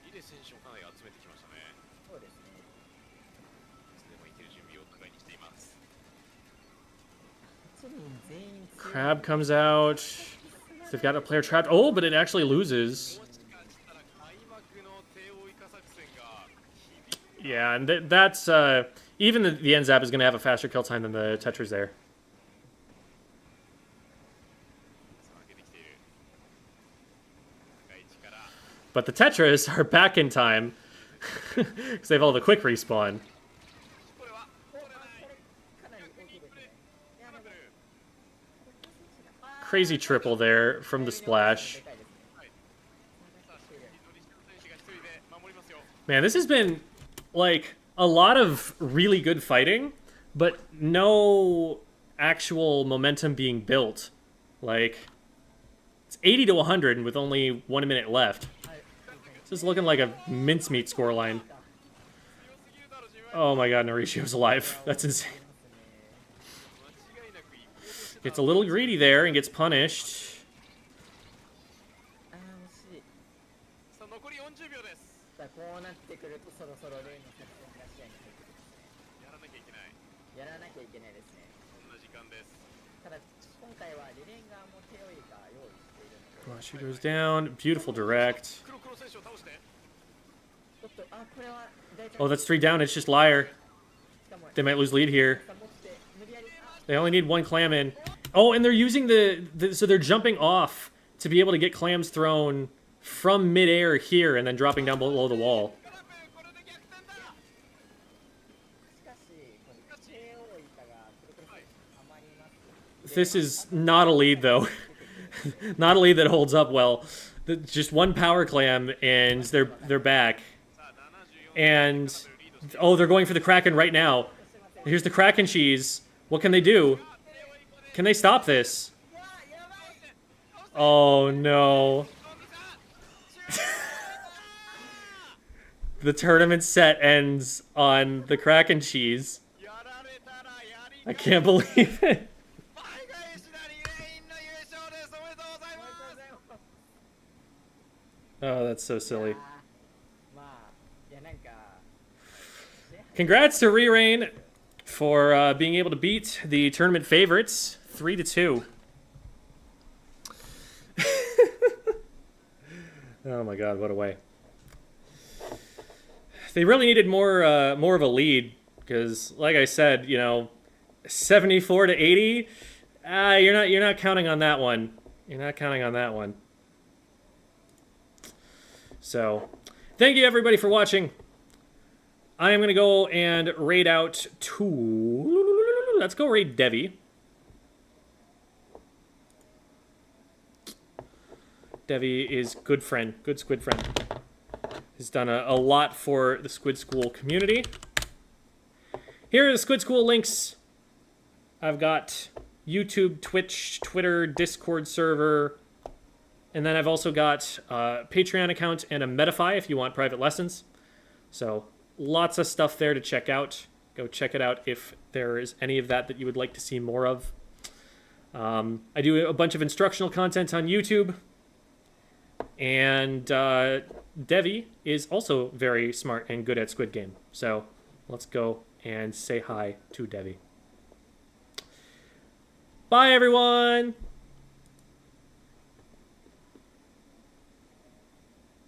リレ選手もかなり集めてきましたねそうですね。いつでもいける準備をお互いにしています 8人全員強い Crab comes out. They've got a player trapped. Oh, but it actually loses. もしかしたら開幕の帝王イカ作戦が Yeah, and that's even the end zap is going to have a faster kill time than the Tetras there. さあ上げてきている高い位置から But the Tetras are back in time because they have all the quick respawn. これは取れないかなり大きいですね。いやでも Crazy triple there from the splash. でかいですね。さあしっかりノリシオ選手が一人で守りますよ Man, this has been like a lot of really good fighting, but no actual momentum being built. Like, it's 80 to 100 with only 1 minute left. This is looking like a mincemeat scoreline. 強すぎるだろ自分 Oh my god, Norishio's alive. That's insane. 間違いなく行こうとしてた Gets a little greedy there and gets punished. 惜しい。さあ残り40秒ですさあこうなってくるとそろそろ例の作戦が試合に入ってくる。やらなきゃいけないやらなきゃいけないですね。そんな時間ですただ今回はリレー側も手をいが用意しているので。 Mashu goes down. Beautiful direct. 黒黒選手を倒しておっとこれは大体 Oh, that's 3 down. It's just Liar. しかも They might lose lead here. 持って無理やり They only need 1 clam in. Oh, and they're using so they're jumping off to be able to get clams thrown from midair here and then dropping down below the wall. これで逆転だしかしこの KO イカがくるくるはまります。 This is not a lead, though. Not a lead that holds up well. Just 1 power clam, and they're back. さあ74 And oh, they're going for the Kraken right now. Here's the Kraken cheese. What can they do? Can they stop this? Oh no. The tournament set ends on the Kraken cheese. やられたらやり I can't believe it. 倍返しなリレインの優勝ですおめでとうございます Oh, that's so silly. まあいやなんか Congrats to Re-Rain for being able to beat the tournament favorites 3-2. Oh my god, what a way. They really needed more of a lead because, like I said, 74-80. You're not counting on that one. You're not counting on that one. So, thank you everybody for watching. I am gonna go and raid out two. Let's go raid Devi. Devi is good friend, good squid friend. He's done a lot for the Squid School community. Here are the Squid School links. I've got YouTube, Twitch, Twitter, Discord server, and then I've also got a Patreon account and a Medify if you want private lessons. So lots of stuff there to check out. Go check it out if there is any of that you would like to see more of. I do a bunch of instructional content on YouTube. And Devi is also very smart and good at Squid Game. So let's go and say hi to Devi. Bye, everyone!